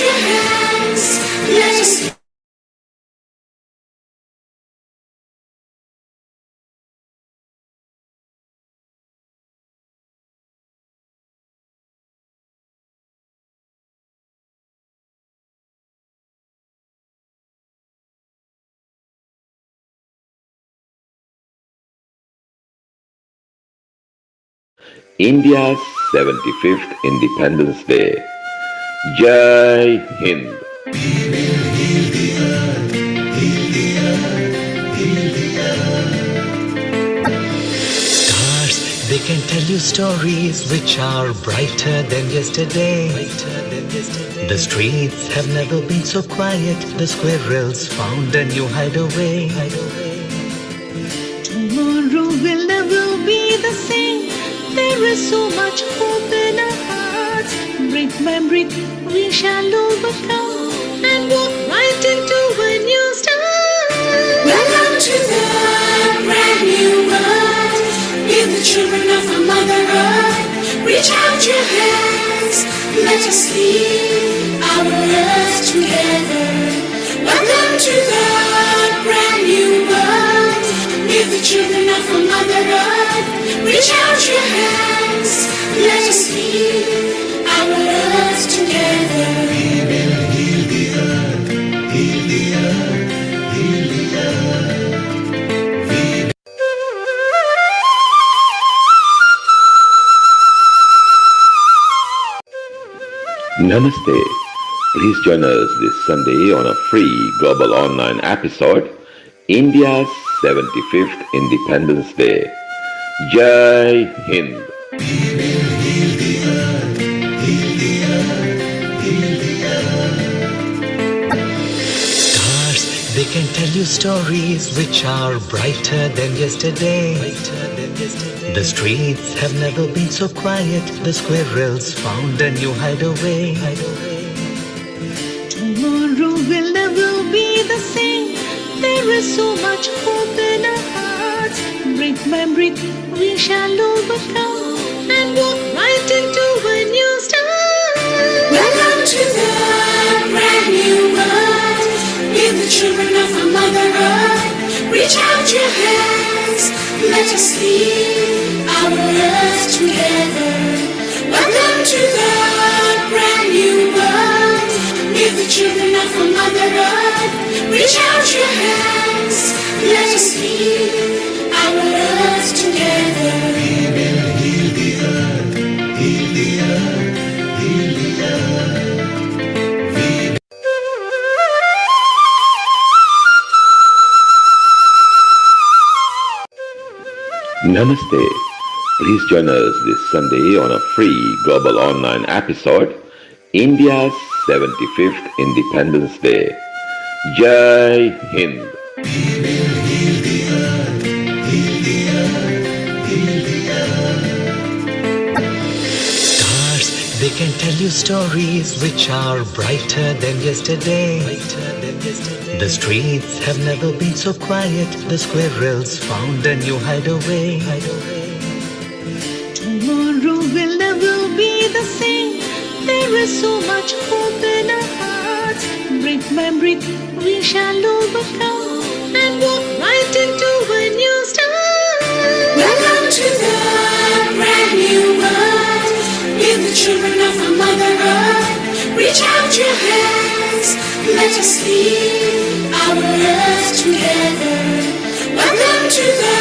your hands, let us India's 75th Independence Day. Jai Hind. Stars, they can tell you stories which are brighter than yesterday. The streets have never been so quiet. The squirrels found a new hideaway. Tomorrow will never be the same. There is so much hope in our hearts. Brick by brick, we shall overcome and walk right into a new start. welcome to the brand new world. Give the children of our Mother Earth. Reach out your hands, let us lead our earth together. Welcome to the brand new world. Give the children of our Mother Earth. Reach out your hands, let us lead our earth together. We will heal the earth, heal the earth, heal the earth. Namaste. Please join us this Sunday on a free global online episode, India's 75th Independence Day. Jai Hind. Stars, they can tell you stories which are brighter than yesterday. The streets have never been so quiet. The squirrels found a new hideaway. Tomorrow will never be the same. There is so much hope in our hearts. Brick by brick, we shall overcome and walk right into a new start. Welcome to the brand new world. Give the children of our Mother Earth. Reach out your hands, let us lead our earth together. Welcome to the brand new world. Give the children of our Mother Earth. Reach out your hands, let us lead our earth together. We will heal the earth, heal the earth, heal the earth. Namaste. Please join us this Sunday on a free global online episode, India's 75th Independence Day. Jai Hind. Stars, they can tell you stories which are brighter than yesterday. The streets have never been so quiet. The squirrels found a new hideaway. Tomorrow will never be the same. There is so much hope in our hearts. Brick by brick, we shall overcome and walk right into a new start. Welcome to the brand new world. Give the children of our Mother Earth. Reach out your hands, let us lead our earth together. Welcome to the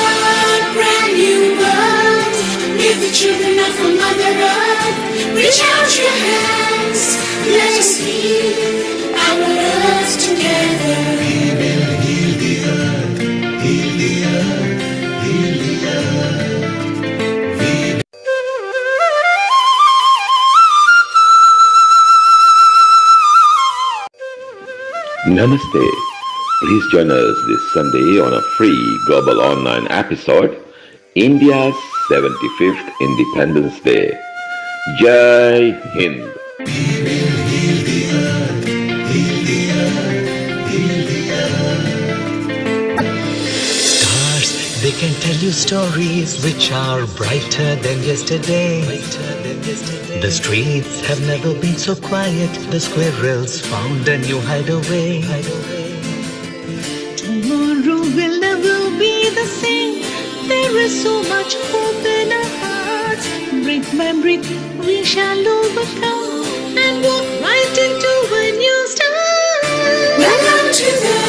brand new world. Give the children of our Mother Earth. Reach out your hands, let us lead our earth together. We will heal the earth, heal the earth, heal the earth. Namaste. Please join us this Sunday on a free global online episode, India's 75th Independence Day. Jai Hind. Stars, they can tell you stories which are brighter than yesterday. The streets have never been so quiet. The squirrels found a new hideaway. Tomorrow will never be the same. There is so much hope in our hearts. Brick by brick, we shall overcome and walk right into a new start. Welcome to the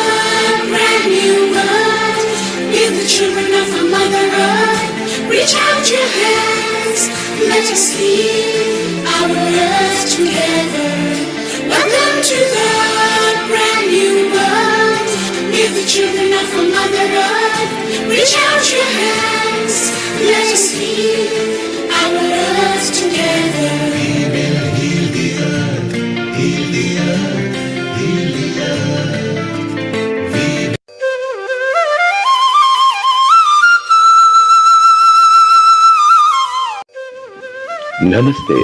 brand new world. We're the children of a Mother Earth. Reach out your hands, let us lead our earth together. Welcome to the brand new world. We're the children of a Mother Earth. Reach out your hands, let us lead our earth together. We will heal the earth, heal the earth, heal the earth. Namaste.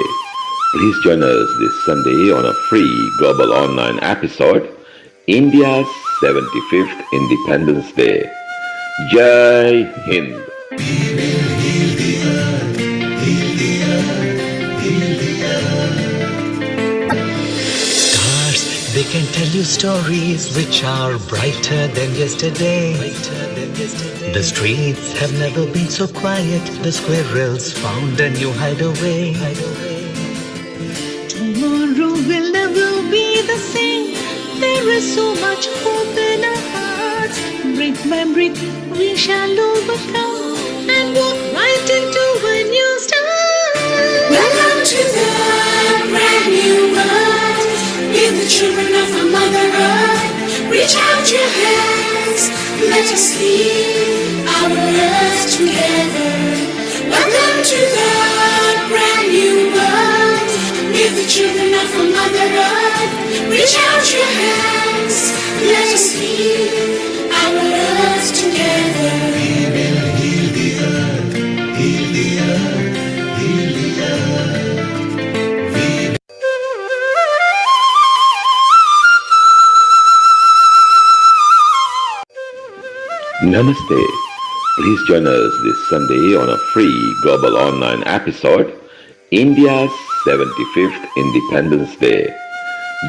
Please join us this Sunday on a free global online episode, India's 75th Independence Day. Jai Hind. We will heal the earth, heal the earth, heal the earth. Stars, they can tell you stories which are brighter than yesterday. The streets have never been so quiet. The squirrels found a new hideaway. Tomorrow will never be the same. There is so much hope in our hearts. Brick by brick, we shall overcome and walk right into a new start. Welcome to the brand new world. We're the children of a Mother Earth. Reach out your hands, let us lead our earth together. Welcome to the brand new world. We're the children of a Mother Earth. Reach out your hands, let us lead our earth together. We will heal the earth, heal the earth, heal the earth. Namaste. Please join us this Sunday on a free global online episode, India's 75th Independence Day.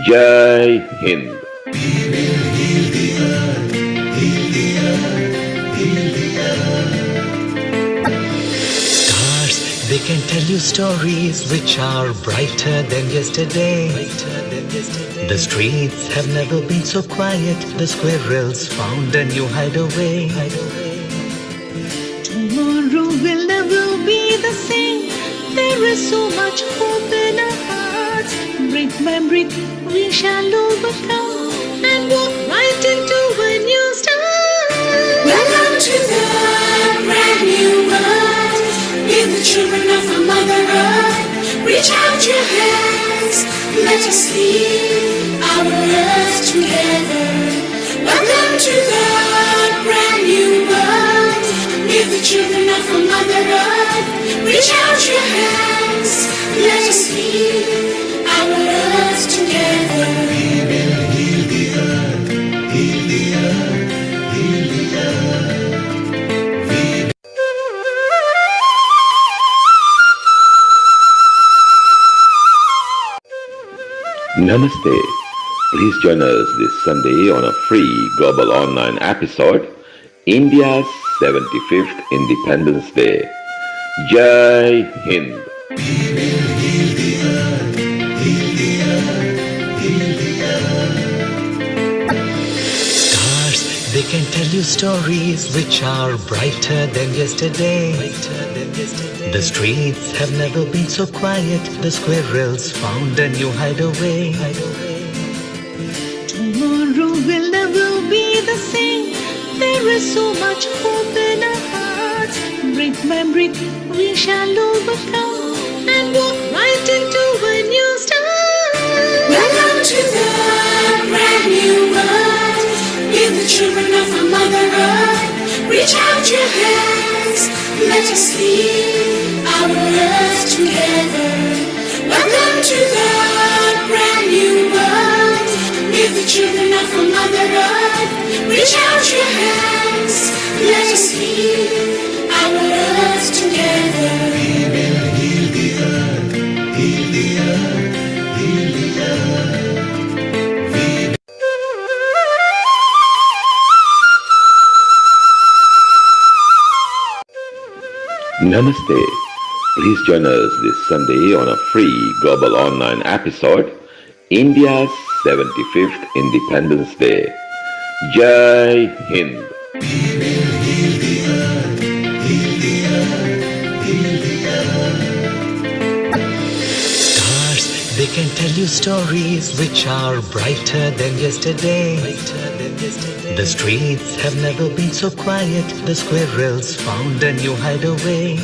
Jai Hind. We will heal the earth, heal the earth, heal the earth. Stars, they can tell you stories which are brighter than yesterday. The streets have never been so quiet. The squirrels found a new hideaway. Tomorrow will never be the same. There is so much hope in our hearts. Brick by brick, we shall overcome and walk right into a new start. Welcome to the brand new world. We're the children of a Mother Earth. Reach out your hands, let us lead our earth together. Welcome to the brand new world. We're the children of a Mother Earth. Reach out your hands, let us lead our earth together. We will heal the earth, heal the earth, heal the earth. Namaste. Please join us this Sunday on a free global online episode, India's 75th Independence Day. Jai Hind. We will heal the earth, heal the earth, heal the earth. Stars, they can tell you stories which are brighter than yesterday. The streets have never been so quiet. The squirrels found a new hideaway. Tomorrow will never be the same. There is so much hope in our hearts. Brick by brick, we shall overcome and walk right into a new start. Welcome to the brand new world. We're the children of a Mother Earth. Reach out your hands, let us lead our earth together. Welcome to the brand new world. We're the children of a Mother Earth. Reach out your hands, let us lead our earth together. We will heal the earth, Namaste. Please join us this Sunday on a free global online episode, India's 75th Independence Day. Jai Hind. Stars, they can tell you stories which are brighter than yesterday. The streets have never been so quiet. The squirrels found a new hideaway.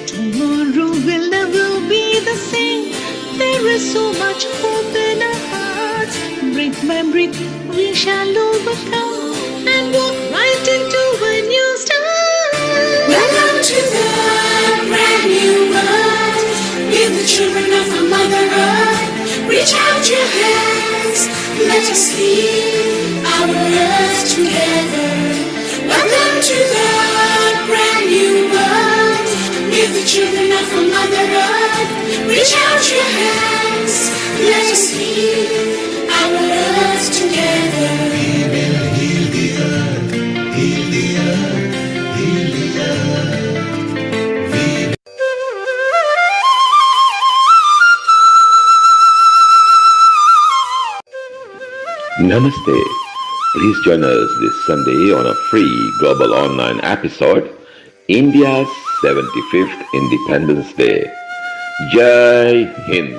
Tomorrow will never be the same. There is so much hope in our hearts. Brick by brick, we shall overcome and walk right into a new start. Welcome to the brand new world. Give the children of our Mother Earth. Reach out your hands. Let us heal our earth together. Welcome to the brand new world. Give the children of our Mother Earth. Reach out your hands. Let us heal our earth together. We will heal the earth. Heal the earth. Heal the earth. Namaste. Please join us this Sunday on a free global online episode, India's 75th Independence Day. Jai Hind.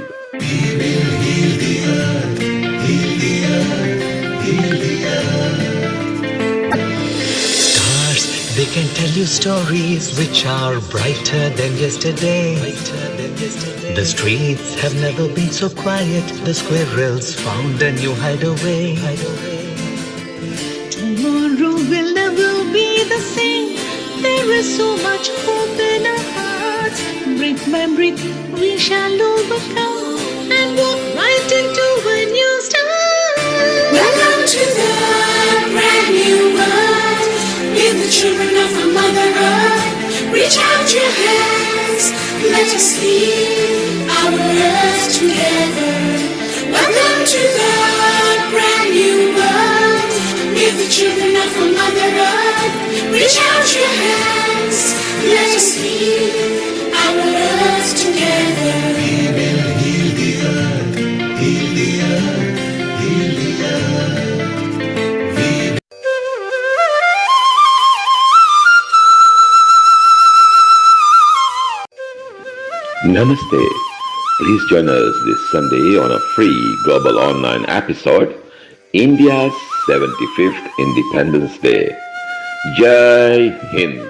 Stars, they can tell you stories which are brighter than yesterday. The streets have never been so quiet. The squirrels found a new hideaway. Tomorrow will never be the same. There is so much hope in our hearts. Brick by brick, we shall overcome and walk right into a new start. Welcome to the brand new world. Give the children of our Mother Earth. Reach out your hands. Let us heal our earth together. Welcome to the brand new world. Give the children of our Mother Earth. Reach out your hands. Let us heal our earth together. We will heal the earth. Heal the earth. Heal the earth. Namaste. Please join us this Sunday on a free global online episode, India's 75th Independence Day. Jai Hind.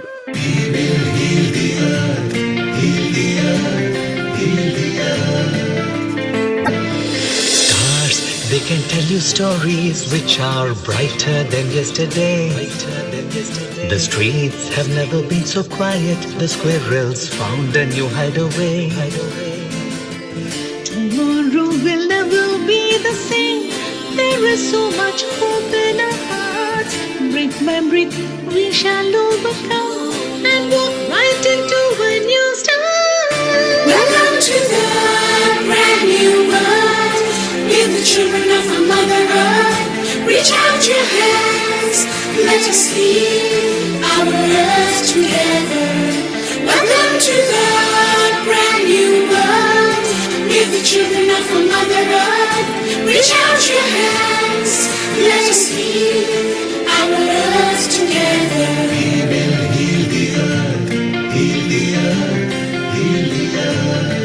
Stars, they can tell you stories which are brighter than yesterday. The streets have never been so quiet. The squirrels found a new hideaway. Tomorrow will never be the same. There is so much hope in our hearts. Brick by brick, we shall overcome and walk right into a new start. Welcome to the brand new world. Give the children of our Mother Earth. Reach out your hands. Let us heal our earth together. Welcome to the brand new world. Give the children of our Mother Earth. Reach out your hands. Let us heal our earth together. We will heal the earth. Heal the earth. Heal the earth.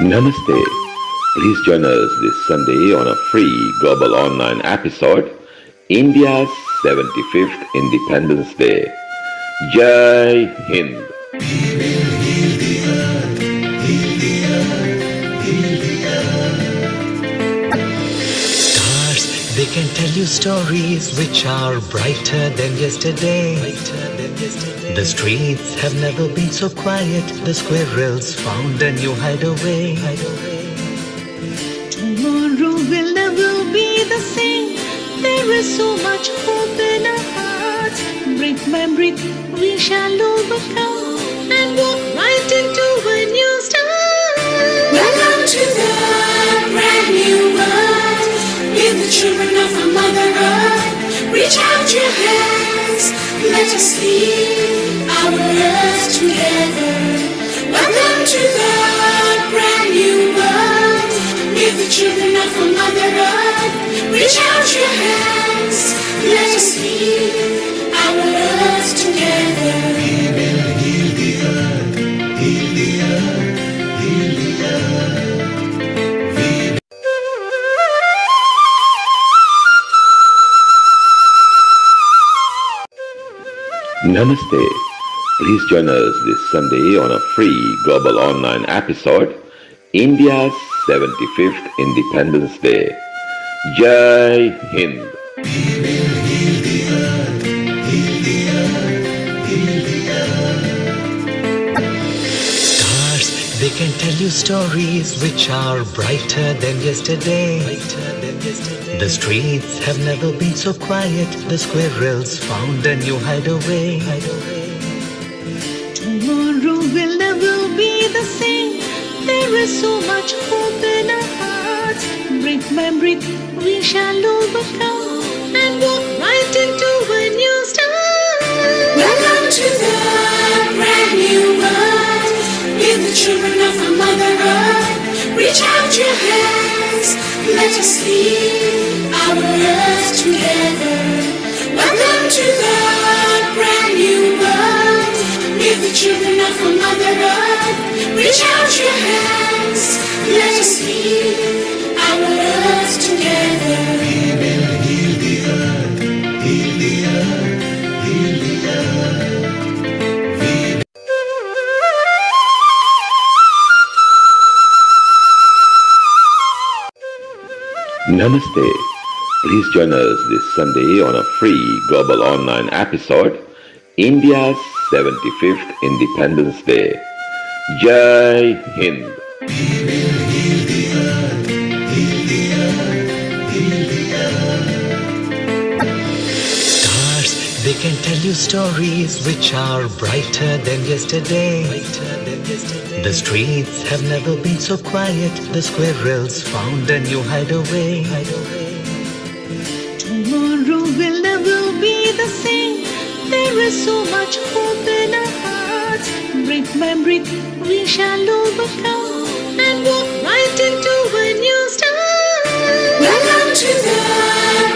Namaste. Please join us this Sunday on a free global online episode, India's 75th Independence Day. Jai Hind. Stars, they can tell you stories which are brighter than yesterday. The streets have never been so quiet. The squirrels found a new hideaway. Tomorrow will never be the same. There is so much hope in our hearts. Brick by brick, we shall overcome and walk right into a new start. Welcome to the brand new world. children of our Mother Earth. Reach out your hands, let us heal our earth together. Welcome to the brand new world. With the children of our Mother Earth. Reach out your hands, let us heal our earth together. We will heal the earth, heal the earth, heal the earth. Namaste. Please join us this Sunday on a free global online episode, India's 75th Independence Day. Jai Hind. We will heal the earth, heal the earth, heal the earth. Stars, they can tell you stories which are brighter than yesterday. The streets have never been so quiet. The squirrels found a new hideaway. Tomorrow will never be the same. There is so much hope in our hearts. Brick by brick, we shall overcome and walk right into a new start. Welcome to the brand new world. With the children of our Mother Earth. Reach out your hands, let us heal our earth together. Welcome to the brand new world. With the children of our Mother Earth. Reach out your hands, let us heal our earth together. We will heal the earth, heal the earth, heal the earth. Namaste. Please join us this Sunday on a free global online episode, India's 75th Independence Day. Jai Hind. We will heal the earth, heal the earth, heal the earth. Stars, they can tell you stories which are brighter than yesterday. The streets have never been so quiet. The squirrels found a new hideaway. Tomorrow will never be the same. There is so much hope in our hearts. Brick by brick, we shall overcome and walk right into a new start. Welcome to the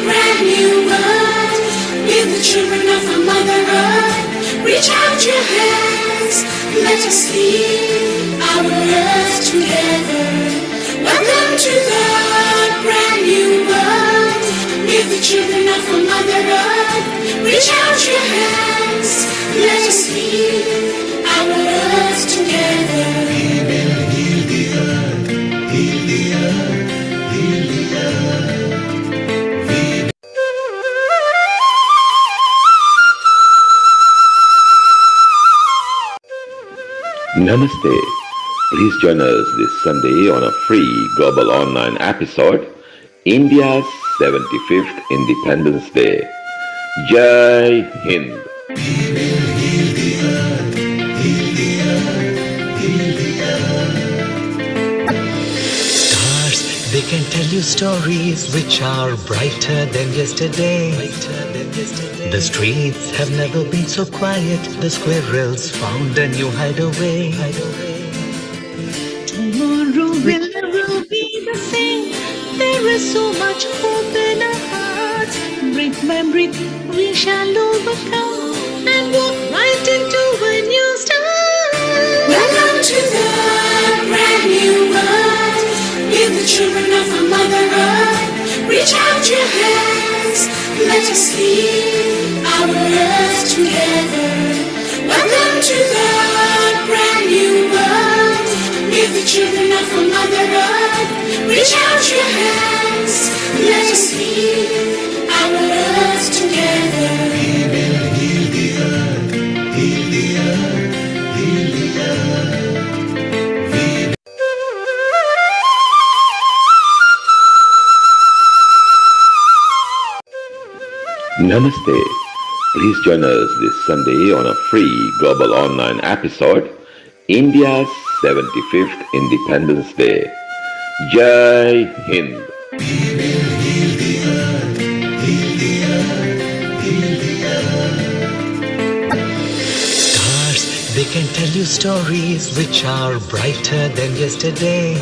brand new world. With the children of our Mother Earth. Reach out your hands, let us heal our earth together. Welcome to the brand new world. With the children of our Mother Earth. Reach out your hands, let us heal our earth together. We will heal the earth, heal the earth, heal the earth. Namaste. Please join us this Sunday on a free global online episode, India's 75th Independence Day. Jai Hind. We will heal the earth, heal the earth, heal the earth. Stars, they can tell you stories which are brighter than yesterday. The streets have never been so quiet. The squirrels found a new hideaway. Tomorrow will never be the same. There is so much hope in our hearts. Brick by brick, we shall overcome and walk right into a new start. Welcome to the brand new world. With the children of our Mother Earth. Reach out your hands, let us heal our earth together. Welcome to the brand new world. With the children of our Mother Earth. Reach out your hands, let us heal our earth together. We will heal the earth, heal the earth, heal the earth. Namaste. Please join us this Sunday on a free global online episode, India's 75th Independence Day. Jai Hind. We will heal the earth. They can tell you stories which are brighter than yesterday.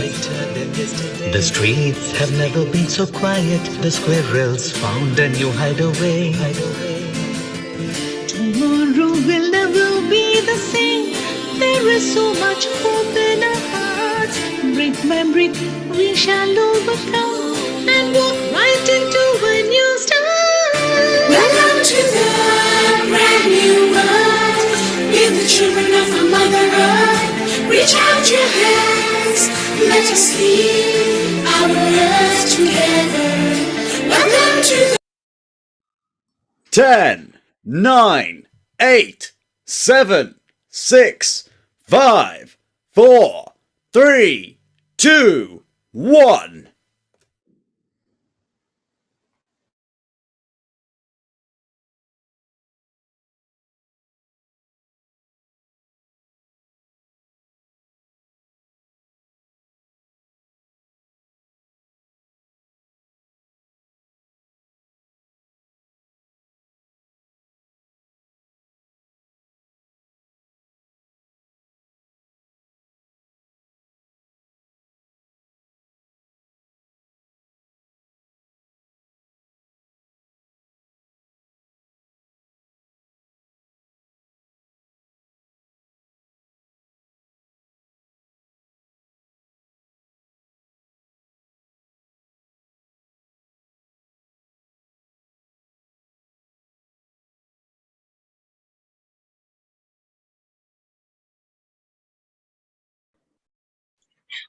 The streets have never been so quiet. The squirrels found a new hideaway. Tomorrow will never be the same. There is so much hope in our hearts. Brick by brick, we shall overcome and walk right into a new start. Welcome to the brand new world. Be the children of a mother earth. Reach out your hands. Let us heal our earth together. Welcome to the 10, 9, 8, 7, 6, 5, 4, 3, 2, 1.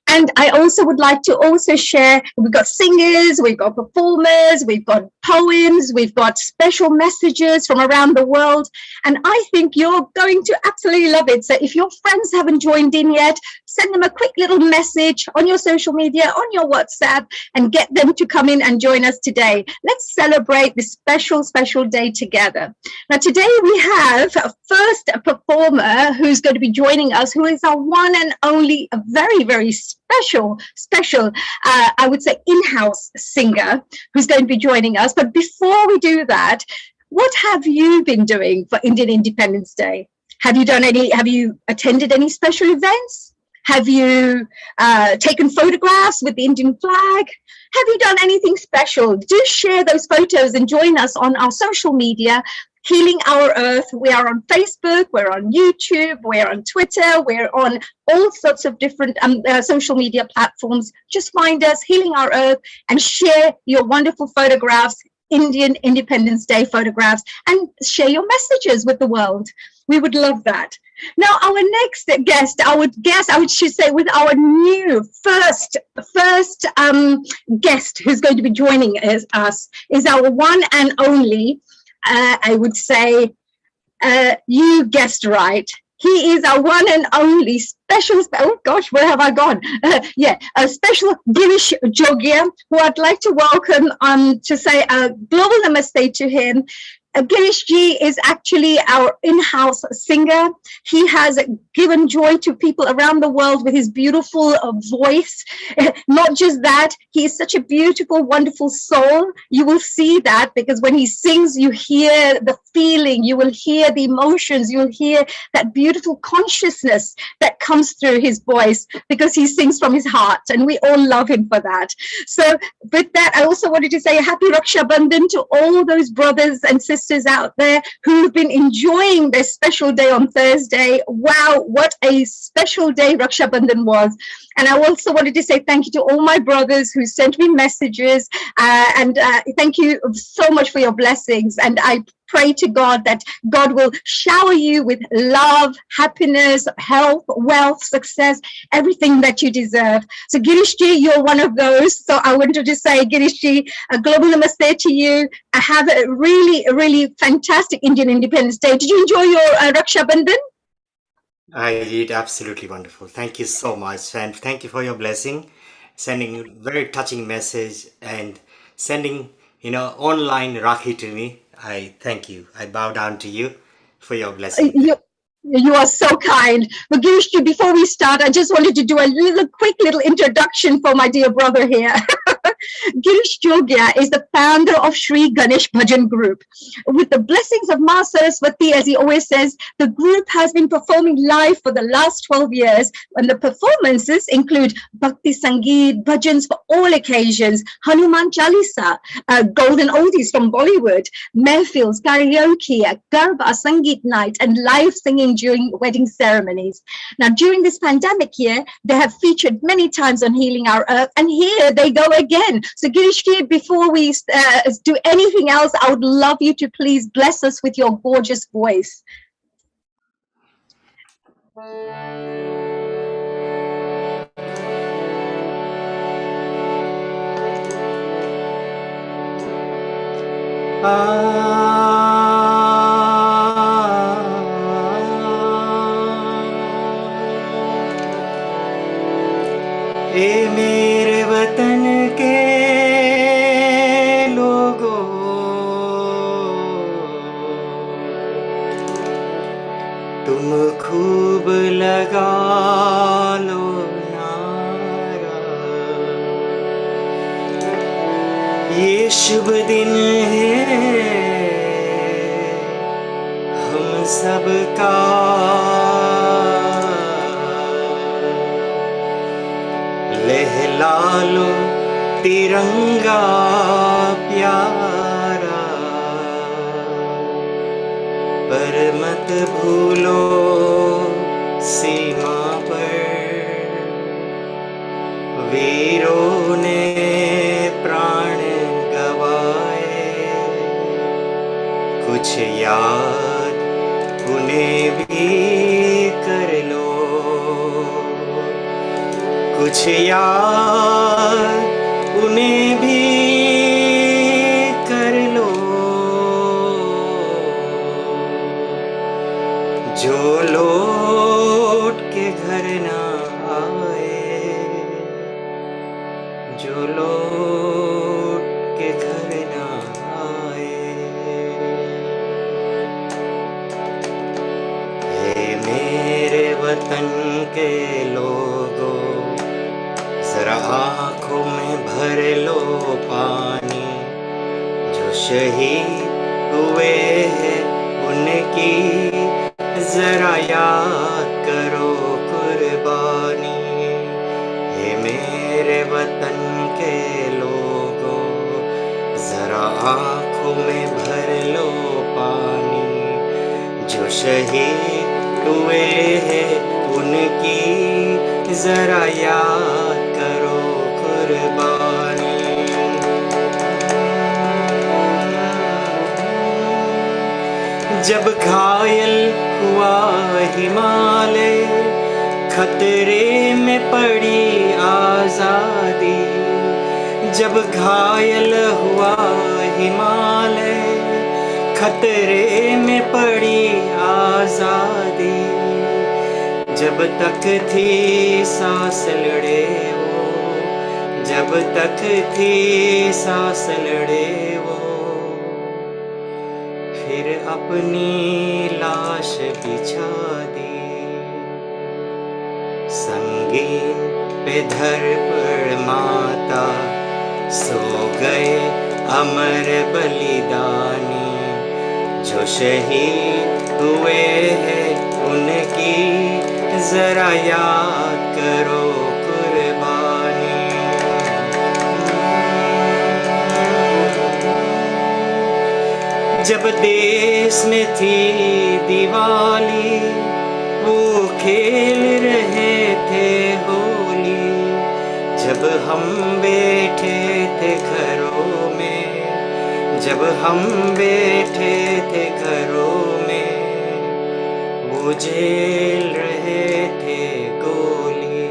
And I also would like to also share, we've got singers, we've got performers, we've got poems, we've got special messages from around the world. And I think you're going to absolutely love it. So if your friends haven't joined in yet, send them a quick little message on your social media, on your WhatsApp, and get them to come in and join us today. Let's celebrate this special, special day together. Now, today we have a first performer who's going to be joining us, who is our one and only, a very, very special, I would say, in-house singer who's going to be joining us. But before we do that, what have you been doing for Indian Independence Day? Have you attended any special events? Have you taken photographs with the Indian flag? Have you done anything special? Do share those photos and join us on our social media, Healing Our Earth. We are on Facebook, we're on YouTube, we're on Twitter, we're on all sorts of different social media platforms. Just find us, Healing Our Earth, and share your wonderful photographs, Indian Independence Day photographs, and share your messages with the world. We would love that. Now, our next guest, I should say, with our new first guest who's going to be joining us is our one and only, I would say, you guessed right. He is our one and only special, oh gosh, where have I gone? A special Girish Jogia, who I'd like to welcome to say a global namaste to him. Girish Ji is actually our in-house singer. He has given joy to people around the world with his beautiful voice. Not just that, he is such a beautiful, wonderful soul. You will see that because when he sings, you hear the feeling, you will hear the emotions, you'll hear that beautiful consciousness that comes through his voice because he sings from his heart, and we all love him for that. So with that, I also wanted to say a happy Raksha Bandhan to all those brothers and sisters out there who've been enjoying this special day on Thursday. Wow, what a special day Raksha Bandhan was. And I also wanted to say thank you to all my brothers who sent me messages, and thank you so much for your blessings. And I pray to God that God will shower you with love, happiness, health, wealth, success, everything that you deserve. So Girish Ji, you're one of those. So I wanted to say, Girish Ji, a global namaste to you. I have a really, really fantastic Indian Independence Day. Did you enjoy your Raksha Bandhan? I did absolutely wonderful. Thank you so much, and thank you for your blessing, sending a very touching message and sending online Rakhi to me. I thank you. I bow down to you for your blessing. You are so kind. But Girishji, before we start, I just wanted to do a quick little introduction for my dear brother here. Girish Jogia is the founder of Sri Ganesh Bhajan Group. With the blessings of Ma Saraswati, as he always says, the group has been performing live for the last 12 years, and the performances include Bhakti Sangeet, bhajans for all occasions, Hanuman Chalisa, golden oldies from Bollywood, mehfils, karaoke, Garba, Sangeet night, and live singing during wedding ceremonies. Now, during this pandemic year, they have featured many times on Healing Our Earth, and here they go again. So Girishji, before we do anything else, I would love you to please bless us with your gorgeous voice. ए मेरे वतन के लोगों, तुम खूब लगा लो नारा, ये शुभ दिन है हम सबका, लहला लो तिरंगा प्यारा, पर मत भूलो सीमा पर वीरों ने प्राण गवाए, कुछ याद उन्हें भी कर लो, कुछ याद उन्हें भी कर लो, जो लौट के घर ना आए, जो लौट के घर ना आए। हे मेरे वतन के लोगों, जरा आँखों में भर लो पानी, जो शहीद हुए हैं उनकी जरा याद करो कुर्बानी। हे मेरे वतन के लोगों, जरा आँखों में भर लो पानी, जो शहीद हुए हैं उनकी जरा याद करो कुर्बानी। जब घायल हुआ हिमालय, खतरे में पड़ी आजादी, जब घायल हुआ हिमालय, खतरे में पड़ी आजादी, जब तक थी सांस लड़े वो, जब तक थी सांस लड़े वो, फिर अपनी लाश बिछा दी, संगीन पे धर पर माता, सो गए अमर बलिदानी, जो शहीद हुए हैं उनकी जरा याद करो कुर्बानी। जब देश में थी दिवाली, वो खेल रहे थे होली, जब हम बैठे थे घरों में, जब हम बैठे थे घरों में, वो झेल रहे थे गोली।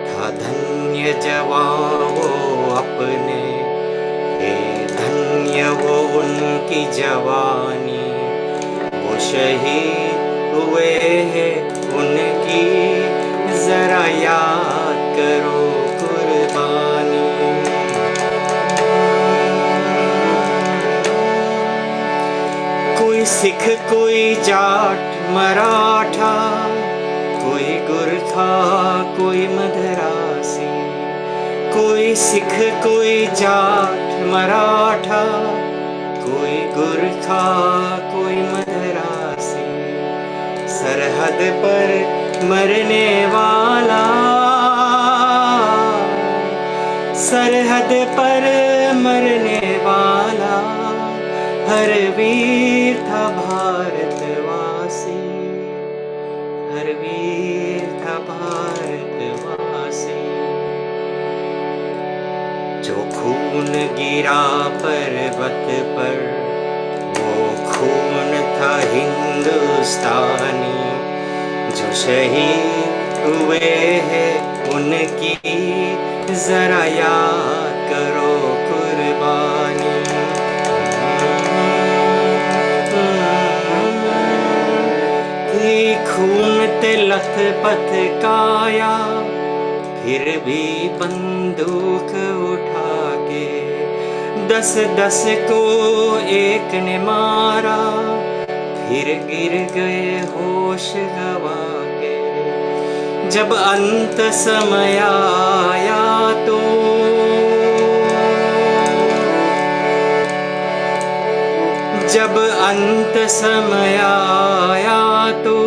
था धन्य जवान वो अपने, धन्य वो उनकी जवानी, वो शहीद हुए हैं उनकी जरा याद करो कुर्बानी। कोई सिख कोई जाट मराठा, कोई गुरखा कोई मदरासी, कोई सिख कोई जाट मराठा, कोई गुरखा कोई मदरासी, सरहद पर मरने वाला, सरहद पर मरने वाला, हर वीर था भारतवासी, हर वीर था भारतवासी। जो खून गिरा पर्वत पर, वो खून था हिंदुस्तानी। जो शहीद हुए हैं उनकी जरा याद करो कुर्बानी। थी खून ते लथपथ काया, फिर भी बंदूक उठा के 10-10 को एक ने मारा, फिर गिर गए होश गवा के। जब अंत समय आया तो, जब अंत समय आया तो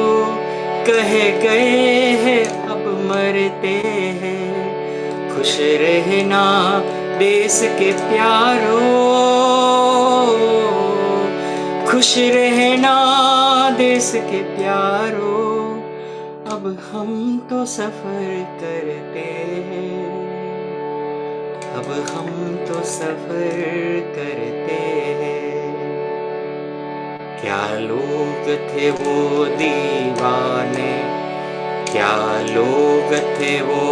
कहे गए हैं अब मरते हैं। खुश रहना देश के प्यारो, खुश रहना देश के प्यारो, अब हम तो सफर करते हैं, अब हम तो सफर करते हैं। क्या लोग थे वो दीवाने, क्या लोग थे वो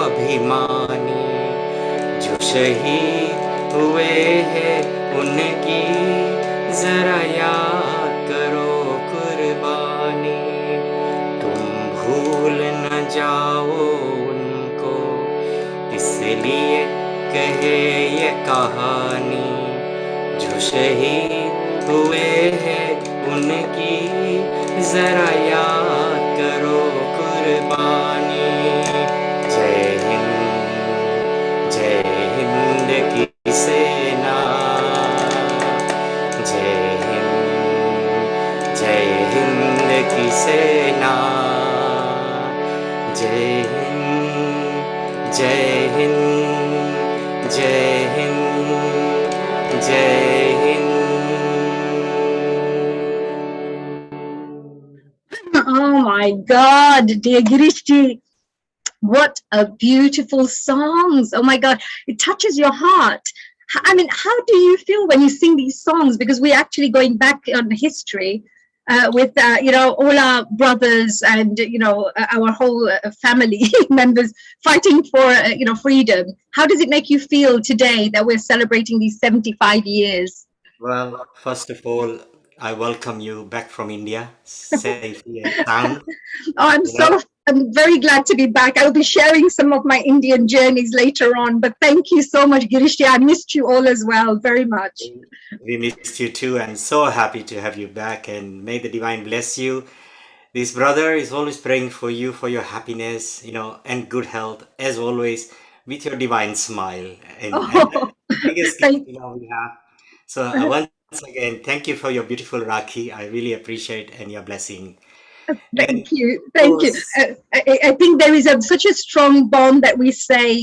अभिमानी, जो शहीद हुए हैं उनकी जरा याद करो कुर्बानी। तुम भूल न जाओ उनको, इसलिए कहे ये कहानी। जो शहीद हुए हैं उनकी जरा याद करो कुर्बानी। जय हिंद की सेना, जय हिंद की सेना, जय हिंद, जय हिंद, जय हिंद, जय Hind. Oh my God, dear Girishji, what a beautiful songs. Oh my God, it touches your heart. I mean, how do you feel when you sing these songs? Because we're actually going back on history with, all our brothers and, our whole family members fighting for, freedom. How does it make you feel today that we're celebrating these 75 years? Well, first of all, I welcome you back from India, safely and sound. Oh, I'm very glad to be back. I'll be sharing some of my Indian journeys later on, but thank you so much, Girishti. I missed you all as well, very much. We missed you too, and so happy to have you back, and may the divine bless you. This brother is always praying for you, for your happiness, and good health, as always, with your divine smile. And Oh, the biggest thank, gift, we have. So once again, thank you for your beautiful Rakhi. I really appreciate and your blessing. And thank you. of Thank you. course, I think there is such a strong bond that we say,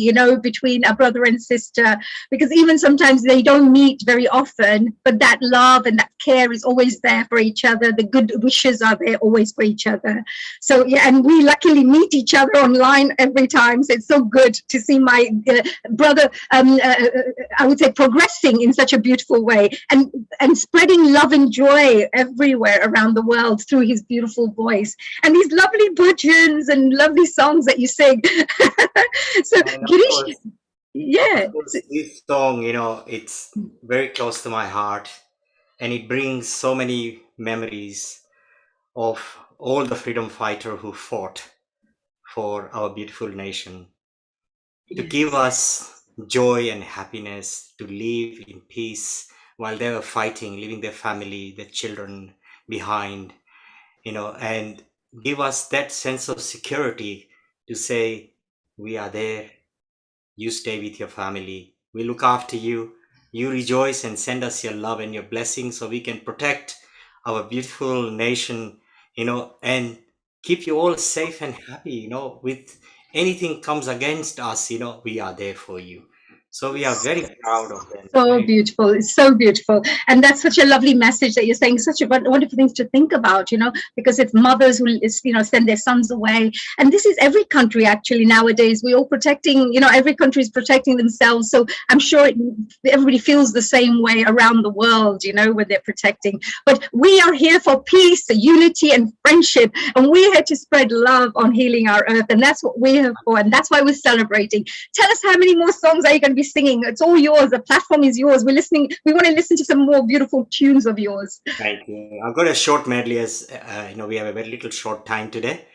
between a brother and sister, because even sometimes they don't meet very often, but that love and that care is always there for each other. The good wishes are there always for each other. So, yeah, and we luckily meet each other online every time. So it's so good to see my brother, I would say, progressing in such a beautiful way and spreading love and joy everywhere around the world through his beautiful voice and these lovely bhajans and lovely songs that you sing. So, and of Girish, course, yeah, this song, it's very close to my heart, and it brings so many memories of all the freedom fighter who fought for our beautiful nation, to give us joy and happiness, to live in peace while they were fighting, leaving their family, their children behind, and give us that sense of security to say, we are there, You stay with your family. We look after you. You rejoice and send us your love and your blessings so we can protect our beautiful nation, and keep you all safe and happy, with anything comes against us, we are there for you. So we are very proud of them. So Very beautiful. It's so beautiful. And that's such a lovely message that you're saying, such a wonderful things to think about, because it's mothers who, send their sons away. And this is every country actually nowadays. We're all protecting, every country is protecting themselves. So I'm sure everybody feels the same way around the world, when they're protecting. But we are here for peace, unity, and friendship. And we're here to spread love on Healing Our Earth. And that's what we're here for. And that's why we're celebrating. Tell us, how many more songs are you going to be singing? It's all yours. The platform is yours. We're listening. We want to listen to some more beautiful tunes of yours. Thank you. I've got a short medley as we have a very little short time today,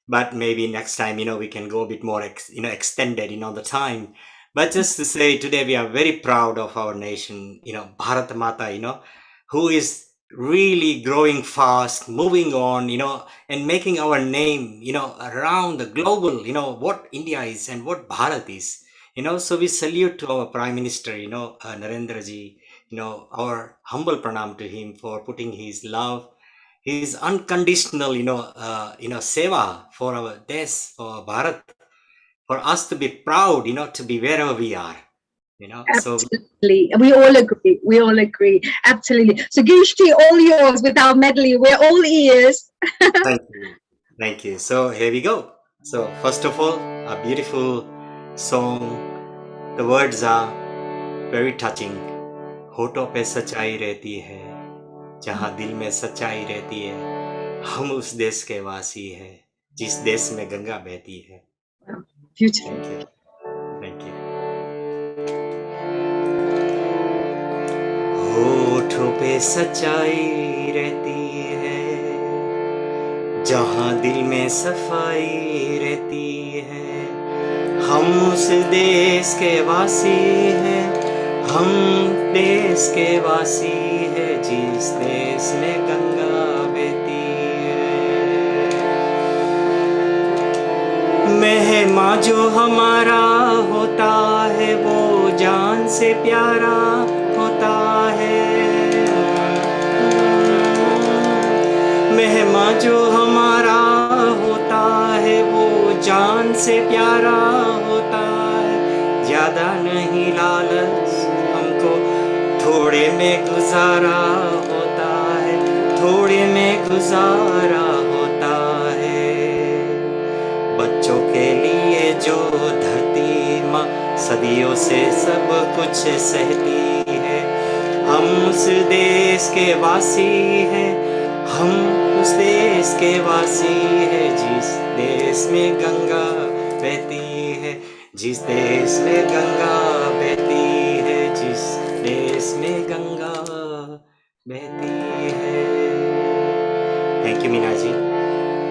but maybe next time, we can go a bit more, extended, the time. But just to say, today we are very proud of our nation, Bharat Mata, who is really growing fast, moving on, and making our name, around the global, what India is and what Bharat is, So we salute to our Prime Minister, Narendra ji, our humble pranam to him for putting his love, his unconditional, seva for our desh, for Bharat, for us to be proud, to be wherever we are, So Absolutely. We all agree. We all agree. Absolutely. So Gishti, all yours with our medley. We're all ears. thank you. Thank you. So here we go. So first of all, a beautiful song. The words are very touching. होठों पे सच्चाई रहती है, जहाँ दिल में सच्चाई रहती है, हम उस देश के वासी हैं, जिस देश में गंगा बहती है. Beautiful. Thank you. Thank you. होठों पे सच्चाई रहती है, जहाँ दिल में सफाई रहती है, हम उस देश के वासी हैं, हम देश के वासी है, जिस देश में गंगा बहती है. मेहमा जो हमारा होता है, वो जान से प्यारा होता है. मेहमा जो हमारा होता है, वो जान से प्यारा होता है. ज्यादा नहीं लालच हमको, थोड़े में गुजारा होता है, थोड़े में गुजारा होता है. बच्चों के लिए जो धरती माँ सदियों से सब कुछ सहती है, हम उस देश के वासी हैं, हम उस देश के वासी हैं, जिस देश में गंगा बहती है, जिस देश में गंगा बहती है, जिस देश में गंगा बहती है. Thank you, Meena ji.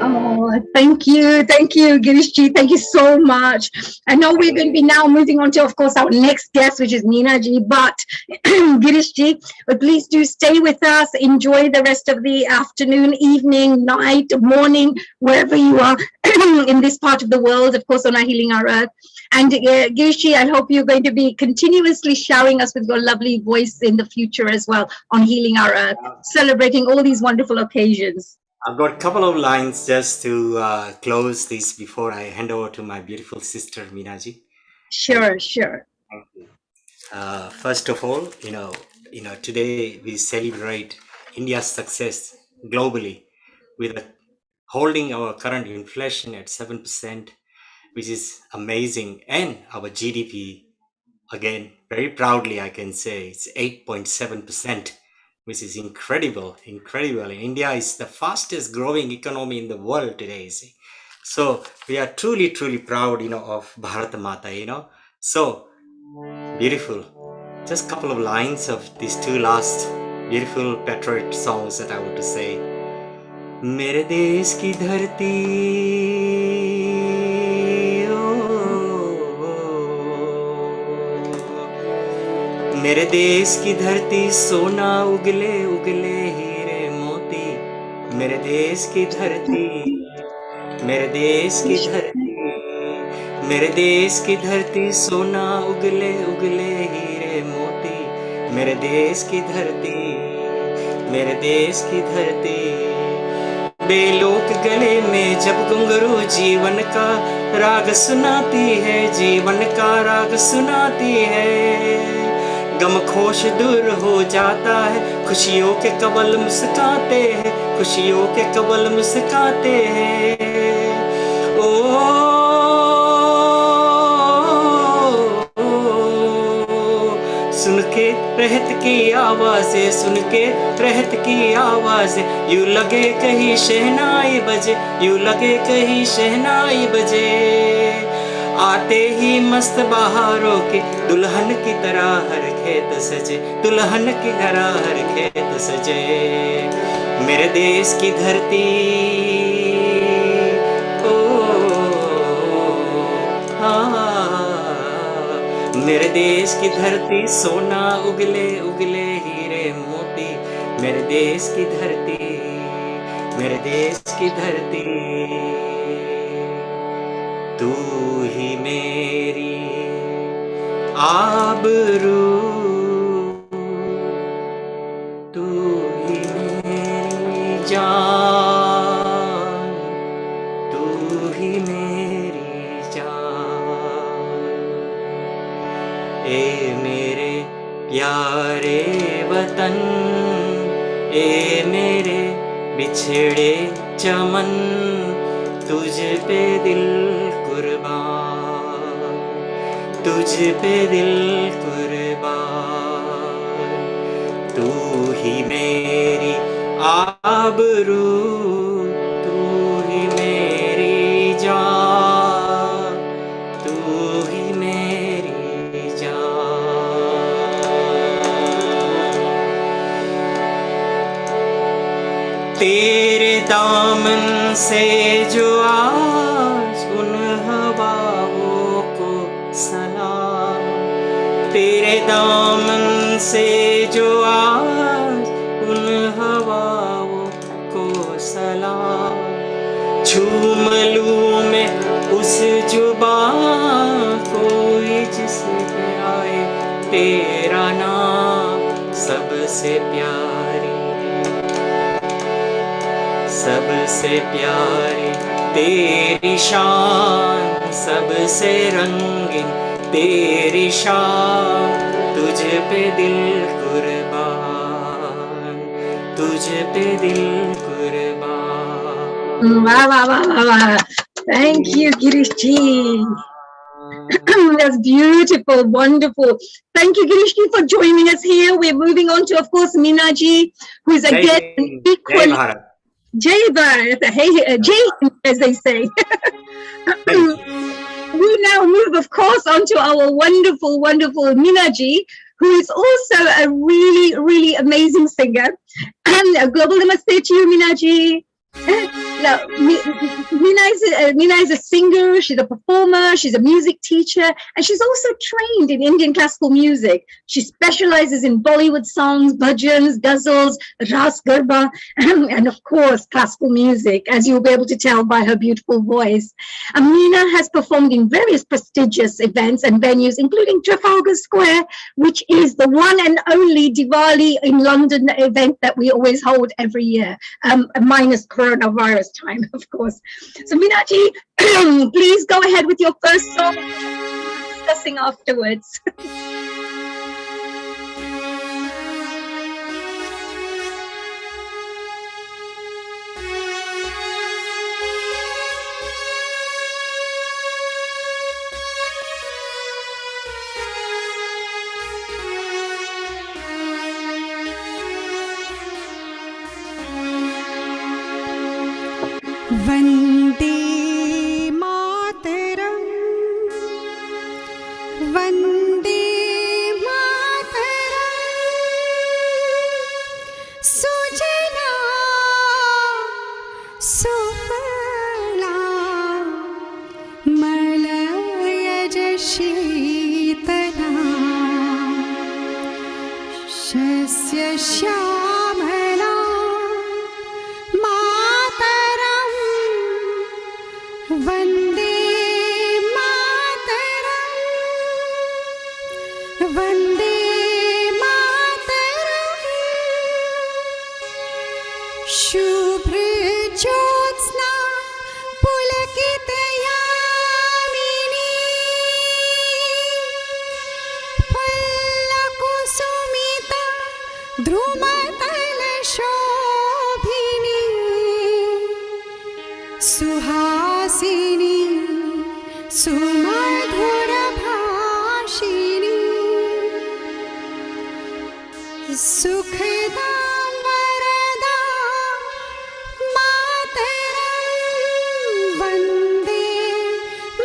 Oh, thank you, Girishji. Thank you so much. I know we're going to be now moving on to, of course, our next guest, which is Ninaji. But Girishji, please do stay with us. Enjoy the rest of the afternoon, evening, night, morning, wherever you are in this part of the world. Of course, on our Healing Our Earth. And Girishji, I hope you're going to be continuously showering us with your lovely voice in the future as well on Healing Our Earth, celebrating all these wonderful occasions. I've got a couple of lines just to close this before I hand over to my beautiful sister, Meena ji. Sure. Thank you. First of all, today we celebrate India's success globally with holding our current inflation at 7%, which is amazing, and our GDP, again, very proudly I can say it's 8.7%, which is incredible. India is the fastest growing economy in the world today, see. So we are truly proud, of Bharat Mata, So beautiful. Just a couple of lines of these two last beautiful patriotic songs that I want to say. मेरे देश की धरती, मेरे देश की धरती, सोना उगले उगले हीरे मोती. मेरे देश की धरती, मेरे देश की धरती, मेरे देश की धरती सोना उगले उगले हीरे मोती, मेरे देश की धरती, मेरे देश की धरती। बेलोक गले में जब घुंघरू जीवन का राग सुनाती है, जीवन का राग सुनाती है। गम खोश दूर हो जाता है, खुशियों के कवल मुस्काते हैं, खुशियों के कवल मुस्काते हैं। ओ सुन के रहत की आवाज़ें, सुन के रहत की आवाज़ें, यूं लगे कहीं शहनाई बजे, यूं लगे कहीं शहनाई बजे। आते ही मस्त बहारों के दुल्हन की तरह हर खेत सजे, दुल्हन की तरह हर खेत सजे। मेरे देश की धरती ओ हाँ, मेरे देश की धरती सोना उगले उगले हीरे मोती, मेरे देश की धरती, मेरे देश की धरती। तू ही मेरी आबरू, तू ही मेरी जान, तू ही मेरी जान। ए मेरे प्यारे वतन, ए मेरे बिछड़े चमन, तुझ पे दिल कुर्बान, तुझ पे दिल कुर्बान। तू ही मेरी आबरू, तू ही मेरी जान, तू ही मेरी जान। तेरे दामन से जो आज उन हवाओं को सलाम, तेरे दामन से जो आज उन हवाओं को सलाम। झूम लूं मैं उस जुबां कोई जिस पे आए तेरा नाम, सबसे प्यारी, सबसे प्यारी तेरी शान, सबसे रंगीन तेरी शान। तुझ पे दिल कुर्बान, तुझ पे दिल कुर्बान। Wow, wow, wow, wow, wow. Thank you, Girishji. That's beautiful, wonderful. Thank you, Girishji, for joining us here. We're moving on to, of course, Minaji, who is Jai again Hind, Jai equally Bharat. Jai Bharat, hey, Jai, as they say. Thank you. We now move, of course, onto our wonderful, wonderful Minaji, who is also a really, really amazing singer. And a global namaste to you, Minaji. Now, Meena is a singer, she's a performer, she's a music teacher, and she's also trained in Indian classical music. She specializes in Bollywood songs, bhajans, ghazals, ras garba, and of course, classical music, as you'll be able to tell by her beautiful voice. Meena has performed in various prestigious events and venues, including Trafalgar Square, which is the one and only Diwali in London event that we always hold every year, minus coronavirus time, of course. So Meenaji, please go ahead with your first song, discussing afterwards. Vande Mataram, Vande Mataram, सुजला सुफला मलयज शीतला शस्य श्यामला मातरम्, वन्दे मातरम्। सुहासिनी सुमधुर भाषिणी सुखदां वरदां मातरं वन्दे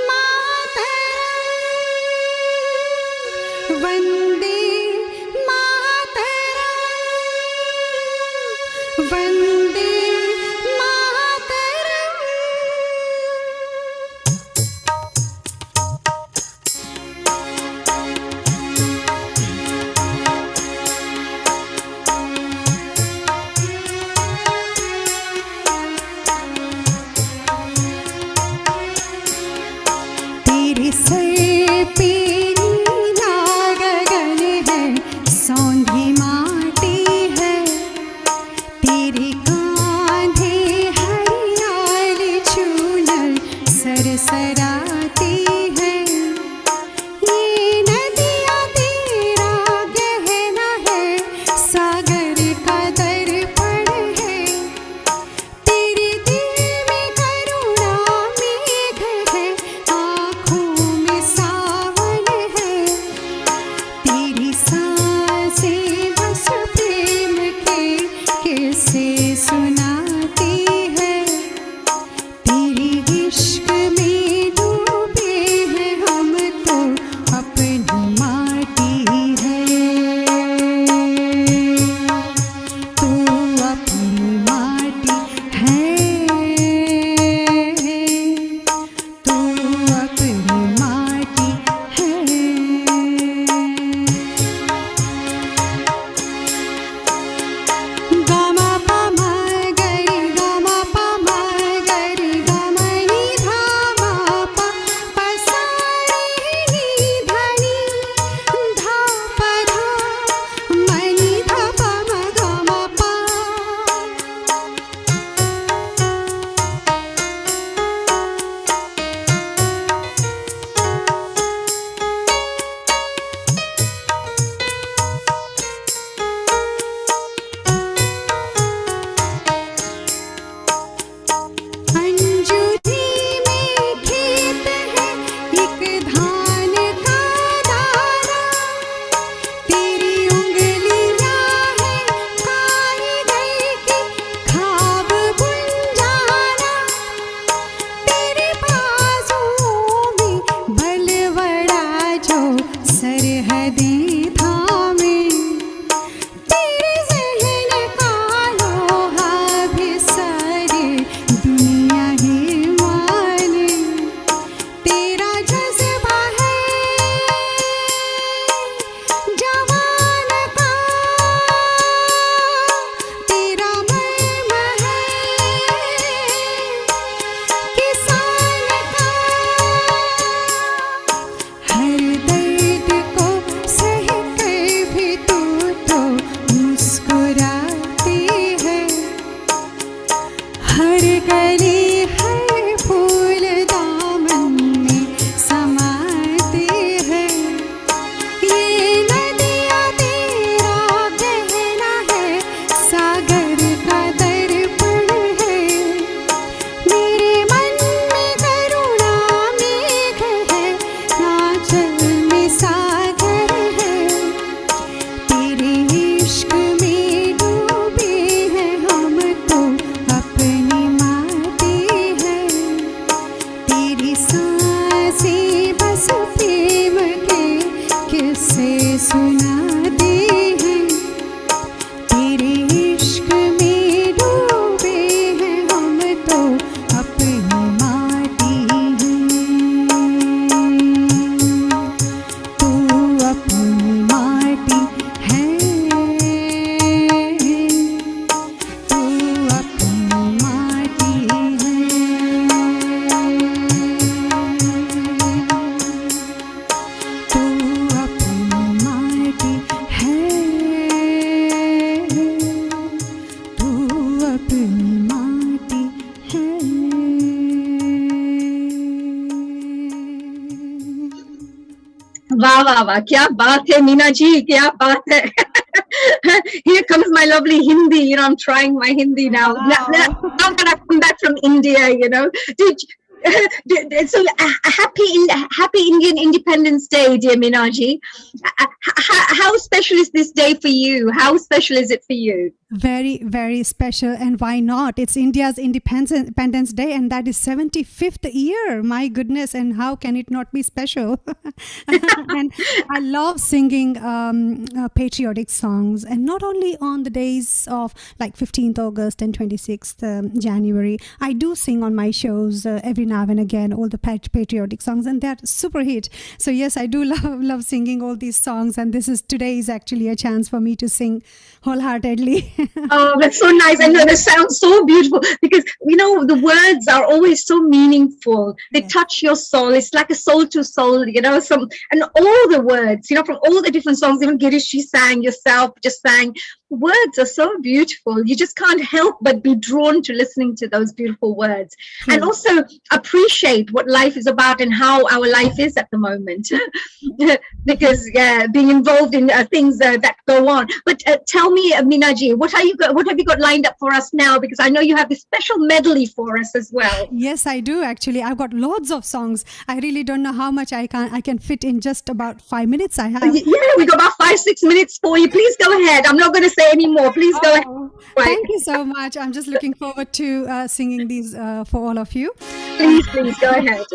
मातरं वन्दे मातरं वन्दे मातरम् तेरे sir पे नीला गगन है सौंधी माटी है तेरे कांधे हरियाल चूनर सरसराती है ये नदियाँ तेरा गहना है सागर का दर्पण है तेरे दिल में करुणा मेघ है आँखों में सावन है तेरी सांसें बस प्रेम के किस्से सुनाती है तेरे इश्क में डूबे हैं हम तो अपनी माटी है तू अपनी माटी है तू अपनी माटी है गामा पामा गरी गामा पामा गरी गामनी धामा पा पसारी धनी धा पधा मनी धा पामा गामा पा अंजुरी में खेत है एक धान का दाना तेरी उंगलियां है कारीगर की खाब बुन जाना तेरे बाजुओं में बलवड़ा जो सरहदें थामे तेरे ज़हन का लोहा भी सारी दुनिया ही माने तेरा जज्बा है जवान का तेरा मर्म है किसान का हर दर्द को सह कर भी तू तो मुस्कुराती है हर गली हर फूल दामन में समाती है ये नदियाँ तेरा गहना है सागर का दर्पण है मेरे मन में करुणा मेघ है आंचल में सागर है तेरे इश्क में डूबे हैं हम तो अपनी माटी है तेरी सांसें बस प्रेम के किस्से सुनाती हैं तेरे इश्क में डूबे हैं हम तो अपनी माटी हैं तू अपनी माटी है तू अपनी माटी है तू अपनी माटी है तू अपनी माटी है वाह वाह वाह, क्या बात है मीना जी, क्या बात है. Here comes my lovely Hindi. I'm trying my Hindi now. Now that I've come back from India, you know. So happy Indian Independence Day, dear Minaji. How special is this day for you? How special is it for you? Very, very special. And why not? It's India's Independence Day, and that is 75th year. My goodness. And how can it not be special? And I love singing patriotic songs. And not only on the days of like 15th August and 26th January. I do sing on my shows every now and again, all the patriotic songs. And they're super hit. So yes, I do love singing all these songs. And today is actually a chance for me to sing wholeheartedly. Oh, that's so nice. And it sounds so beautiful because, you know, the words are always so meaningful. They touch your soul. It's like a soul to soul, you know, and all the words, you know, from all the different songs, even Girish sang, yourself just sang. Words are so beautiful. You just can't help but be drawn to listening to those beautiful words and also appreciate what life is about and how our life is at the moment. Because being involved in things that go on. But tell me, Minaji, what have you got lined up for us now? Because I know you have this special medley for us as well. Yes, I do actually. I've got loads of songs. I really don't know how much I can fit in just about 5 minutes. I have. Yeah, we got about 5-6 minutes for you. Please go ahead. I'm not going to say any more. Please go ahead. Thank you so much. I'm just looking forward to singing these for all of you. Please go ahead.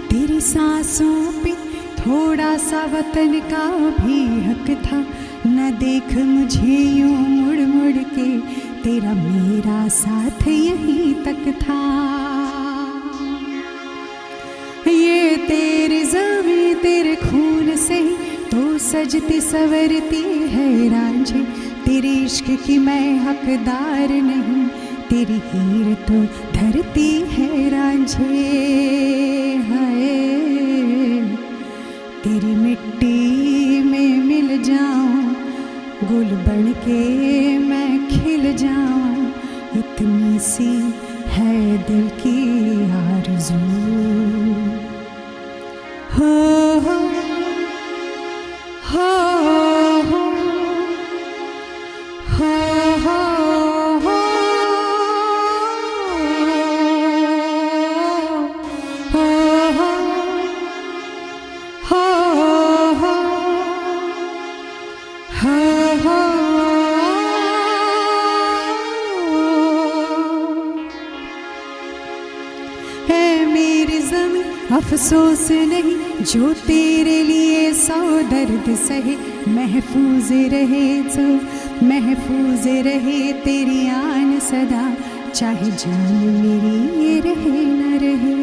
तेरी सांसों पे थोड़ा सा वतन का भी हक था न देख मुझे यूं मुड़ मुड़ के तेरा मेरा साथ यहीं तक था ये तेरी ज़मीं तेरे खून से तो सजती सवरती है रांझे तेरे इश्क की मैं हकदार नहीं तेरी हीर तो धरती है रांझे हाय तेरी मिट्टी में मिल जाऊं गुल बन के मैं खिल जाऊं इतनी सी है दिल की आरज़ू हो हो हो हो हो अफसोस नहीं जो तेरे लिए सौ दर्द सहे महफूज रहे जो महफूज रहे तेरी आन सदा चाहे जान मेरी ये रहे न रहे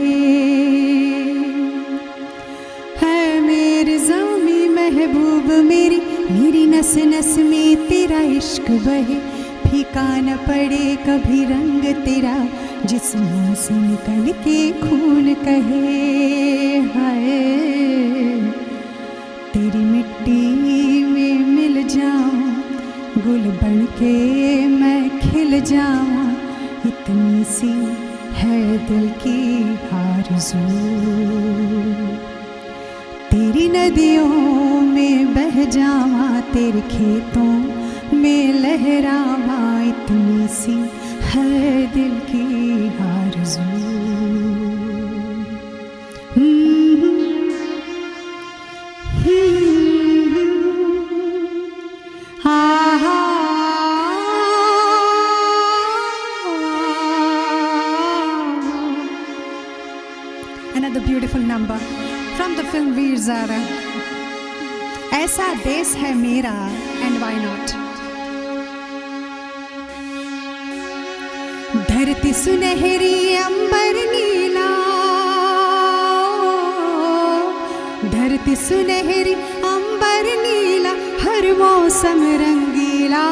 है मेरी ज़मीं महबूब मेरी मेरी नस नस में तेरा इश्क बहे फीका न पड़े कभी रंग तेरा जिस्मों से निकल के खून कहे हाय तेरी मिट्टी में मिल जाऊं गुल बन के मैं खिल जाऊं इतनी सी है दिल की आरज़ू तेरी नदियों में बह जावां तेरे खेतों में लहरावां इतनी सी है दिल की आरज़ू Another beautiful number from the film Veer Zara. ऐसा देश है मेरा and why not? धरती सुनहरी अंबर नीला धरती सुनहरी अंबर नीला हर मौसम रंगीला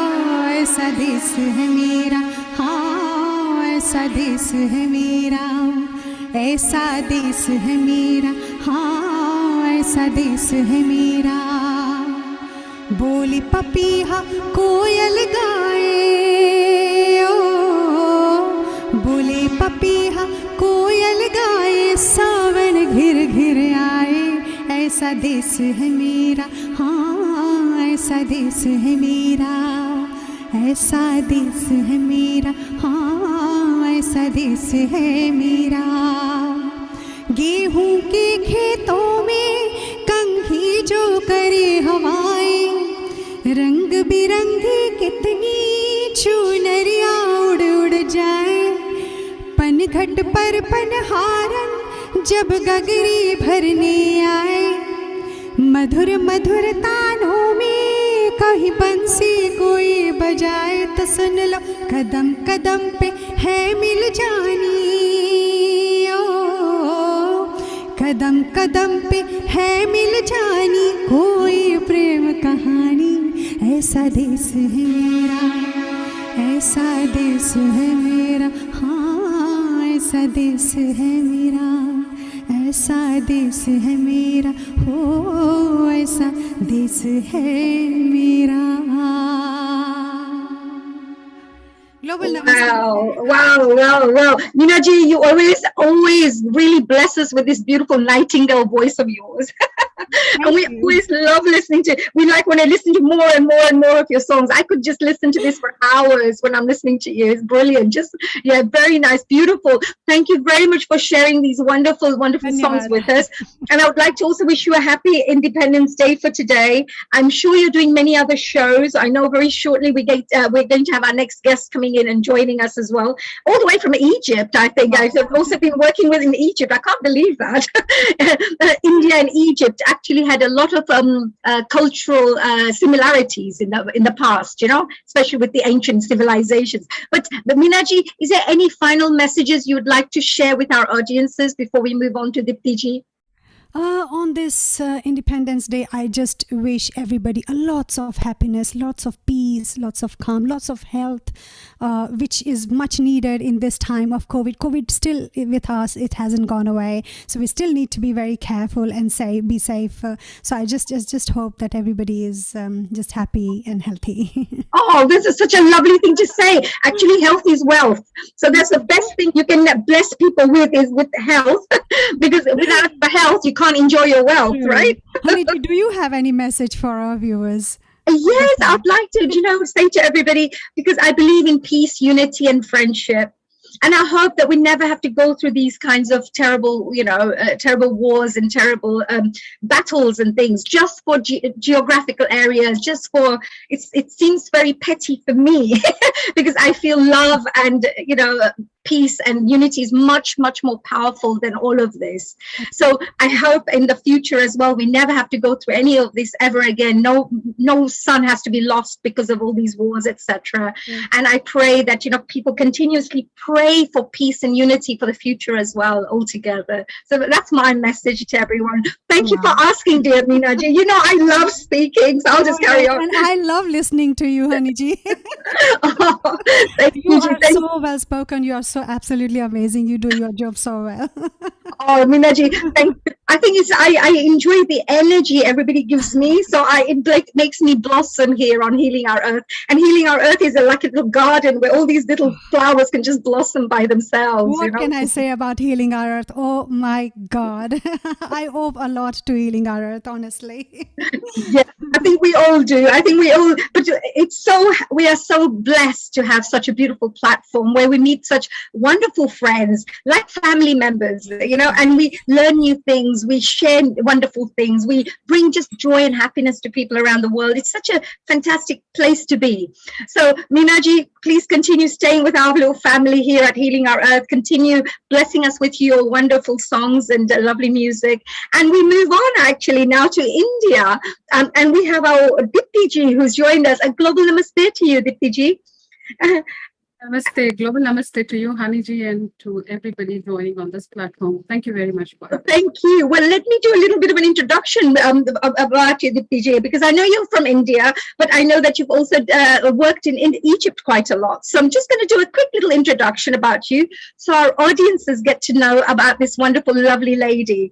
ऐसा देश है मेरा हाँ ऐसा देश है मेरा ऐसा देश है मेरा हाँ ऐसा देश है मेरा बोली पपीहा कोयल गाए ओ बोले पपीहा कोयल गाए सावन घिर घिर आए ऐसा देश है मेरा हाँ ऐसा देश है मेरा ऐसा देश है मेरा हाँ ऐसा देश है मेरा गेहूं के खेतों में कंघी जो करे हवाएं रंग बिरंगी कितनी चुनरिया उड़ उड़ जाए पनघट पर पनहारन जब गगरी भरने आए मधुर मधुर तानों में कहीं बंसी कोई बजाए तो सुन लो कदम कदम पे है मिल जानी ओ कदम कदम पे है मिल जानी कोई प्रेम कहानी ऐसा देश है मेरा ऐसा देश है मेरा हाँ ऐसा देश है मेरा ऐसा देश है मेरा हो ऐसा देश है मेरा Global Namaste. Wow. Meenaji, you always really bless us with this beautiful nightingale voice of yours. And we always love listening to, we like when I listen to more and more of your songs. I could just listen to this for hours when I'm listening to you. It's brilliant. Yeah, very nice, beautiful. Thank you very much for sharing these wonderful songs with us. And I would like to also wish you a happy Independence Day for today. I'm sure you're doing many other shows. I know very shortly we're going to have our next guest coming in and joining us as well, all the way from Egypt. I think I've also been working with in Egypt. I can't believe that. India and Egypt actually had a lot of cultural similarities in the past, especially with the ancient civilizations. But Meenaji, is there any final messages you would like to share with our audiences before we move on to Diptiji? On this Independence Day, I just wish everybody lots of happiness, lots of peace, lots of calm, lots of health, which is much needed in this time of COVID. COVID still with us, it hasn't gone away. So we still need to be very careful and be safe. So I just hope that everybody is just happy and healthy. Oh, this is such a lovely thing to say. Actually, health is wealth. So that's the best thing you can bless people with is with health. Because without the health, you can't enjoy your wealth, right? Honey, do you have any message for our viewers? Yes, I'd like to, say to everybody, because I believe in peace, unity, and friendship. And I hope that we never have to go through these kinds of terrible, terrible wars and terrible battles and things just for geographical areas, just for, it seems very petty for me because I feel love and, peace and unity is much, much more powerful than all of this. So I hope in the future as well, we never have to go through any of this ever again. No son has to be lost because of all these wars, etc. And I pray that, people continuously pray for peace and unity for the future as well, altogether. So that's my message to everyone. Thank you for asking, dear Meenaji. I love speaking, so I'll just carry on. And I love listening to you, Haniji. Thank you are so well spoken. You are so absolutely amazing. You do your job so well. Oh, Meenaji, thank you. I think I enjoy the energy everybody gives me. So it makes me blossom here on Healing Our Earth. And Healing Our Earth is like a little garden where all these little flowers can just blossom by themselves. What can I say about Healing Our Earth? Oh my God. I owe a lot to Healing Our Earth, honestly. Yeah, I think we all do. But we are so blessed to have such a beautiful platform where we meet such wonderful friends, like family members, and we learn new things. We share wonderful things. We bring just joy and happiness to people around the world. It's such a fantastic place to be. So, Meenaji, please continue staying with our little family here at Healing Our Earth. Continue blessing us with your wonderful songs and lovely music. And we move on actually now to India. And we have our Diptiji who's joined us. A global namaste to you, Diptiji. Namaste, global namaste to you, Haniji, and to everybody joining on this platform. Thank you very much for having me. Thank you. Well, let me do a little bit of an introduction about you, Dipti, because I know you're from India, but I know that you've also worked in Egypt quite a lot. So I'm just going to do a quick little introduction about you so our audiences get to know about this wonderful, lovely lady.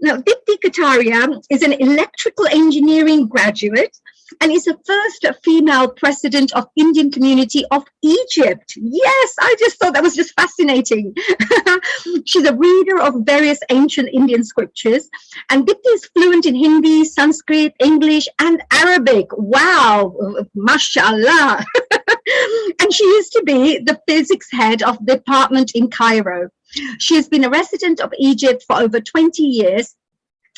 Now, Dipti Kataria is an electrical engineering graduate and is the first female president of Indian community of Egypt. Yes, I just thought that was just fascinating. She's a reader of various ancient Indian scriptures, and Dipti is fluent in Hindi, Sanskrit, English, and Arabic. Wow, mashallah. And she used to be the physics head of the department in Cairo. She has been a resident of Egypt for over 20 years,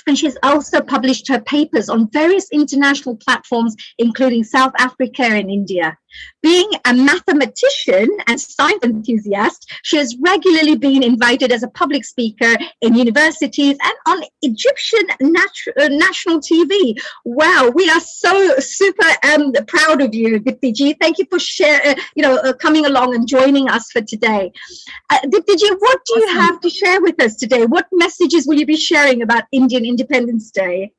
and she's also published her papers on various international platforms, including South Africa and India. Being a mathematician and science enthusiast, she has regularly been invited as a public speaker in universities and on Egyptian national TV. Wow, we are so super proud of you, Dipti. Thank you for coming along and joining us for today. Dipti, what do you have to share with us today? What messages will you be sharing about Indian Independence Day?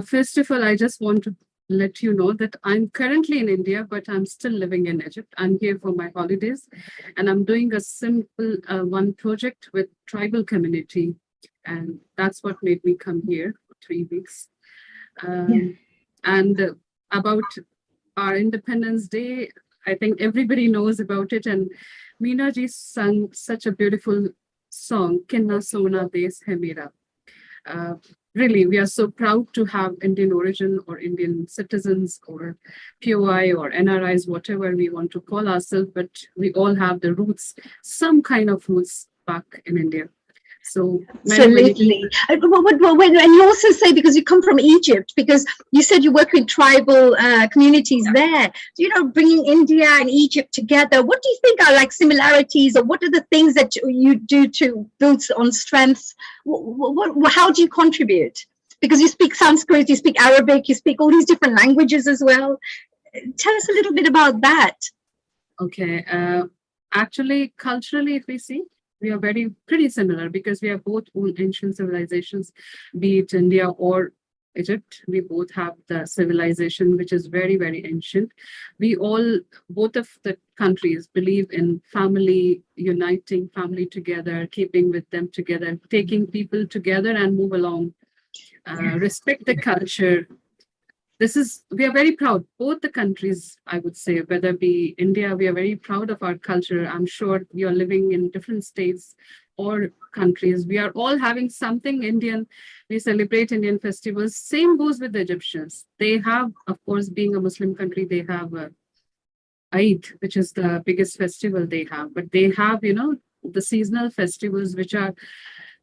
First of all, I just want to let you know that I'm currently in India, but I'm still living in Egypt. I'm here for my holidays, and I'm doing a simple one project with tribal community, and that's what made me come here for 3 weeks. And about our Independence Day, I think everybody knows about it, and Meena ji sang such a beautiful song, Kinna Sona Des Hai Mera. Really, we are so proud to have Indian origin or Indian citizens or POI or NRIs, whatever we want to call ourselves, but we all have the roots, some kind of roots back in India. So absolutely. And you also say, because you come from Egypt, because you said you work with tribal communities there, bringing India and Egypt together, what do you think are like similarities, or what are the things that you do to build on strengths? How do you contribute? Because you speak Sanskrit, you speak Arabic, you speak all these different languages as well. Tell us a little bit about that. Okay. Actually, culturally, if we see, we are pretty similar, because we are both own ancient civilizations, be it India or Egypt. We both have the civilization, which is very, very ancient. Both of the countries believe in family, uniting family together, keeping with them together, taking people together and move along, respect the culture. We are very proud, both the countries, I would say, whether be India, we are very proud of our culture. I'm sure we are living in different states or countries. We are all having something Indian. We celebrate Indian festivals. Same goes with the Egyptians. They have, of course, being a Muslim country, they have Eid, which is the biggest festival they have. But they have, the seasonal festivals, which are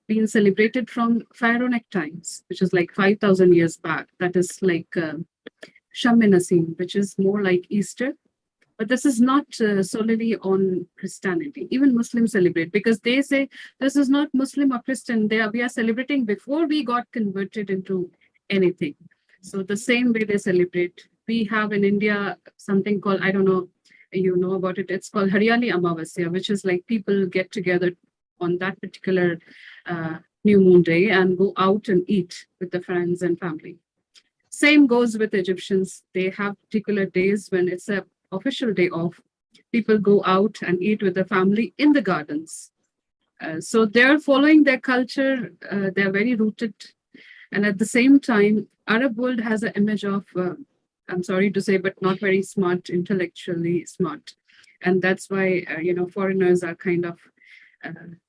being celebrated from pharaonic times, which is like 5,000 years back. That is like Sham Nasim, which is more like Easter. But this is not solely on Christianity. Even Muslims celebrate, because they say this is not Muslim or Christian. We are celebrating before we got converted into anything. So the same way they celebrate. We have in India something called, I don't know, you know about it. It's called Haryali Amavasya, which is like people get together on that particular new moon day and go out and eat with the friends and family. Same goes with Egyptians. They have particular days when it's an official day off. People go out and eat with the family in the gardens. So they're following their culture. They're very rooted. And at the same time, Arab world has an image of, I'm sorry to say, but not very smart, intellectually smart. And that's why, foreigners are kind of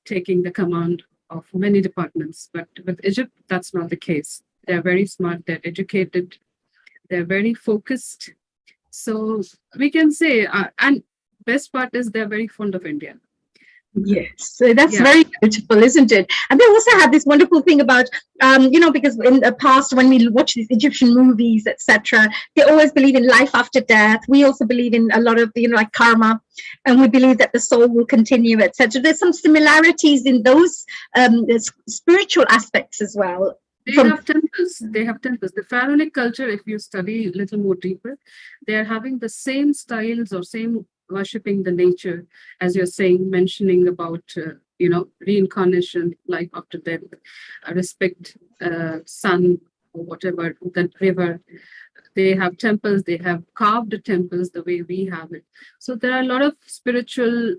taking the command of many departments. But with Egypt, that's not the case. They're very smart, they're educated, they're very focused. So we can say, and best part is they're very fond of India. Yes, so that's very beautiful, isn't it? And they also have this wonderful thing about, because in the past, when we watch these Egyptian movies, etc., they always believe in life after death. We also believe in a lot of, like karma, and we believe that the soul will continue, etc. There's some similarities in those spiritual aspects as well. They have temples. They have temples. The pharaonic culture, if you study a little more deeper, they are having the same styles or same worshipping the nature, as you're saying, mentioning about, reincarnation, life after death, respect sun or whatever, the river. They have temples, they have carved temples the way we have it. So there are a lot of spiritual,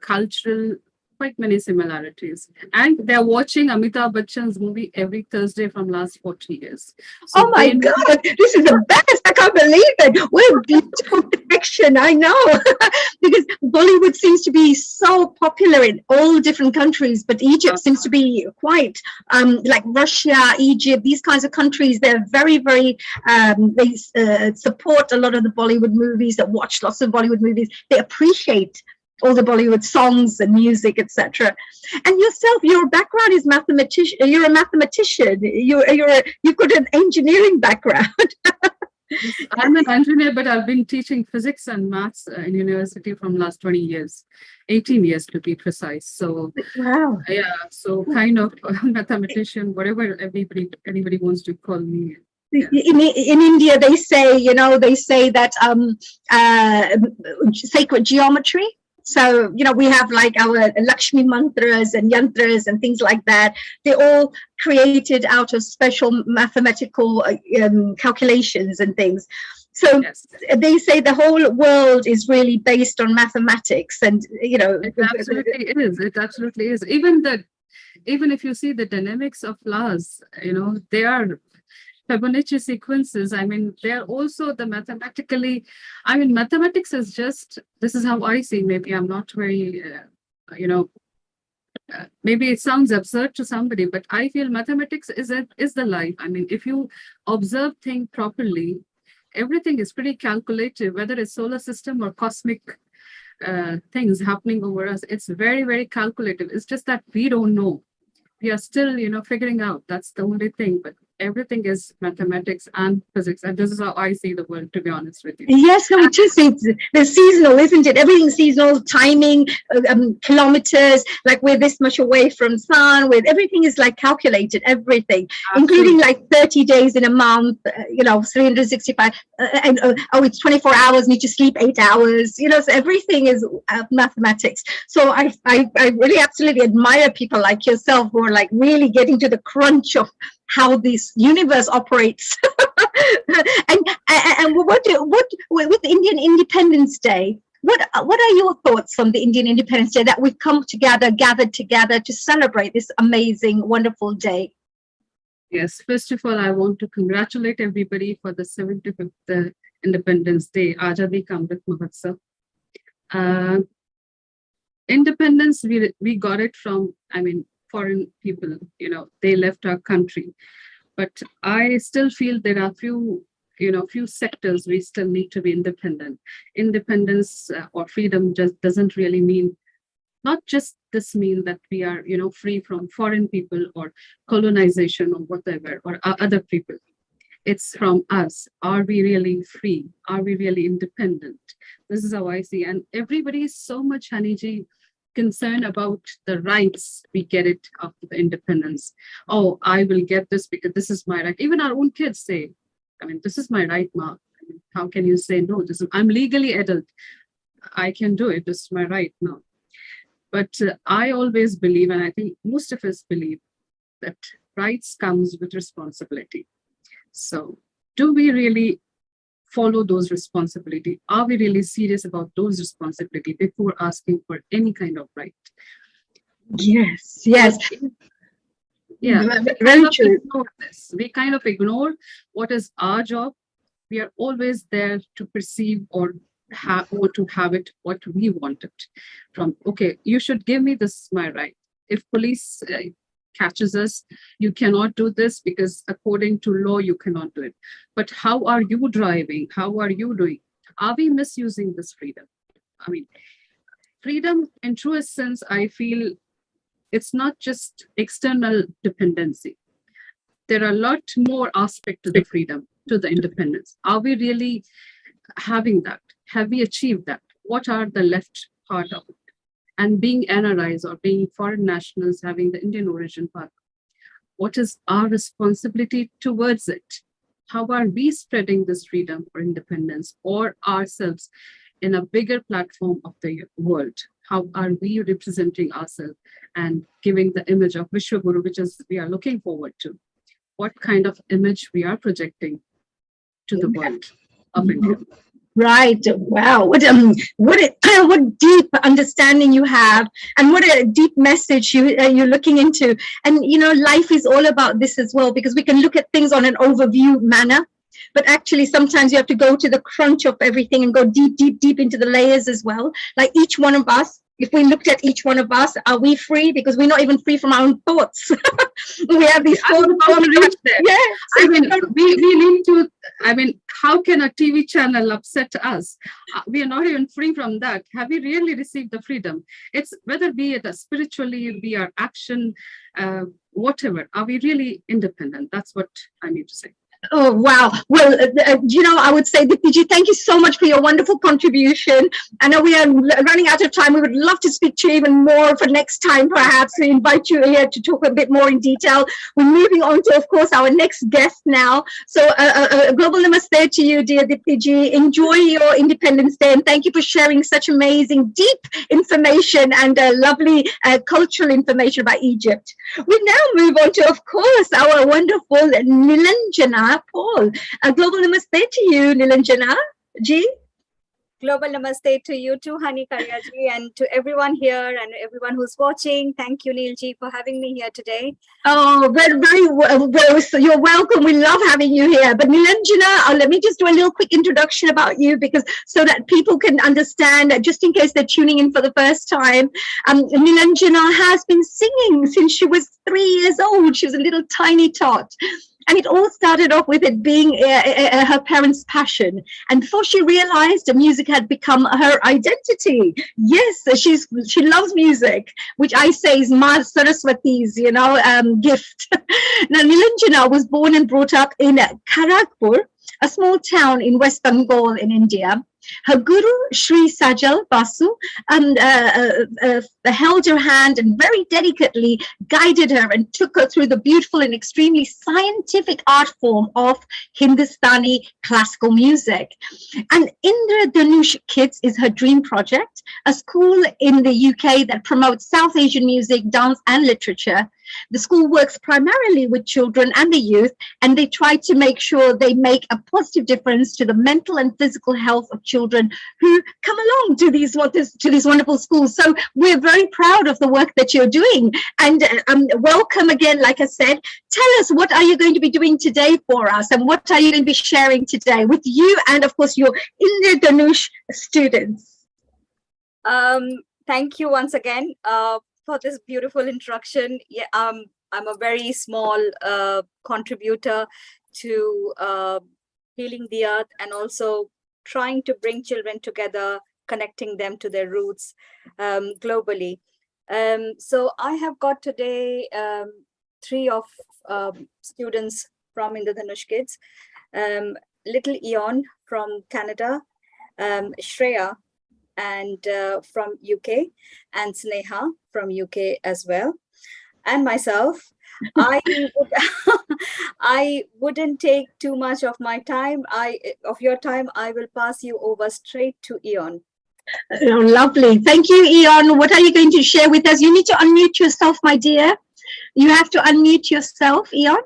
cultural, quite many similarities. And they're watching Amitabh Bachchan's movie every Thursday from last 40 years. So Oh my they know. God, this is the best. I can't believe it. We're beautiful connection. I know. Because Bollywood seems to be so popular in all different countries, but Egypt seems to be quite like Russia, Egypt, these kinds of countries. They're very, very, they support a lot of the Bollywood movies, that watch lots of Bollywood movies. They appreciate all the Bollywood songs and music, etc. And yourself, your background is mathematician. You're a mathematician. You've got an engineering background. I'm an engineer, but I've been teaching physics and maths in university from last 20 years, 18 years to be precise. So, Wow. yeah, so kind of a mathematician, whatever anybody wants to call me. Yeah. In India, they say, that sacred geometry. So, we have like our Lakshmi mantras and yantras and things like that. They're all created out of special mathematical calculations and things. So Yes. they say the whole world is really based on mathematics, and It absolutely is. It absolutely is. Even if you see the dynamics of flowers, they are Fibonacci sequences. I mean, they're also the mathematics is just, this is how I see. Maybe I'm not very, maybe it sounds absurd to somebody, but I feel mathematics is the life. I mean, if you observe things properly, everything is pretty calculative, whether it's solar system or cosmic things happening over us. It's very, very calculative. It's just that we don't know. We are still, figuring out. That's the only thing. But everything is mathematics and physics. And this is how I see the world, to be honest with you. Yes, no, it is. It's seasonal, isn't it? Everything's seasonal, timing, kilometers, like we're this much away from sun, everything is like calculated, everything, including like 30 days in a month, 365, it's 24 hours, need to sleep 8 hours, so everything is mathematics. So I really absolutely admire people like yourself who are like really getting to the crunch of how this universe operates. and what with Indian Independence Day, what are your thoughts on the Indian Independence Day, that we've gathered together to celebrate this amazing, wonderful day? Yes, first of all, I want to congratulate everybody for the 75th Independence Day, Azadi Ka Amrit Mahotsav. Independence, we got it from, foreign people, they left our country. But I still feel there are few sectors we still need to be independent. Independence or freedom just doesn't really mean, not just this mean that we are, free from foreign people or colonization or whatever, or other people. It's from us. Are we really free? Are we really independent? This is how I see. And everybody is so much, Haniji, concerned about the rights we get it after the independence. Oh, I will get this because this is my right. Even our own kids say, this is my right, Ma. How can you say no? I'm legally adult. I can do it. This is my right now. But I always believe, and I think most of us believe, that rights comes with responsibility. So do we really follow those responsibilities? Are we really serious about those responsibilities before asking for any kind of right? Yes. Yeah, very true. We kind of ignore what is our job. We are always there to perceive or to have it what we want it from. Okay, you should give me this, my right. If police catches us, you cannot do this because according to law you cannot do it. But how are you driving? How are you doing? Are we misusing this freedom? Freedom in truest sense, I feel it's not just external dependency. There are a lot more aspects to the freedom, to the independence. Are we really having that? Have we achieved that? What are the left part of it? And being NRIs or being foreign nationals having the Indian origin part, what is our responsibility towards it? How are we spreading this freedom or independence or ourselves in a bigger platform of the world? How are we representing ourselves and giving the image of Vishwaguru, which is we are looking forward to? What kind of image we are projecting to the world of India? Right. Wow. What deep understanding you have, and what a deep message you're looking into. And life is all about this as well, because we can look at things on an overview manner, but actually sometimes you have to go to the crunch of everything and go deep, deep, deep into the layers as well. Like each one of us, if we looked at each one of us, are we free? Because we're not even free from our own thoughts. We have these thoughts. Yeah. I mean, we need to, how can a TV channel upset us? We are not even free from that. Have we really received the freedom? It's whether be it spiritually, be our action, whatever. Are we really independent? That's what I need to say. Oh, wow. Well, I would say, Diptiji, thank you so much for your wonderful contribution. I know we are running out of time. We would love to speak to you even more for next time, perhaps. We invite you here to talk a bit more in detail. We're moving on to, of course, our next guest now. So a global namaste to you, dear Diptiji. Enjoy your Independence Day, and thank you for sharing such amazing, deep information and lovely cultural information about Egypt. We now move on to, of course, our wonderful Nilanjana Paul. A global namaste to you, Nilanjana ji. Global namaste to you too, Hani Karyaji, and to everyone here and everyone who's watching. Thank you, Neilji, for having me here today. Oh, very, very well. So you're welcome. We love having you here. But Nilanjana, let me just do a little quick introduction about you, because so that people can understand, just in case they're tuning in for the first time. Nilanjana has been singing since she was 3 years old. She was a little tiny tot. And it all started off with it being her parents' passion. And before she realized, the music had become her identity. Yes, she loves music, which I say is Ma Saraswati's, gift. Now, Nilanjana was born and brought up in Kharagpur, a small town in West Bengal in India. Her guru, Sri Sajal Basu, held her hand and very delicately guided her and took her through the beautiful and extremely scientific art form of Hindustani classical music. And Indra Dhanush Kids is her dream project, a school in the UK that promotes South Asian music, dance, and literature. The school works primarily with children and the youth, and they try to make sure they make a positive difference to the mental and physical health of children who come along to these wonderful schools. So we're very proud of the work that you're doing. And welcome again, like I said. Tell us, what are you going to be doing today for us, and what are you going to be sharing today with you and, of course, your Indra Dhanush students? Thank you once again for this beautiful introduction. Yeah, I'm a very small contributor to healing the earth, and also trying to bring children together, connecting them to their roots globally. So I have got today 3 of students from Indra Dhanush Kids. Little Eon from Canada, Shreya and from UK, and Sneha from UK as well, and myself. I wouldn't take too much of my time. Of your time, I will pass you over straight to Eon. Oh, lovely. Thank you, Eon. What are you going to share with us? You need to unmute yourself, my dear. You have to unmute yourself, Eon.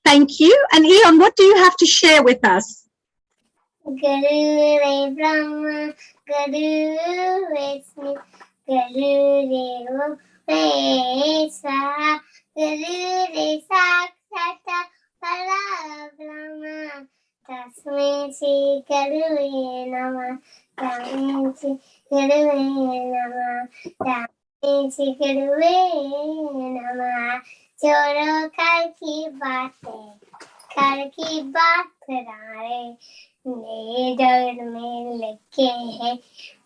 Thank you. And Eon, what do you have to share with us? Guru Brahma, Guru Vishnu, Guru Vesa, Guru Saksata Parabrahma, Tasme Shri Guru Nama, Tasme Shri Guru Nama, Tasme Shri Guru Nama. Choro kar ki baat करारे मेरे जग में लिखे हैं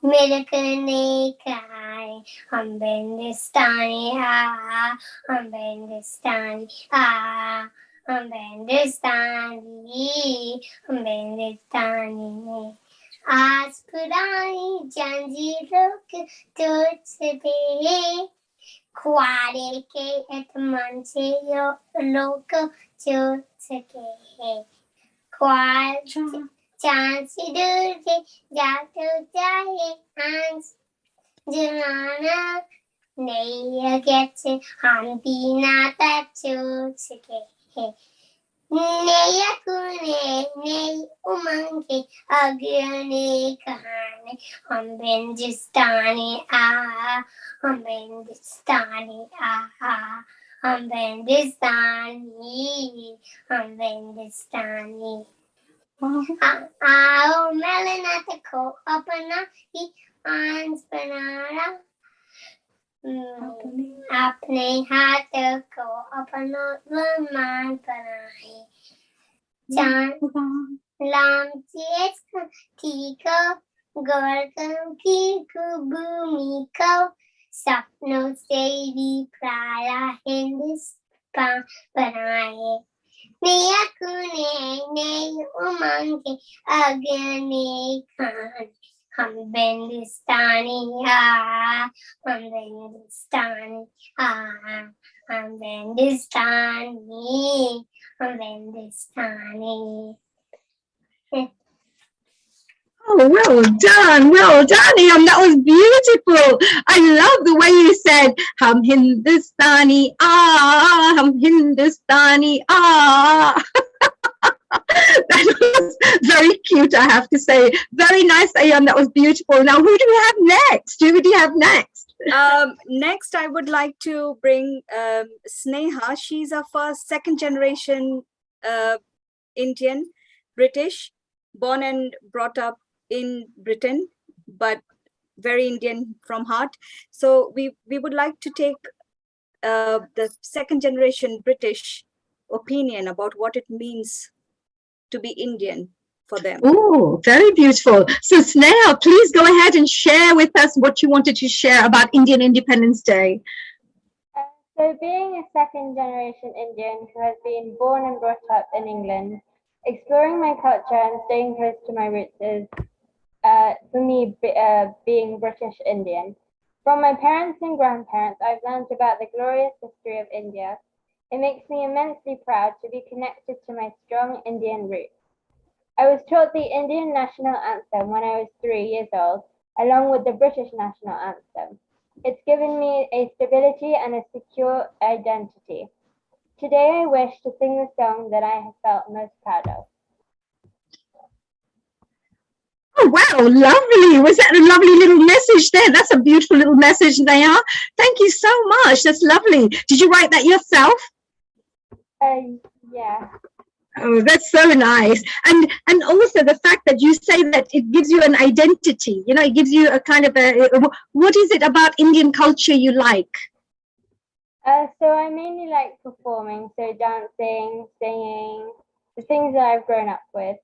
milk नहीं खाए हम हिंदुस्तानी हम हिंदुस्तानी हम हिंदुस्तानी हम हिंदुस्तानी आज पुरानी जंजीरों के टूट से ख्वारे के इत्मीनान से लोग छूट सके हैं ख्वार चांद से दूर से जादू चाहे आंस जुलाना नहीं कैसे हम बिना तक सके हैं नया कुने नई उमंग के अग्रणी कहानी हम हिंदुस्तानी हम हिंदुस्तानी हम हिंदुस्तानी हम हिंदुस्तानी आओ मेलना को अपना ही आंस बनाना अपने हाथ को अपना विमान बनाए लाम चेस को गौरव की भूमि को सपनों से भी प्यारा हिंदुस्तान बनाए नया कुने नई उमंग के अग्नि खान हम हिंदुस्तानी हम हिंदुस्तानी हम हिंदुस्तानी हम हिंदुस्तानी Oh, well done, Ian. That was beautiful. I love the way you said, Hum Hindustani, Hum Hindustani, That was very cute, I have to say. Very nice, Ian. That was beautiful. Now, who do we have next? Who do you have next? Next, I would like to bring Sneha. She's a second generation Indian, British, born and brought up in Britain, but very Indian from heart. So we would like to take the second generation British opinion about what it means to be Indian for them. Oh, very beautiful. So Sneha, please go ahead and share with us what you wanted to share about Indian Independence Day. So being a second generation Indian who has been born and brought up in England, exploring my culture and staying close to my roots is, for me, being British Indian. From my parents and grandparents, I've learned about the glorious history of India. It makes me immensely proud to be connected to my strong Indian roots. I was taught the Indian national anthem when I was 3 years old, along with the British national anthem. It's given me a stability and a secure identity. Today I wish to sing the song that I have felt most proud of. Oh, wow, lovely. Was that a lovely little message there? That's a beautiful little message there. Thank you so much. That's lovely. Did you write that yourself? Yeah. Oh, that's so nice. And also the fact that you say that it gives you an identity, you know, it gives you a kind of what is it about Indian culture you like? So I mainly like performing, so dancing, singing, the things that I've grown up with.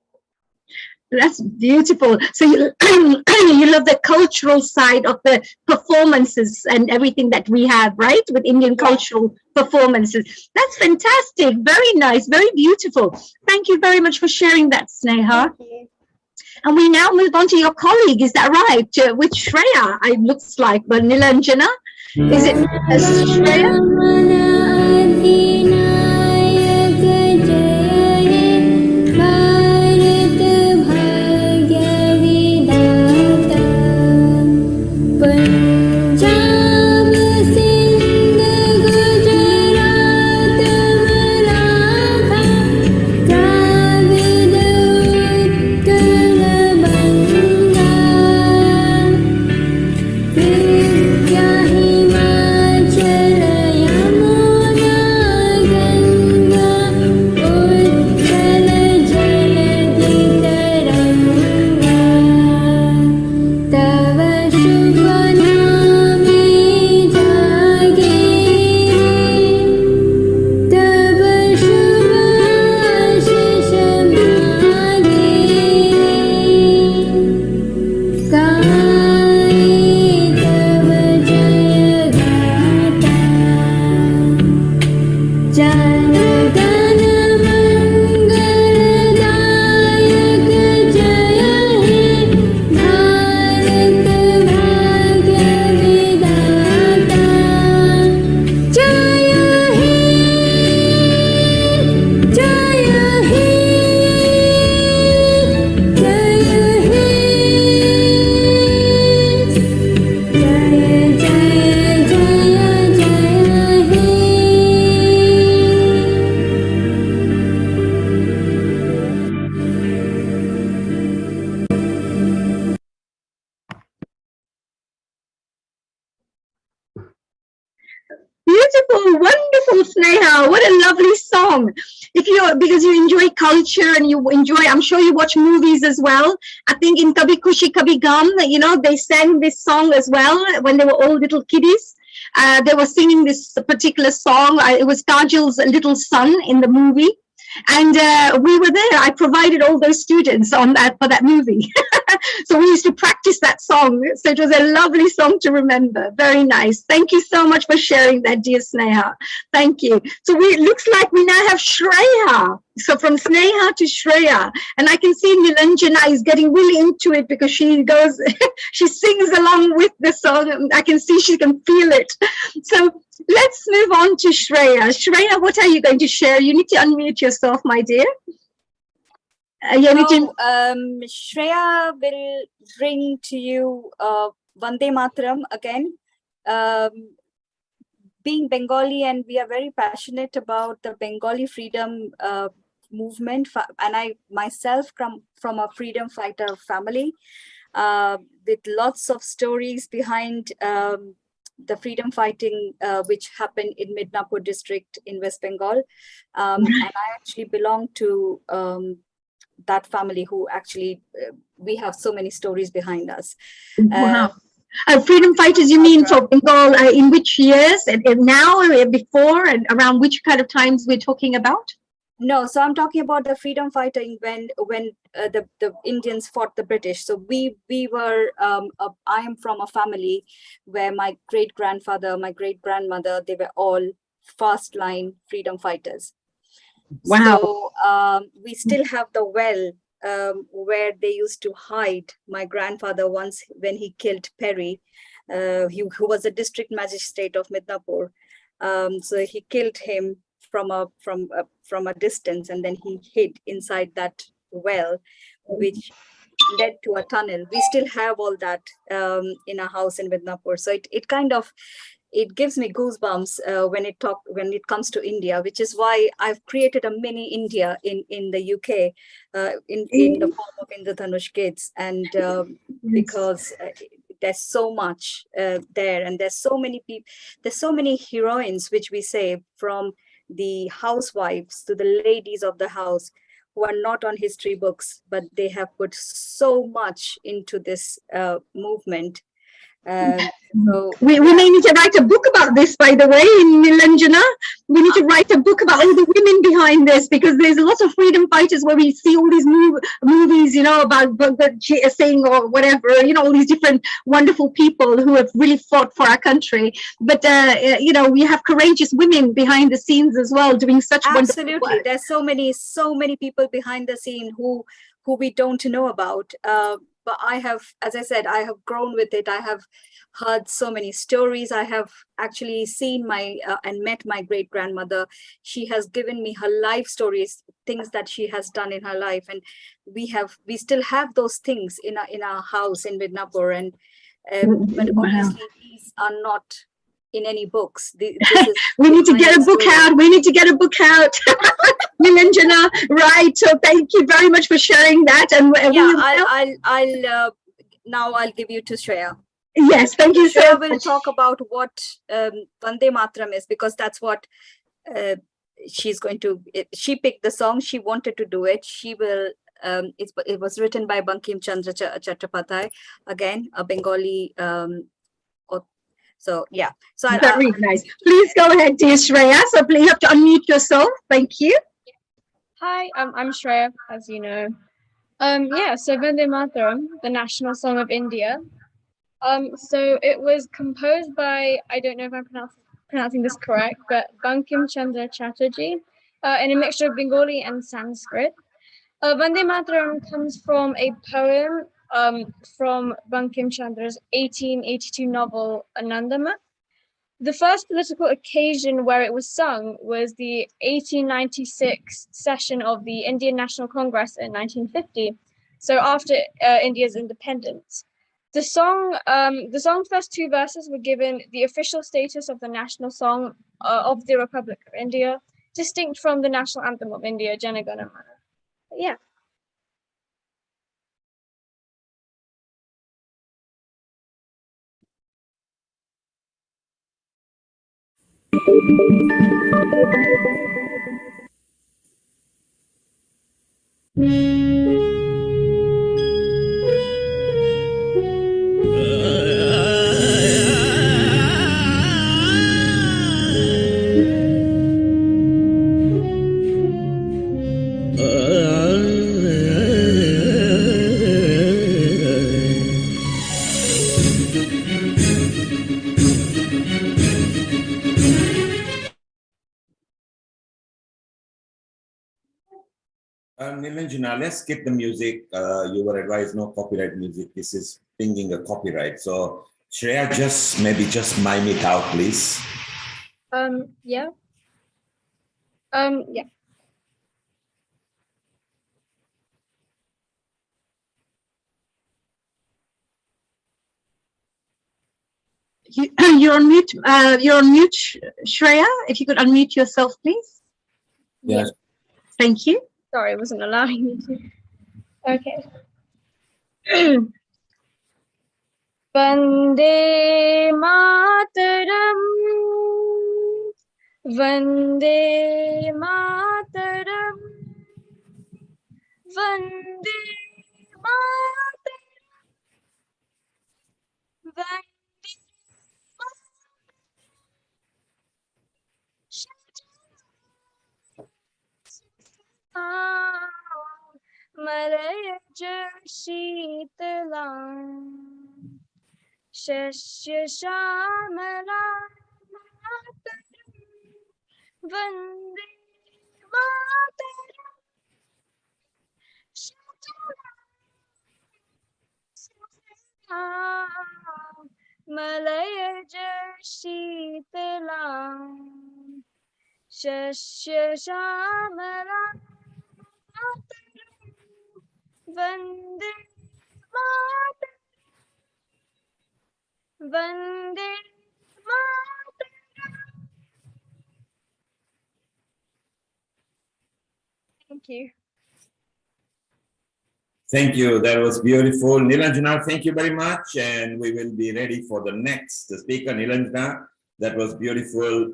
That's beautiful. So you, you love the cultural side of the performances and everything that we have, right? With Indian cultural performances. That's fantastic. Very nice. Very beautiful. Thank you very much for sharing that, Sneha. Thank you. And we now move on to your colleague. Is that right? With Shreya, it looks like. But Nilanjana, is it Shreya? wonderful, Sneha. What a lovely song. If you because you enjoy culture and you enjoy, I'm sure you watch movies as well. I think in Kabhi Khushi Kabhi Gum, they sang this song as well when they were all little kiddies. They were singing this particular song. It was Kajal's little son in the movie. And we were there. I provided all those students on that for that movie. So we used to practice that song. So it was a lovely song to remember. Very nice. Thank you so much for sharing that, dear Sneha. Thank you. So it looks like we now have Shreya. So from Sneha to Shreya. And I can see Nilanjana is getting really into it because she goes, she sings along with the song. I can see she can feel it. So let's move on to Shreya. Shreya, what are you going to share? You need to unmute yourself, my dear. Shreya will bring to you Vande Mataram again. Being Bengali, and we are very passionate about the Bengali freedom movement, and I myself come from a freedom fighter family with lots of stories behind the freedom fighting which happened in Midnapur district in West Bengal. And I actually belong to that family who actually, we have so many stories behind us. Wow. Freedom fighters, you mean for Bengal, in which years? And now, before, and around which kind of times we're talking about? No, so I'm talking about the freedom fighting when the Indians fought the British. So we were, I am from a family where my great grandfather, my great grandmother, they were all first line freedom fighters. Wow. So we still have the well where they used to hide my grandfather once when he killed Perry, who was a district magistrate of Midnapur. So he killed him from a distance, and then he hid inside that well, which led to a tunnel. We still have all that in our house in Midnapur. So it kind of, it gives me goosebumps when it comes to India, which is why I've created a mini India in the UK in the form of Indradhanush Kids, and because there's so much there, and there's so many people, there's so many heroines, which we say, from the housewives to the ladies of the house, who are not on history books, but they have put so much into this movement. So we may need to write a book about this, by the way, in Nilanjana. We need to write a book about all the women behind this, because there's lots of freedom fighters where we see all these movies, about Bhagat Singh or whatever, all these different wonderful people who have really fought for our country. But, we have courageous women behind the scenes as well, doing such wonderful work. Absolutely. There's so many people behind the scene who we don't know about. But I have, as I said, I have grown with it. I have heard so many stories. I have actually seen and met my great grandmother. She has given me her life stories, things that she has done in her life, and we still have those things in our house in Midnapur. And but obviously these are not in any books. We need to get a book out. We need to get a book out. Nilanjana, right? So thank you very much for sharing that. And I'll give you to Shreya. Yes, thank you so Shreya much. will talk about what Vande Mataram is, because that's what she's going to. She picked the song. She wanted to do it. She will. It was written by Bankim Chandra Chattopadhyay, again a Bengali. So yeah. So very nice. Please go ahead, dear Shreya. So please, you have to unmute yourself. Thank you. Hi, I'm Shreya, as you know. So Vande Mataram, the national song of India. So it was composed by, I don't know if I'm pronouncing this correct, but Bankim Chandra Chatterjee, in a mixture of Bengali and Sanskrit. Vande Mataram comes from a poem from Bankim Chandra's 1882 novel Anandama. The first political occasion where it was sung was the 1896 session of the Indian National Congress in 1950, so after India's independence. The song's first two verses were given the official status of the national song of the Republic of India, distinct from the national anthem of India, Jana Gana Mana. Yeah. Nilanjana, let's skip the music. You were advised no copyright music. This is pinging a copyright. So Shreya, just mime it out, please. Yeah. Yeah. You're on mute. You're on mute, Shreya. If you could unmute yourself, please. Yes. Thank you. Sorry, it wasn't allowing me to. Okay. Vande Mataram, Vande Mataram, Vande Mataram, Vande Mataram, Malaya Shitalam, Shashya Shamala Mataram, Vande Mataram, Shitalam, Malaya Shitalam, Shashya Shamala Mataram, Vande Mataram, Vande Mataram. Thank you. Thank you. That was beautiful. Nilanjana, thank you very much. And we will be ready for the next speaker, Nilanjana. That was beautiful.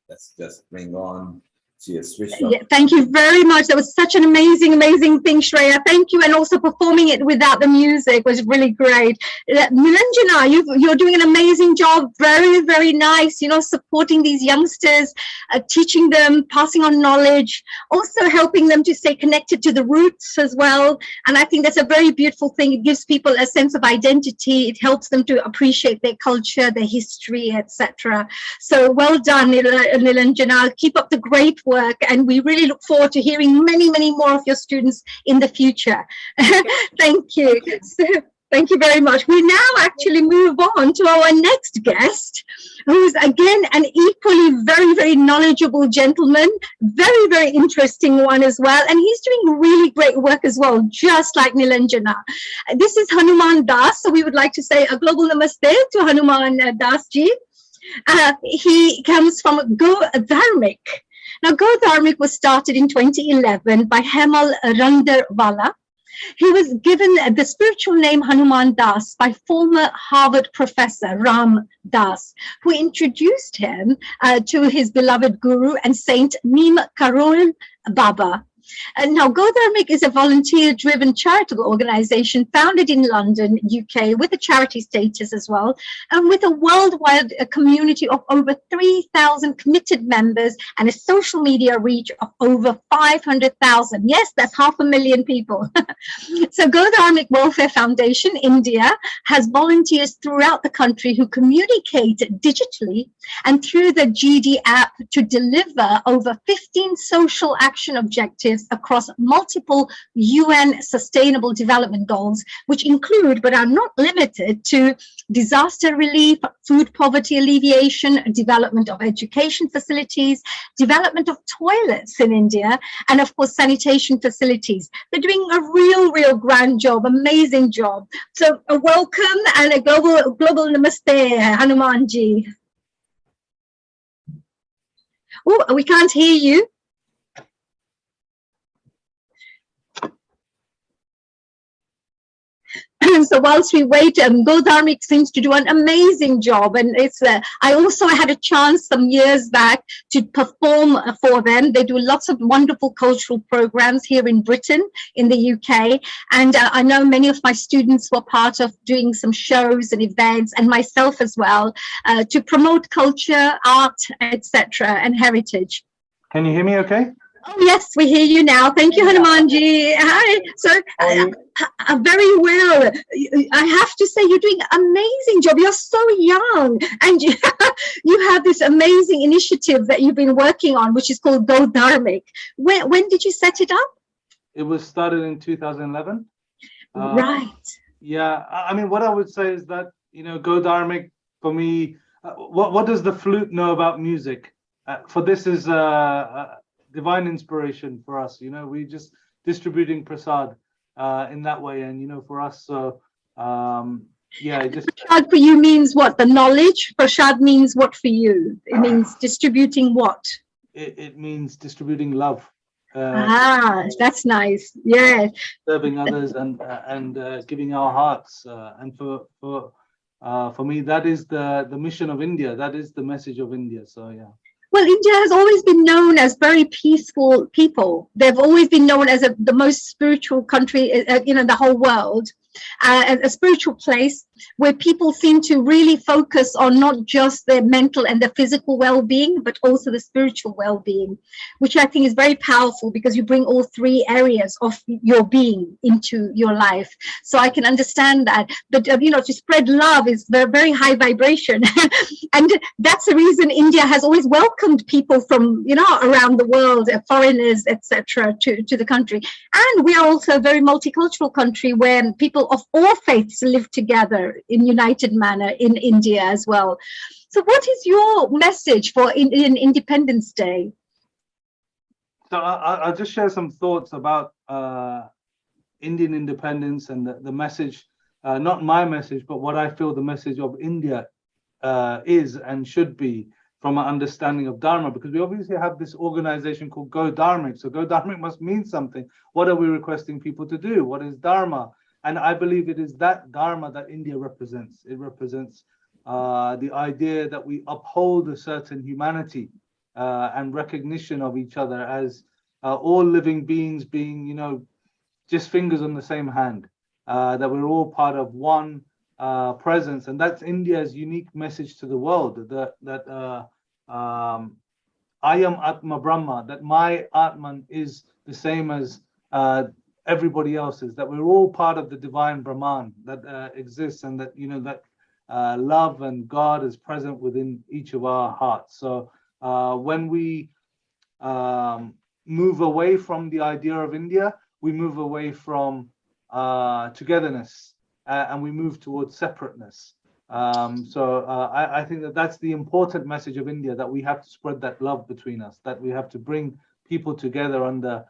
Let's just bring on. She has switched off. Yeah, thank you very much. That was such an amazing thing, Shreya. Thank you. And also performing it without the music was really great. Nilanjana, you're doing an amazing job. Very, very nice, supporting these youngsters, teaching them, passing on knowledge, also helping them to stay connected to the roots as well. And I think that's a very beautiful thing. It gives people a sense of identity. It helps them to appreciate their culture, their history, etc. So well done, Nilanjana. Keep up the great work, and we really look forward to hearing many more of your students in the future. Thank you. So, thank you very much. We now actually move on to our next guest, who's again an equally very knowledgeable gentleman, very interesting one as well, and he's doing really great work as well, just like Nilanjana. This is Hanuman Das, so we would like to say a global namaste to Hanuman Das ji. He comes from Go Dharmic. Now, Go Dharmic was started in 2011 by Hemal Randerwala. He was given the spiritual name Hanuman Das by former Harvard professor Ram Das, who introduced him to his beloved guru and saint Neem Karol Baba. Now, Go Dharmic is a volunteer-driven charitable organization founded in London, UK, with a charity status as well, and with a worldwide community of over 3,000 committed members and a social media reach of over 500,000. Yes, that's 500,000 people. So Go Dharmic Welfare Foundation, India, has volunteers throughout the country who communicate digitally and through the GD app to deliver over 15 social action objectives across multiple UN Sustainable Development Goals, which include but are not limited to disaster relief, food poverty alleviation, development of education facilities, development of toilets in India, and of course sanitation facilities. They're doing a real grand job, amazing job. So a welcome and a global namaste, Hanumanji. Oh, we can't hear you. So whilst we wait, Go Dharmic seems to do an amazing job, and it's. I also had a chance some years back to perform for them. They do lots of wonderful cultural programs here in Britain, in the UK, and I know many of my students were part of doing some shows and events, and myself as well, to promote culture, art, etc., and heritage. Can you hear me okay? Oh, yes, we hear you now. Thank you, Hanumanji. Hi. So, very well. I have to say, you're doing an amazing job. You're so young. And you have this amazing initiative that you've been working on, which is called Go Dharmic. When did you set it up? It was started in 2011. Right. Yeah. I mean, what I would say is that, Go Dharmic, for me, what does the flute know about music? For this is divine inspiration for us. We just distributing prasad in that way, and for us, so yeah, just prasad for you means what? The knowledge. Prasad means what for you? It means distributing what? It means distributing love. That's nice. Yes. Serving others and giving our hearts, and for me, that is the mission of India. That is the message of India. So yeah. Well, India has always been known as very peaceful people. They've always been known as the most spiritual country in the whole world, a spiritual place where people seem to really focus on not just their mental and their physical well-being, but also the spiritual well-being, which I think is very powerful because you bring all three areas of your being into your life. So I can understand that. But, to spread love is very, very high vibration. And that's the reason India has always welcomed people from, around the world, foreigners, etc., to the country. And we are also a very multicultural country where people of all faiths live together in united manner in India as well. So what is your message for Indian Independence Day? So I'll just share some thoughts about Indian independence and the message, not my message, but what I feel the message of India is and should be from an understanding of Dharma, because we obviously have this organization called Go Dharmic. So Go Dharmic must mean something. What are we requesting people to do? What is Dharma? And I believe it is that Dharma that India represents. It represents the idea that we uphold a certain humanity and recognition of each other as all living beings being, just fingers on the same hand, that we're all part of one presence. And that's India's unique message to the world, that I am Atma Brahma, that my Atman is the same as everybody else's, that we're all part of the divine Brahman that exists, and that that love and God is present within each of our hearts. So when we move away from the idea of India, we move away from togetherness and we move towards separateness. So I think that that's the important message of India, that we have to spread that love between us, that we have to bring people together under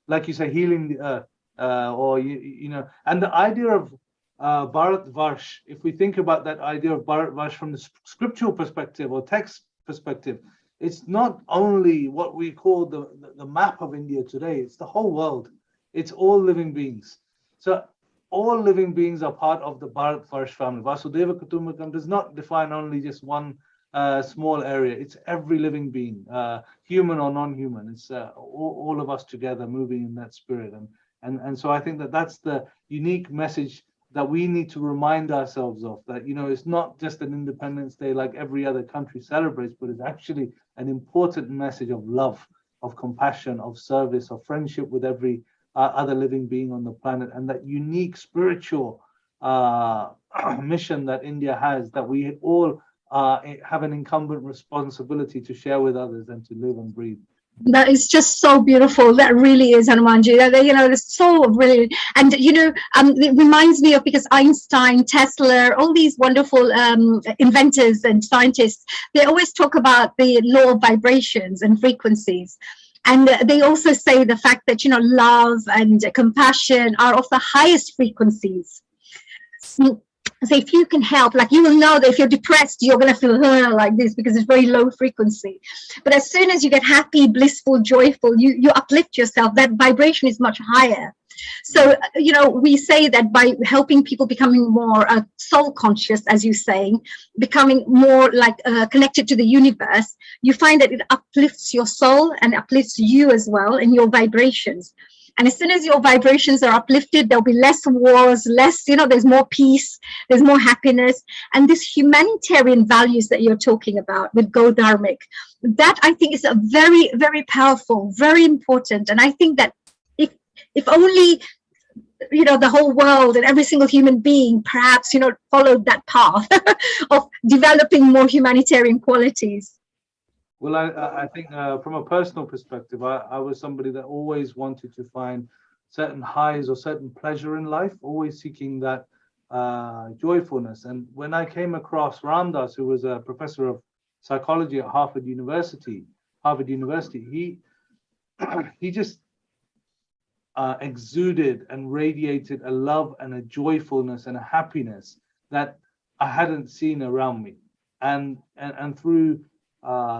like you say, healing the earth, or and the idea of Bharat Varsh. If we think about that idea of Bharat Varsh from the scriptural perspective or text perspective, it's not only what we call the map of India today. It's the whole world. It's all living beings. So all living beings are part of the Bharat Varsh family. Vasudeva Kutumbakam does not define only just one small area. It's every living being, human or non-human. It's all of us together moving in that spirit. And so I think that that's the unique message that we need to remind ourselves of, that it's not just an Independence Day like every other country celebrates, but it's actually an important message of love, of compassion, of service, of friendship with every other living being on the planet, and that unique spiritual mission that India has, that we all have an incumbent responsibility to share with others and to live and breathe. That is just so beautiful. That really is, Hanumanji. It's so brilliant. And, it reminds me of, because Einstein, Tesla, all these wonderful inventors and scientists, they always talk about the law of vibrations and frequencies. And they also say the fact that, love and compassion are of the highest frequencies. So if you can help, like you will know that if you're depressed, you're going to feel like this because it's very low frequency. But as soon as you get happy, blissful, joyful, you uplift yourself. That vibration is much higher. So, we say that by helping people becoming more soul conscious, as you're saying, becoming more like connected to the universe, you find that it uplifts your soul and uplifts you as well in your vibrations. And as soon as your vibrations are uplifted, there'll be less wars, less, there's more peace, there's more happiness. And this humanitarian values that you're talking about with Go Dharmic, that I think is a very, very powerful, very important. And I think that if only, the whole world and every single human being perhaps, followed that path of developing more humanitarian qualities. Well, I think from a personal perspective, I was somebody that always wanted to find certain highs or certain pleasure in life, always seeking that joyfulness. And when I came across Ramdas, who was a professor of psychology at Harvard University, he just exuded and radiated a love and a joyfulness and a happiness that I hadn't seen around me. And through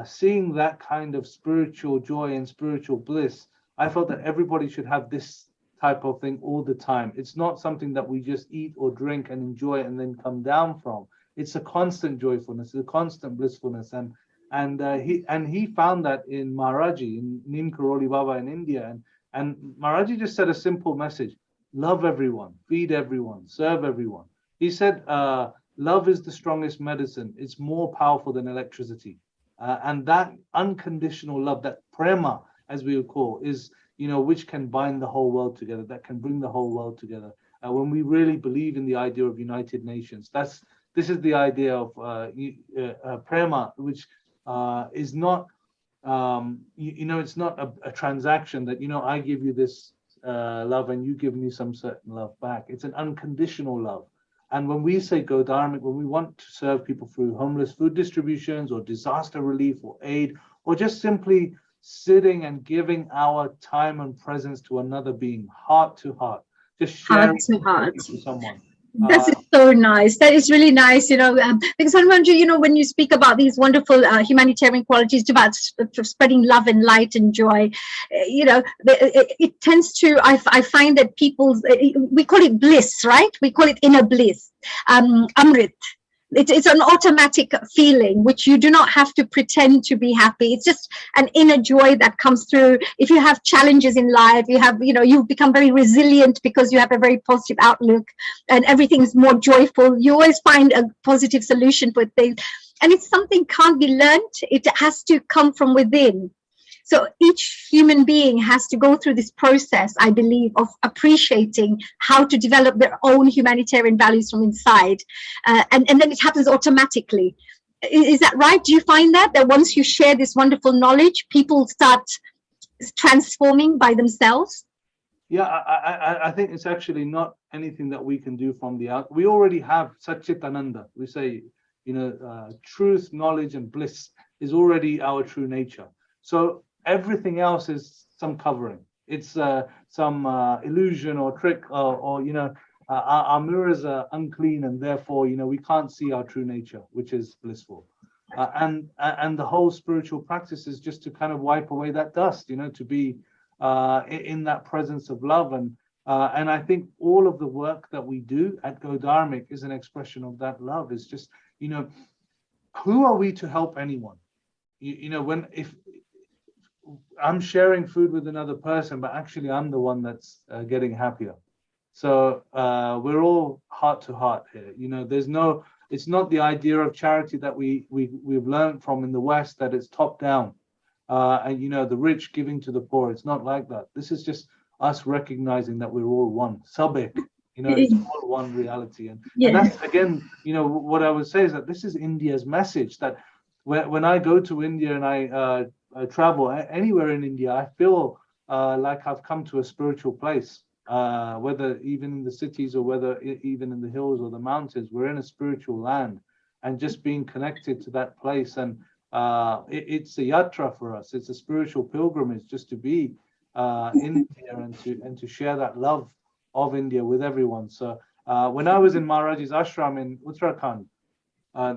seeing that kind of spiritual joy and spiritual bliss, I felt that everybody should have this type of thing all the time. It's not something that we just eat or drink and enjoy and then come down from. It's a constant joyfulness, a constant blissfulness. And he found that in Maharaji, in Neem Karoli Baba in India. And Maharaji just said a simple message: love everyone, feed everyone, serve everyone. He said, love is the strongest medicine. It's more powerful than electricity. And that unconditional love, that prema, as we would call, is, which can bind the whole world together, that can bring the whole world together. When we really believe in the idea of United Nations, this is the idea of prema, which is not, it's not a transaction that, I give you this love and you give me some certain love back. It's an unconditional love. And when we say Go Dharmic, when we want to serve people through homeless food distributions or disaster relief or aid, or just simply sitting and giving our time and presence to another being, heart to heart, just sharing with someone. That is so nice. That is really nice, because Hanmanju, when you speak about these wonderful humanitarian qualities, about spreading love and light and joy, it tends to, I find that we call it bliss, right? We call it inner bliss, Amrit. It's an automatic feeling which you do not have to pretend to be happy. It's just an inner joy that comes through. If you have challenges in life, you become very resilient because you have a very positive outlook and everything's more joyful. You always find a positive solution for things. And it's something can't be learned. It has to come from within. So each human being has to go through this process, I believe, of appreciating how to develop their own humanitarian values from inside. And then it happens automatically. Is that right? Do you find that once you share this wonderful knowledge, people start transforming by themselves? Yeah, I think it's actually not anything that we can do from the out. We already have Satchitananda. We say, truth, knowledge, and bliss is already our true nature. So everything else is some covering. It's some illusion or trick, or our mirrors are unclean, and therefore, we can't see our true nature, which is blissful. And the whole spiritual practice is just to kind of wipe away that dust, to be in that presence of love. And I think all of the work that we do at Go Dharmic is an expression of that love. It's just, who are we to help anyone? If I'm sharing food with another person, but actually I'm the one that's getting happier. So we're all heart to heart here. It's not the idea of charity that we've learned from in the West, that it's top down, and the rich giving to the poor. It's not like that. This is just us recognizing that we're all one. Sabek, it's all one reality. And that's, again, what I would say is that this is India's message, that when I go to India and I travel anywhere in India, I feel like I've come to a spiritual place, whether even in the cities or whether even in the hills or the mountains. We're in a spiritual land, and just being connected to that place. And it's a yatra for us. It's a spiritual pilgrimage just to be in India and to share that love of India with everyone. So, When I was in Maharaj's ashram in Uttarakhand,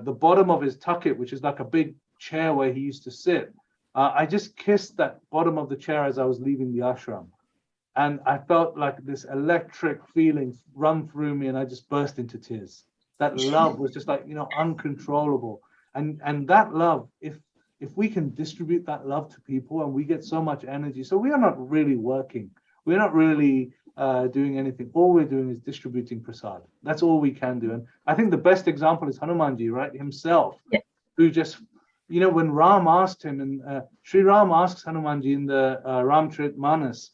the bottom of his tucket, which is like a big chair where he used to sit, I just kissed that bottom of the chair as I was leaving the ashram. And I felt like this electric feeling run through me, and I just burst into tears. That love was just like, uncontrollable. And that love, if we can distribute that love to people, and we get so much energy. So we are not really working. We're not really doing anything. All we're doing is distributing prasad. That's all we can do. And I think the best example is Hanumanji, right? Himself, who just, when Ram asked him, and Sri Ram asks Hanumanji in the Ramcharitmanas,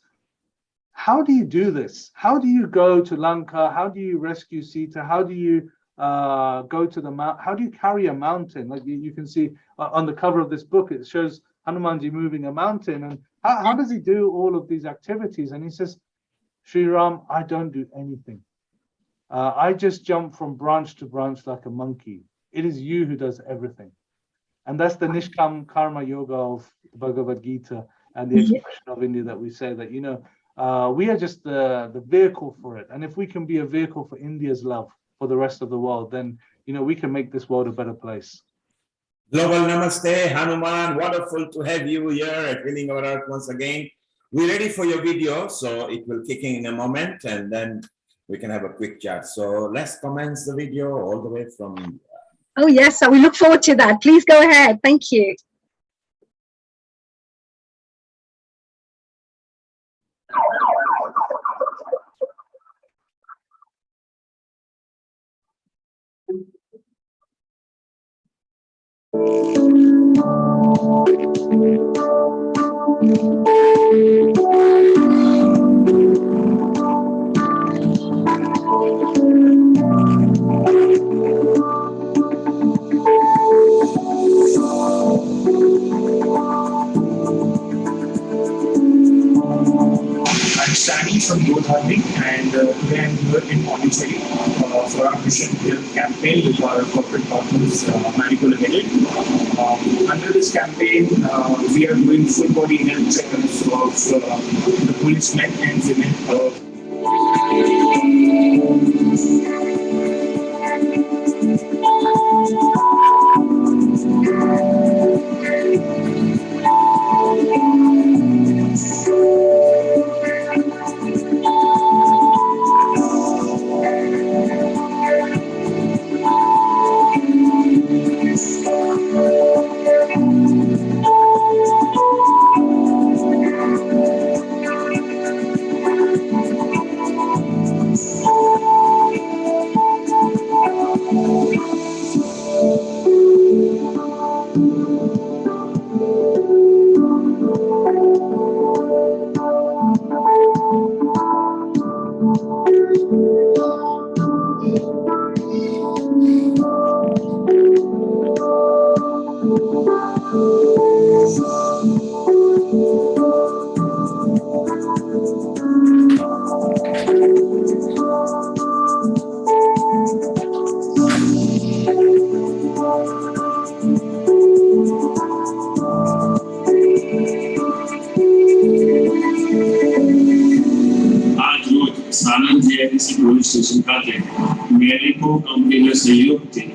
how do you do this? How do you go to Lanka? How do you rescue Sita? How do you go to the mount? How do you carry a mountain? Like you can see on the cover of this book, it shows Hanumanji moving a mountain. And how does he do all of these activities? And he says, Sri Ram, I don't do anything. I just jump from branch to branch like a monkey. It is you who does everything. And that's the Nishkam Karma Yoga of the Bhagavad Gita and the expression of India that we say that, we are just the vehicle for it. And if we can be a vehicle for India's love for the rest of the world, then, we can make this world a better place. Global Namaste, Hanuman. Wonderful to have you here at Healing Our Earth once again. We're ready for your video, so it will kick in a moment, and then we can have a quick chat. So let's commence the video all the way from India. Oh, yes. So we look forward to that. Please go ahead. Thank you. I'm Sani from Godhani, and today I'm here in Pondicherry for our Mission Health campaign with our corporate partners, Marico Limited. Under this campaign, we are doing full body health checkups of the policemen and police station का थे Marico company के सहयोग थे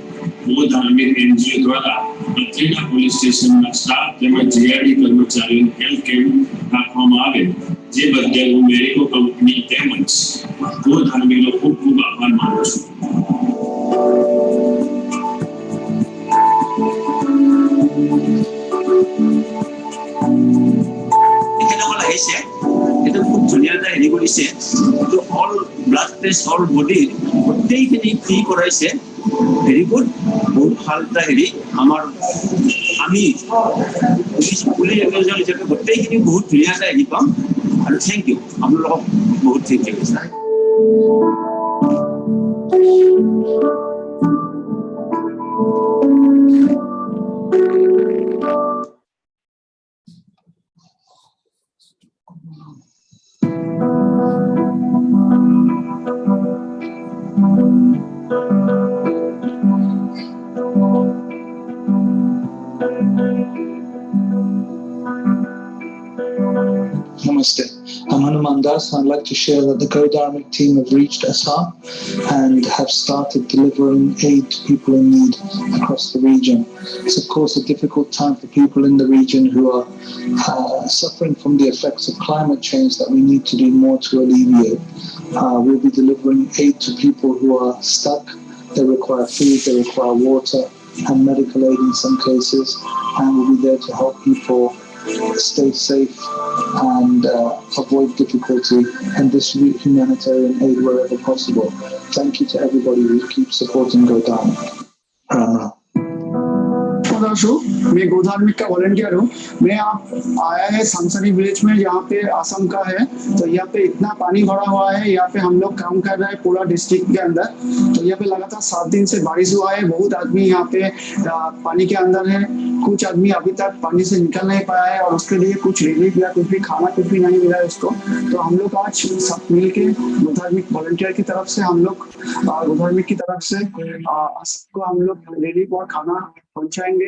वो धार्मिक NGO द्वारा पत्रिका police station में स्टाफ તેમજ જીઆરડી કર્મચારીઓ હેલ્થ કેમ્પ રાખવામાં આવે જે બદલ હું મેરિકો કંપની તેમજ ગો ધાર્મિકનો ખૂબ ખૂબ આભાર માનું છું এটা খুব ধুনীয়া এটা হেৰি কৰিছে তো all blood test all body গোটেইখিনি ফ্ৰী কৰাইছে ভেৰি গুড বহুত ভাল এটা হেৰি আমাৰ আমি পুলিচ একেজন হিচাপে গোটেইখিনি বহুত ধুনীয়া এটা হেৰি পাম আৰু থেংক ইউ আপোনালোকক বহুত thank you Namaste. I'm Hanuman Das. I'd like to share that the Go Dharmic team have reached Assam and have started delivering aid to people in need across the region. It's of course a difficult time for people in the region who are suffering from the effects of climate change that we need to do more to alleviate. We'll be delivering aid to people who are stuck. They require food, they require water and medical aid in some cases, and we'll be there to help people stay safe and avoid difficulty and distribute humanitarian aid wherever possible. Thank you to everybody who keeps supporting Go Dharmic. Ram Ram. मैं गोधार्मिक का volunteer हूँ। मैं आप आया है सांसरी village में, यहाँ पे असम का है। तो यहाँ पे इतना पानी भरा हुआ है, यहाँ पे हम लोग काम कर रहे हैं पूरा डिस्ट्रिक्ट के अंदर। तो यहाँ पे लगातार 7 दिन से बारिश हुआ है। बहुत आदमी यहाँ पे पानी के अंदर है। कुछ आदमी अभी तक पानी से निकल नहीं पाया है और उसके लिए कुछ रिलीफ या कुछ भी खाना कुछ भी नहीं मिला है उसको। तो हम लोग आज सब मिल के गोधार्मिक वॉलंटियर की तरफ से हम लोग गोधार्मिक की तरफ से सबको हम लोग रिलीफ और खाना पहुंचाएंगे।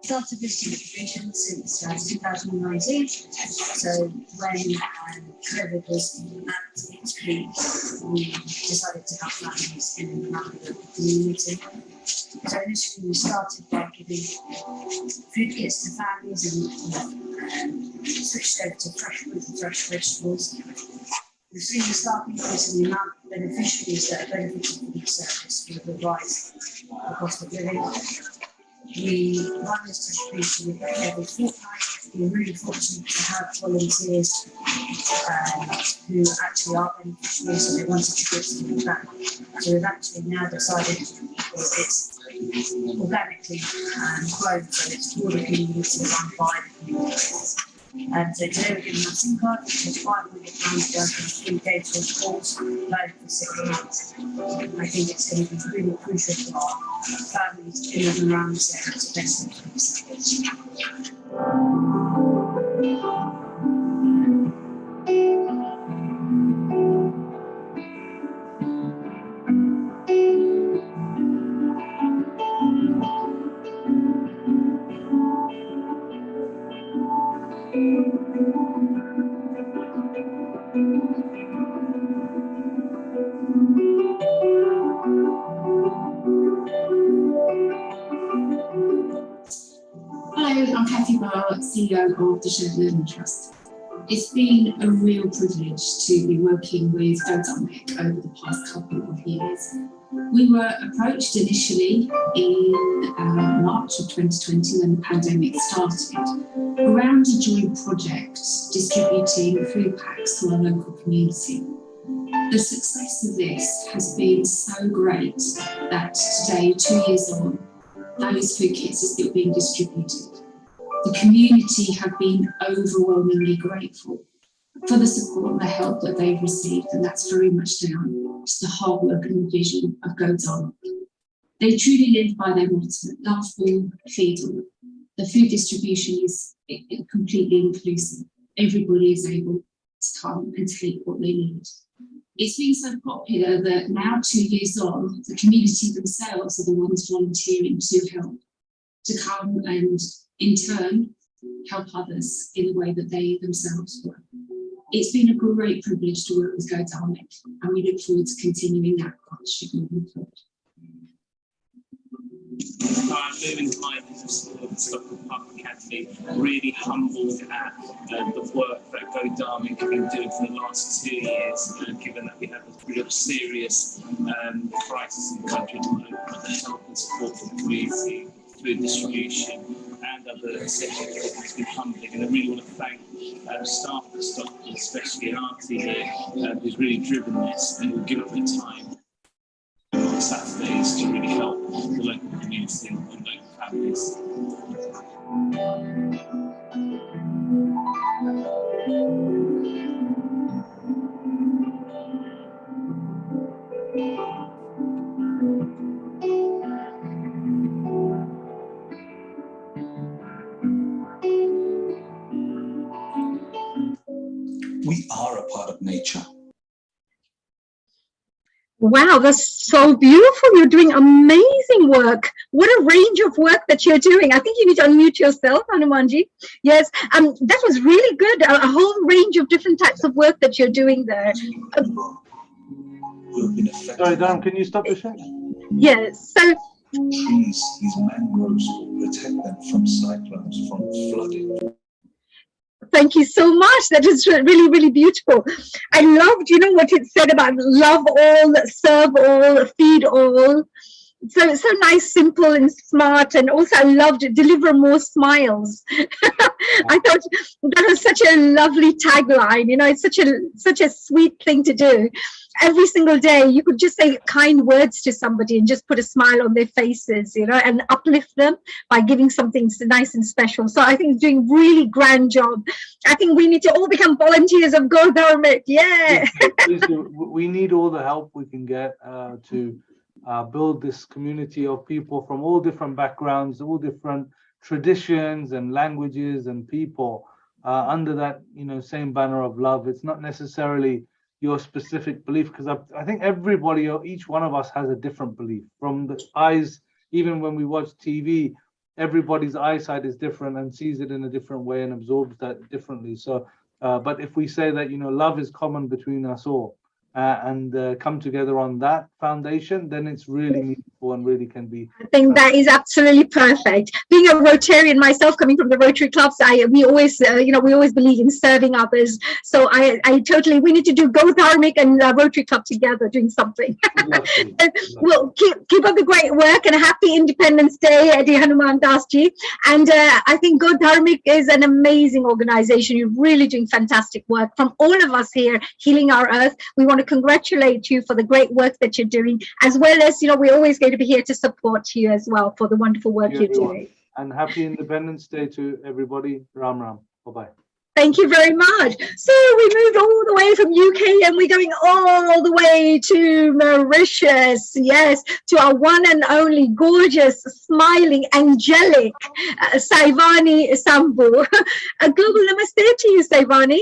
Started this distribution since 2019. So when COVID was at its peak, we decided to help families in the local community. So initially we started by giving food kits to families and switched over to fresh fruit and fresh vegetables. We've seen a stark increase in the amount of beneficiaries that are benefiting from this service with the rise of the cost of living. We run this distribution every fortnight. We're really fortunate to have volunteers who actually are beneficiaries, so they wanted to give something back. So we've actually now decided it's organically grown, so it's for the community run by the community. And so today we're giving them a SIM card, which is £500 worth of free data and calls, valid for 6 months. I think it's going to be really crucial for our families in and around this area to benefit from this service. CEO of the Shared Learning Trust. It's been a real privilege to be working with Go Dharmic over the past couple of years. We were approached initially in March of 2020 when the pandemic started around a joint project distributing food packs to our local community. The success of this has been so great that today, 2 years on, those food kits are still being distributed. The community have been overwhelmingly grateful for the support and the help that they've received, and that's very much down to the hard work and the vision of Go Dharmic. They truly live by their motto, love all, feed all. The food distribution is completely inclusive. Everybody is able to come and take what they need. It's been so popular that now, 2 years on, the community themselves are the ones volunteering to help, to come and in turn help others in the way that they themselves work. It's been a great privilege to work with Go Dharmic, and we look forward to continuing that partnership moving forward. I'm moving time into school at Stockholm Park Academy, really humbled at the work that Go Dharmic have been doing for the last 2 years, given that we have a real serious crisis in the country at the moment, the help and support for the community, food distribution and other essential things. It's been humbling, and I really want to thank staff at Stockholm, especially in our team here, who's really driven this and will give up the time on Saturdays to really help the local community and local families. We are a part of nature. Wow, that's so beautiful. You're doing amazing work. What a range of work that you're doing. I think you need to unmute yourself, Hanumanji. Yes, that was really good. A whole range of different types of work that you're doing there. Sorry, Dan, can you stop the show? Yes, so Trees, these mangroves will protect them from cyclones, from flooding. thank you so much. That is really, really beautiful. I loved, what it said about love all, serve all, feed all. So nice, simple and smart. And also I loved deliver more smiles. I thought that was such a lovely tagline. It's such a sweet thing to do. Every single day you could just say kind words to somebody and just put a smile on their faces, and uplift them by giving something nice and special. So I think it's doing really grand job. I think we need to all become volunteers of Go Dharmic. Yeah. We need all the help we can get to build this community of people from all different backgrounds, all different traditions and languages and people under that same banner of love. It's not necessarily your specific belief, because I think everybody or each one of us has a different belief. From the eyes, even when we watch TV, everybody's eyesight is different and sees it in a different way and absorbs that differently. So but if we say that love is common between us all, and come together on that foundation, then it's really meaningful and really can be. I think that is absolutely perfect. Being a Rotarian myself, coming from the Rotary clubs, we always believe in serving others. So we need to do Go Dharmic and Rotary Club together, doing something. Well, keep up the great work and a happy Independence Day, Eddie Hanuman Das ji. And I think Go Dharmic is an amazing organization. You're really doing fantastic work. From all of us here, Healing Our Earth, we want to congratulate you for the great work that you're doing, as well as, we're always going to be here to support you as well for the wonderful work you're doing. And happy Independence Day to everybody. Ram Ram. Bye-bye. Thank you very much. So we moved all the way from UK and we're going all the way to Mauritius. Yes, to our one and only gorgeous, smiling, angelic Saivani Sambu. A global namaste to you, Saivani.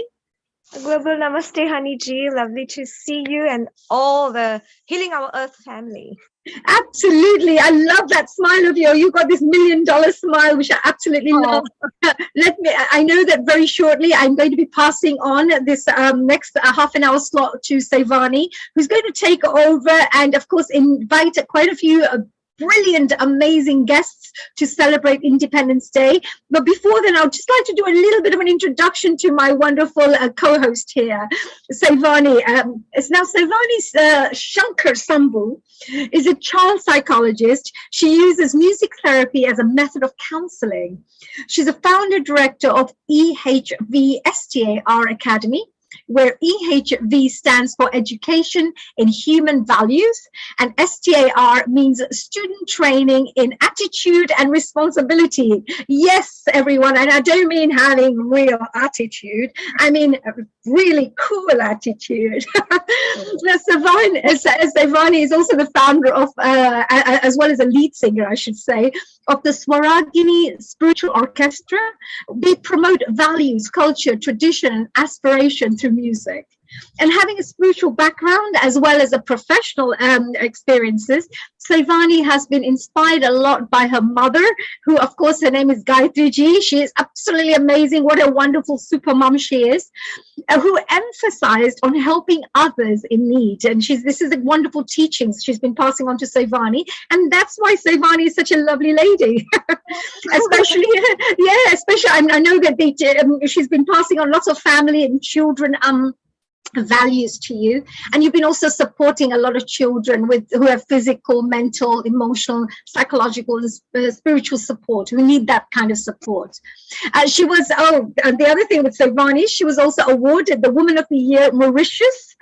Global namaste, Honey G. Lovely to see you and all the Healing Our Earth family. Absolutely. I love that smile of yours. You've got this $1 million smile, which I absolutely love. I know that very shortly I'm going to be passing on this next half an hour slot to Saivani, who's going to take over and, of course, invite quite a few brilliant, amazing guests to celebrate Independence Day. But before then, I would just like to do a little bit of an introduction to my wonderful co-host here, Saivani. Now, Saivani Shankar Sambhu is a child psychologist. She uses music therapy as a method of counseling. She's a founder director of EHV STAR Academy, where EHV stands for Education in Human Values, and STAR means Student Training in Attitude and Responsibility. Yes, everyone, and I don't mean having real attitude, I mean really cool attitude. Savani is also the founder of, as well as a lead singer, I should say, of the Swaragini Spiritual Orchestra. They promote values, culture, tradition, and aspiration through music. And having a spiritual background as well as a professional experiences, Saivani has been inspired a lot by her mother, who, of course, her name is Gayatri Ji. She is absolutely amazing. What a wonderful super mom she is, who emphasized on helping others in need. And this is a wonderful teachings she's been passing on to Saivani. And that's why Saivani is such a lovely lady. Especially, I know that she's been passing on lots of family and children values to you, and you've been also supporting a lot of children who have physical, mental, emotional, psychological, and spiritual support, who need that kind of support. She was the other thing with Saivani, she was also awarded the Woman of the Year Mauritius,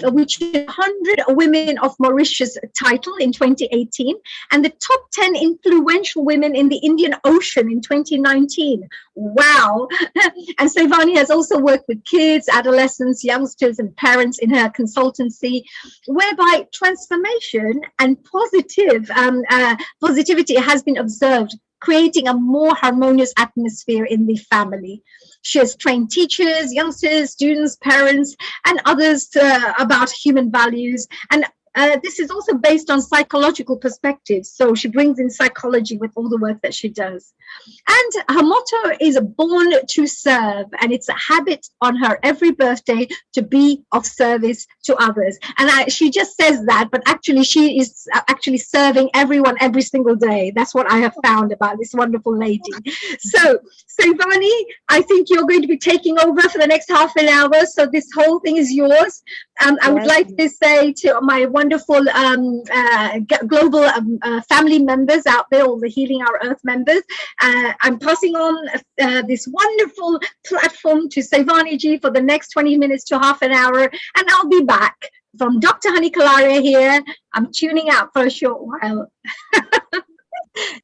which is 100 Women of Mauritius title in 2018, and the top 10 influential women in the Indian Ocean in 2019. Wow. And Saivani has also worked with kids, adolescents, youngsters, and parents in her consultancy, whereby transformation and positivity has been observed, creating a more harmonious atmosphere in the family. She has trained teachers, youngsters, students, parents, and others about human values. And this is also based on psychological perspectives. So she brings in psychology with all the work that she does. And her motto is born to serve. And it's a habit on her every birthday to be of service to others. And she just says that, but actually she is actually serving everyone every single day. That's what I have found about this wonderful lady. So Saivani, I think you're going to be taking over for the next half an hour. So this whole thing is yours. I would like to say to my wonderful global family members out there, all the Healing Our Earth members, I'm passing on this wonderful platform to Saivani Ji for the next 20 minutes to half an hour, and I'll be back. From Dr. Honey Kalaria here. I'm tuning out for a short while.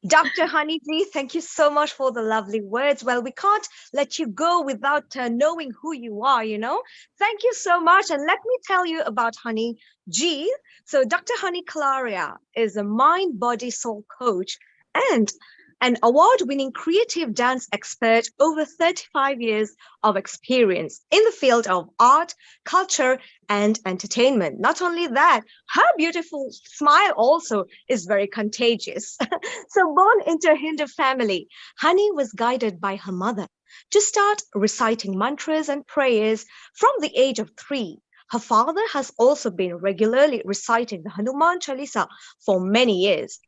Dr. Honeyji, thank you so much for the lovely words. Well, we can't let you go without knowing who you are, you know. Thank you so much. And let me tell you about Honey G. So Dr. Honey Kalaria is a mind, body, soul coach and an award-winning creative dance expert, over 35 years of experience in the field of art, culture, and entertainment. Not only that, her beautiful smile also is very contagious. So born into a Hindu family, Honey was guided by her mother to start reciting mantras and prayers from the age of 3. Her father has also been regularly reciting the Hanuman Chalisa for many years.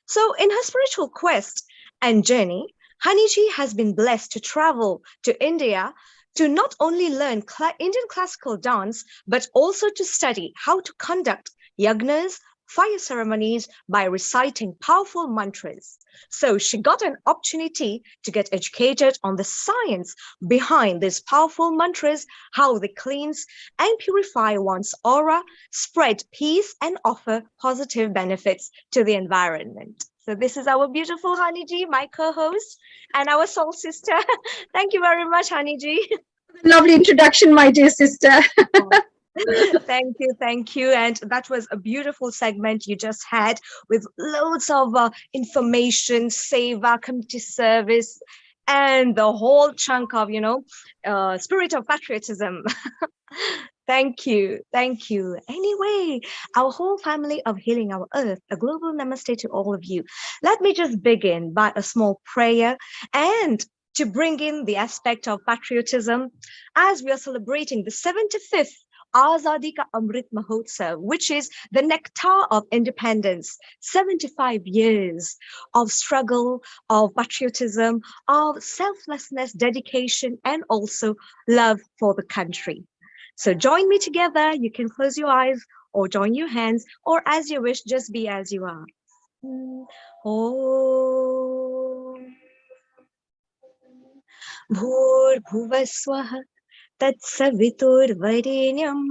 So in her spiritual quest and journey, Honeyji has been blessed to travel to India to not only learn Indian classical dance, but also to study how to conduct yagnas, fire ceremonies by reciting powerful mantras. So she got an opportunity to get educated on the science behind these powerful mantras, how they cleanse and purify one's aura, spread peace, and offer positive benefits to the environment. So this is our beautiful Honeyji, my co-host, and our soul sister. Thank you very much, Honeyji. Lovely introduction, my dear sister. Thank you. And that was a beautiful segment you just had with loads of information, seva, community service, and the whole chunk of, spirit of patriotism. Thank you. Anyway, our whole family of Healing Our Earth, a global namaste to all of you. Let me just begin by a small prayer and to bring in the aspect of patriotism as we are celebrating the 75th Azadi Ka Amrit Mahotsav, which is the nectar of independence. 75 years of struggle, of patriotism, of selflessness, dedication, and also love for the country. So join me together. You can close your eyes or join your hands, or as you wish, just be as you are. Om Bhurbhuvaswah Tatsaviturvarenyam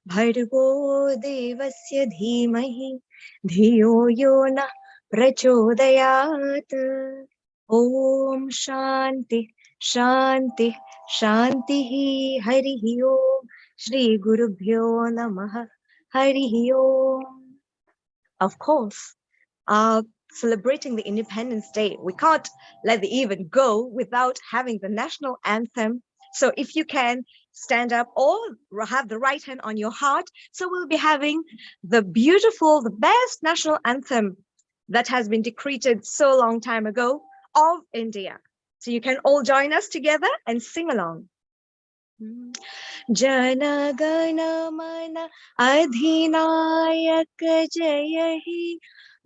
Bhargo Devasya Dhimahi Dhiyo Yona Prachodayat. Om Shanti Shanti Shanti Hari Om Shri Gurubhyo Namaha Hari Om. Of course, celebrating the Independence Day, we can't let the event go without having the national anthem. So if you can stand up or have the right hand on your heart, so we'll be having the beautiful, the best national anthem that has been decreed so long time ago of India. So you can all join us together and sing along. Jana Gana Mana Adhinayak Jaya Hi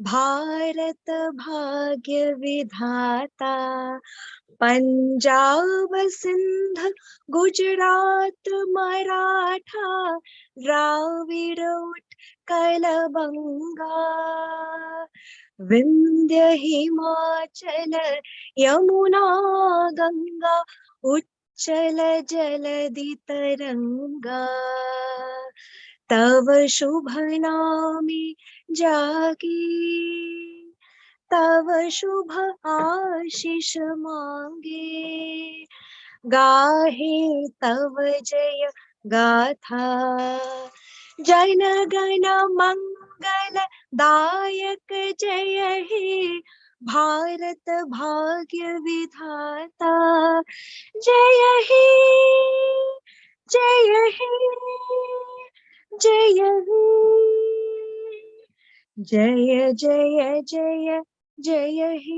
Bharat Bhagya Vidhata Punjab Sindh Gujarat Maratha Dravid Kalabanga Vindhya Himachal Yamuna Ganga Uchal Jaladi Taranga Tav Shubha Nami Jagi Tav Shubha Ashish Mange Gahe Tav Jaya Gatha Jana Gana Mangala Dayak Jaya He Bharat Bhagya Vidhata Jaya He Jaya He Jaya He Jaya Jaya Jaya Jaya He.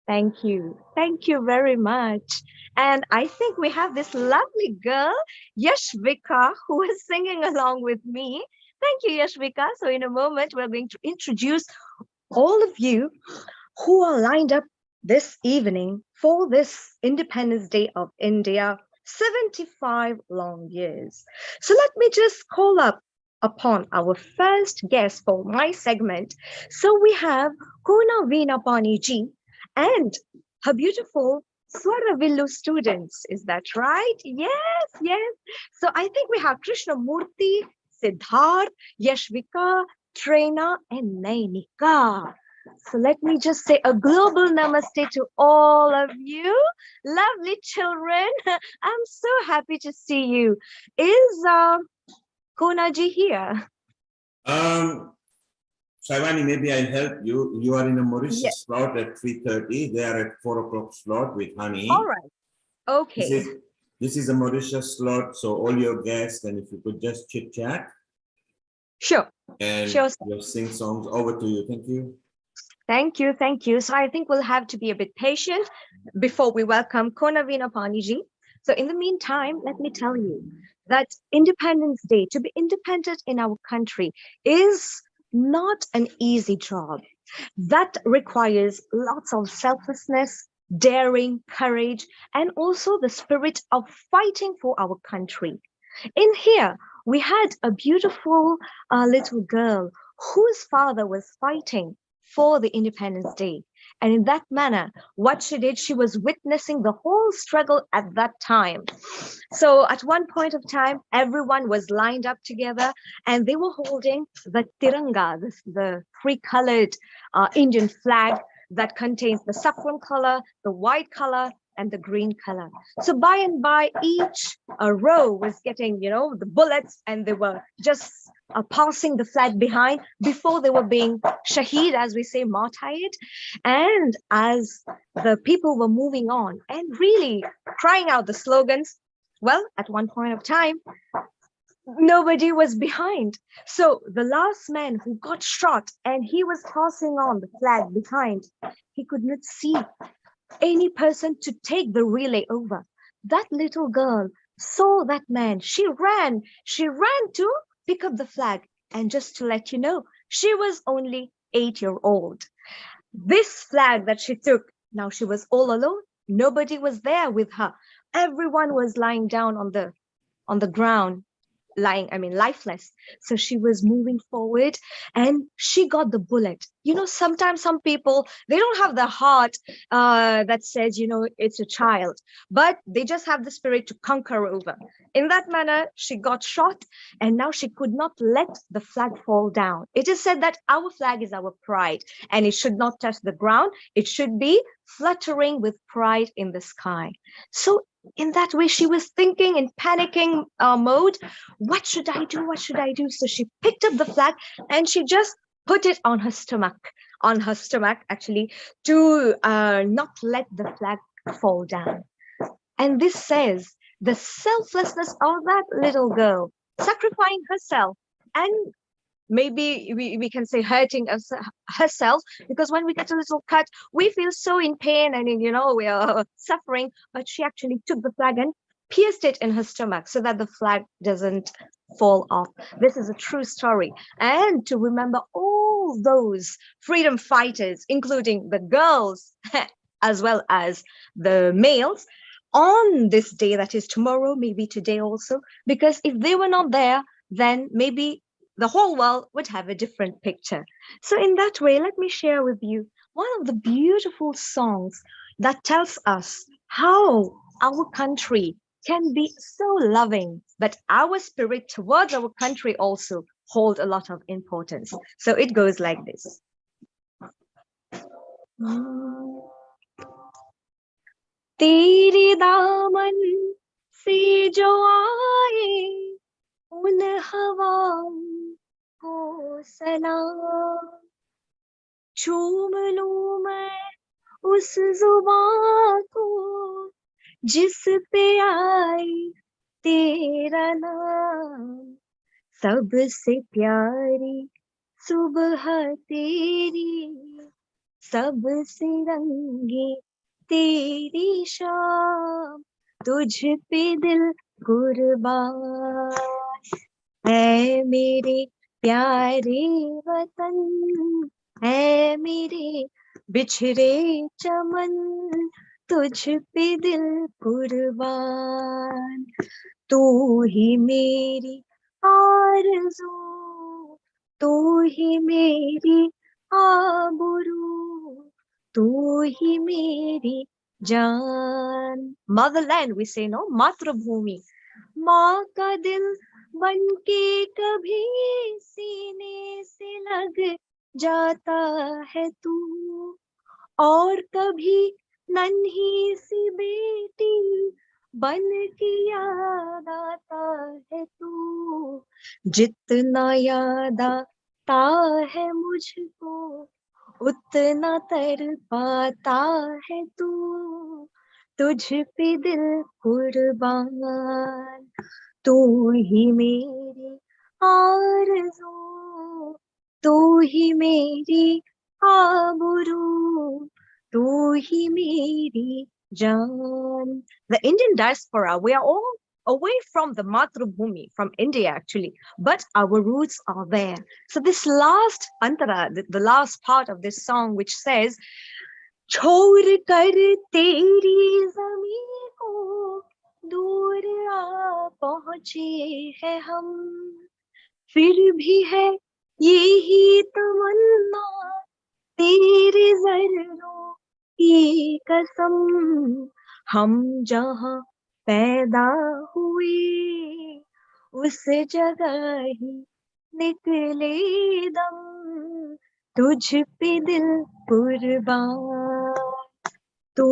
Thank you. Thank you very much. And I think we have this lovely girl, Yashvika, who is singing along with me. Thank you, Yashvika. So in a moment, we're going to introduce all of you who are lined up this evening for this Independence Day of India, 75 long years. So let me just call up upon our first guest for my segment. So we have Kona Veena Paniji and her beautiful Swaravillu students. Is that right? Yes, yes. So I think we have Krishnamurti, Siddharth, Yashvika, Trena, and Nainika. So let me just say a global namaste to all of you, lovely children. I'm so happy to see you. Is Konaji here? Saivani, maybe I'll help you. You are in a Mauritius Yes. slot at 3:30. They are at 4 o'clock slot with Honey. All right. Okay. This is a Mauritius slot, so all your guests, and if you could just chit chat. Sure. And Sure. just sing songs. Over to you. Thank you. Thank you. Thank you. So I think we'll have to be a bit patient before we welcome Konavina Paniji. So in the meantime, let me tell you that Independence Day, to be independent in our country, is not an easy job. That requires lots of selflessness, daring, courage, and also the spirit of fighting for our country. In here, we had a beautiful little girl whose father was fighting for the Independence Day. And in that manner, what she did, she was witnessing the whole struggle at that time. So at one point of time, everyone was lined up together and they were holding the Tiranga, the three-colored Indian flag that contains the saffron color, the white color, and the green color. So by and by, each row was getting, the bullets, and they were just passing the flag behind before they were being shaheed, as we say, martyred. And as the people were moving on and really crying out the slogans, well, at one point of time, nobody was behind. So the last man who got shot and he was passing on the flag behind, he could not see any person to take the relay over. That little girl saw that man. She ran to pick up the flag. And just to let you know, she was only 8 years old. This flag that she took, now she was all alone. Nobody was there with her. Everyone was lying down on the ground, lifeless. So she was moving forward and she got the bullet. Sometimes some people, they don't have the heart that says, it's a child, but they just have the spirit to conquer over. In that manner, she got shot, and now she could not let the flag fall down. It is said that our flag is our pride, and it should not touch the ground. It should be fluttering with pride in the sky. So in that way, she was thinking in panicking mode, what should I do? What should I do? So she picked up the flag and she just put it on her stomach, actually, to not let the flag fall down. And this says the selflessness of that little girl, sacrificing herself, and maybe we can say hurting herself, because when we get a little cut, we feel so in pain and we are suffering. But she actually took the flag and pierced it in her stomach so that the flag doesn't fall off. This is a true story. And to remember all those freedom fighters, including the girls as well as the males, on this day, that is tomorrow, maybe today also, because if they were not there, then maybe the whole world would have a different picture. So in that way, let me share with you one of the beautiful songs that tells us how our country can be so loving, but our spirit towards our country also hold a lot of importance. So it goes like this. तेरी दामन से जो आए उन हवाओं को सलाम, चूम लूं मैं उस जुबां को जिस पे आई तेरा नाम, सबसे प्यारी सुबह तेरी, सबसे रंगी तेरी शाम, तुझ पे दिल कुर्बान है मेरे प्यारे वतन, है मेरे बिछड़े चमन, तुझ पे दिल कुर्बान, तू ही मेरी आरज़ू, तू ही मेरी आबरू, तू ही मेरी जान. Motherland, we say, no? मातृभूमि. माँ का दिल बन के कभी सीने से लग जाता है तू, और कभी नन्ही सी बेटी बन के याद आता है तू, जितना याद आता है मुझको उतना तर पाता है तू, तुझ पे दिल कुर्बान, तू ही मेरी आरज़ू, तू ही मेरी आबरू, तू ही मेरी जान. The Indian diaspora, we are all away from the Matrubhumi, from India actually, but our roots are there. So this last antara, the last part of this song, which says, छोड़ कर तेरी ज़मीं को दूर आ पहुँचे हैं हम, फिर भी है यही तमन्ना तेरे ज़र्रों की कसम, हम जहाँ पैदा हुए उस जगह ही निकले दम, तुझ पे दिल कुर्बान, तू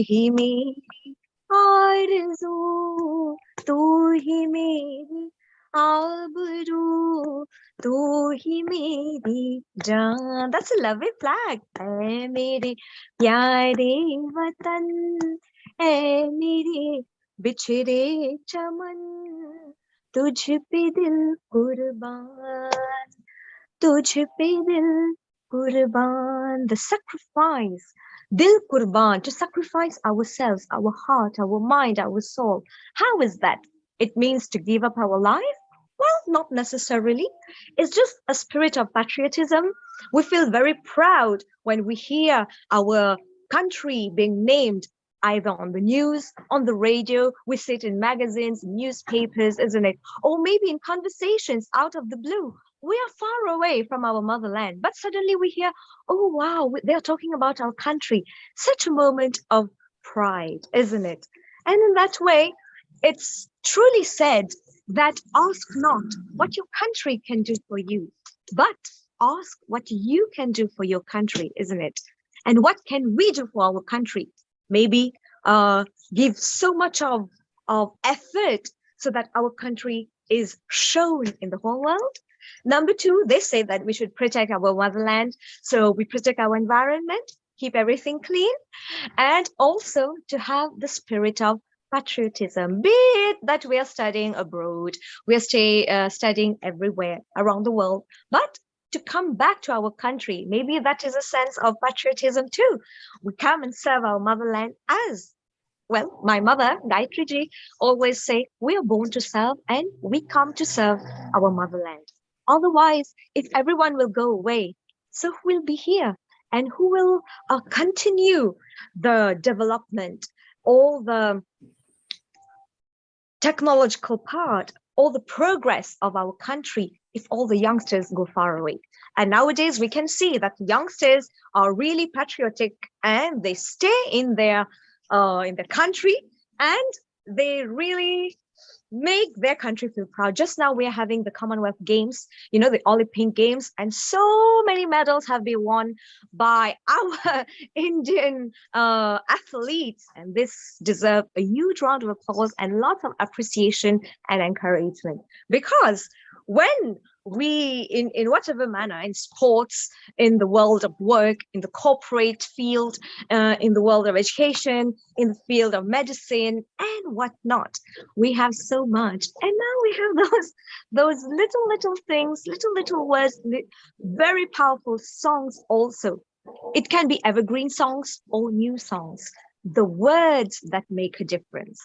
ही मेरी आरज़ू, तू ही मेरी आबरू, तू ही मेरी जान. That's a lovely flag. ऐ मेरे प्यारे वतन, ऐ मेरे बिछड़े चमन, तुझ पे दिल कुर्बान, तुझ पे दिल कुर्बान. The sacrifice, dil kurban, to sacrifice ourselves, our heart, our mind, our soul. How is that? it means to give up our life? Well, not necessarily. It's just a spirit of patriotism. We feel very proud when we hear our country being named either on the news, on the radio, we see it in magazines, newspapers, isn't it? Or maybe in conversations out of the blue. We are far away from our motherland, but suddenly we hear, oh, wow, they're talking about our country. Such a moment of pride, isn't it? And in that way, it's truly said that ask not what your country can do for you, but ask what you can do for your country, isn't it? And what can we do for our country? Maybe give so much of effort so that our country is shown in the whole world. Number two, they say that we should protect our motherland. So we protect our environment, keep everything clean, and also to have the spirit of patriotism, be it that we are studying abroad, we are studying everywhere around the world, but to come back to our country, maybe that is a sense of patriotism too. We come and serve our motherland as well. My mother, Gayatri ji, always say, we are born to serve and we come to serve our motherland. Otherwise, if everyone will go away, so who will be here? And who will continue the development, all the technological part, all the progress of our country if all the youngsters go far away? And nowadays we can see that youngsters are really patriotic and they stay in their country and they really make their country feel proud. Just now we are having the Commonwealth Games, the Olympic Games, and so many medals have been won by our Indian athletes, and this deserves a huge round of applause and lots of appreciation and encouragement. Because when we, in whatever manner, in sports, in the world of work, in the corporate field, in the world of education, in the field of medicine and whatnot, we have so much. And now we have those little things, little words, very powerful songs also. It can be evergreen songs or new songs, the words that make a difference.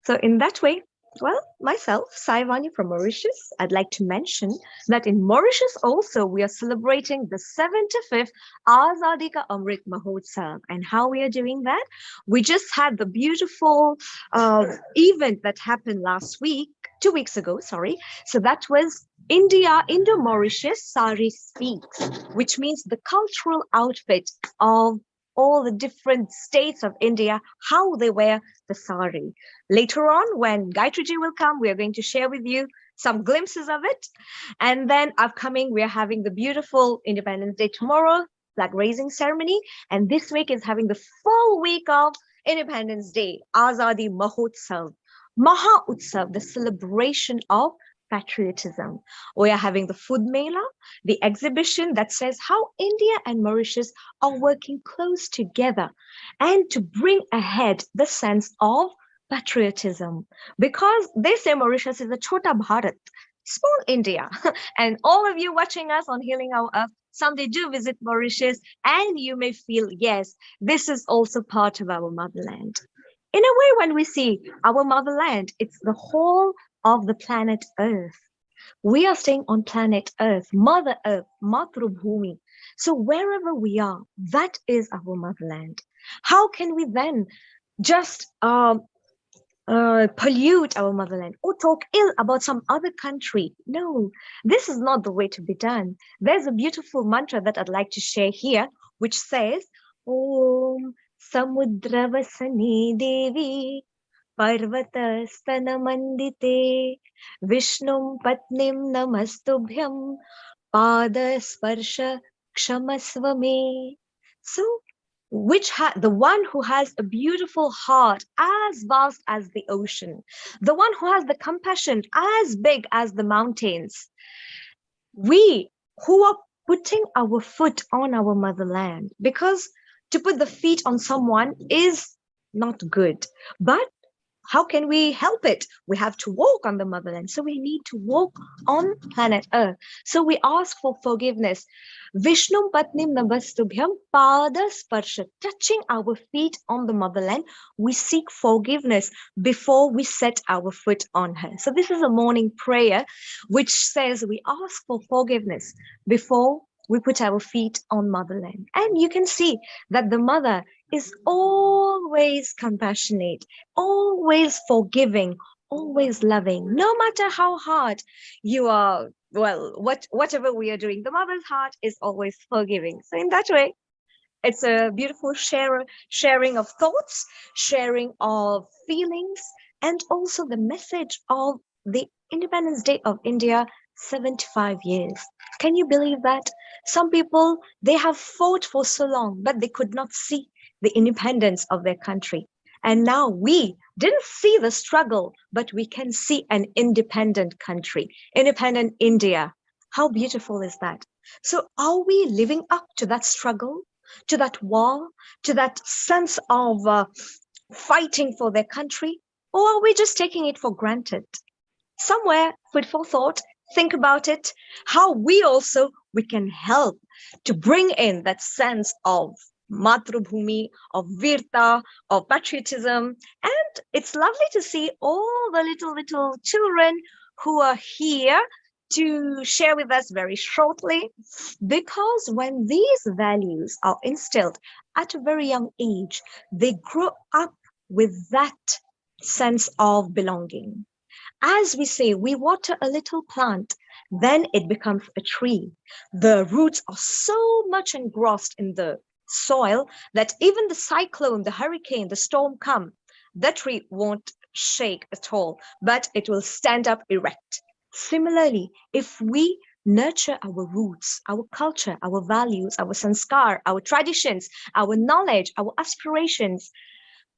So in that way, well, myself, Saivani from Mauritius, I'd like to mention that in Mauritius also we are celebrating the 75th Azadi Ka Amrit Mahotsav. And how we are doing that? We just had the beautiful event that happened last week, 2 weeks ago, sorry. So that was Indo-Mauritius Sari Speaks, which means the cultural outfit of all the different states of India, how they wear the sari. Later on, when Gayatri ji will come, we are going to share with you some glimpses of it. And then upcoming, we are having the beautiful Independence Day tomorrow, flag raising ceremony. And this week is having the full week of Independence Day, Azadi Mahotsav. Maha Utsav, the celebration of patriotism. We are having the food mela, the exhibition that says how India and Mauritius are working close together and to bring ahead the sense of patriotism. Because they say Mauritius is a Chota Bharat, small India. And all of you watching us on Healing Our Earth, someday do visit Mauritius and you may feel, yes, this is also part of our motherland. In a way, when we see our motherland, it's the whole of the planet Earth. We are staying on planet Earth, Mother Earth, Matrubhumi. So wherever we are, that is our motherland. How can we then just pollute our motherland or talk ill about some other country? No, this is not the way to be done. There's a beautiful mantra that I'd like to share here, which says, Om Samudravasani Devi Parvatastanamandite Vishnum Patnim Namastubhyam Padasparsha Kshamasvame. So, the one who has a beautiful heart as vast as the ocean, the one who has the compassion as big as the mountains, we who are putting our foot on our motherland, because to put the feet on someone is not good, but how can we help it? We have to walk on the motherland. So we need to walk on planet Earth. So we ask for forgiveness. Vishnu Patnim Nabastubhyam Pada Sparsha. Touching our feet on the motherland, we seek forgiveness before we set our foot on her. So this is a morning prayer which says we ask for forgiveness before we put our feet on motherland. And you can see that the mother is always compassionate, always forgiving, always loving, no matter how hard you are. Well, whatever we are doing, the mother's heart is always forgiving. So in that way, it's a beautiful sharing of thoughts, sharing of feelings, and also the message of the Independence Day of India, 75 years. Can you believe that? Some people, they have fought for so long, but they could not see the independence of their country. And now we didn't see the struggle, but we can see an independent country, independent India. How beautiful is that? So are we living up to that struggle, to that war, to that sense of fighting for their country? Or are we just taking it for granted? Somewhere, food for thought, think about it, how we can help to bring in that sense of Matrubhumi, of Virta, of patriotism. And it's lovely to see all the little children who are here to share with us very shortly, because when these values are instilled at a very young age, they grow up with that sense of belonging. As we say, we water a little plant, then it becomes a tree. The roots are so much engrossed in the soil that even the cyclone, the hurricane, the storm come, the tree won't shake at all, but it will stand up erect. Similarly, if we nurture our roots, our culture, our values, our sanskar, our traditions, our knowledge, our aspirations,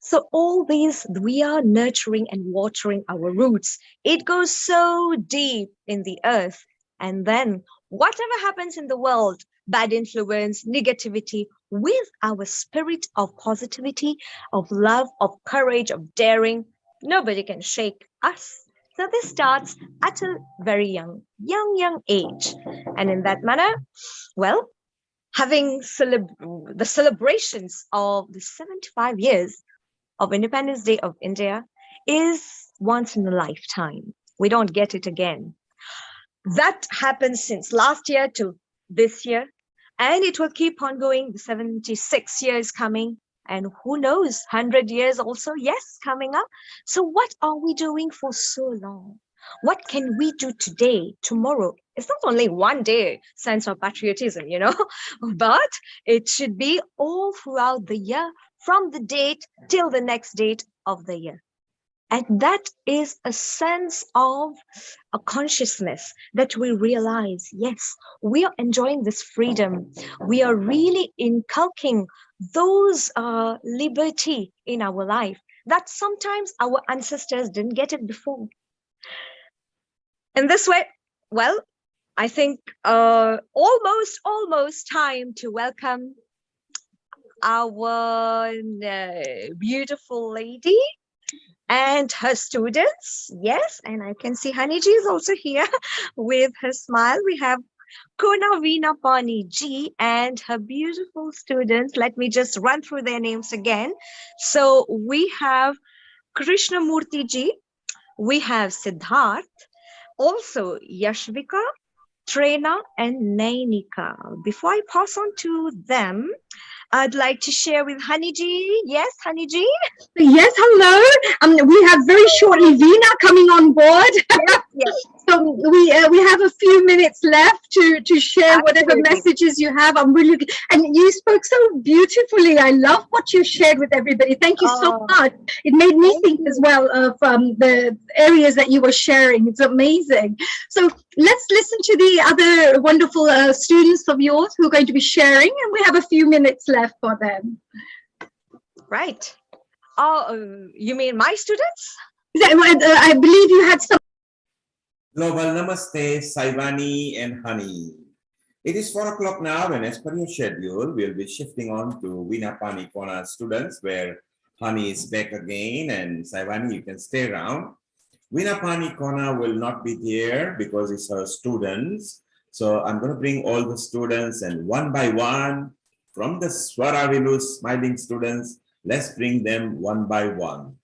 so all these, we are nurturing and watering our roots. It goes so deep in the earth. And then whatever happens in the world, bad influence, negativity, with our spirit of positivity, of love, of courage, of daring, nobody can shake us. So this starts at a very young age. And in that manner, well, having the celebrations of the 75 years of Independence Day of India is once in a lifetime. We don't get it again. That happened since last year to this year, and it will keep on going. The 76 years coming, and who knows, 100 years also, yes, coming up. So what are we doing for so long? What can we do today, tomorrow? It's not only one day sense of patriotism, but it should be all throughout the year, from the date till the next date of the year. And that is a sense of a consciousness that we realize, yes, we are enjoying this freedom. We are really inculcating those liberty in our life that sometimes our ancestors didn't get it before. In this way, well, I think almost time to welcome our beautiful lady and her students. Yes, and I can see Haniji is also here with her smile. We have Kona Veena Pani Ji and her beautiful students. Let me just run through their names again. So we have Krishnamurti Ji, we have Siddharth, also Yashvika, Trena, and Nainika. Before I pass on to them, I'd like to share with Haniji. Yes, Haniji? Yes, hello. We have very shortly Veena coming on board. Yes. So we have a few minutes left to share whatever messages you have. I'm really, and you spoke so beautifully. I love what you shared with everybody. Thank you so much. It made me think as well of the areas that you were sharing. It's amazing. So let's listen to the other wonderful students of yours who are going to be sharing, and we have a few minutes left for them. Right. You mean my students? I believe you had some. Global Namaste, Saivani and Honey. It is 4 o'clock now, and as per your schedule, we'll be shifting on to Veena Pani Kona students, where Hani is back again, and Saivani, you can stay around. Vinapani Kona will not be there because it's her students. So I'm going to bring all the students, and one by one, from the Swaravilu smiling students, let's bring them one by one.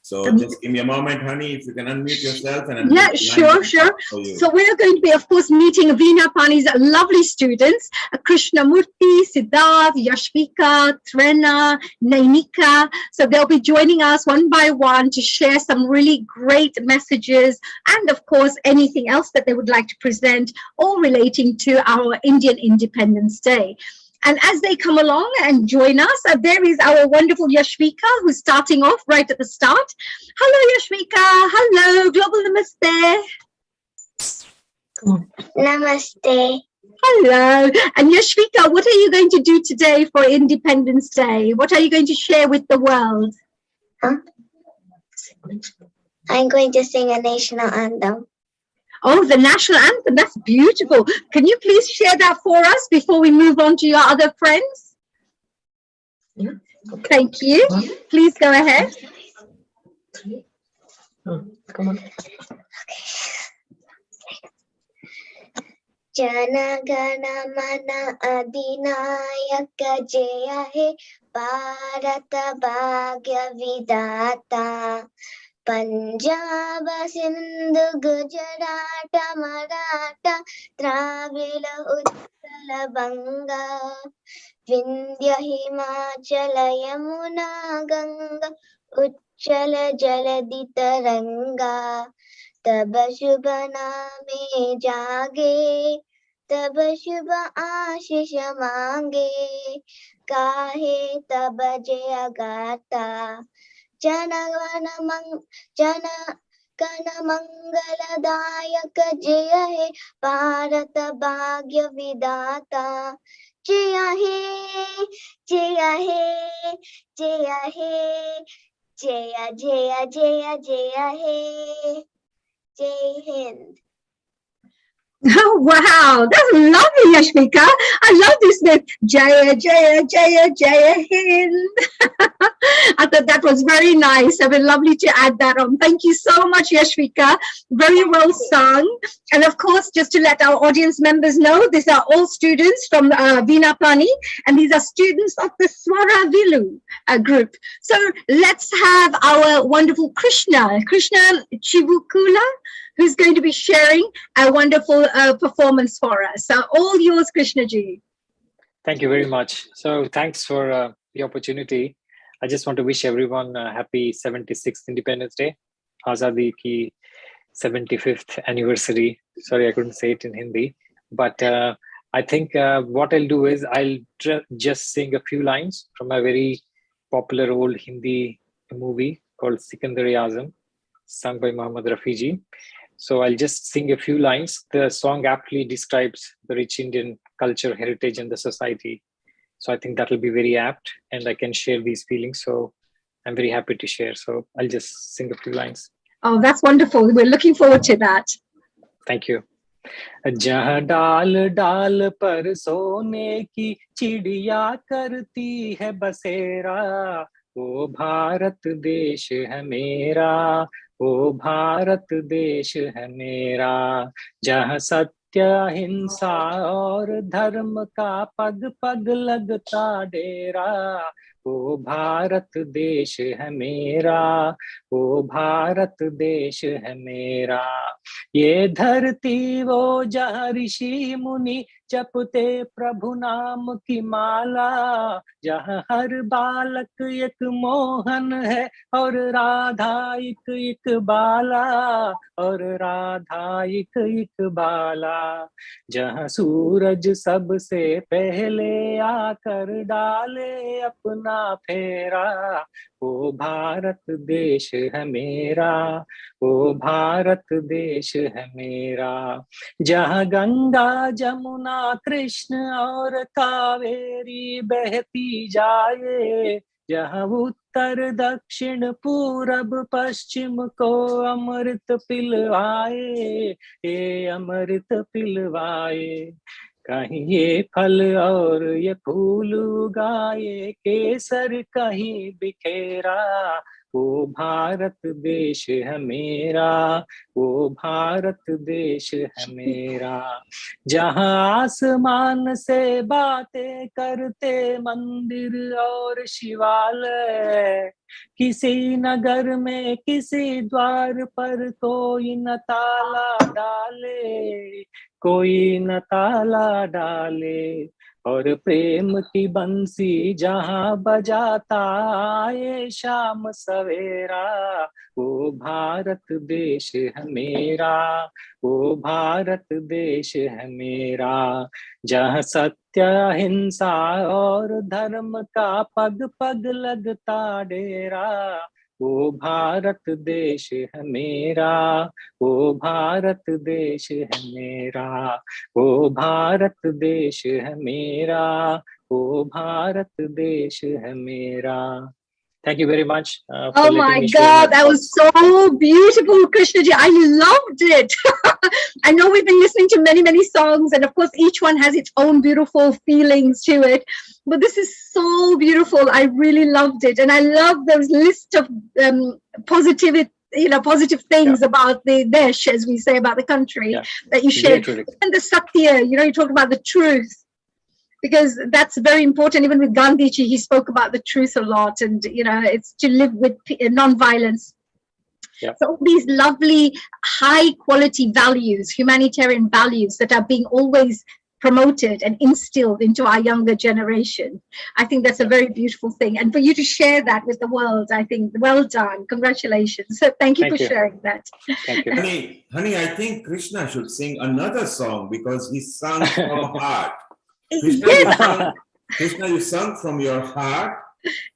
So just give me a moment, honey, if you can unmute yourself and Yeah, unmute the line sure. for you. So we're going to be, of course, meeting Vinapani's lovely students, Krishnamurti, Siddharth, Yashvika, Trena, Nainika. So they'll be joining us one by one to share some really great messages and, of course, anything else that they would like to present, all relating to our Indian Independence Day. And as they come along and join us, there is our wonderful Yashvika, who's starting off right at the start. Hello, Yashvika. Hello, Global Namaste. Namaste. Hello. And Yashvika, what are you going to do today for Independence Day? What are you going to share with the world? Huh? I'm going to sing a national anthem. Oh, the national anthem. That's beautiful. Can you please share that for us before we move on to your other friends? Yeah. Thank you. Please go ahead. Come on. Jana Gana Mana Adinayaka Jaya He Bharata Bhagya Vidata Punjab Sindhu Gujarat Maratha Dravida Uttara Banga Vindhya Himachala Yamuna Ganga Uchala Jaladi Taranga तब शुभ नामे जागे तब शुभ आशीष मांगे काहे तब जय गाता जन गण मंगलदायक जय हे भारत भाग्य विधाता जय हे जय हे जय हे जय जय जय जय हे Jai Hind. Oh, wow. That's lovely, Yashvika. I love this name. Jaya, Jaya, Jaya, Jaya Hind. I thought that was very nice. It was lovely to add that on. Thank you so much, Yashvika. Very well sung. And of course, just to let our audience members know, these are all students from Vinapani, and these are students of the Swaravilu group. So let's have our wonderful Krishna Chivukula, who's going to be sharing a wonderful performance for us. So all yours, Krishna ji. Thank you very much. So thanks for the opportunity. I just want to wish everyone a happy 76th Independence Day. Azadi ki 75th anniversary. Sorry, I couldn't say it in Hindi. But I think what I'll do is I'll just sing a few lines from a very popular old Hindi movie called Sikandar-e-Azam, sung by Muhammad Rafi ji. So I'll just sing a few lines. The song aptly describes the rich Indian culture, heritage, and the society. So I think that will be very apt, and I can share these feelings. So I'm very happy to share. So I'll just sing a few lines. Oh, that's wonderful. We're looking forward to that. Thank you. जहाँ डाल डाल पर सोने की चिड़िया करती है बसेरा, वो भारत देश है मेरा, वो भारत देश है मेरा। जहाँ सत्य अहिंसा और धर्म का पग पग लगता डेरा, वो भारत देश है मेरा, वो भारत देश है मेरा। ये धरती वो जहाँ ऋषि मुनि जपते प्रभु नाम की माला, जहाँ हर बालक एक मोहन है और राधा एक एक बाला, और राधा एक एक बाला। जहाँ सूरज सबसे पहले आकर डाले अपना फेरा, वो भारत देश है मेरा, वो भारत देश है मेरा। जहाँ गंगा जमुना कृष्ण और कावेरी बहती जाए, जहाँ उत्तर दक्षिण पूरब पश्चिम को अमृत पिलवाए, ये अमृत पिलवाए। कहीं ये फल और ये फूल उगाए, केसर कहीं बिखेरा, वो भारत देश है मेरा, वो भारत देश है मेरा। जहाँ आसमान से बातें करते मंदिर और शिवालय, किसी नगर में किसी द्वार पर कोई न ताला डाले, कोई न ताला डाले, और प्रेम की बंसी जहाँ बजाता आए शाम सवेरा, वो भारत देश है मेरा, वो भारत देश है मेरा। जहाँ सत्य अहिंसा और धर्म का पग पग लगता डेरा, वो भारत देश है मेरा, वो भारत देश है मेरा, वो भारत देश है मेरा, वो भारत देश है मेरा। Thank you very much for Oh letting my me share my God, that was thoughts. so beautiful, Krishnaji. I loved it. I know we've been listening to many, many songs, and of course, each one has its own beautiful feelings to it. But this is so beautiful. I really loved it. And I love those list of positivity, positive things about the Desh, as we say, about the country that you shared. And the Satya, you talked about the truth, because that's very important. Even with Gandhiji, he spoke about the truth a lot, and it's to live with non-violence. So all these lovely high quality values, humanitarian values that are being always promoted and instilled into our younger generation, I think that's a very beautiful thing. And for you to share that with the world, I think, well done, congratulations. So thank you for sharing that. Thank you. Honey, I think Krishna should sing another song because he sung from heart. Krishna, you sung from your heart.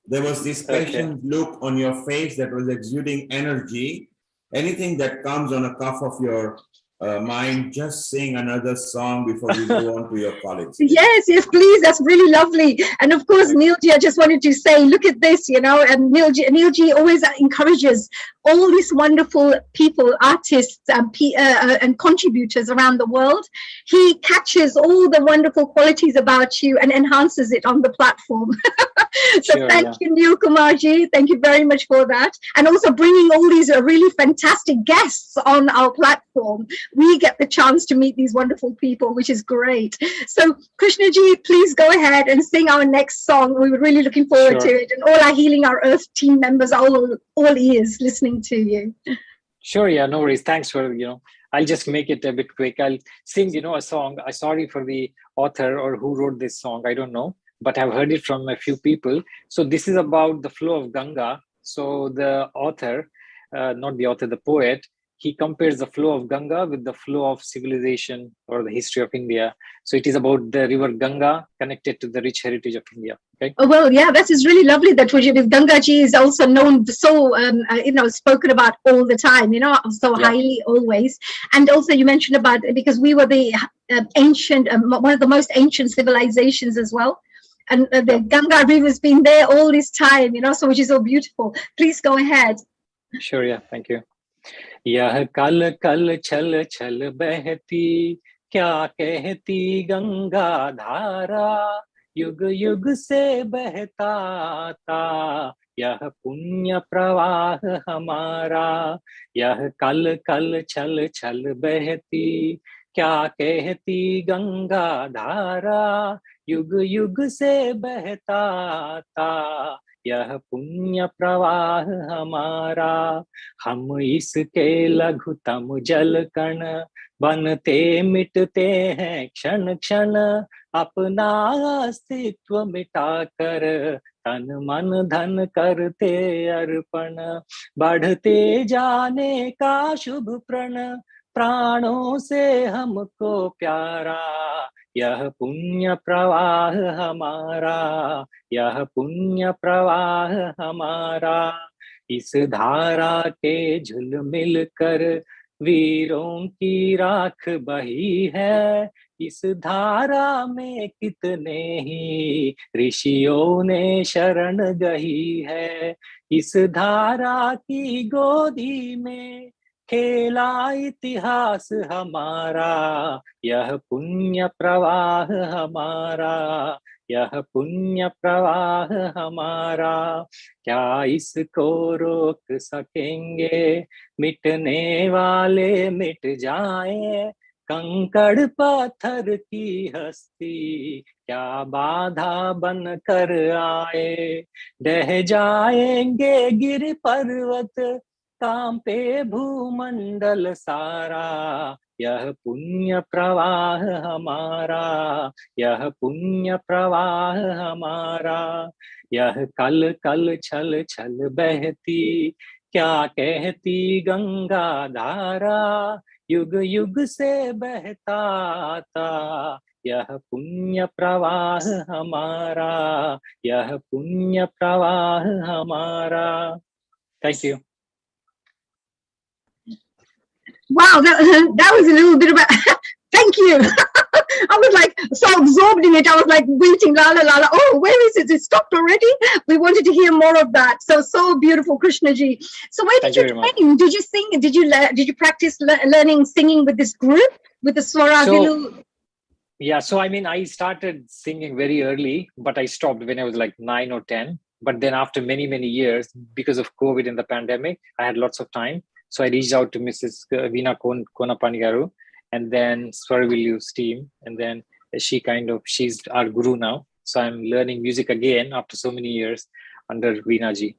There was this patient look on your face that was exuding energy. Anything that comes on a cuff of your mind, just sing another song before we go on to your colleagues. Yes, please. That's really lovely. And of course, Neilji, I just wanted to say, look at this, and Neilji always encourages all these wonderful people, artists and contributors around the world. He catches all the wonderful qualities about you and enhances it on the platform. So thank you, Neil Kumarji. Thank you very much for that. And also bringing all these really fantastic guests on our platform. We get the chance to meet these wonderful people, which is great. So Krishnaji, please go ahead and sing our next song. We were really looking forward to it. And all our Healing Our Earth team members are all ears listening to you. Sure, no worries. Thanks for, I'll just make it a bit quick. I'll sing, a song. I'm sorry for the author or who wrote this song. I don't know, but I've heard it from a few people. So this is about the flow of Ganga. So the author, not the author, the poet, he compares the flow of Ganga with the flow of civilization or the history of India. So it is about the river Ganga connected to the rich heritage of India. Okay. Oh, well, yeah, that is really lovely that Gangaji is also known, so, spoken about all the time, so highly always. And also you mentioned about, because we were the ancient, one of the most ancient civilizations as well. And the Ganga river has been there all this time, so which is so beautiful. Please go ahead. Sure, thank you. यह कल कल छल छल बहती, क्या कहती गंगा धारा, युग युग से बहता आता यह पुण्य प्रवाह हमारा। यह कल कल छल छल बहती, क्या कहती गंगा धारा, युग युग से बहता आता यह पुण्य प्रवाह हमारा। हम इसके लघुतम जल कण, बनते मिटते हैं क्षण क्षण, अपना अस्तित्व मिटाकर तन मन धन करते अर्पण। बढ़ते जाने का शुभ प्रण, प्राणों से हमको प्यारा, यह पुण्य प्रवाह हमारा, यह पुण्य प्रवाह हमारा। इस धारा के झुलमिल कर वीरों की राख बही है, इस धारा में कितने ही ऋषियों ने शरण गही है। इस धारा की गोदी में खेला इतिहास हमारा, यह पुण्य प्रवाह हमारा, यह पुण्य प्रवाह हमारा। क्या इसको रोक सकेंगे, मिटने वाले मिट जाएं, कंकड़ पत्थर की हस्ती क्या बाधा बन कर आए। ढह जाएंगे गिर पर्वत, कांपे भूमंडल सारा, यह पुण्य प्रवाह हमारा, यह पुण्य प्रवाह हमारा। यह कल कल छल छल बहती, क्या कहती गंगा धारा, युग युग से बहता आता, यह पुण्य प्रवाह हमारा, यह पुण्य प्रवाह हमारा। Thank you. Wow, that was a little bit about. Thank you. I was like so absorbed in it. I was like waiting, la la la la. Oh, where is it? It stopped already. We wanted to hear more of that. So beautiful, Krishna ji. So where did you train? Did you sing? Did you practice learning singing with this group, with the Swara Vilu? Yeah, so I mean, I started singing very early, but I stopped when I was like 9 or 10. But then after many years, because of COVID and the pandemic, I had lots of time. So I reached out to Mrs. Veena Konapani Garu, and then Swarvilu's team, and then she's our guru now. So I'm learning music again after so many years under Veena ji.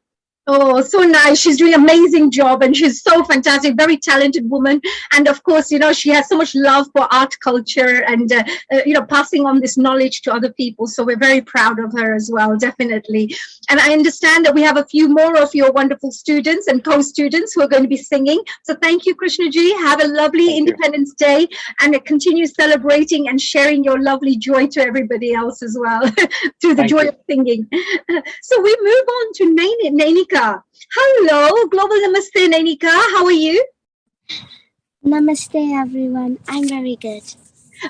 Oh, so nice. She's doing an amazing job and she's so fantastic, very talented woman. And of course, you know, she has so much love for art culture and, you know, passing on this knowledge to other people. So we're very proud of her as well, definitely. And I understand that we have a few more of your wonderful students and co-students who are going to be singing. So thank you, Krishna ji. Have a lovely Independence Day and continue celebrating and sharing your lovely joy to everybody else as well through the joy of singing. So we move on to Nainika. Hello, Global Namaste, Nainika. How are you? Namaste, everyone. I'm very good.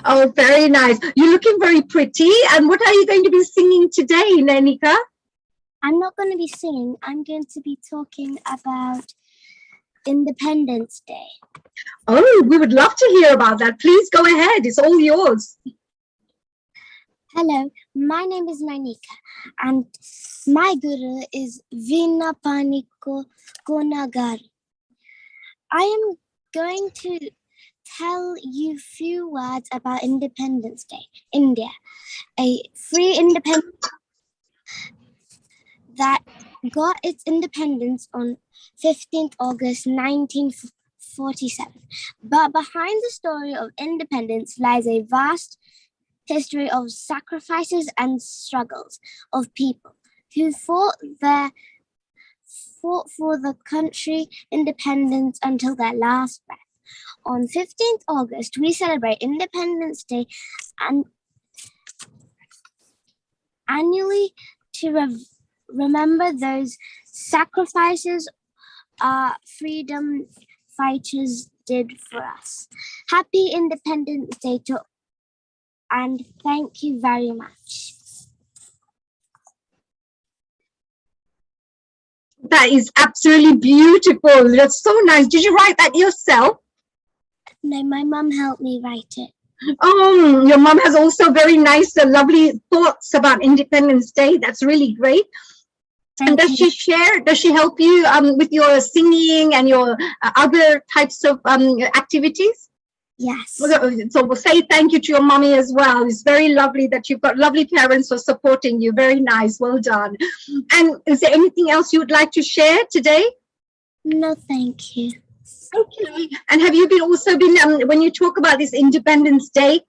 Oh, very nice. You're looking very pretty. And what are you going to be singing today, Nainika? I'm not going to be singing. I'm going to be talking about Independence Day. Oh, we would love to hear about that. Please go ahead. It's all yours. Hello, my name is Nainika and my guru is Veena Konagar. I am going to tell you a few words about Independence Day, India, a free independence that got its independence on 15th August 1947. But behind the story of independence lies a vast history of sacrifices and struggles of people who fought for the country independence until their last breath. On 15th August, we celebrate Independence Day and annually to remember those sacrifices our freedom fighters did for us. Happy Independence Day to and thank you very much. That is absolutely beautiful. That's so nice. Did you write that yourself? No, my mum helped me write it. Oh, your mum has also very nice, lovely thoughts about Independence Day. That's really great. And does she help you with your singing and your other types of activities? Yes. So we'll say thank you to your mommy as well. It's very lovely that you've got lovely parents who are supporting you. Very nice. Well done. And is there anything else you would like to share today? No, thank you. Okay. And have you also been, when you talk about this Independence Day,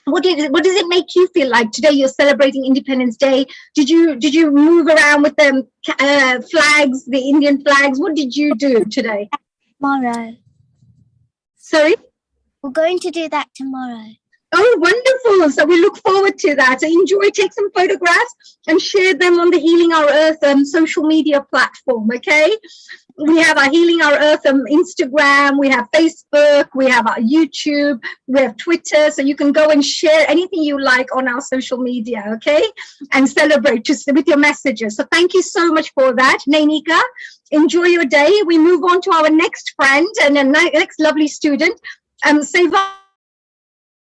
what does it make you feel like today? You're celebrating Independence Day. Did you move around with the flags, the Indian flags? What did you do today? Tomorrow. Sorry? We're going to do that tomorrow. Oh, wonderful. So we look forward to that. So enjoy, take some photographs and share them on the Healing Our Earth social media platform, okay? We have our Healing Our Earth Instagram, we have Facebook, we have our YouTube, we have Twitter. So you can go and share anything you like on our social media, okay? And celebrate just with your messages. So thank you so much for that, Nainika. Enjoy your day. We move on to our next friend and the next lovely student, Seva.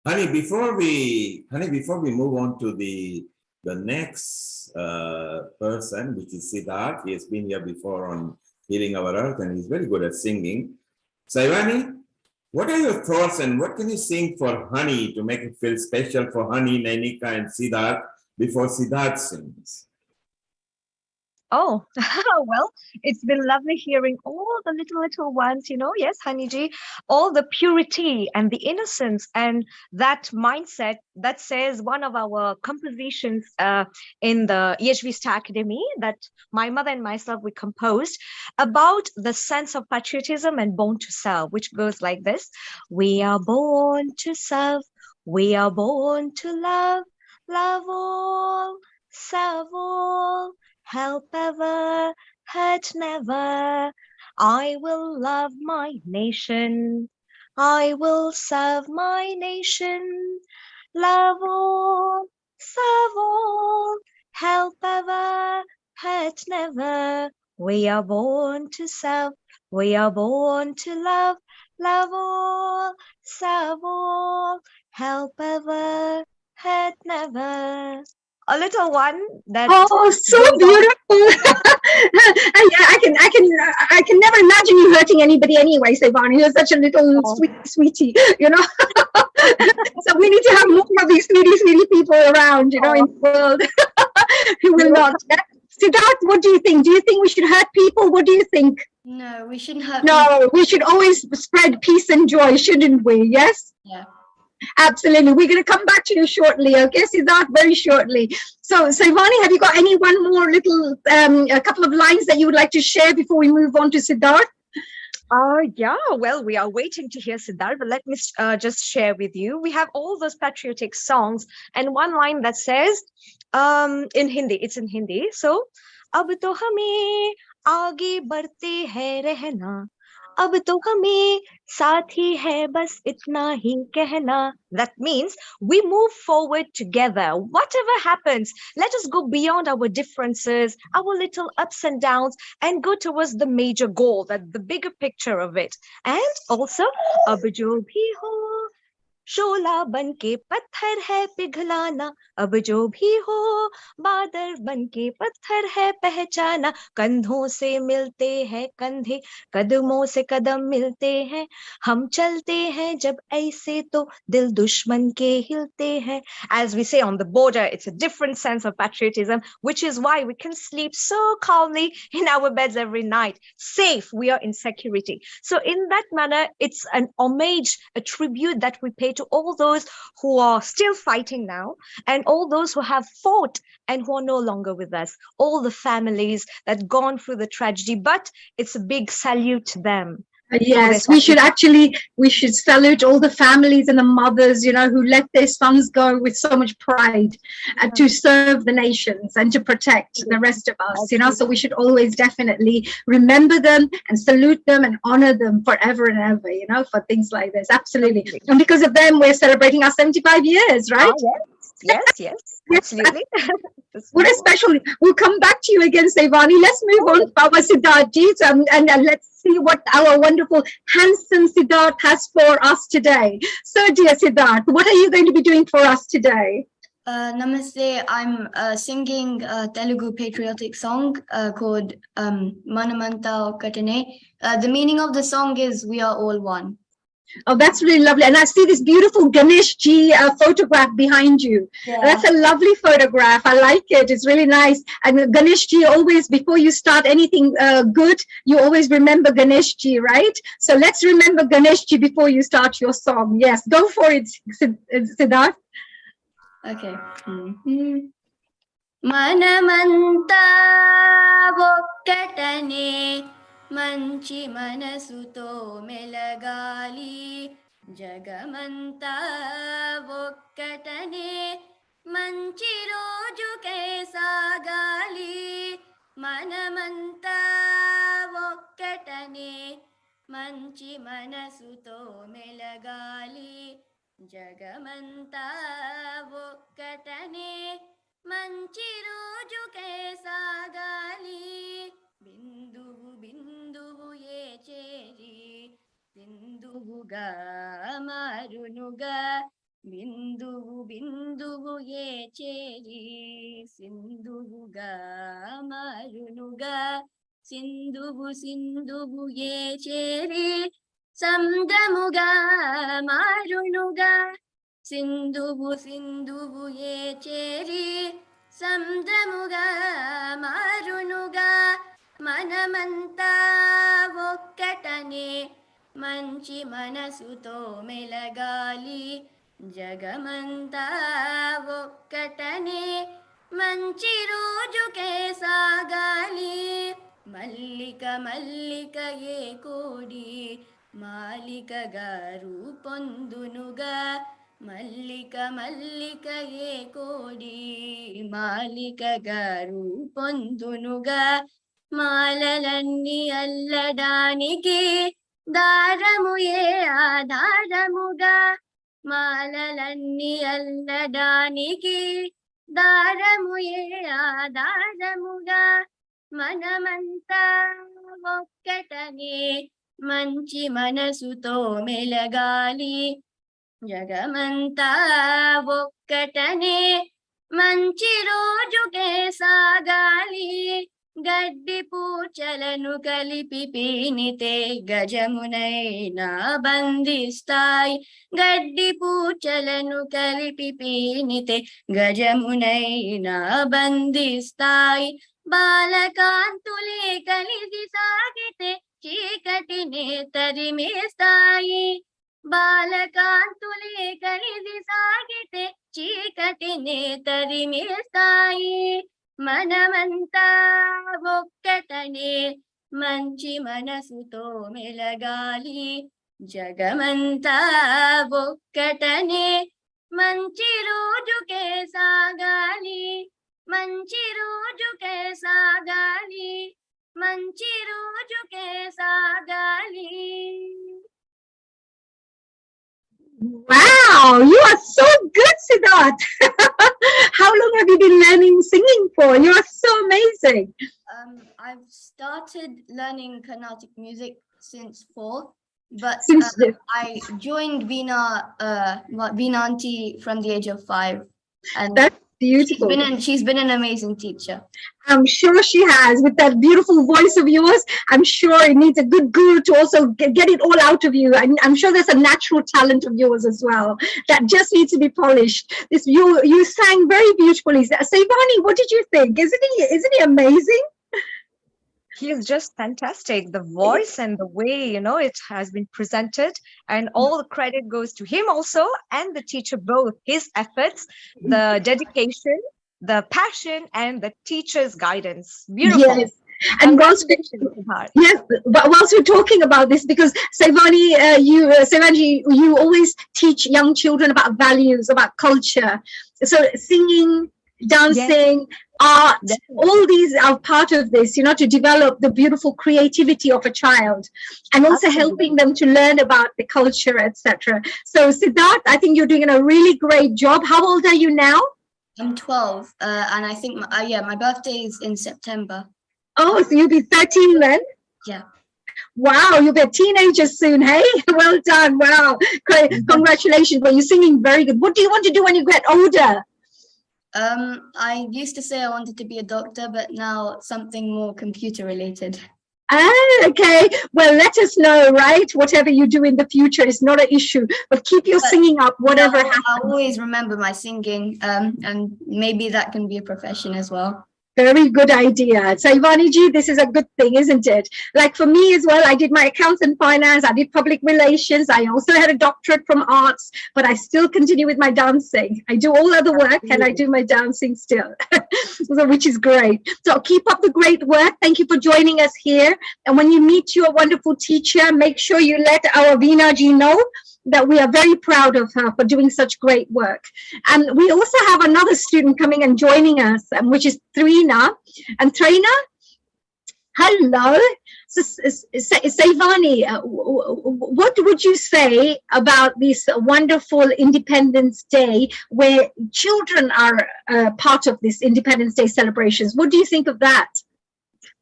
Honey, before we move on to the next person, which is Siddharth, he has been here before on Healing Our Earth, and he's very good at singing. Saivani, what are your thoughts and what can you sing for Honey to make it feel special for Honey, Nainika, and Siddharth before Siddharth sings? Oh, well, it's been lovely hearing all the little ones, yes, Haniji, all the purity and the innocence and that mindset that says one of our compositions in the EHV Star Academy that my mother and myself, we composed about the sense of patriotism and born to serve, which goes like this. We are born to serve. We are born to love. Love all. Serve all. Help ever, hurt never. I will love my nation. I will serve my nation. Love all, serve all, help ever, hurt never. We are born to serve. We are born to love. Love all, serve all, help ever, hurt never. A little one that so beautiful. I can never imagine you hurting anybody anyway, Sevani. You're such a little sweetie, So we need to have more of these sweetie people around, in the world who will not. Siddharth, what do you think? Do you think we should hurt people? What do you think? No, we shouldn't hurt No, we should always spread peace and joy, shouldn't we? Yes? Yeah. Absolutely. We're going to come back to you shortly, okay, Siddharth, very shortly. So, Ivani, have you got any one more little, a couple of lines that you would like to share before we move on to Siddharth? Yeah, well, we are waiting to hear Siddharth, but let me just share with you. We have all those patriotic songs and one line that says, in Hindi, it's in Hindi. So, अब तो हमें आगे बढ़ते हैं रहना अब तो हमें साथी है बस इतना ही कहना. That means we move forward together. Whatever happens, let us go beyond our differences, our little ups and downs, and go towards the major goal, that the bigger picture of it. And also, अब जो भी हो शोला बन के पत्थर है पिघलाना अब जो भी हो बादल बन के पत्थर है पहचाना कंधों से मिलते हैं कंधे कदमों से कदम मिलते हैं हम चलते हैं जब ऐसे तो दिल दुश्मन के हिलते हैं. As we say on the border, it's a different sense of patriotism, which is why we can sleep so calmly in our beds every night, safe. We are in security. So in that manner, it's an homage, a tribute that we pay to all those who are still fighting now and all those who have fought and who are no longer with us, all the families that gone through the tragedy, but it's a big salute to them. Yes, we should salute all the families and the mothers, who let their sons go with so much pride to serve the nations and to protect the rest of us, so we should always definitely remember them and salute them and honor them forever and ever, for things like this. Absolutely. And because of them, we're celebrating our 75 years, right? Yes, absolutely. What a special, we'll come back to you again, Sevani. Let's move on to our Siddharth and let's see what our wonderful, handsome Siddharth has for us today. So, dear Siddharth, what are you going to be doing for us today? Namaste. I'm singing a Telugu patriotic song called Manamanta Katane. The meaning of the song is "We are all one." Oh, that's really lovely. And I see this beautiful Ganesh Ji photograph behind you. Yeah. That's a lovely photograph. I like it. It's really nice. And Ganesh Ji, always, before you start anything good, you always remember Ganesh Ji, right? So let's remember Ganesh Ji before you start your song. Yes, go for it, Siddharth. Okay. Manamanta vokkatane manchi manasuto melagali జగమంతా ఒక్కటనే మంచి రోజుకే సాగాలి మనమంతా ఒక్కటనే మంచి మనసుతో మెలగాలి జగమంతా ఒక్కటనే మంచి రోజుకే సాగాలి బిందువు బిందువు ఏ చేరి సింధువుగా మారునుగా బిందువు బిందువు ఏ చేరి సింధువుగా మారునుగా సింధువు సింధువు ఏ చేరి సముద్రముగా మారునుగా సింధువు సింధువు ఏ చేరి సముద్రముగా మారునుగా మనమంతా ఒక్కటనే మంచి మనసుతో మెలగాలి జగమంతా ఒక్కటనే మంచి రోజుకే సాగాలి మల్లిక మల్లిక ఏ కోడి మాలికగా రూపొందునుగా మల్లిక మల్లిక ఏ కోడి మాలికగా రూపొందునుగా మాలలన్నీ అల్లడానికి దారము ఏ ఆధారముగా మాలలన్నీ అల్లడానికి దారము ఏ ఆధారముగా మనమంతా ఒక్కటనే మంచి మనసుతో మెలగాలి జగమంతా ఒక్కటనే మంచి రోజుకే సాగాలి గడ్డి పూచలను కలిపి పీనితే గజమునైనా బంధిస్తాయి గడ్డి పూచలను కలిపి పీనితే గజమునైనా బంధిస్తాయి బాలకాంతులే కలిసి సాగితే చీకటినే తరిమేస్తాయి బాలకాంతులే కలిసి సాగితే చీకటినే తరిమేస్తాయి మనమంతా ఒక్కటనే మంచి మనసుతో మెలగాలి జగమంతా ఒక్కటనే మంచి రోజుకే సాగాలి మంచి రోజుకే సాగాలి మంచి రోజుకే సాగాలి Wow, you are so good, Siddharth. How long have you been learning singing for? You are so amazing. I've started learning Carnatic music since 4, but I joined Veena Auntie from the age of 5. And that's beautiful. She's been an amazing teacher. I'm sure she has. With that beautiful voice of yours, I'm sure it needs a good guru to also get it all out of you. I'm sure there's a natural talent of yours as well that just needs to be polished. You sang very beautifully. Saivani, what did you think? Isn't he amazing? He is just fantastic. The voice and the way, it has been presented, and all the credit goes to him also and the teacher both. His efforts, the dedication, the passion, and the teacher's guidance. Beautiful. Yes. And whilst we're talking about this, because Saivani, you always teach young children about values, about culture. So singing, dancing, art, all these are part of this, to develop the beautiful creativity of a child, and also helping them to learn about the culture, etc. So Siddharth, I think you're doing a really great job. How old are you now? I'm 12, and I think my birthday is in September. Oh, so you'll be 13 then? Yeah. Wow, you'll be a teenager soon, hey? Well done. Wow. Great. Congratulations. Well, you're singing very good. What do you want to do when you get older? I used to say I wanted to be a doctor, but now something more computer related. Okay. Well, let us know, right? Whatever you do in the future is not an issue, but keep your singing up, whatever happens. I always remember my singing, and maybe that can be a profession as well. Very good idea. So Ivani ji, this is a good thing, isn't it? Like for me as well, I did my accounts and finance, I did public relations, I also had a doctorate from arts, but I still continue with my dancing. I do all other work and I do my dancing still, so, which is great. So keep up the great work. Thank you for joining us here. And when you meet your wonderful teacher, make sure you let our Veena ji know, that we are very proud of her for doing such great work. And we also have another student coming and joining us, which is Trina. And Trina, hello. Saivani, what would you say about this wonderful Independence Day where children are part of this Independence Day celebrations? What do you think of that?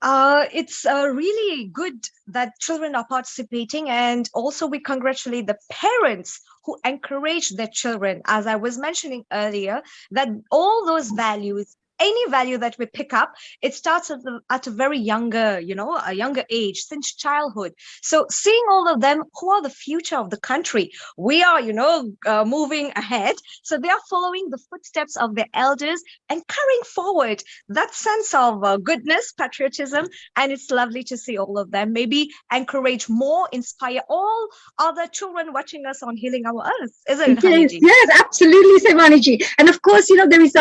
It's really good that children are participating, and also we congratulate the parents who encourage their children. As I was mentioning earlier, that all those values, any value that we pick up, it starts at a very younger, a younger age, since childhood. So seeing all of them who are the future of the country, we are, moving ahead. So they are following the footsteps of their elders and carrying forward that sense of goodness, patriotism. And it's lovely to see all of them maybe encourage more, inspire all other children watching us on Healing Our Earth. Isn't it, Haniji? Yes, absolutely, Saivani. And of course, there is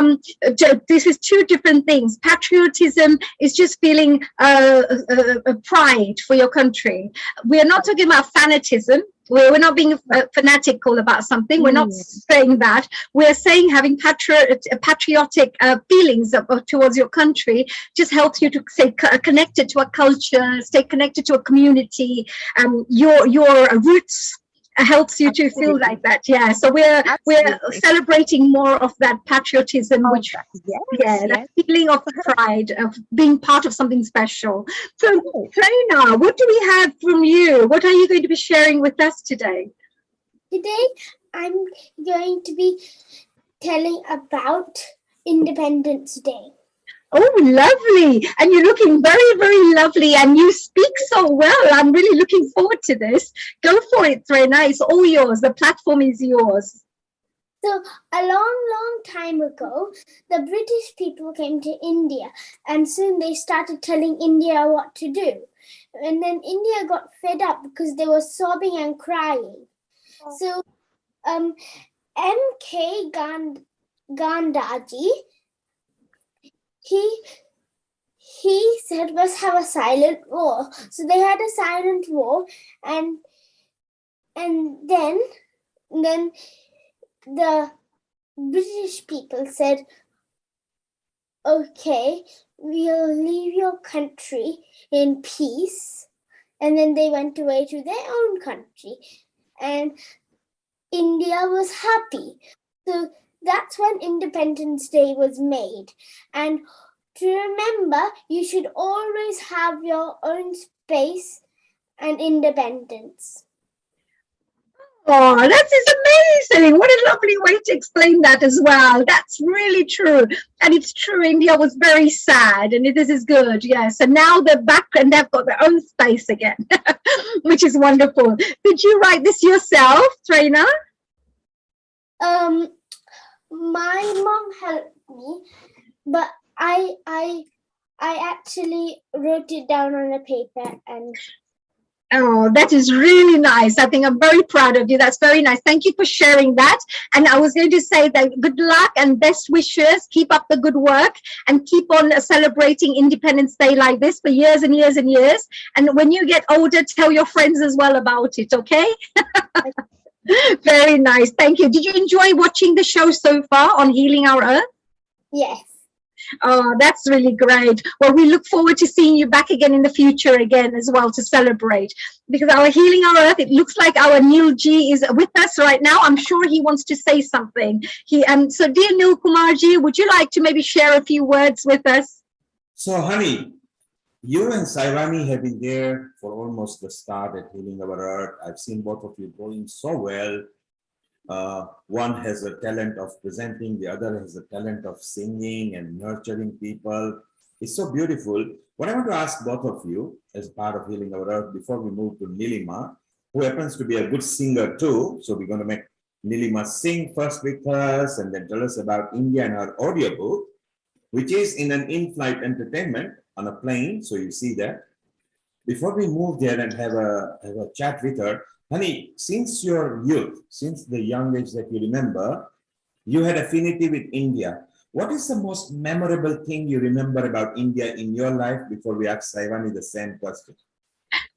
this is two different things. Patriotism is just feeling pride for your country. We are not talking about fanatism. We're not being fanatical about something. We're not saying that. We're saying having patriotic feelings towards your country just helps you to stay connected to a culture, stay connected to a community. Your roots helps you to feel like that. Yeah, so we're celebrating more of that patriotism, which that feeling of pride of being part of something special. So Trina, what do we have from you? What are you going to be sharing with us today? Today I'm going to be telling about Independence Day. Oh, lovely. And you're looking very, very lovely, and you speak so well. I'm really looking forward to this. Go for it, Trina. It's all yours. The platform is yours. So a long time ago, the British people came to India, and soon they started telling India what to do. And then India got fed up because they were sobbing and crying. So M.K. Gandhi, he said, let's have a silent war. So they had a silent war, and then the British people said, okay, we'll leave your country in peace. And then they went away to their own country, and India was happy. So that's when Independence Day was made. And to remember, you should always have your own space and independence. Oh, that is amazing. What a lovely way to explain that as well. That's really true. And it's true, India was very sad, and this is good. Yes. And now they're back and they've got their own space again, which is wonderful. Did you write this yourself, Trina? My mom helped me, but I actually wrote it down on a paper. And oh, that is really nice. I think I'm very proud of you. That's very nice. Thank you for sharing that. And I was going to say that good luck and best wishes. Keep up the good work and keep on celebrating Independence Day like this for years and years and years. And when you get older, tell your friends as well about it, okay? Very nice. Thank you. Did you enjoy watching the show so far on Healing Our Earth? Yes. Oh, that's really great. Well, we look forward to seeing you back again in the future again as well to celebrate. Because our Healing Our Earth, it looks like our Neil G is with us right now. I'm sure he wants to say something. So dear Neil Kumarji, would you like to maybe share a few words with us? So, honey, you and Saivani have been there for almost the start at Healing Our Earth. I've seen both of you going so well. One has a talent of presenting, the other has a talent of singing and nurturing people. It's so beautiful. What I want to ask both of you as part of Healing Our Earth before we move to Nilima, who happens to be a good singer too. So we're going to make Nilima sing first with us and then tell us about India and her audiobook, which is in an in-flight entertainment on a plane. So you see that. Before we move there and have a chat with her, honey, since your youth, since the young age that you remember, you had affinity with India. What is the most memorable thing you remember about India in your life before we ask Saivani the same question?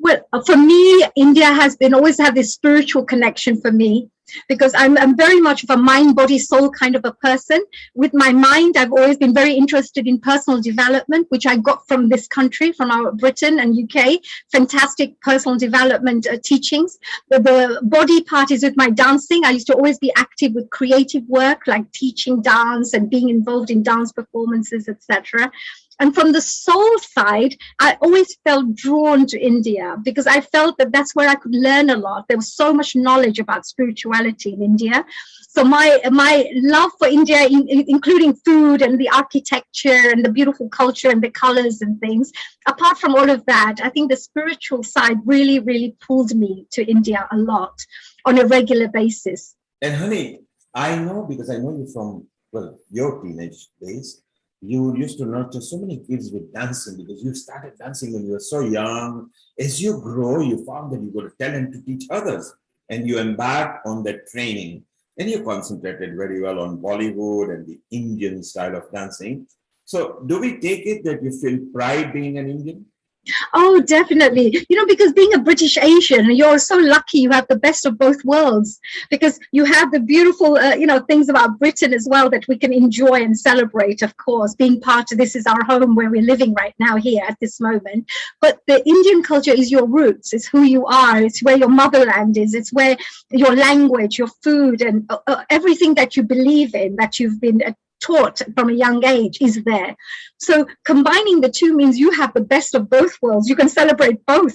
Well, for me, India has been always had this spiritual connection for me, because I'm very much of a mind, body, soul kind of a person. With my mind, I've always been very interested in personal development, which I got from this country, from our Britain and UK. Fantastic personal development teachings. The body part is with my dancing. I used to always be active with creative work, like teaching dance and being involved in dance performances, etc. And from the soul side, I always felt drawn to India, because I felt that that's where I could learn a lot. There was so much knowledge about spirituality in India. So my love for India, including food and the architecture and the beautiful culture and the colors and things, apart from all of that, I think the spiritual side really, really pulled me to India a lot on a regular basis. And honey, I know, because I know you from, well, your teenage days. You used to nurture so many kids with dancing, because you started dancing when you were so young. As you grow, you found that you got a talent to teach others, and you embarked on that training, and you concentrated very well on Bollywood and the Indian style of dancing. So do we take it that you feel pride being an Indian? Oh, definitely. Because being a British Asian, you're so lucky you have the best of both worlds, because you have the beautiful, things about Britain as well that we can enjoy and celebrate, of course. Being part of this is our home where we're living right now here at this moment. But the Indian culture is your roots. It's who you are. It's where your motherland is. It's where your language, your food, and everything that you believe in, that you've been taught from a young age, is there. So combining the two means you have the best of both worlds. You can celebrate both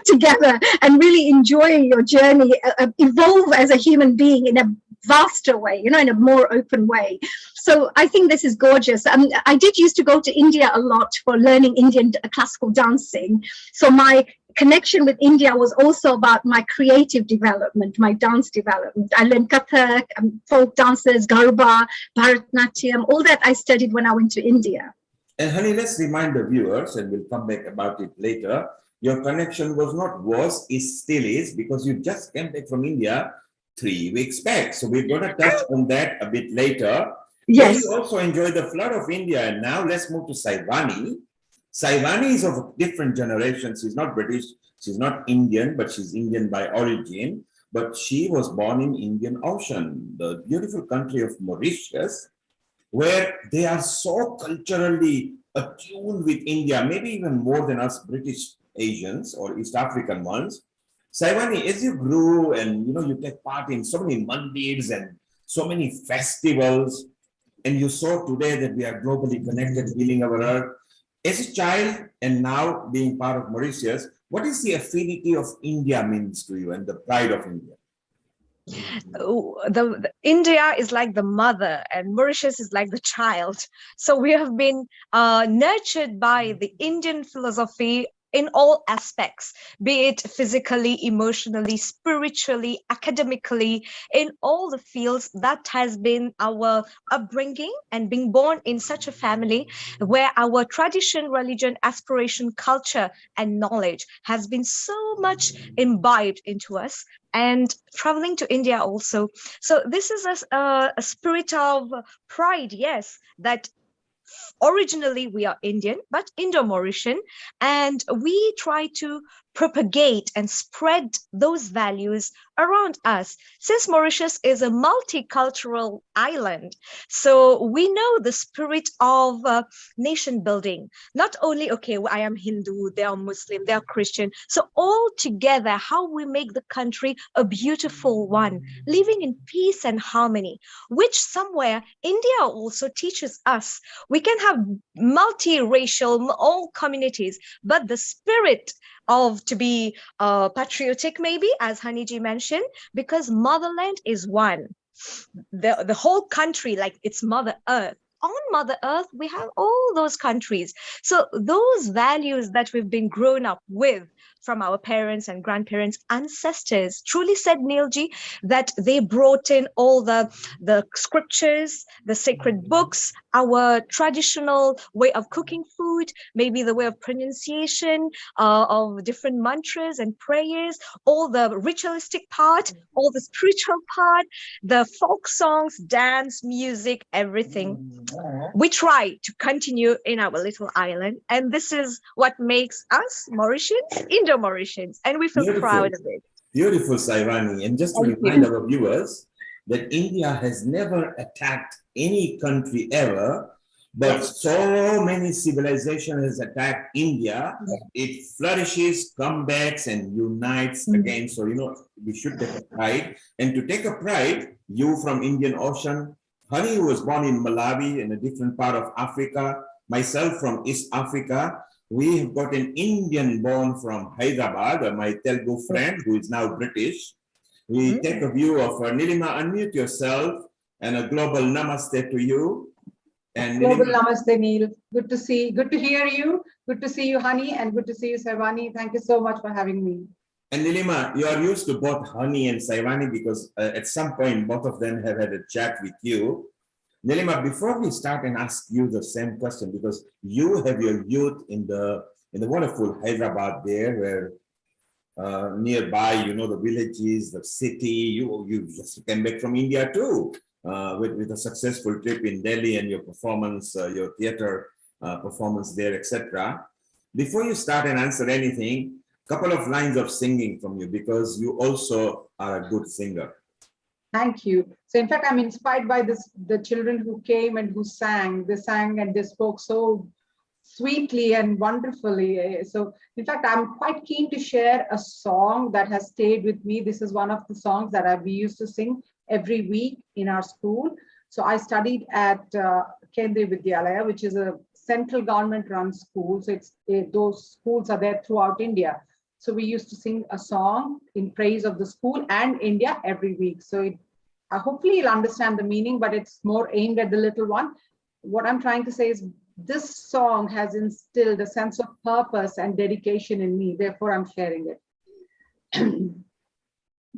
together and really enjoy your journey, evolve as a human being in a vaster way, in a more open way. So I think this is gorgeous. I did used to go to India a lot for learning Indian classical dancing. So my connection with India was also about my creative development, my dance development. I learned Kathak, folk dances, Garba, Bharatnatyam, all that I studied when I went to India. And honey, let's remind the viewers, and we'll come back about it later. Your connection still is, because you just came back from India 3 weeks back. So we're going to touch on that a bit later. Yes. You also enjoy the flood of India. And now let's move to Saivani. Saivani is of a different generation. She's not British, she's not Indian, but she's Indian by origin. But she was born in Indian Ocean, the beautiful country of Mauritius, where they are so culturally attuned with India, maybe even more than us British Asians or East African ones. Saivani, as you grew and you take part in so many mandirs and so many festivals, and you saw today that we are globally connected, healing our earth. As a child and now being part of Mauritius, what is the affinity of India means to you and the pride of India? The India is like the mother and Mauritius is like the child. So we have been nurtured by the Indian philosophy in all aspects, be it physically, emotionally, spiritually, academically, in all the fields. That has been our upbringing, and being born in such a family where our tradition, religion, aspiration, culture, and knowledge has been so much imbibed into us. And traveling to India also. So this is a spirit of pride, yes, that originally we are Indian, but Indo-Mauritian, and we try to propagate and spread those values around us. Since Mauritius is a multicultural island, so we know the spirit of nation building. Not only, okay, I am Hindu, they are Muslim, they are Christian. So all together, how we make the country a beautiful one, living in peace and harmony, which somewhere India also teaches us. We can have multiracial, all communities, but the spirit of to be patriotic, maybe, as Haniji mentioned, because motherland is one. The whole country, like it's Mother Earth. On Mother Earth, we have all those countries. So those values that we've been grown up with from our parents and grandparents, ancestors, truly said Neilji, that they brought in all the scriptures, the sacred books, our traditional way of cooking food, maybe the way of pronunciation of different mantras and prayers, all the ritualistic part, all the spiritual part, the folk songs, dance, music, everything. We try to continue in our little island, and this is what makes us Mauritians, Indo-Mauritians, and we feel proud of it. Beautiful, Saivani. And just to Thank remind you. our viewers that India has never attacked any country ever, but so many civilizations has attacked India. It flourishes, comebacks, and unites again. So, you know, we should take a pride. And to take a pride, you from Indian Ocean, Honey, who was born in Malawi in a different part of Africa, myself from East Africa, we have got an Indian born from Hyderabad, my Telugu friend who is now British. We take a view of Nilima, unmute yourself, and a global namaste to you. And Global Nilima, namaste, Neil. Good to hear you. Good to see you, Honey, and good to see you, Saivani. Thank you so much for having me. and Nilima, you are used to both Honey and Saivani because at some point both of them have had a chat with you. Nilima, before we start and ask you the same question, because you have your youth in the wonderful Hyderabad there, where nearby, you know, the villages, the city, you just came back from India too, with a successful trip in Delhi and your performance, your theater performance there, etc. Before you start and answer anything, couple of lines of singing from you, because you also are a good singer. Thank you. So in fact, I'm inspired by the children who came and who sang. They sang and they spoke so sweetly and wonderfully. So in fact, I'm quite keen to share a song that has stayed with me. This is one of the songs that we used to sing every week in our school. So I studied at Kendriya Vidyalaya, which is a central government run school. So those schools are there throughout India. So we used to sing a song in praise of the school and India every week. So hopefully you'll understand the meaning, but it's more aimed at the little one. What I'm trying to say is this song has instilled a sense of purpose and dedication in me. Therefore, I'm sharing it.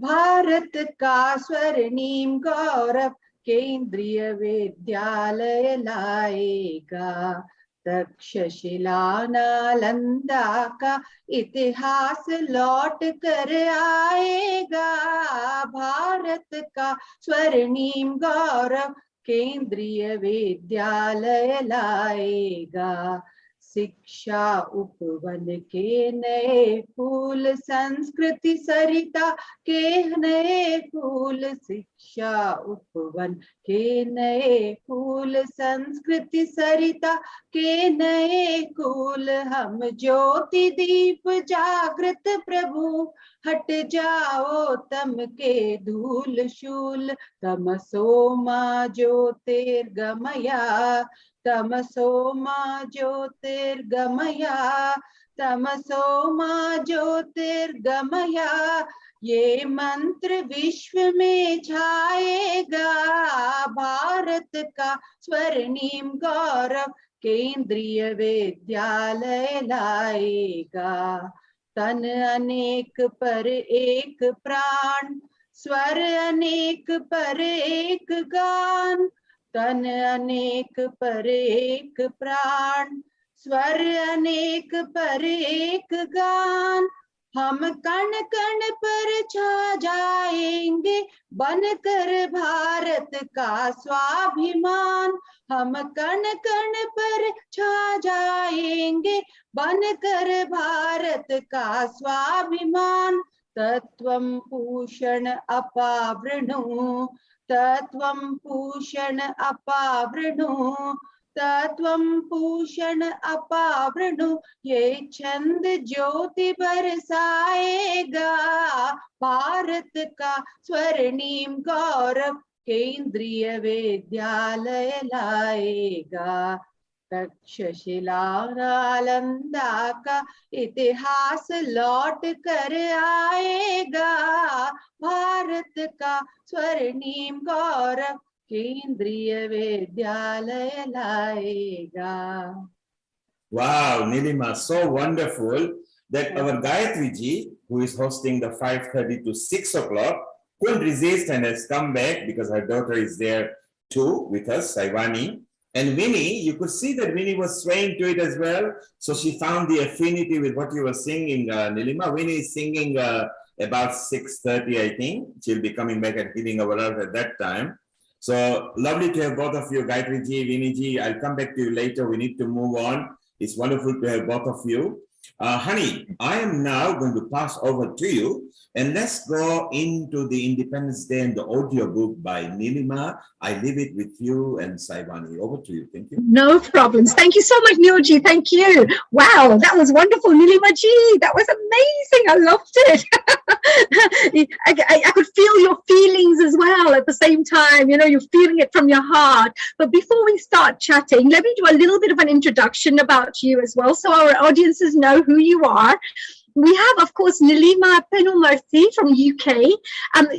Bharat ka swarnim gaurav kendriya vidyalaya laega. Takshashila Nalanda का इतिहास लौट कर आएगा भारत का स्वर्णिम गौरव केंद्रीय विद्यालय लाएगा शिक्षा उपवन के नए फूल संस्कृति सरिता के नए फूल शिक्षा उपवन के नए फूल संस्कृति सरिता के नए फूल हम ज्योति दीप जागृत प्रभु हट जाओ तम के धूल शूल तमसो मा ज्योतिर्गमया तमसो मा ज्योतिर्गमया तमसो मा ज्योतिर्गमया ये मंत्र विश्व में छाएगा भारत का स्वर्णिम गौरव केंद्रीय विद्यालय लाएगा तन अनेक पर एक प्राण स्वर अनेक पर एक गान तन अनेक पर एक प्राण स्वर अनेक पर एक गान हम कण कण पर छा जाएंगे बनकर भारत का स्वाभिमान हम कण कण पर छा जाएंगे बनकर भारत का स्वाभिमान तत्वं पूषण अपावृणु तत्वं पूषण अपावृणु तत्वं पूषण अपावृणु ये छंद ज्योति बरसाएगा भारत का स्वर्णिम गौरव केंद्रीय विद्यालय लाएगा तक्षशिला नालंदा का इतिहास लौट कर आएगा भारत का स्वर्णिम गौरव केंद्रीय विद्यालय लाएगा. Wow, Nilima, so wonderful that our Gayatri ji, who is hosting the 5:30 to 6 o'clock, couldn't resist and has come back because her daughter is there too with us, Saivani. And Winnie, you could see that Winnie was swaying to it as well. So she found the affinity with what you were singing, Nilima. Winnie is singing about 6:30, I think. She'll be coming back and Healing Our Earth at that time. So lovely to have both of you, Gayatri ji, Winnie ji. I'll come back to you later. We need to move on. It's wonderful to have both of you. Honey, I am now going to pass over to you, and let's go into the Independence Day and the audio book by Nilima. I leave it with you and Saivani. Over to you. Thank you. No problems. Thank you so much, Neilji. Thank you. Wow, that was wonderful, Nilima ji. That was amazing. I loved it. I could feel your feelings as well at the same time. You know, you're feeling it from your heart. But before we start chatting, let me do a little bit of an introduction about you as well, so our audiences know who you are. We have, of course, Nilima Penumurthy from UK.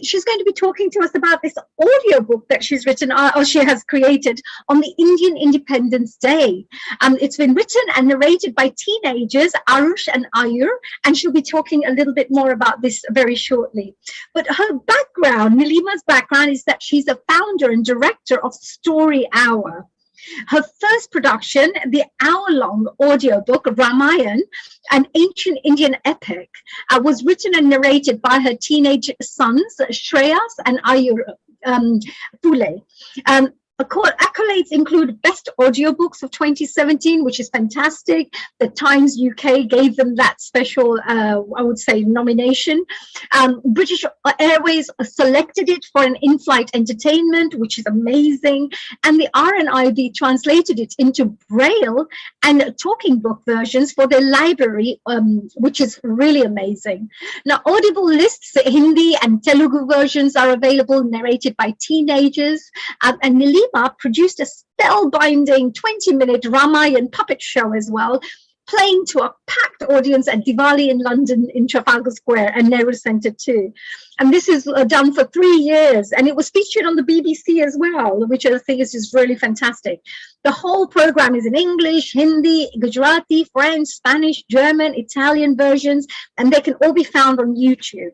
She's going to be talking to us about this audiobook that she's written, or she has created, on the Indian Independence Day. It's been written and narrated by teenagers, Arush and Ayur, and she'll be talking a little bit more about this very shortly. But her background, Nilima's background, is that she's a founder and director of Story Hour. Her first production, the hour-long audiobook, Ramayan, an ancient Indian epic, was written and narrated by her teenage sons, Shreyas and Ayur Pule. Accolades include Best Audiobooks of 2017, which is fantastic. The Times UK gave them that special, I would say, nomination. British Airways selected it for an in-flight entertainment, which is amazing. And the RNIB translated it into Braille and talking book versions for their library, which is really amazing. Now, Audible lists, Hindi and Telugu versions are available, narrated by teenagers. And Nilima produced a spellbinding 20-minute Ramayan puppet show as well, playing to a packed audience at Diwali in London in Trafalgar Square and Nehru Centre too. And this is done for 3 years, and it was featured on the BBC as well, which I think is just really fantastic. The whole program is in English, Hindi, Gujarati, French, Spanish, German, Italian versions, and they can all be found on YouTube.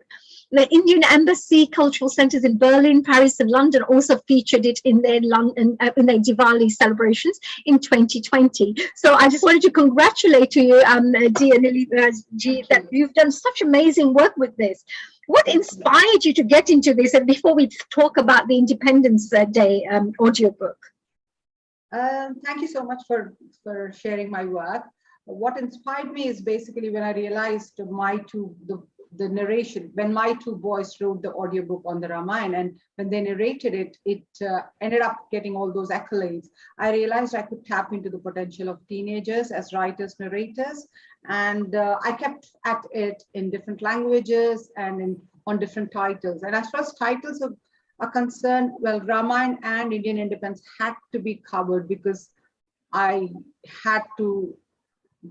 The Indian Embassy cultural centres in Berlin, Paris and London also featured it in their Diwali celebrations in 2020. So I just wanted to congratulate you, dear Nilima ji, that you've done such amazing work with this. What inspired you to get into this? And before we talk about the Independence Day audiobook. Thank you so much for sharing my work. What inspired me is basically when I realized the narration, when my two boys wrote the audiobook on the Ramayana, and when they narrated it, it ended up getting all those accolades. I realized I could tap into the potential of teenagers as writers, narrators, and I kept at it in different languages and on different titles. And as far as titles are concerned, well, Ramayana and Indian independence had to be covered because I had to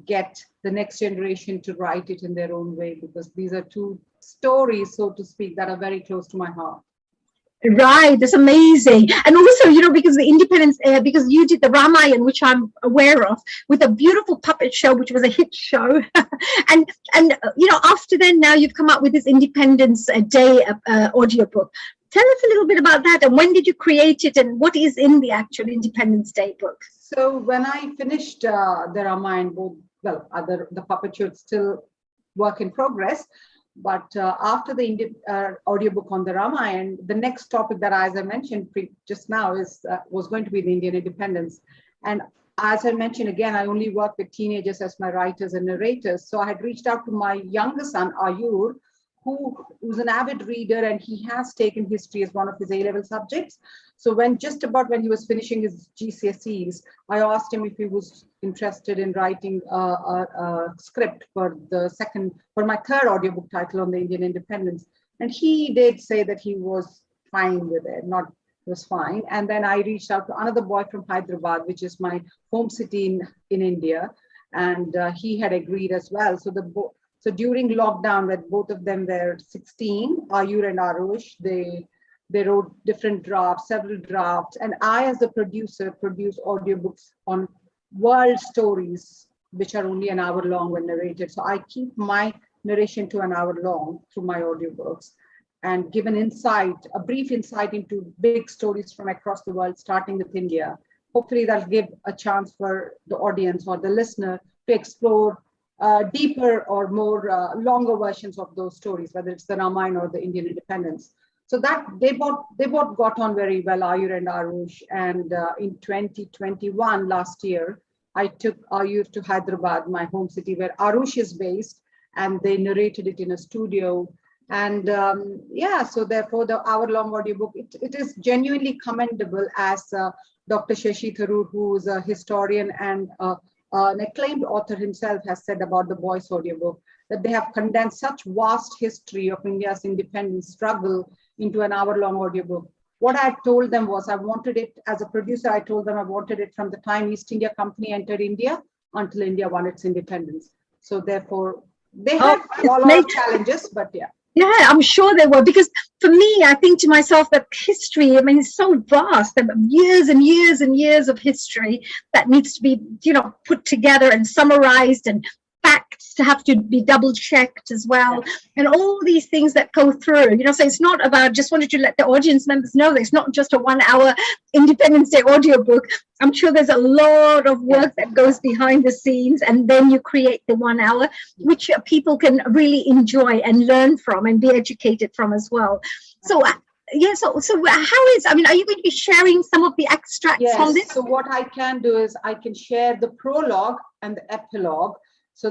get the next generation to write it in their own way, because these are two stories, so to speak, that are very close to my heart. Right, that's amazing. And also, you know, because the Independence, because you did the Ramayana, which I'm aware of, with a beautiful puppet show, which was a hit show. and you know, after then, now you've come up with this Independence Day audiobook. Tell us a little bit about that, and when did you create it, and what is in the actual Independence Day book? So when I finished the Ramayana book, well, the puppet show is still work in progress, but after the audiobook on the Ramayana, the next topic that, as I mentioned just now, was going to be the Indian independence. And as I mentioned again, I only work with teenagers as my writers and narrators. So I had reached out to my younger son, Ayur, who's an avid reader, and he has taken history as one of his A-level subjects. So just about when he was finishing his GCSEs, I asked him if he was interested in writing a script for my third audiobook title on the Indian independence. And he did say that he was fine with it, was fine. And then I reached out to another boy from Hyderabad, which is my home city in India, and he had agreed as well. So during lockdown, when both of them were 16, Ayur and Arush, they wrote different drafts, several drafts. And I, as a producer, produce audiobooks on world stories, which are only an hour long when narrated. So I keep my narration to an hour long through my audiobooks and give an insight, a brief insight into big stories from across the world, starting with India. Hopefully that'll give a chance for the audience or the listener to explore deeper or more longer versions of those stories, whether it's the Ramayana or the Indian independence. So that they both got on very well, Ayur and Arush. And in 2021, last year, I took Ayur to Hyderabad, my home city, where Arush is based, and they narrated it in a studio. And yeah, so therefore the hour-long audiobook, it is genuinely commendable, as Dr. Shashi Tharoor, who is a historian and an acclaimed author himself, has said about the Voice audiobook, that they have condensed such vast history of India's independence struggle into an hour-long audiobook. What I told them was, I wanted it, as a producer, I told them I wanted it from the time East India Company entered India until India won its independence. So therefore, they had a lot of challenges, but yeah. Yeah, I'm sure they were, because for me, I think to myself that history, I mean, it's so vast, years and years and years of history that needs to be, put together and summarized, and facts to have to be double checked as well, and all these things that go through, so it's not about, just wanted to let the audience members know that it's not just a 1 hour Independence Day audiobook. I'm sure there's a lot of work that goes behind the scenes, and then you create the 1 hour, which people can really enjoy and learn from and be educated from as well. So yeah, so how is, are you going to be sharing some of the extracts from this? So what I can do is I can share the prologue and the epilogue. So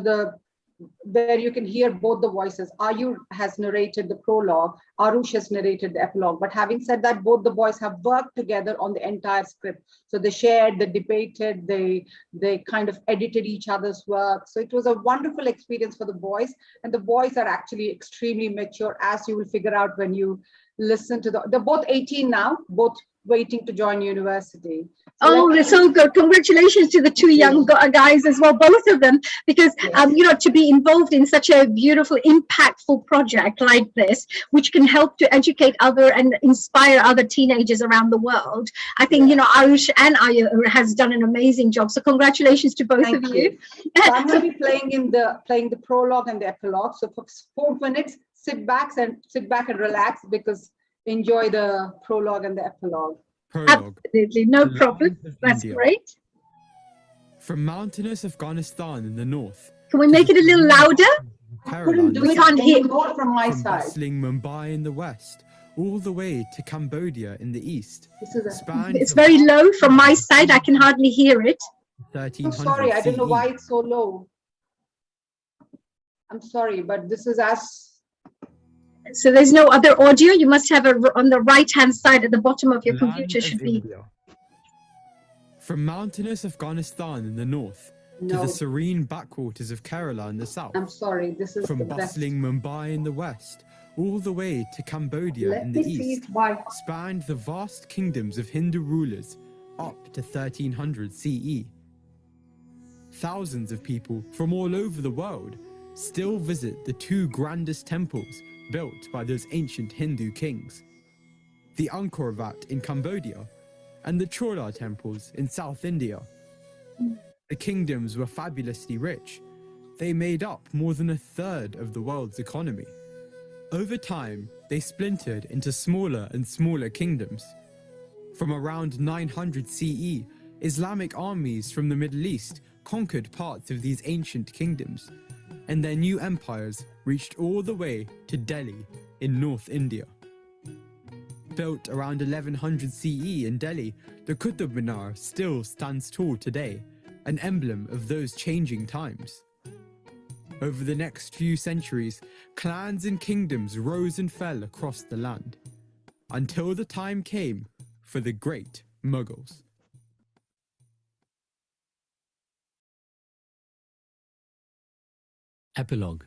where you can hear both the voices. Ayur has narrated the prologue, Arush has narrated the epilogue. But having said that, both the boys have worked together on the entire script. So they shared, they debated, they kind of edited each other's work. So it was a wonderful experience for the boys. And the boys are actually extremely mature, as you will figure out when you listen to they're both 18 now, both waiting to join university. Oh, they're so good. Congratulations to the two young guys as well, both of them, because, to be involved in such a beautiful, impactful project like this, which can help to educate and inspire other teenagers around the world. I think, Arush and Ayur has done an amazing job. So congratulations to both of you. So I'm going to be playing the prologue and the epilogue. So for 4 minutes, sit back and relax, because enjoy the prologue and the epilogue. Prologue. Absolutely, no problem. That's India. great. From mountainous Afghanistan in the north. Can we make it a little louder? We can't hear more from my from side. bustling Mumbai in the west, all the way to Cambodia in the east. It's very low from my side. I can hardly hear it. I'm sorry, I don't know why it's so low. I'm sorry, but this is as... So there's no other audio. You must have on the right-hand side at the bottom of your computer should be. From mountainous Afghanistan in the north to the serene backwaters of Kerala in the south. I'm sorry, this is from the bustling Mumbai in the west, all the way to Cambodia in the east, spanned the vast kingdoms of Hindu rulers up to 1300 CE. Thousands of people from all over the world still visit the two grandest temples built by those ancient Hindu kings, the Angkor Wat in Cambodia and the Chola temples in South India. The kingdoms were fabulously rich. They made up more than 1/3 of the world's economy. Over time, they splintered into smaller and smaller kingdoms. From around 900 CE, Islamic armies from the Middle East conquered parts of these ancient kingdoms, and their new empires reached all the way to Delhi in North India. Built around 1100 CE in Delhi, the Qutub Minar still stands tall today, an emblem of those changing times. Over the next few centuries, clans and kingdoms rose and fell across the land, until the time came for the great Mughals. Epilogue.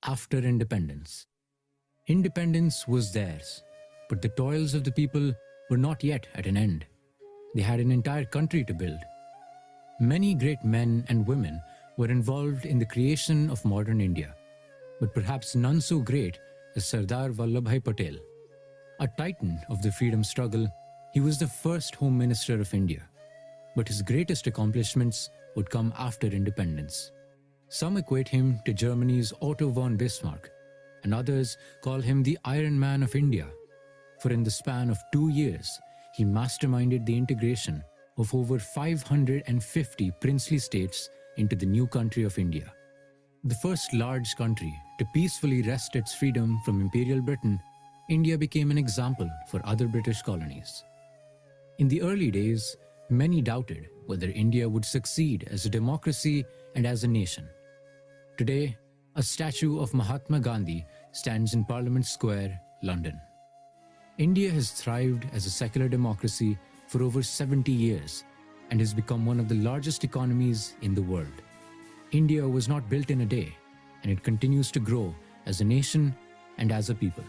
After independence. Independence was theirs, but the toils of the people were not yet at an end. They had an entire country to build. Many great men and women were involved in the creation of modern India, but perhaps none so great as Sardar Vallabhbhai Patel. A titan of the freedom struggle, he was the first Home Minister of India, but his greatest accomplishments would come after independence. Some equate him to Germany's Otto von Bismarck, and others call him the Iron Man of India, for in the span of 2 years, he masterminded the integration of over 550 princely states into the new country of India. The first large country to peacefully wrest its freedom from Imperial Britain, India became an example for other British colonies. In the early days, many doubted whether India would succeed as a democracy and as a nation. Today, a statue of Mahatma Gandhi stands in Parliament Square, London. India has thrived as a secular democracy for over 70 years and has become one of the largest economies in the world. India was not built in a day, and it continues to grow as a nation and as a people.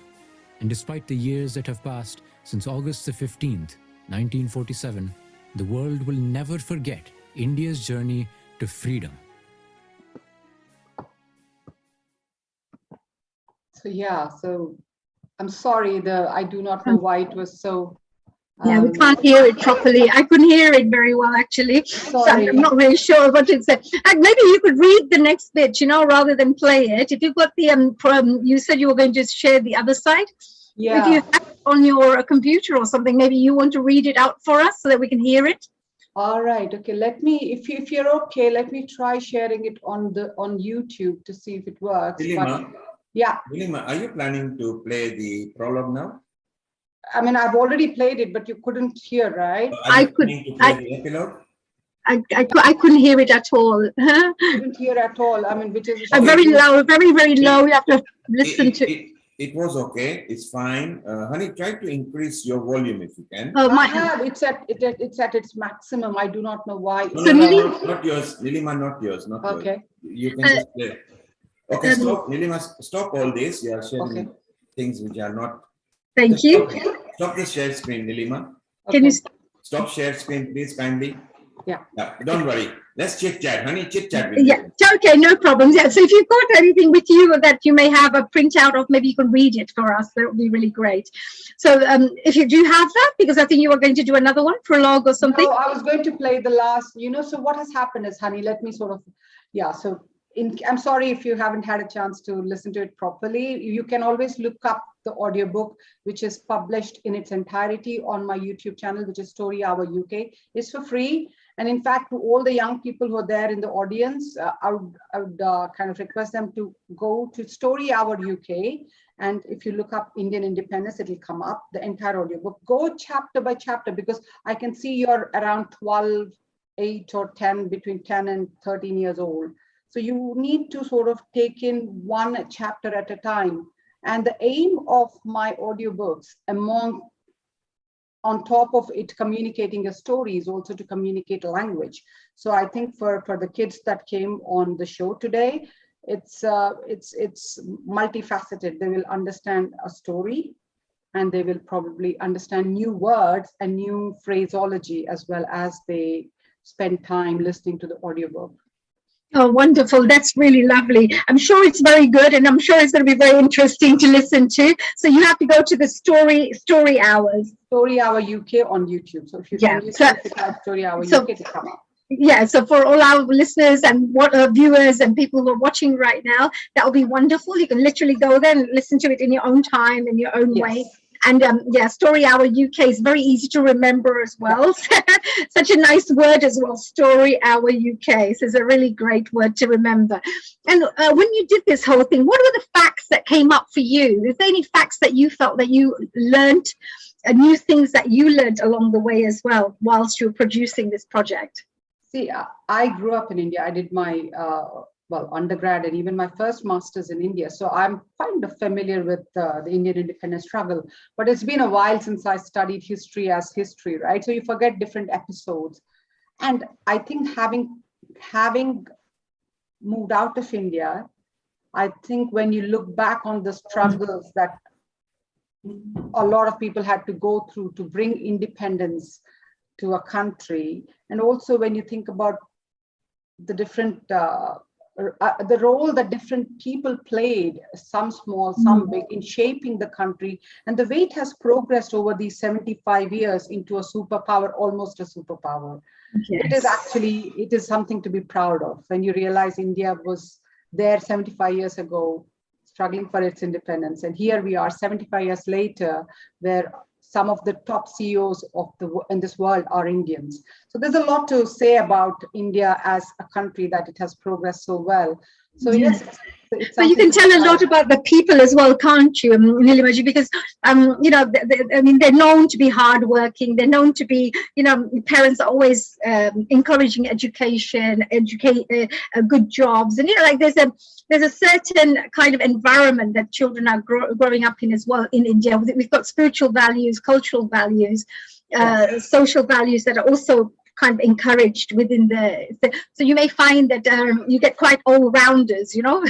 And despite the years that have passed since August the 15th, 1947, the world will never forget India's journey to freedom. So yeah, so I'm sorry, I do not know why it was so. Yeah, we can't hear it properly. I couldn't hear it very well, actually. So I'm not really sure what it said. And maybe you could read the next bit, rather than play it. If you've got the, you said you were going to share the other side. Yeah. If you have it on your computer or something, maybe you want to read it out for us so that we can hear it. All right. Okay. Let me, if you're okay, let me try sharing it on YouTube to see if it works. Nilima, yeah. Nilima, are you planning to play the prologue now? I mean, I've already played it, but you couldn't hear, right? I couldn't hear it at all. Couldn't hear at all. I mean, which is very low, very, very low. You have to listen to. It was okay. It's fine. Honey, try to increase your volume if you can. Oh, I have. It's at its maximum. I do not know why. No, not yours. Nilima, not yours. Not okay. Yours. You can just play. Okay, stop. Nilima, stop all this. You are sharing things which are not. Thank you. Stop the share screen, Nilima. Can you stop share screen, please, kindly? Yeah. Don't worry. Let's chit chat, honey. Chit chat. Yeah. Okay. No problems. Yeah. So if you've got anything with you that you may have a printout of, maybe you can read it for us. That would be really great. So if you do have that, because I think you were going to do another one, prologue or something. No, I was going to play the last. So what has happened is, honey, let me sort of. Yeah. So I'm sorry if you haven't had a chance to listen to it properly. You can always look up the audiobook, which is published in its entirety on my YouTube channel, which is Story Hour UK. It's for free. And in fact, to all the young people who are there in the audience, I would kind of request them to go to Story Hour UK. And if you look up Indian independence, it'll come up, the entire audiobook. Go chapter by chapter, because I can see you're around 12, 8 or 10, between 10 and 13 years old. So you need to sort of take in one chapter at a time. And the aim of my audiobooks, on top of it communicating a story, is also to communicate a language. So I think for the kids that came on the show today, it's multifaceted. They will understand a story, and they will probably understand new words and new phraseology, as well as they spend time listening to the audiobook. Oh, wonderful. That's really lovely. I'm sure it's very good, and I'm sure it's going to be very interesting to listen to. So you have to go to the Story Hours. Story Hour UK on YouTube. So if you can use Story Hour UK to come up. Yeah, so for all our listeners and viewers and people who are watching right now, that will be wonderful. You can literally go there and listen to it in your own time, in your own way. And Story Hour UK is very easy to remember as well. Such a nice word as well, Story Hour UK. So it's a really great word to remember. And when you did this whole thing, what were the facts that came up for you? Is there any facts that you felt that you learned, new things that you learned along the way as well, whilst you were producing this project? See, I grew up in India. I did my undergrad and even my first master's in India. So I'm kind of familiar with the Indian independence struggle, but it's been a while since I studied history as history, right? So you forget different episodes. And I think having moved out of India, I think when you look back on the struggles that a lot of people had to go through to bring independence to a country, and also when you think about the different the role that different people played, some small, some big, in shaping the country, and the way it has progressed over these 75 years into a superpower, almost a superpower. Yes. It is something to be proud of when you realize India was there 75 years ago, struggling for its independence. And here we are 75 years later, where some of the top CEOs in this world are Indians. So there's a lot to say about India as a country, that it has progressed so well. So Yeah. yes, it's So you can something tell a lot about the people as well, can't you, Nilimaji? Because you know, I mean, they're known to be hardworking. They're known to be, you know, parents are always encouraging education, good jobs, and you know, like there's a certain kind of environment that children are growing up in as well in India. We've got spiritual values, cultural values, social values that are also kind of encouraged within so you may find that you get quite all-rounders, you know,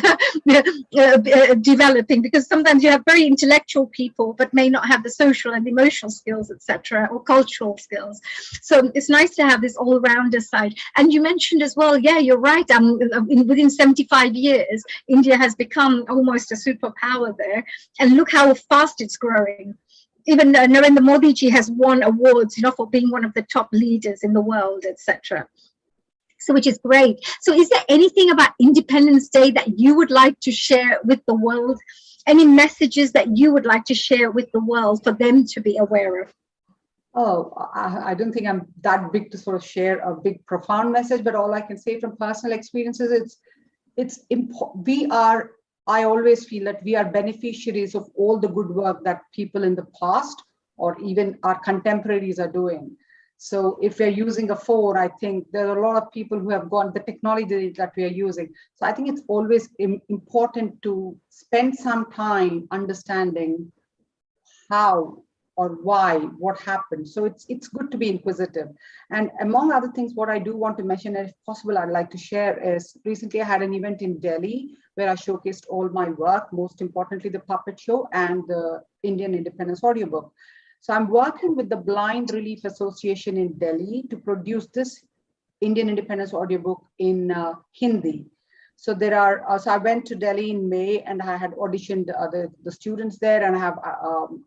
developing, because sometimes you have very intellectual people but may not have the social and emotional skills, etc., or cultural skills. So it's nice to have this all-rounder side. And you mentioned as well, yeah, you're right, within 75 years India has become almost a superpower there, and look how fast it's growing. Even Narendra Modi ji has won awards, you know, for being one of the top leaders in the world, etc. So, which is great. So, is there anything about Independence Day that you would like to share with the world? Any messages that you would like to share with the world for them to be aware of? Oh, I don't think I'm that big to sort of share a big, profound message, but all I can say from personal experiences, I always feel that we are beneficiaries of all the good work that people in the past or even our contemporaries are doing. So if we're using a phone, I think there are a lot of people who have gone the technology that we are using. So I think it's always important to spend some time understanding how or why, what happened. So it's good to be inquisitive. And among other things, what I do want to mention, and if possible, I'd like to share is recently I had an event in Delhi where I showcased all my work, most importantly, the puppet show and the Indian Independence audiobook. So I'm working with the Blind Relief Association in Delhi to produce this Indian Independence audiobook in Hindi. So there are, so I went to Delhi in May and I had auditioned the students there, and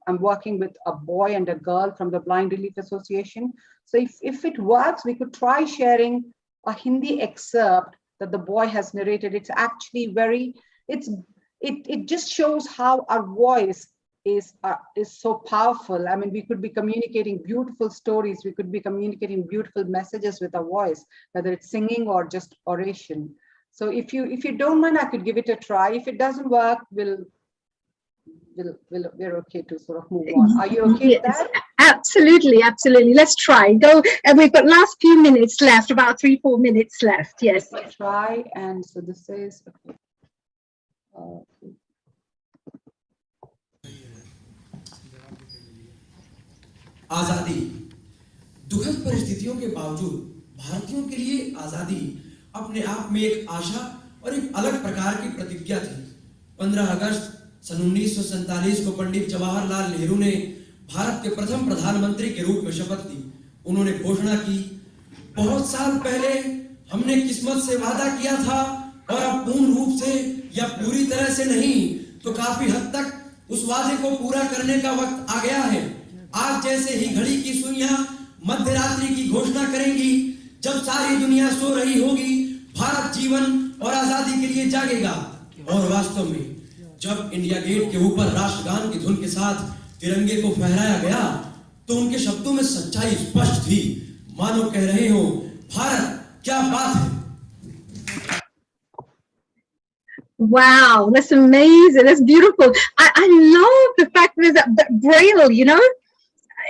I'm working with a boy and a girl from the Blind Relief Association. So if it works, we could try sharing a Hindi excerpt that the boy has narrated. It's actually it just shows how our voice is so powerful. I mean, we could be communicating beautiful stories. We could be communicating beautiful messages with our voice, whether it's singing or just oration. So if you don't mind, I could give it a try. If it doesn't work, we're okay to sort of move on. Are you okay with that? Absolutely, absolutely. Let's try. Go, and we've got last few minutes left, about 3-4 minutes left. Yes. Let's try. And so this is okay. आजादी दुखद परिस्थितियों के बावजूद भारतीयों के लिए आजादी अपने आप में एक आशा और एक अलग प्रकार की प्रतिज्ञा थी। 15 अगस्त सन 1947 को पंडित जवाहरलाल नेहरू ने भारत के प्रथम प्रधानमंत्री के रूप में शपथ ली। उन्होंने घोषणा की, बहुत साल पहले हमने किस्मत से वादा किया था और अब पूर्ण रूप से या पूरी तरह से नहीं तो काफी हद तक उस वादे को पूरा करने का वक्त आ गया है। आज जैसे ही घड़ी की सुइयां मध्य रात्रि की घोषणा करेंगी, जब सारी दुनिया सो रही होगी, भारत जीवन और आजादी के लिए जागेगा। और वास्तव में जब इंडिया गेट के ऊपर राष्ट्रगान की धुन के साथ तिरंगे को फहराया गया तो उनके शब्दों में सच्चाई स्पष्ट थी, मानो कह रहे हो, भारत क्या बात है। Wow, that's amazing. That's beautiful. I love the fact that Braille, you know,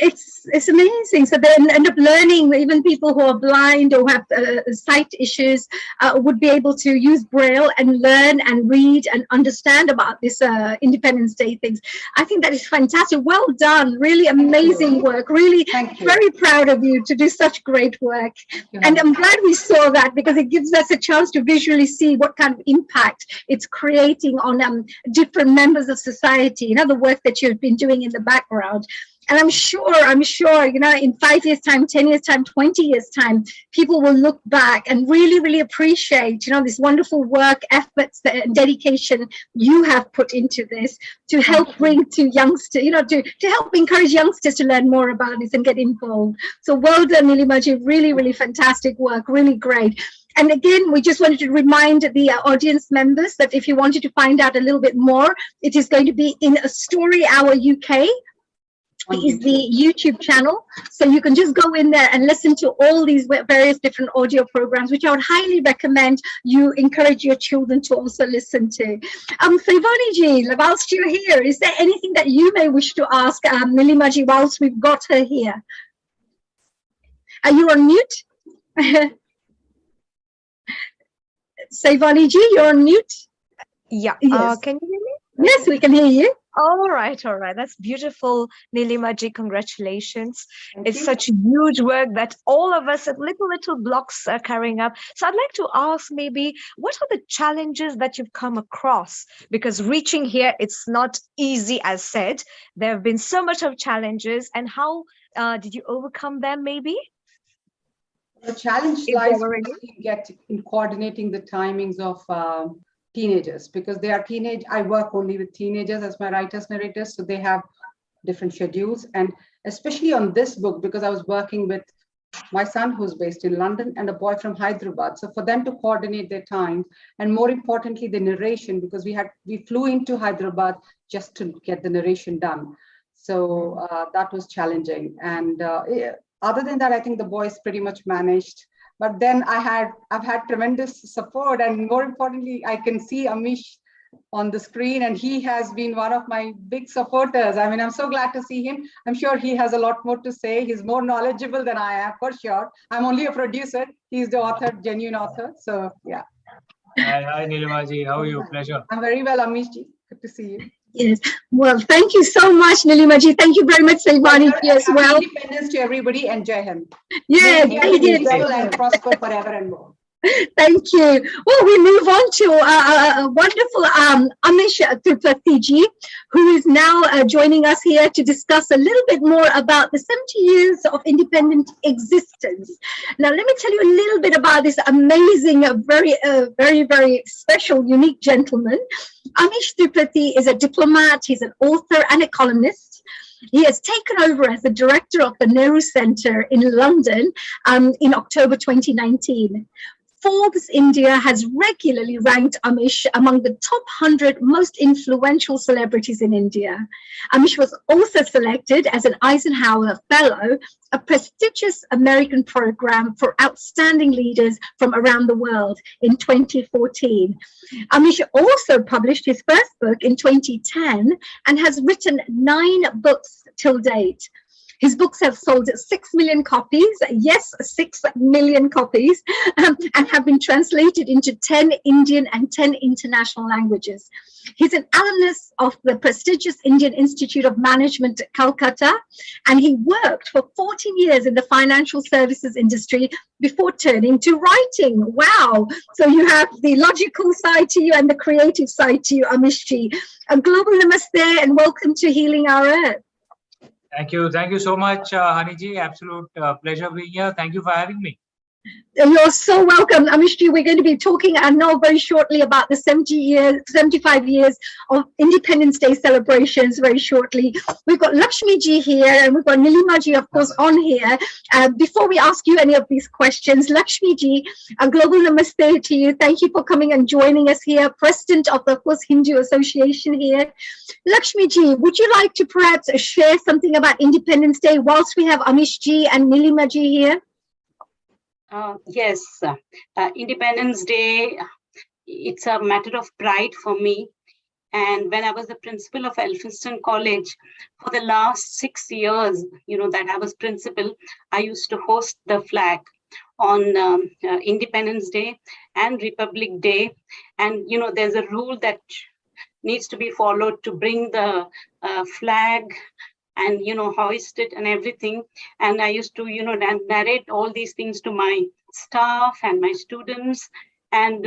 it's amazing. So they end up learning, even people who are blind or have sight issues would be able to use Braille and learn and read and understand about this Independence Day things. I think that is fantastic. Well done. Really amazing work. Really very proud of you to do such great work. And I'm glad we saw that because it gives us a chance to visually see what kind of impact it's creating on different members of society, you know, the work that you've been doing in the background. And I'm sure, you know, in 5 years' time, 10 years' time, 20 years' time, people will look back and really, really appreciate, you know, this wonderful work, efforts, the dedication you have put into this to help bring to youngsters, you know, to help encourage youngsters to learn more about this and get involved. So well done, Nilimaji. Really, really fantastic work. Really great. And again, we just wanted to remind the audience members that if you wanted to find out a little bit more, it is going to be in a Story Hour UK is the YouTube channel. So you can just go in there and listen to all these various different audio programs, which I would highly recommend you encourage your children to also listen to. Fervour ji, whilst you're here, is there anything that you may wish to ask Nilima ji whilst we've got her here? Are you on mute? Fervour ji, you're on mute? Yeah. Yes. Can you hear me? Yes, we can hear you. All right. That's beautiful, Nilima ji. Congratulations. It's you. such huge work that all of us at little blocks are carrying up. So I'd like to ask maybe, what are the challenges that you've come across? Because reaching here, it's not easy, as said. There have been so much of challenges, and how did you overcome them maybe? The challenge lies in coordinating the timings of teenagers, because they are teenage. I work only with teenagers as my writers narrators, so they have different schedules, and especially on this book, because I was working with my son who's based in London and a boy from Hyderabad, so for them to coordinate their times, and more importantly the narration, because we flew into Hyderabad just to get the narration done, so that was challenging. And other than that, I think the boys pretty much managed. But then I've had tremendous support, and more importantly, I can see Amish on the screen, and he has been one of my big supporters. I mean, I'm so glad to see him. I'm sure he has a lot more to say. He's more knowledgeable than I am, for sure. I'm only a producer. He's the author, genuine author. So yeah. Hi, Nilima ji. How are you? Pleasure. I'm very well, Amish ji. Good to see you. Yes. Well, thank you so much, Nilima ji. Thank you very much, Fervour ji, as well. Independence to everybody, and Jai Hind. Yeah, thank you. And prosper forever and more. Thank you. Well, we move on to a wonderful Amish Tripathi ji, who is now joining us here to discuss a little bit more about the 70 years of independent existence. Now, let me tell you a little bit about this amazing, very special, unique gentleman. Amish Tripathi is a diplomat, he's an author and a columnist. He has taken over as the director of the Nehru Centre in London in October 2019. Forbes India has regularly ranked Amish among the top 100 most influential celebrities in India. Amish was also selected as an Eisenhower Fellow, a prestigious American program for outstanding leaders from around the world, in 2014. Amish also published his first book in 2010 and has written 9 books till date. His books have sold 6 million copies, yes, 6 million copies, and have been translated into 10 Indian and 10 international languages. He's an alumnus of the prestigious Indian Institute of Management, Calcutta, and he worked for 14 years in the financial services industry before turning to writing. Wow. So you have the logical side to you and the creative side to you, Amish ji. A global namaste and welcome to Healing Our Earth. Thank you so much, Haniji. Absolute pleasure being here. Thank you for having me. You're so welcome, Amish ji. We're going to be talking, I know, very shortly about the 75 years of Independence Day celebrations very shortly. We've got Lakshmi ji here, and we've got Nilima ji, of course, on here. Before we ask you any of these questions, Lakshmi ji, a global namaste to you. Thank you for coming and joining us here, President of the, of course, Hindu Association here. Lakshmi ji, would you like to perhaps share something about Independence Day whilst we have Amish ji and Nilima ji here? Yes, Independence Day, it's a matter of pride for me. And when I was the principal of Elphinstone College, for the last 6 years, that I was principal, I used to host the flag on Independence Day and Republic Day. And, there's a rule that needs to be followed to bring the flag and, hoist it and everything. And I used to, narrate all these things to my staff and my students. And,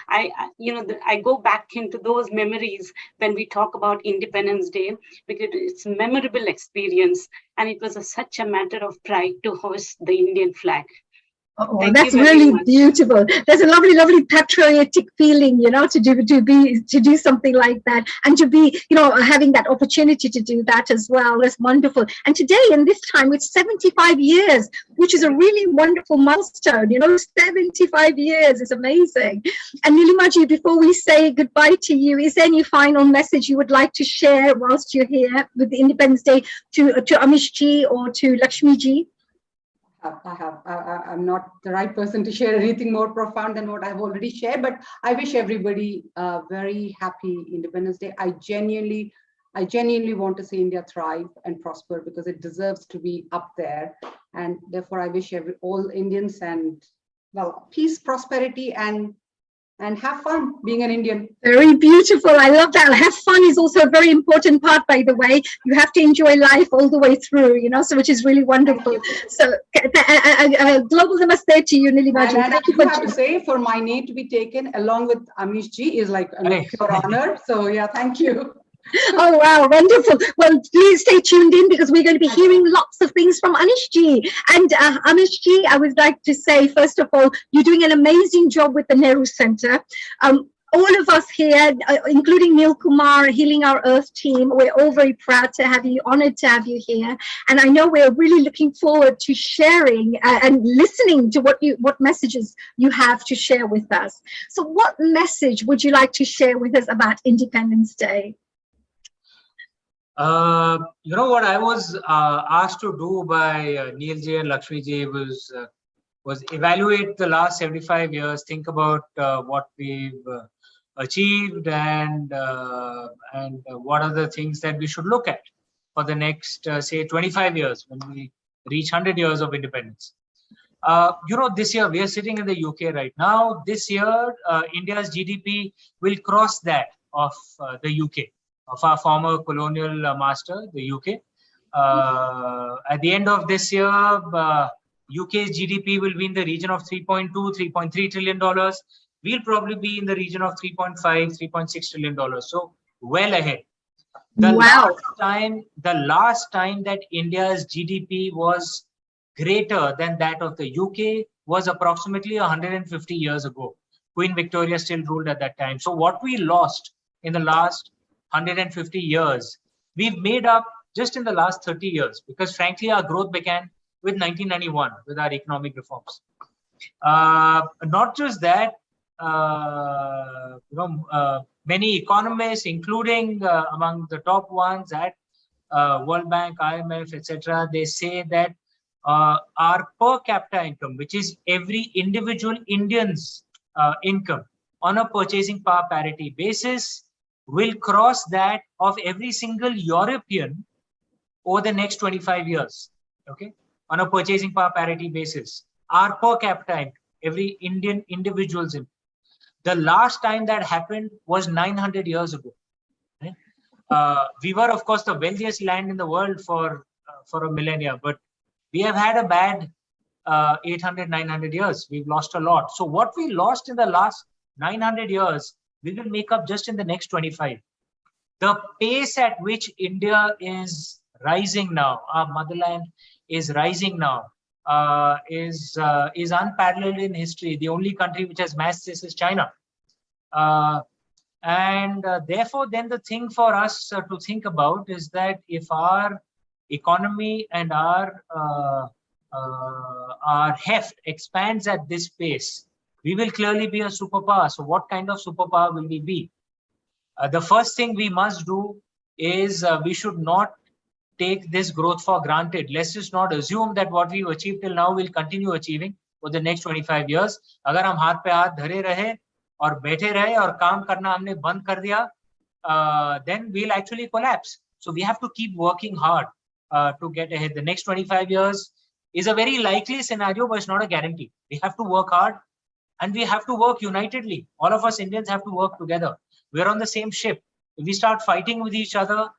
I go back into those memories when we talk about Independence Day, because it's a memorable experience. And it was such a matter of pride to hoist the Indian flag. Oh, that's really beautiful. There's a lovely, lovely patriotic feeling, to do something like that, and to be, having that opportunity to do that as well. That's wonderful. And today, in this time, it's 75 years, which is a really wonderful milestone. 75 years is amazing. And Nilimaji, before we say goodbye to you, is there any final message you would like to share whilst you're here with the Independence Day to Amish ji or to Lakshmi ji? I'm not the right person to share anything more profound than what I've already shared, but I wish everybody a very happy Independence Day. I genuinely want to see India thrive and prosper, because it deserves to be up there. And therefore, I wish all Indians peace, prosperity, and have fun being an Indian. Very beautiful. I love that. Have fun is also a very important part, by the way. You have to enjoy life all the way through, so which is really wonderful. So global namaste to you, Nilimaji. And I do have to say, for my name to be taken along with Amish ji is like a pure honor. So yeah, thank you. Oh, wow, wonderful. Well, please stay tuned in, because we're going to be hearing lots of things from Anish ji. And Anish ji, I would like to say, first of all, you're doing an amazing job with the Nehru Center. All of us here, including Neil Kumar, Healing Our Earth team, we're all very proud to have you, honored to have you here. And I know we're really looking forward to sharing and listening to what messages you have to share with us. So what message would you like to share with us about Independence Day? What I was asked to do by Neil ji and Lakshmi ji was evaluate the last 75 years, think about what we've achieved, and what are the things that we should look at for the next, say, 25 years when we reach 100 years of independence. This year, we are sitting in the UK right now. This year, India's GDP will cross that of the UK, of our former colonial master, the UK. At the end of this year, UK's GDP will be in the region of $3.2, $3.3 trillion. We'll probably be in the region of $3.5, $3.6 trillion. So well ahead. The last time that India's GDP was greater than that of the UK was approximately 150 years ago. Queen Victoria still ruled at that time. So what we lost in the last 150 years, we've made up just in the last 30 years, because frankly, our growth began with 1991 with our economic reforms. Not just that, many economists, including among the top ones at World Bank, IMF, etc., they say that our per capita income, which is every individual Indian's income on a purchasing power parity basis, will cross that of every single European over the next 25 years, okay, on a purchasing power parity basis. Our per capita income, every Indian individual's income. The last time that happened was 900 years ago. Right? We were, of course, the wealthiest land in the world for a millennia, but we have had a bad 800, 900 years. We've lost a lot. So what we lost in the last 900 years, we will make up just in the next 25. The pace at which India is rising now, our motherland is rising now, is unparalleled in history. The only country which has matched this is China. Therefore, then the thing for us to think about is that if our economy and our heft expands at this pace, we will clearly be a superpower. So what kind of superpower will we be? The first thing we must do is we should not take this growth for granted. Let's just not assume that what we've achieved till now will continue achieving for the next 25 years. अगर हम हाथ पे हाथ धरे रहे और बैठे रहे और काम करना हमने बंद कर दिया, then we'll actually collapse. So we have to keep working hard to get ahead. The next 25 years is a very likely scenario, but it's not a guarantee. We have to work hard and we have to work unitedly. All of us Indians have to work together. We're on the same ship. If we start fighting with each other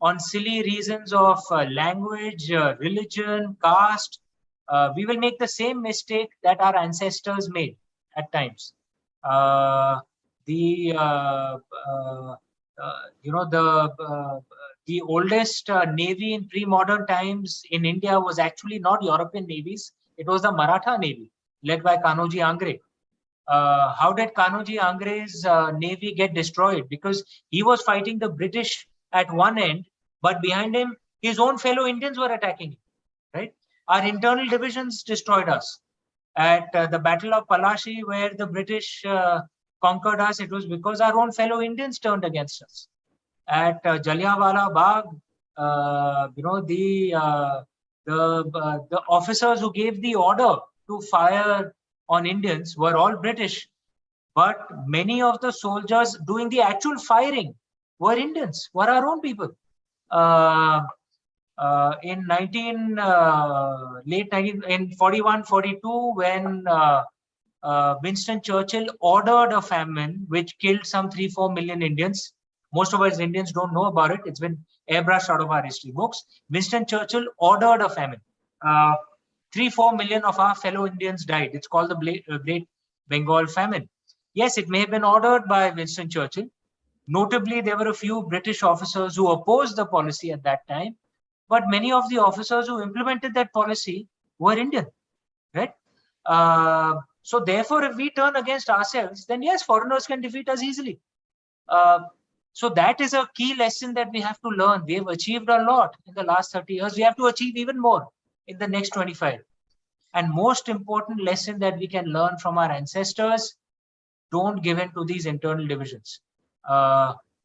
on silly reasons of language, religion, caste, we will make the same mistake that our ancestors made at times. The oldest navy in pre-modern times in India was actually not European navies. It was the Maratha Navy. led by Kanoji Angre. How did Kanoji Angre's navy get destroyed? Because he was fighting the British at one end, but behind him, his own fellow Indians were attacking him, right? Our internal divisions destroyed us. At the Battle of Palashi, where the British conquered us, it was because our own fellow Indians turned against us. At Jallianwala Bagh, the officers who gave the order to fire on Indians were all British, but many of the soldiers doing the actual firing were Indians, were our own people. In 41-42, when Winston Churchill ordered a famine which killed some 3-4 million Indians. Most of us Indians don't know about it. It's been airbrushed out of our history books. Winston Churchill ordered a famine. 3-4 million of our fellow Indians died. It's called the Great Bengal Famine. Yes, it may have been ordered by Winston Churchill. Notably, there were a few British officers who opposed the policy at that time, but many of the officers who implemented that policy were Indian, right? So therefore, if we turn against ourselves, then yes, foreigners can defeat us easily. So that is a key lesson that we have to learn. We have achieved a lot in the last 30 years. We have to achieve even more in the next 25. And most important lesson that we can learn from our ancestors, don't give in to these internal divisions.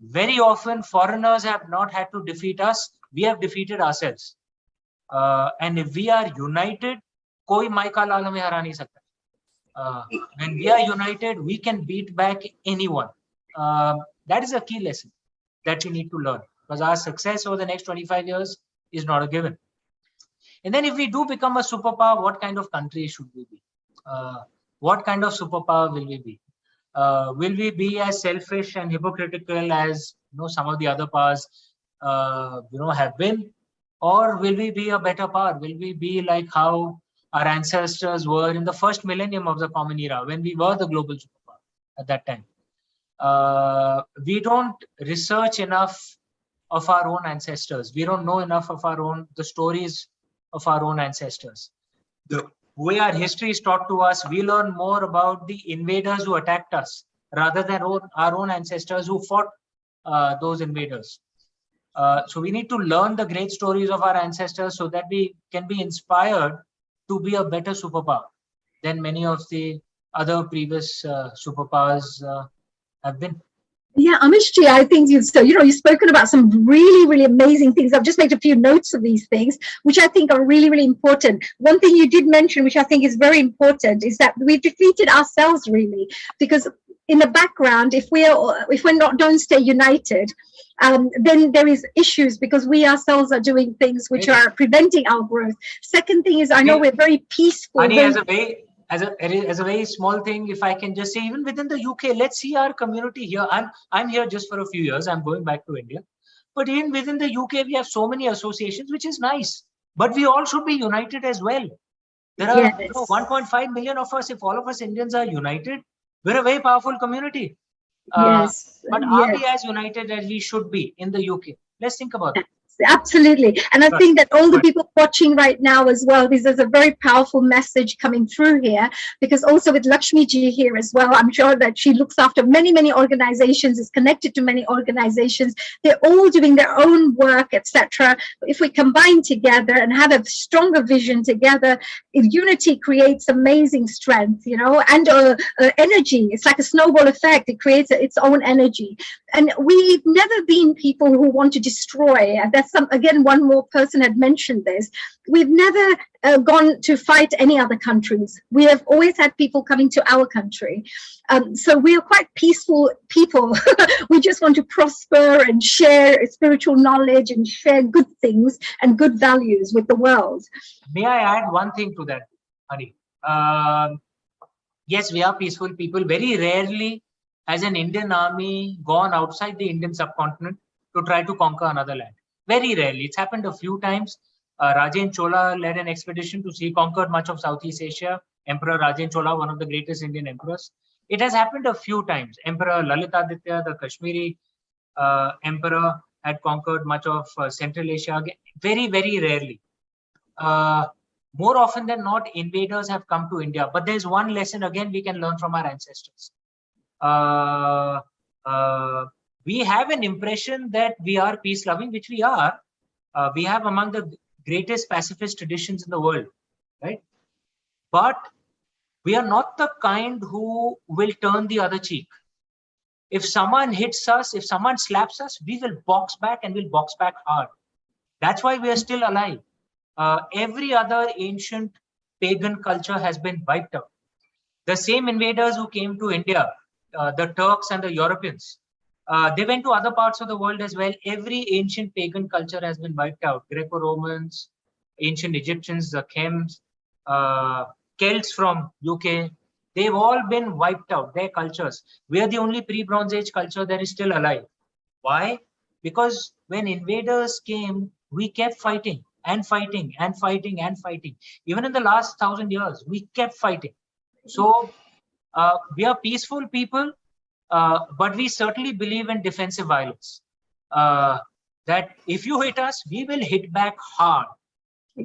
Very often, foreigners have not had to defeat us. We have defeated ourselves. And if we are united, koi maika lal hame hara nahi sakta. When we are united, we can beat back anyone. That is a key lesson that we need to learn, because our success over the next 25 years is not a given. And then if we do become a superpower, what kind of country should we be? What kind of superpower will we be? Will we be as selfish and hypocritical as some of the other powers have been? Or will we be a better power? Will we be like how our ancestors were in the first millennium of the Common Era, when we were the global superpower at that time? We don't research enough of our own ancestors. We don't know enough of the stories of our own ancestors. The way our history is taught to us, we learn more about the invaders who attacked us rather than our own ancestors who fought those invaders. So we need to learn the great stories of our ancestors so that we can be inspired to be a better superpower than many of the other previous superpowers have been. Yeah, Amishji, I think you've spoken about some really, really amazing things. I've just made a few notes of these things, which I think are really, really important. One thing you did mention, which I think is very important, is that we've defeated ourselves, really, because in the background, if don't stay united, then there is issues because we ourselves are doing things which are preventing our growth. Second thing is, I know we're very peaceful. Ani, as a very small thing, if I can just say, even within the UK, let's see our community here. I'm here just for a few years. I'm going back to India. But even within the UK, we have so many associations, which is nice. But we all should be united as well. There are 1.5 million of us. If all of us Indians are united, we're a very powerful community. But are we as united as we should be in the UK? Let's think about it. Absolutely. And I think that all the people watching right now as well, there's a very powerful message coming through here, because also with Lakshmi ji here as well, I'm sure that she looks after many, many organizations, is connected to many organizations. They're all doing their own work, etc. If we combine together and have a stronger vision together, unity creates amazing strength, and energy. It's like a snowball effect. It creates its own energy. And we've never been people who want to destroy. Again, one more person had mentioned this. We've never gone to fight any other countries. We have always had people coming to our country. So we are quite peaceful people. We just want to prosper and share spiritual knowledge and share good things and good values with the world. May I add one thing to that, Hari? Yes, we are peaceful people. Very rarely has an Indian army gone outside the Indian subcontinent to try to conquer another land. Very rarely. It's happened a few times. Rajen Chola led an expedition to see, conquered much of Southeast Asia. Emperor Rajen Chola, one of the greatest Indian emperors. It has happened a few times. Emperor Lalitaditya, the Kashmiri emperor, had conquered much of Central Asia. Very, very rarely. more often than not, invaders have come to India. But there's one lesson again we can learn from our ancestors. We have an impression that we are peace-loving, which we are. We have among the greatest pacifist traditions in the world, right? But we are not the kind who will turn the other cheek. If someone hits us, if someone slaps us, we will box back, and we'll box back hard. That's why we are still alive. Every other ancient pagan culture has been wiped out. The same invaders who came to India, the Turks and the Europeans, they went to other parts of the world as well. Every ancient pagan culture has been wiped out. Greco-Romans, ancient Egyptians, the Chems, Celts from UK, they've all been wiped out, their cultures. We are the only pre-Bronze Age culture that is still alive. Why? Because when invaders came, we kept fighting and fighting and fighting and fighting. Even in the last 1,000 years, we kept fighting. So we are peaceful people, but we certainly believe in defensive violence. That if you hit us, we will hit back hard.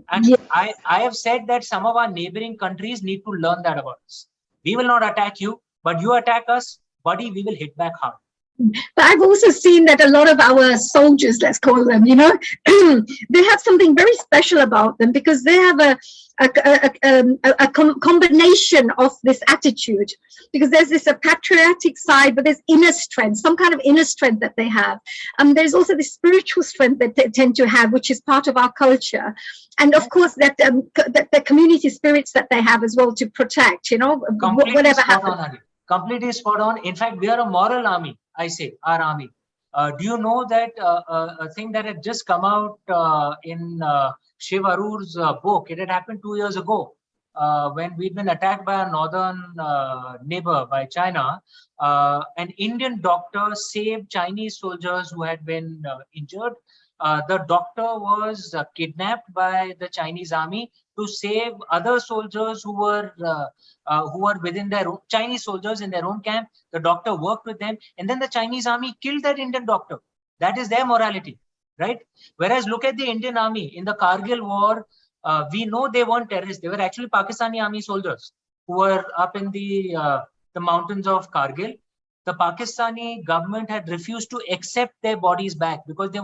And yes. I have said that some of our neighboring countries need to learn that about us. We will not attack you, but you attack us, buddy, we will hit back hard. But I've also seen that a lot of our soldiers, let's call them, you know, they have something very special about them, because they have a combination of this attitude, because there's this patriotic side, but there's inner strength, some kind of inner strength that they have. There's also this spiritual strength that they tend to have, which is part of our culture. And of course, that the community spirits that they have as well to protect, you know, whatever happens. Completely spot on. In fact, we are a moral army, I say, our army. Do you know that a thing that had just come out in Shiv Arur's book? It had happened 2 years ago when we'd been attacked by our northern neighbor, by China. An Indian doctor saved Chinese soldiers who had been injured. The doctor was kidnapped by the Chinese army to save other soldiers who were within their own, Chinese soldiers in their own camp. The doctor worked with them, and then the Chinese army killed that Indian doctor. That is their morality, right? Whereas look at the Indian army in the Kargil war. We know they weren't terrorists. They were actually Pakistani army soldiers who were up in the mountains of Kargil. The Pakistani government had refused to accept their bodies back because they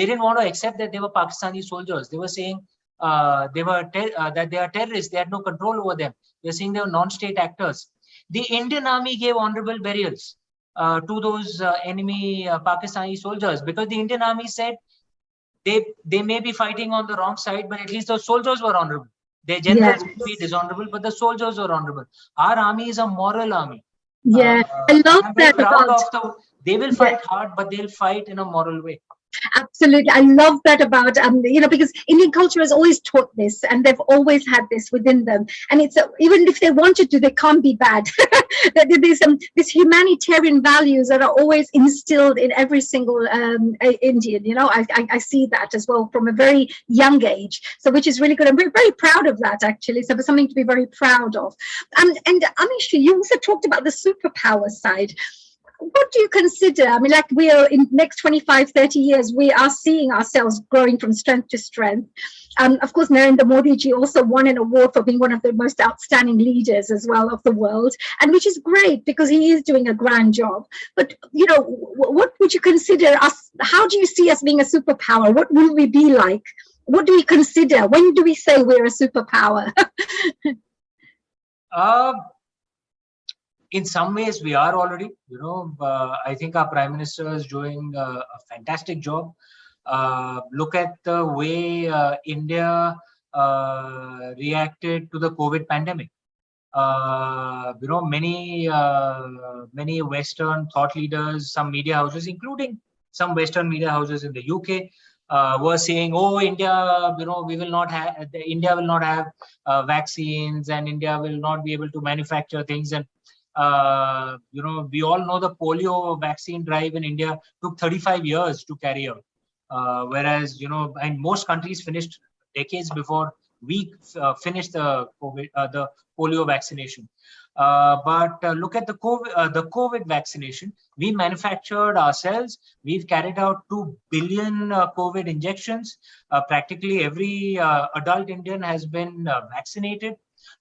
didn't want to accept that they were Pakistani soldiers. They were saying that they are terrorists. They had no control over them. They're saying they were non-state actors. The Indian army gave honorable burials to those enemy Pakistani soldiers, because the Indian army said they may be fighting on the wrong side, but at least the soldiers were honorable. Their generals may be dishonorable, but the soldiers were honorable. Our army is a moral army. Yeah, I love that. They will fight hard, but they'll fight in a moral way. Absolutely. I love that about, you know, because Indian culture has always taught this, and they've always had this within them. And it's, even if they wanted to, they can't be bad. There's these humanitarian values that are always instilled in every single Indian, you know, I see that as well from a very young age. So, which is really good. I'm very, very proud of that, actually. So, it's something to be very proud of. And Amish, you also talked about the superpower side. What do you consider? I mean, like, we are in next 25, 30 years, we are seeing ourselves growing from strength to strength. Of course, Narendra Modi ji also won an award for being one of the most outstanding leaders as well of the world, and which is great because he is doing a grand job. But, you know, what would you consider us? How do you see us being a superpower? What will we be like? What do we consider? When do we say we're a superpower? In some ways, we are already, you know, I think our Prime Minister is doing a fantastic job. Look at the way India reacted to the COVID pandemic. You know, many Western thought leaders, some media houses, including some Western media houses in the UK, were saying, "Oh, India, you know, India will not have vaccines, and India will not be able to manufacture things." And you know, we all know the polio vaccine drive in India took 35 years to carry out, whereas, you know, and most countries finished decades before we finished the polio vaccination. But look at the COVID vaccination. We manufactured ourselves. We've carried out 2 billion COVID injections. Practically every adult Indian has been vaccinated.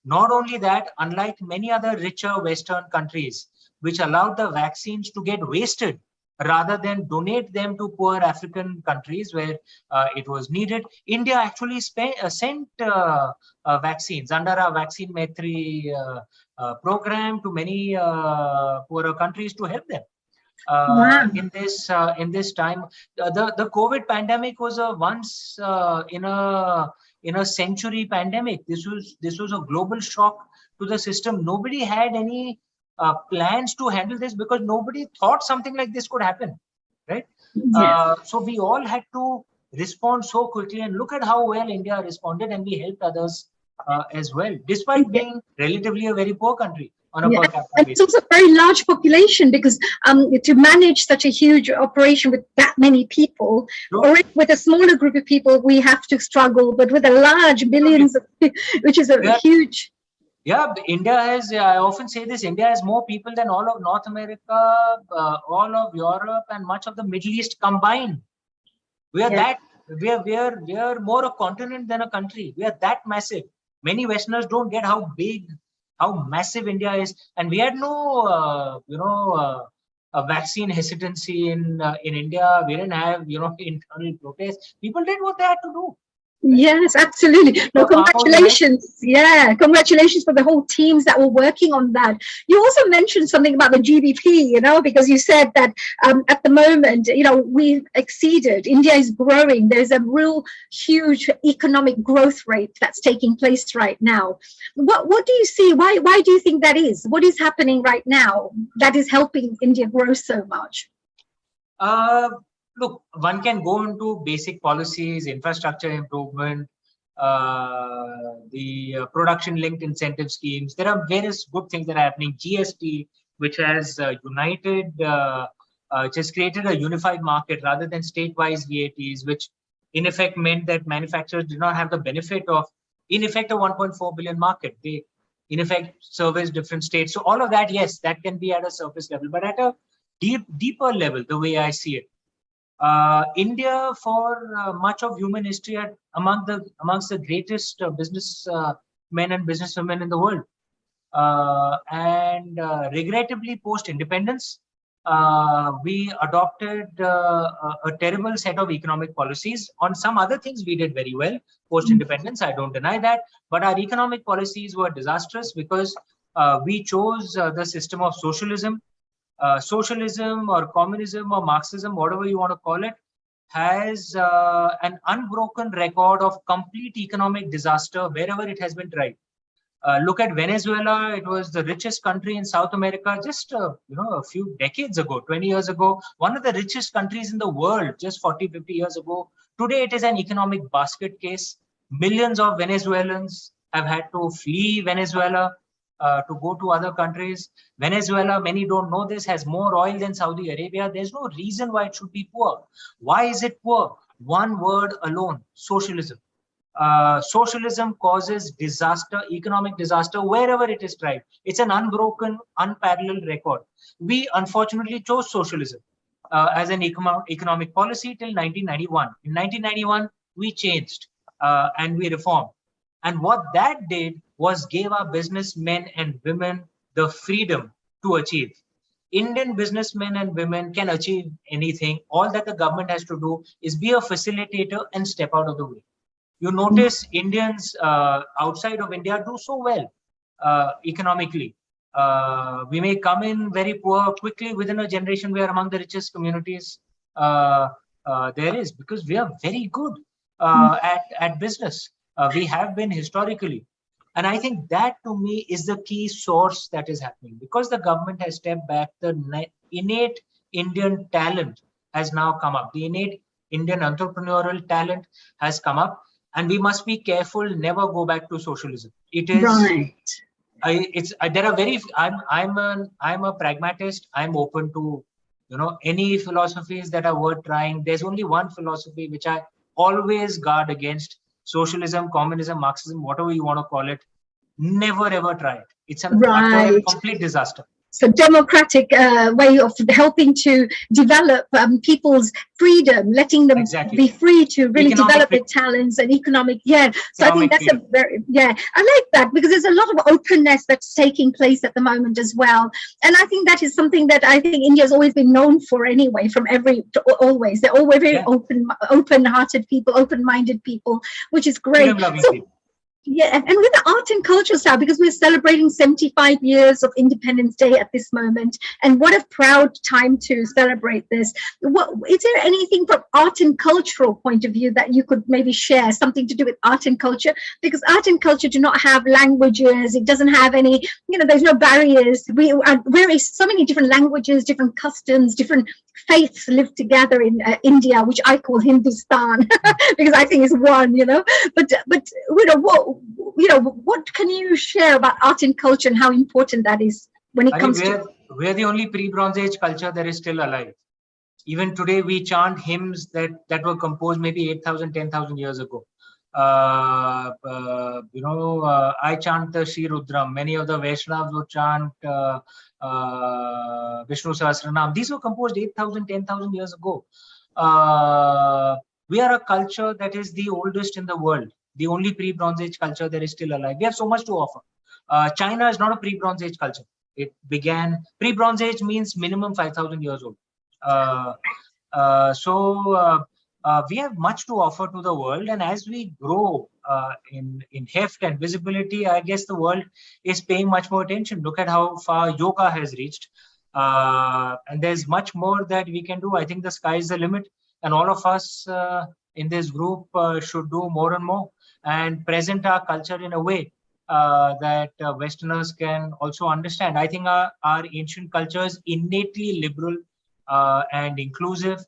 Not only that, unlike many other richer Western countries, which allowed the vaccines to get wasted rather than donate them to poor African countries where it was needed, India actually sent vaccines under our Vaccine Maitri program to many poorer countries to help them. In this time, the COVID pandemic was a once in a century pandemic. This was a global shock to the system. Nobody had any plans to handle this because nobody thought something like this could happen, right? So we all had to respond so quickly, and look at how well India responded, and we helped others as well, despite being relatively a very poor country on a per capita and basis. it's also a very large population, because to manage such a huge operation with that many people, or with a smaller group of people, we have to struggle, but with a large millions, which is a huge. Yeah, India has, I often say this, India has more people than all of North America, all of Europe, and much of the Middle East combined. We are we are more a continent than a country. We are that massive. Many Westerners don't get how big, how massive India is. And we had no, a vaccine hesitancy in India. We didn't have, internal protests. People did what they had to do. Yes, absolutely. No, congratulations. Yeah, congratulations for the whole teams that were working on that. You also mentioned something about the GDP, because you said that at the moment, we've exceeded. India is growing. There's a real huge economic growth rate that's taking place right now. What do you see? Why do you think that is? What is happening right now that is helping India grow so much? Look, one can go into basic policies, infrastructure improvement, the production-linked incentive schemes. There are various good things that are happening. GST, which has united, just created a unified market rather than state-wise VATs, which in effect meant that manufacturers did not have the benefit of, in effect, a 1.4 billion market. They, in effect, service different states. So all of that, yes, that can be at a surface level, but at a deeper level, the way I see it. India, for much of human history, are amongst the greatest businessmen and businesswomen in the world. And regrettably, post-independence, we adopted a terrible set of economic policies. On some other things, we did very well post-independence. I don't deny that. But our economic policies were disastrous because we chose the system of socialism. Socialism or communism or Marxism, whatever you want to call it, has an unbroken record of complete economic disaster wherever it has been tried. Look at Venezuela. It was the richest country in South America just a few decades ago, 20 years ago, one of the richest countries in the world just 40, 50 years ago. Today, it is an economic basket case. Millions of Venezuelans have had to flee Venezuela to go to other countries. Venezuela, many don't know this, has more oil than Saudi Arabia. There's no reason why it should be poor. Why is it poor? One word alone: socialism. Socialism causes disaster, economic disaster, wherever it is tried. It's an unbroken, unparalleled record. We unfortunately chose socialism as an economic policy till 1991. In 1991, we changed and we reformed. And what that did was gave our businessmen and women the freedom to achieve. Indian businessmen and women can achieve anything. All that the government has to do is be a facilitator and step out of the way. You notice Indians outside of India do so well economically. We may come in very poor quickly. Within a generation, we are among the richest communities there is, because we are very good at business. We have been historically. And I think that, to me, is the key source that is happening. Because the government has stepped back, the innate Indian talent has now come up. The innate Indian entrepreneurial talent has come up. And we must be careful, never go back to socialism. It is right. There are very. I'm a pragmatist. I'm open to any philosophies that are worth trying. There's only one philosophy which I always guard against: socialism, communism, Marxism, whatever you want to call it, never ever try it. It's an utter Right. and complete disaster. So democratic way of helping to develop people's freedom, letting them be free to really develop their talents and economic. Yeah. So I think that's a very, I like that, because there's a lot of openness that's taking place at the moment as well. And I think that is something that I think India has always been known for anyway, from always. They're always very open-hearted people, open-minded people, which is great. Freedom-loving people. Yeah, and with the art and culture style, because we're celebrating 75 years of Independence Day at this moment, and what a proud time to celebrate this. Is there anything from art and cultural point of view that you could maybe share, something to do with art and culture? Because art and culture do not have languages, it doesn't have any, there's no barriers. We're so many different languages, different customs, different faiths live together in India, which I call Hindustan, because I think it's one, but what can you share about art and culture and how important that is when it comes to? We're the only pre-Bronze Age culture that is still alive. Even today, we chant hymns that were composed maybe 8,000, 10,000 years ago. I chant the Shri Rudram. Many of the Vaishnavas would chant Vishnu Sahasranam. These were composed 8,000, 10,000 years ago. We are a culture that is the oldest in the world. The only pre-Bronze Age culture that is still alive. We have so much to offer. China is not a pre-Bronze Age culture. It began, pre-Bronze Age means minimum 5,000 years old. We have much to offer to the world. And as we grow in heft and visibility, I guess the world is paying much more attention. Look at how far yoga has reached. And there's much more that we can do. I think the sky is the limit. And all of us in this group should do more and more, and present our culture in a way that Westerners can also understand. I think our ancient culture is innately liberal and inclusive.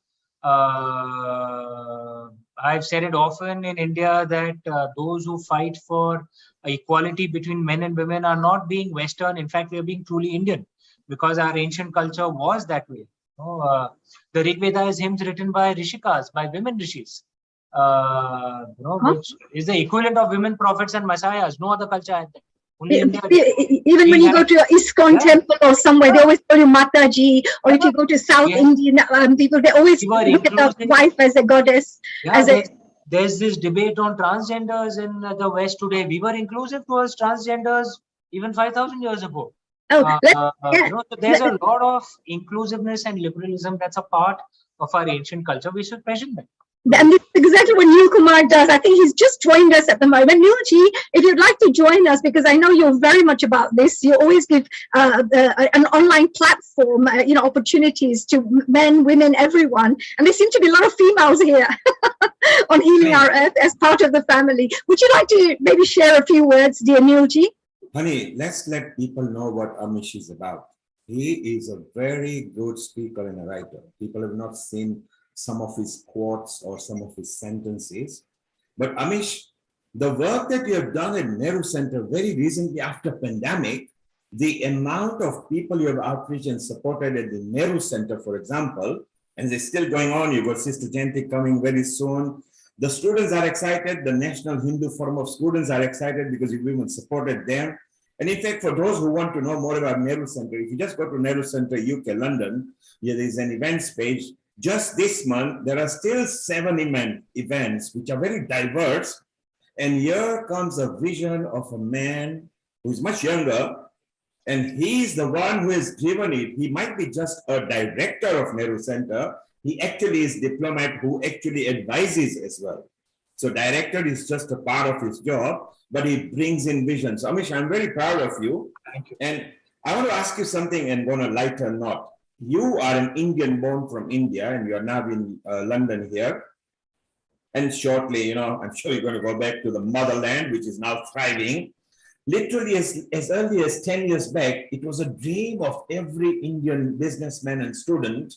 I've said it often in India that those who fight for equality between men and women are not being Western. In fact, they're being truly Indian, because our ancient culture was that way. The Rig Veda is hymns written by Rishikas, by women rishis. Which is the equivalent of women prophets and messiahs. No other culture had that. Even when you go to an ISKCON temple or somewhere, they always call you Mataji, or if you go to South Indian people, they always look at the wife as a goddess. There's this debate on transgenders in the West today. We were inclusive towards transgenders even 5,000 years ago. So there's a lot of inclusiveness and liberalism that's a part of our ancient culture. We should present that. And this is exactly what Neil Kumar does. I think he's just joined us at the moment. Neilji, if you'd like to join us, because I know you're very much about this, you always give an online platform, opportunities to men, women, everyone. And there seem to be a lot of females here on Healing Our Earth as part of the family. Would you like to maybe share a few words, dear Neilji? Honey, let's let people know what Amish is about. He is a very good speaker and a writer. People have not seen some of his quotes or some of his sentences. But Amish, the work that you have done at Nehru Center very recently after pandemic, the amount of people you have outreach and supported at the Nehru Center, for example, and it's still going on. You've got Sister Jayanti coming very soon. The students are excited. The National Hindu Forum of Students are excited because you've even supported them. And in fact, for those who want to know more about Nehru Center, if you just go to Nehru Center, UK, London, there is an events page. Just this month, there are still 7 events, which are very diverse. And here comes a vision of a man who's much younger, and he's the one who has driven it. He might be just a director of Nehru Center. He actually is a diplomat who actually advises as well. So director is just a part of his job, but he brings in vision. So Amish, I'm very proud of you. Thank you. And I want to ask you something and on a lighter note. You are an Indian born from India, and you are now in London here. And shortly, I'm sure you're going to go back to the motherland, which is now thriving. Literally, as early as 10 years back, it was a dream of every Indian businessman and student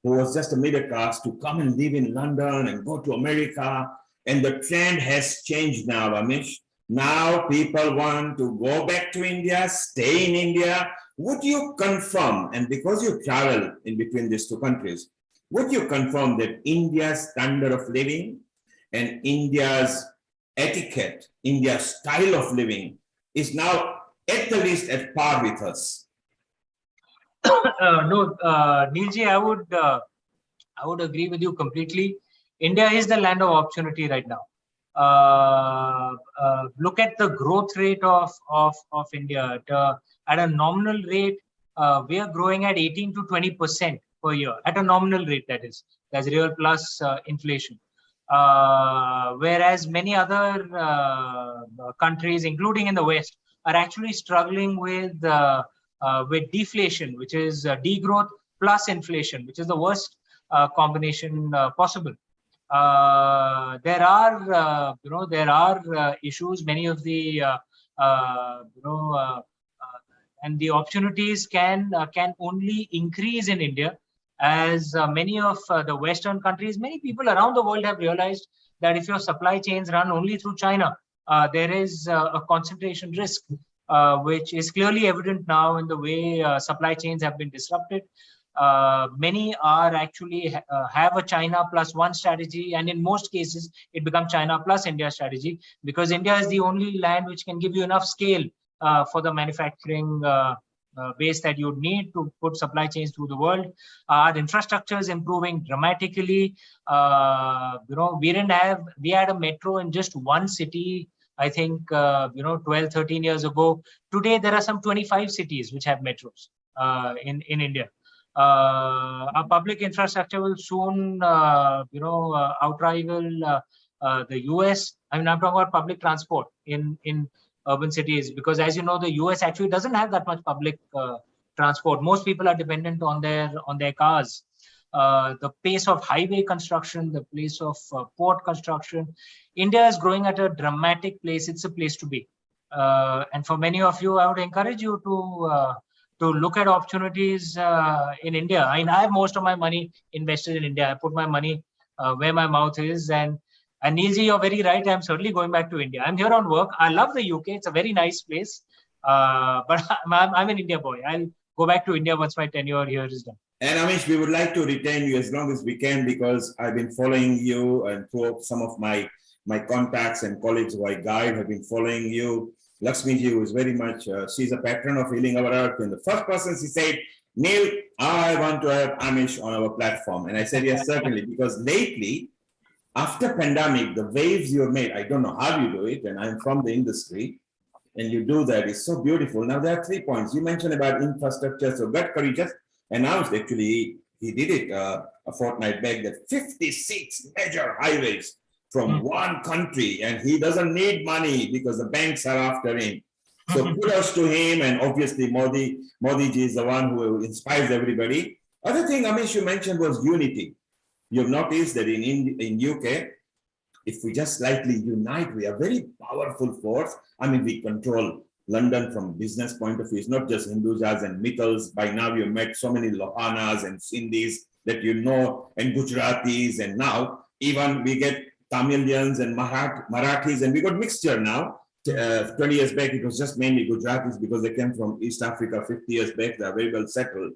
who was just a middle class to come and live in London and go to America. And the trend has changed now, Amish. Now people want to go back to India, stay in India. Would you confirm, and because you travel in between these two countries, would you confirm that India's standard of living and India's etiquette, India's style of living is now at the least at par with us? No, Neilji, I would agree with you completely. India is the land of opportunity right now. Look at the growth rate of India. At a nominal rate, we are growing at 18 to 20% per year. At a nominal rate, that is. That's real plus inflation. Whereas many other countries, including in the West, are actually struggling with deflation, which is degrowth plus inflation, which is the worst combination possible. There are issues. Many of the and the opportunities can only increase in India, as many of the Western countries, many people around the world have realized that if your supply chains run only through China, there is a concentration risk, which is clearly evident now in the way supply chains have been disrupted. Many are actually have a China plus one strategy, and in most cases it becomes China plus India strategy, because India is the only land which can give you enough scale for the manufacturing base that you need to put supply chains through the world. Our infrastructure is improving dramatically. We had a metro in just one city, I think 12, 13 years ago. Today there are some 25 cities which have metros in India. Our public infrastructure will soon outrival the US. I mean, I'm talking about public transport in urban cities, because as you know, the US actually doesn't have that much public transport. Most people are dependent on their cars. The pace of highway construction, the pace of port construction, India is growing at a dramatic pace. It's a place to be. And for many of you, I would encourage you to look at opportunities in India. I mean, I have most of my money invested in India. I put my money where my mouth is. And Neilji, you're very right. I'm certainly going back to India. I'm here on work. I love the UK. It's a very nice place. But I'm an India boy. I'll go back to India once my tenure here is done. And Amish, we would like to retain you as long as we can, because I've been following you, and some of my contacts and colleagues who I guide have been following you. Lakshmiji was very much, she's a patron of Healing Our Earth. And the first person she said, Neil, I want to have Amish on our platform. And I said, yes, certainly, because lately, after pandemic, the waves you have made, I don't know how you do it, and I'm from the industry, and you do that, it's so beautiful. Now, there are 3 points. You mentioned about infrastructure. So Gadkari just announced, actually, he did it a fortnight back, that 56 major highways from one country, and he doesn't need money because the banks are after him. So kudos to him, and obviously Modi ji is the one who inspires everybody. Other thing, Amish, you mentioned was unity. You've noticed that in UK, if we just slightly unite, we are very powerful force. I mean, we control London from business point of view. It's not just Hindusas and Mithils. By now, you've met so many Lohanas and Sindhis that you know, and Gujaratis, and now even we get Tamilians and Marathis, and we got mixture now. 20 years back, it was just mainly Gujaratis because they came from East Africa 50 years back. They are very well settled.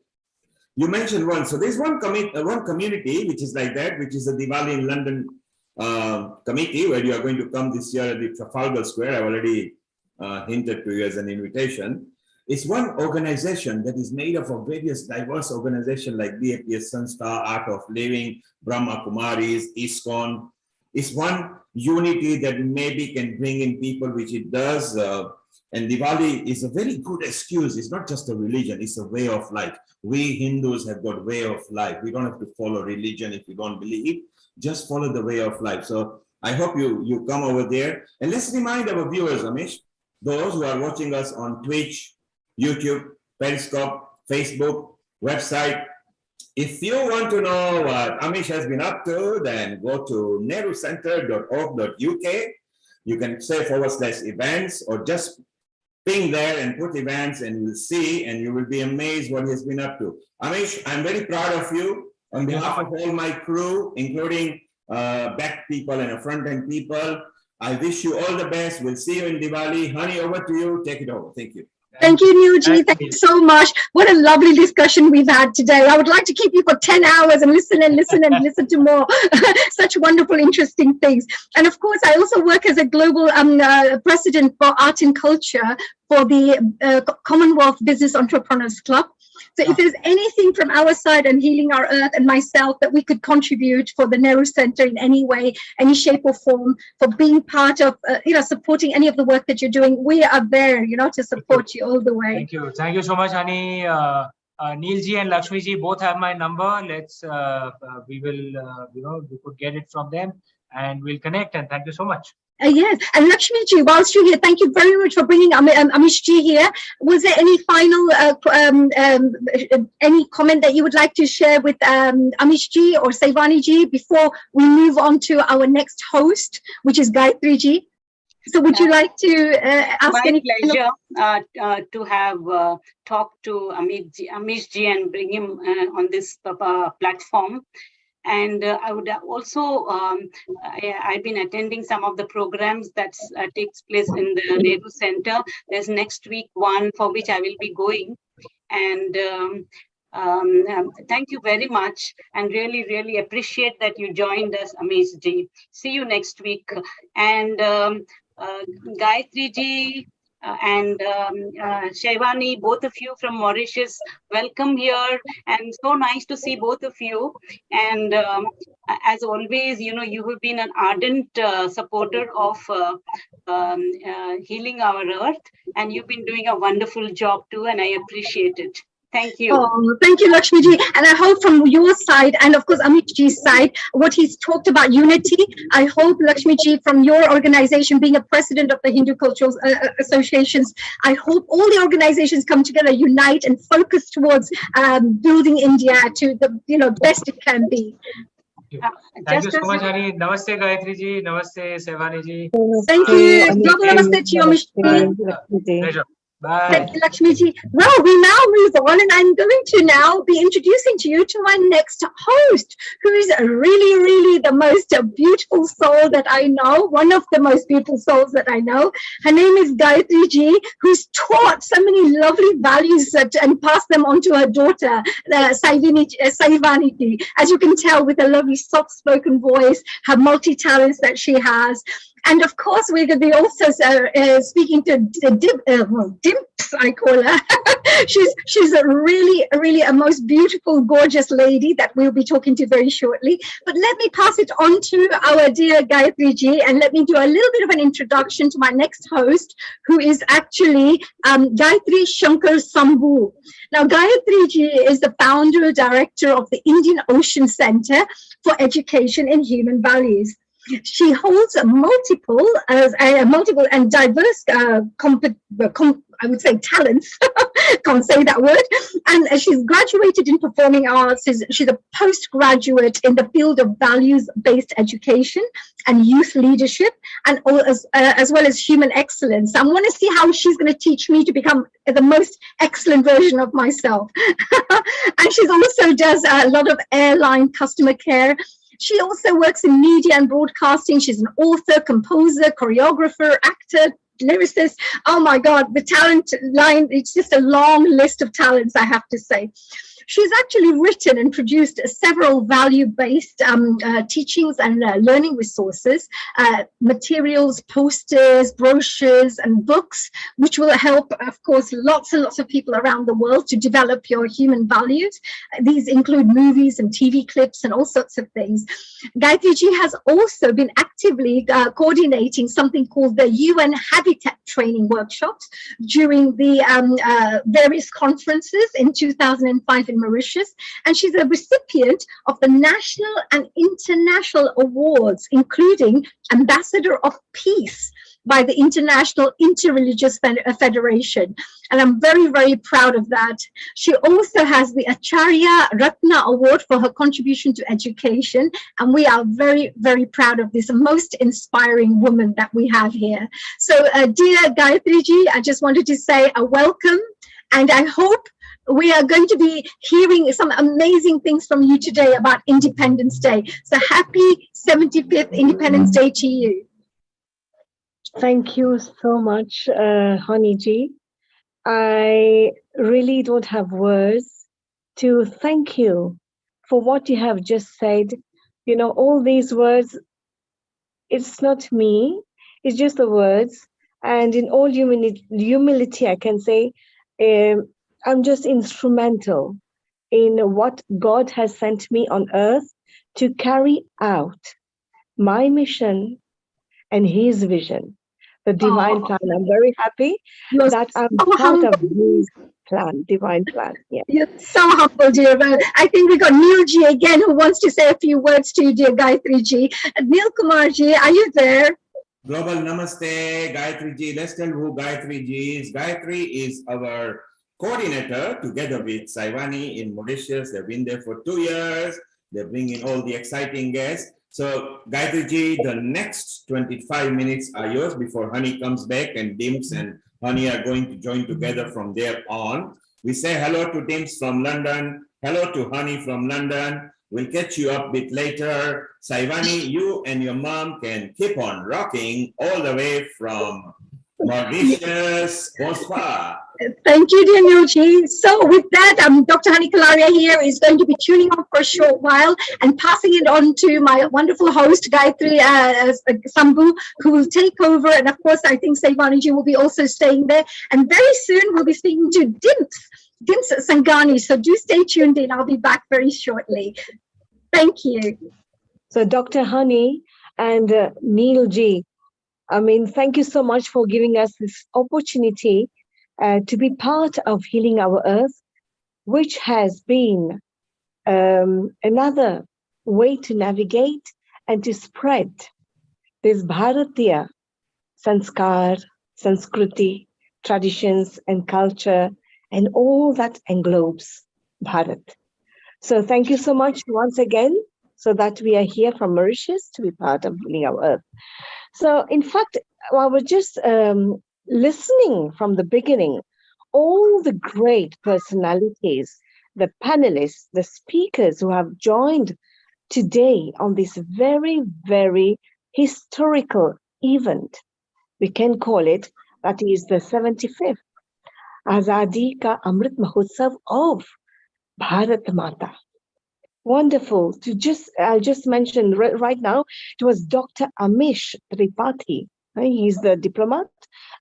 You mentioned one. So there's one community which is like that, which is the Diwali in London committee, where you are going to come this year at the Trafalgar Square. I've already hinted to you as an invitation. It's one organization that is made up of various diverse organizations like BAPS Sanstha, Art of Living, Brahma Kumaris, ISKCON. It's one unity that maybe can bring in people, which it does. And Diwali is a very good excuse. It's not just a religion, it's a way of life. We Hindus have got way of life. We don't have to follow religion if we don't believe. Just follow the way of life. So I hope you come over there. And let's remind our viewers, Amish, those who are watching us on Twitch, YouTube, Periscope, Facebook, website. If you want to know what Amish has been up to, then go to nehrucenter.org.uk. You can say /events, or just ping there and put events, and you'll see, and you will be amazed what he has been up to. Amish, I'm very proud of you. On behalf of all my crew, including back people and front end people, I wish you all the best. We'll see you in Diwali. Honey, over to you. Take it over. Thank you. Thank you, Neelji. Thank you so much. What a lovely discussion we've had today. I would like to keep you for 10 hours and listen and listen and listen to more. Such wonderful, interesting things. And of course, I also work as a global president for art and culture for the Commonwealth Business Entrepreneurs Club. So if there's anything from our side and Healing Our Earth and myself that we could contribute for the Nehru Center in any way, any shape or form, for being part of, supporting any of the work that you're doing, we are there, to support you all the way. Thank you. Thank you so much, Hani. Neelji and Lakshmiji both have my number. Let's, we will, we could get it from them and we'll connect. And thank you so much. Yes, and Lakshmiji, whilst you're here, thank you very much for bringing Amishji here. Was there any final, any comment that you would like to share with Amishji or Saivaniji before we move on to our next host, which is Gayatriji? So would you like to ask any? My pleasure to have talked to Amishji and bring him on this platform. And I would also, I've been attending some of the programs that takes place in the Nehru Center. There's next week one for which I will be going. And thank you very much. And really, really appreciate that you joined us, Amishji. See you next week. And Gayatriji and Shaivani, both of you from Mauritius, welcome here, and so nice to see both of you. And as always, you have been an ardent supporter of Healing Our Earth, and you've been doing a wonderful job too, and I appreciate it. Thank you. Oh, thank you, Lakshmiji. And I hope from your side, and of course Amitji's side, what he's talked about unity, I hope, Lakshmiji, from your organization, being a president of the Hindu Cultural Associations, I hope all the organizations come together, unite, and focus towards building India to the best it can be. Thank you so much, Hari. Namaste, Gayatri ji. Namaste, Saivani ji. Thank you. Global namaste to you, Amishji. Pleasure. Bye. Thank you, Lakshmiji. Well, we now move on, and I'm going to now be introducing to you to my next host, who is really, really the most beautiful soul that I know, one of the most beautiful souls that I know. Her name is Gayatri ji, who's taught so many lovely values and passed them on to her daughter, Saivani ji. As you can tell, with a lovely soft-spoken voice, her multi-talents that she has. And of course, we're going to be also speaking to Dimps, I call her. she's a really a most beautiful, gorgeous lady that we'll be talking to very shortly. But let me pass it on to our dear Gayatri ji, and let me do a little bit of an introduction to my next host, who is actually Gayatri Shankar Sambhu. Now, Gayatri ji is the founder director of the Indian Ocean Center for Education in Human Values. She holds multiple and diverse, I would say, talents. Can't say that word. And she's graduated in performing arts. She's a postgraduate in the field of values-based education and youth leadership, and as well as human excellence. I want to see how she's going to teach me to become the most excellent version of myself. And she also does a lot of airline customer care. She also works in media and broadcasting. She's an author, composer, choreographer, actor, lyricist. Oh my God, the talent line, it's just a long list of talents, I have to say. She's actually written and produced several value-based teachings and learning resources, materials, posters, brochures, and books, which will help, of course, lots and lots of people around the world to develop your human values. These include movies and TV clips and all sorts of things. Gayatri ji has also been actively coordinating something called the UN Habitat Training Workshops during the various conferences in 2005 in Mauritius, and she's a recipient of the national and international awards, including Ambassador of Peace by the International Interreligious Federation. And I'm very, very proud of that. She also has the Acharya Ratna Award for her contribution to education. And we are very, very proud of this most inspiring woman that we have here. So dear Gayatri ji, I just wanted to say a welcome, and I hope we are going to be hearing some amazing things from you today about Independence Day. So happy 75th Independence Day to you. Thank you so much, Hani ji. I really don't have words to thank you for what you have just said. You know, all these words, it's not me, it's just the words. And in all humility, I can say, I'm just instrumental in what God has sent me on earth to carry out my mission and his vision, the divine plan. I'm very happy that I'm part of his plan, divine plan. Yeah. You're so humble, dear. Well, I think we got Neil Ji again who wants to say a few words to you, dear Gayatri Ji. Neil Kumar Ji, are you there? Global Namaste, Gayatri Ji. Let's tell who Gayatri Ji is. Gayatri is our coordinator together with Saivani in Mauritius. They've been there for 2 years. They're bringing all the exciting guests. So, Gayatri Ji, the next 25 minutes are yours before Honey comes back, and Dims and Honey are going to join together from there on. We say hello to Dims from London, hello to Honey from London. We'll catch you up a bit later. Saivani, you and your mom can keep on rocking all the way from Mauritius. Bonsoir. Thank you, dear Neil Ji. So with that, Dr. Hani Kalaria here is going to be tuning on for a short while and passing it on to my wonderful host, Gayatri Sambhu, who will take over. And of course, I think Saivani Ji will be also staying there. And very soon, we'll be speaking to Dims Sangani. So do stay tuned in. I'll be back very shortly. Thank you. So Dr. Hani and Neil Ji, I mean, thank you so much for giving us this opportunity to be part of Healing Our Earth, which has been another way to navigate and to spread this Bharatiya sanskar, sanskriti, traditions and culture and all that englobes Bharat. So thank you so much once again, so that we are here from Mauritius to be part of Healing Our Earth. So in fact, I was just listening from the beginning, all the great personalities, the panelists, the speakers who have joined today on this very, very historical event, we can call it, that is the 75th Azadi Ka Amrit Mahotsav of Bharat Mata. Wonderful to I'll just mention right now, it was Dr. Amish Tripathi. He's the diplomat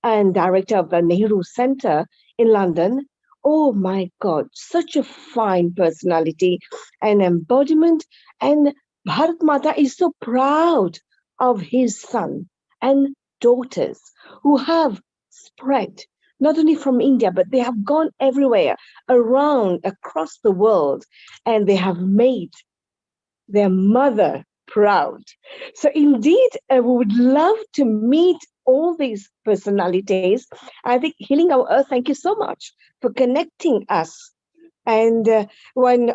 and director of the Nehru Center in London. Oh my God, such a fine personality and embodiment. And Bharat Mata is so proud of his son and daughters who have spread not only from India, but they have gone everywhere around across the world, and they have made their mother proud. So indeed, we would love to meet all these personalities. I think Healing Our Earth, thank you so much for connecting us. And when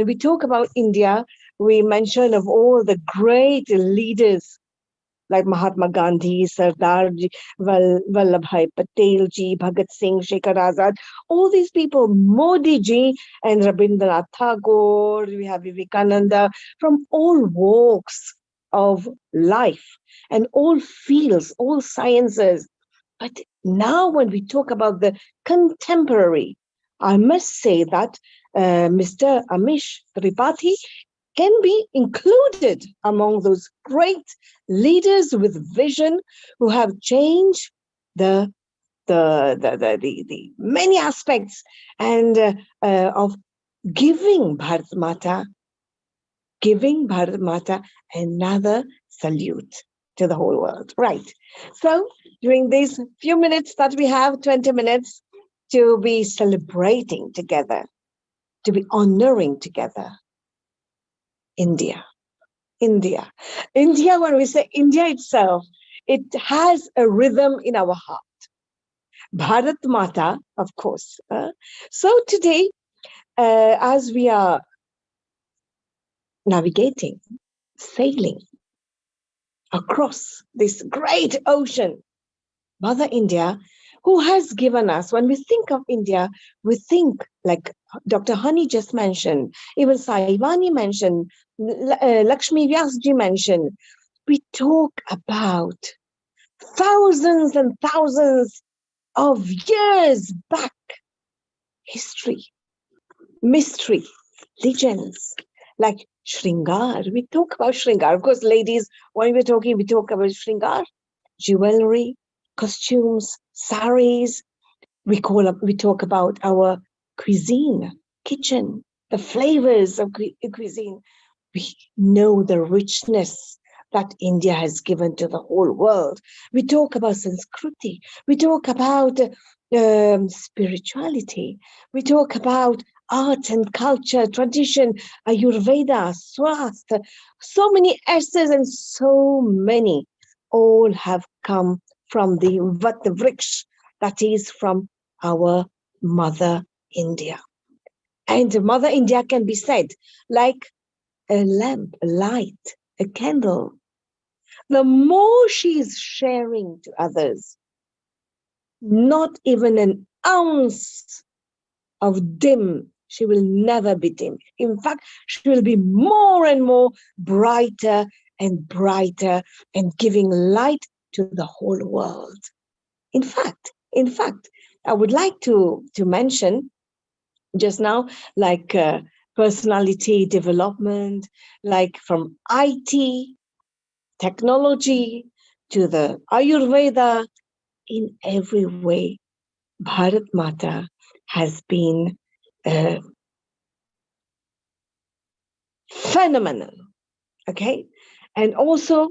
we talk about India, we mention of all the great leaders like Mahatma Gandhi, Sardar Vallabhbhai Patel ji, Bhagat Singh, Shekhar Azad, all these people, Modi ji and Rabindranath Tagore, we have Vivekananda, from all walks of life and all fields, all sciences. But now when we talk about the contemporary, I must say that Mr. Amish Tripathi can be included among those great leaders with vision who have changed the many aspects and of giving Bharat Mata another salute to the whole world. Right. So during these few minutes that we have, 20 minutes, to be celebrating together, to be honoring together, India, when we say India itself, it has a rhythm in our heart. Bharat Mata, of course. So today, as we are navigating, sailing across this great ocean, Mother India, who has given us, when we think of India, we think like Dr. Hani just mentioned, even Saivani mentioned, Lakshmi Vyasji mentioned, we talk about thousands and thousands of years back history, mystery, legends like Shringar. We talk about Shringar. Of course, ladies, when we're talking, we talk about Shringar, jewelry, costumes, saris. We talk about our cuisine, kitchen, the flavors of cuisine. We know the richness that India has given to the whole world. We talk about Sanskriti. We talk about spirituality. We talk about art and culture, tradition, Ayurveda, Swasth. So many S's and so many all have come from the Vatvriksh, that is from our Mother India. And Mother India can be said like a lamp, a light, a candle. The more she is sharing to others, not even an ounce of dim, she will never be dim. In fact, she will be more and more brighter and brighter and giving light to the whole world. In fact, I would like to mention just now, like personality development, like from IT, technology to the Ayurveda, in every way, Bharat Mata has been phenomenal. Okay, and also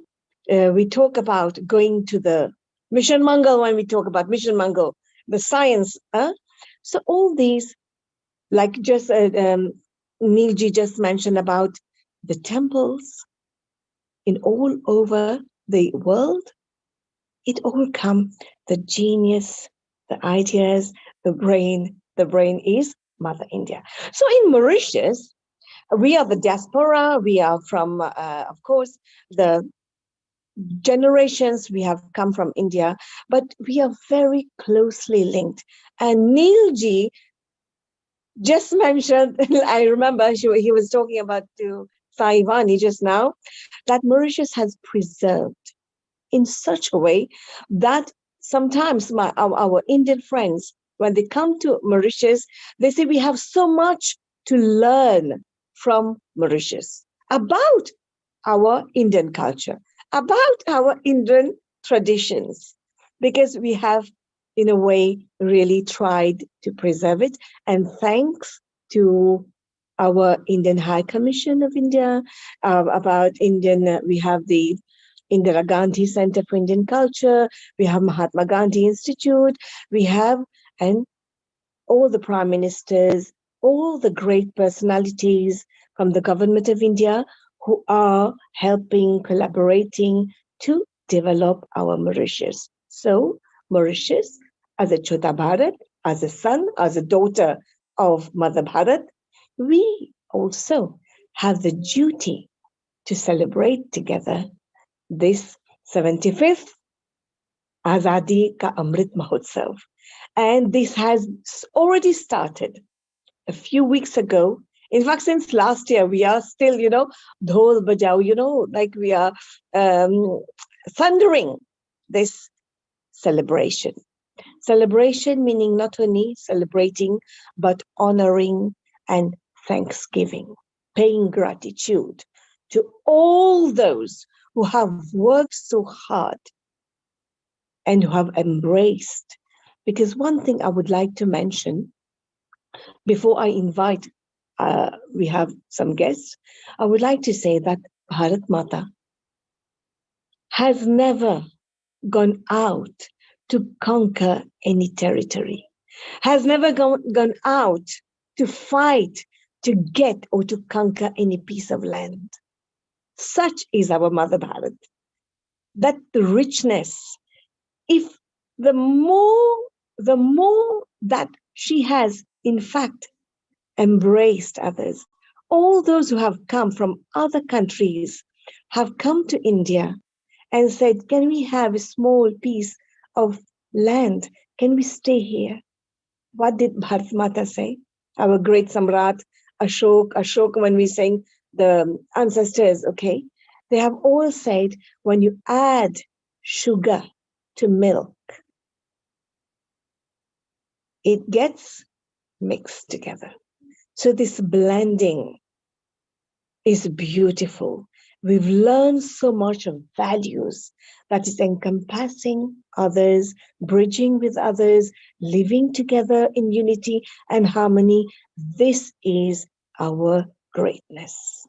we talk about going to the Mission Mangal. When we talk about Mission Mangal, the science. So all these, like just Neilji just mentioned about the temples in all over the world, it all comes, the genius, the ideas, the brain is Mother India. So in Mauritius, we are the diaspora, we are from, of course, the generations we have come from India, but we are very closely linked. And Neilji just mentioned, I remember he was talking about to Saivani just now, that Mauritius has preserved in such a way that sometimes our Indian friends, when they come to Mauritius, they say we have so much to learn from Mauritius about our Indian culture, about our Indian traditions, because we have, in a way, really tried to preserve it. And thanks to our Indian High Commission of India, about Indian, we have the Indira Gandhi Center for Indian Culture, we have Mahatma Gandhi Institute, we have, and all the prime ministers, all the great personalities from the government of India who are helping, collaborating to develop our Mauritius. So Mauritius, as a Chota Bharat, as a son, as a daughter of Mother Bharat, we also have the duty to celebrate together this 75th Azadi Ka Amrit Mahotsav. And this has already started a few weeks ago. In fact, since last year, we are still, dhol bajao, like we are thundering this celebration. Celebration meaning not only celebrating, but honoring and thanksgiving, paying gratitude to all those who have worked so hard and who have embraced. Because one thing I would like to mention before I invite, we have some guests, I would like to say that Bharat Mata has never gone out to conquer any territory, has never gone out to fight, to get or to conquer any piece of land. Such is our Mother Bharat, that the richness, if the more that she has, in fact, embraced others, all those who have come from other countries have come to India and said, can we have a small piece of land? Can we stay here? What did Bharat Mata say? Our great Samrat, Ashok, when we sing the ancestors, okay, they have all said, when you add sugar to milk, it gets mixed together. So this blending is beautiful. We've learned so much of values that is encompassing others, bridging with others, living together in unity and harmony. This is our greatness.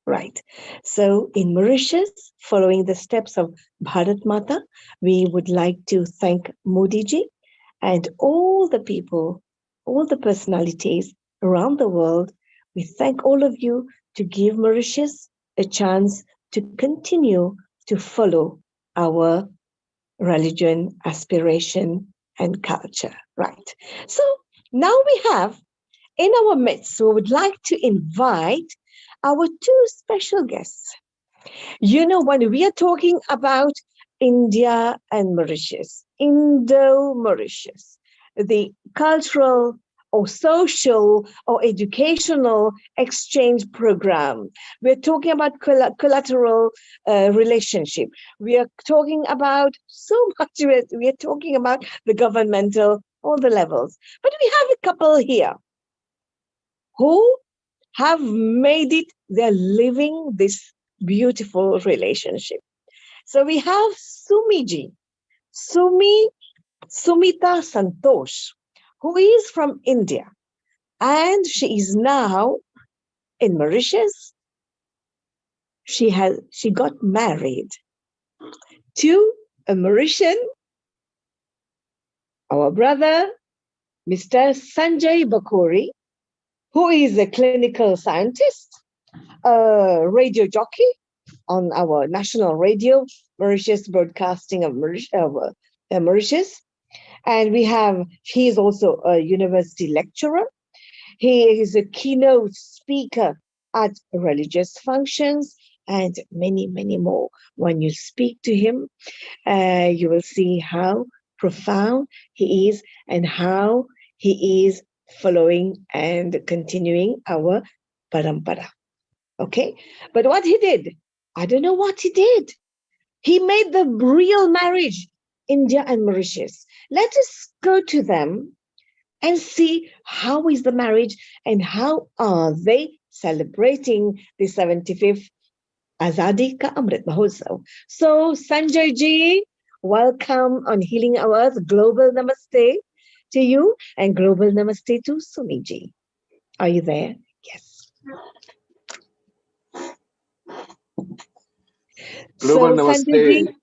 Right. So in Mauritius, following the steps of Bharat Mata, we would like to thank Modi ji and all the people, all the personalities around the world. We thank all of you to give Mauritius a chance to continue to follow our religion, aspiration, and culture. Right. So now we have in our midst, we would like to invite our two special guests. You know, when we are talking about India and Mauritius, Indo-Mauritius, the cultural or social or educational exchange program, we're talking about collateral relationship. We are talking about so much. We are talking about the governmental, all the levels. But we have a couple here who have made it, they're living this beautiful relationship. So we have Sumita Santosh, who is from India, and she is now in Mauritius. She got married to a Mauritian, our brother, Mr. Sanjay Bakori, who is a clinical scientist, a radio jockey on our national radio, Mauritius Broadcasting of Mauritius. And he is also a university lecturer. He is a keynote speaker at religious functions and many, many more. When you speak to him, you will see how profound he is and how he is following and continuing our parampara. Okay, but what he did, I don't know what he did. He made the real marriage, India and Mauritius. Let us go to them and see how is the marriage and how are they celebrating the 75th Azadi Ka Amrit Mahotsav. So Sanjay ji, welcome on Healing Hours. Global Namaste to you and global Namaste to Sumi ji. Are you there? Yes. Global Namaste.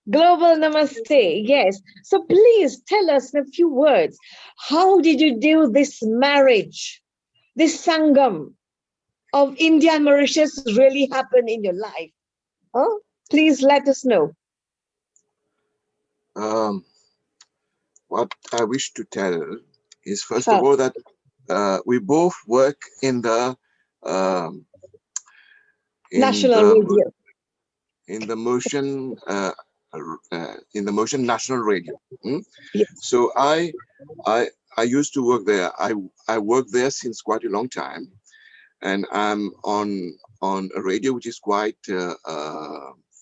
Global Namaste, yes. So please tell us in a few words, how did you do this marriage, this Sangam of India and Mauritius really happen in your life? Huh? Please let us know. What I wish to tell is, first of all, that we both work in the National Radio. In the Motion National Radio. Yes. So I used to work there. I worked there since quite a long time, and I'm on a radio which is quite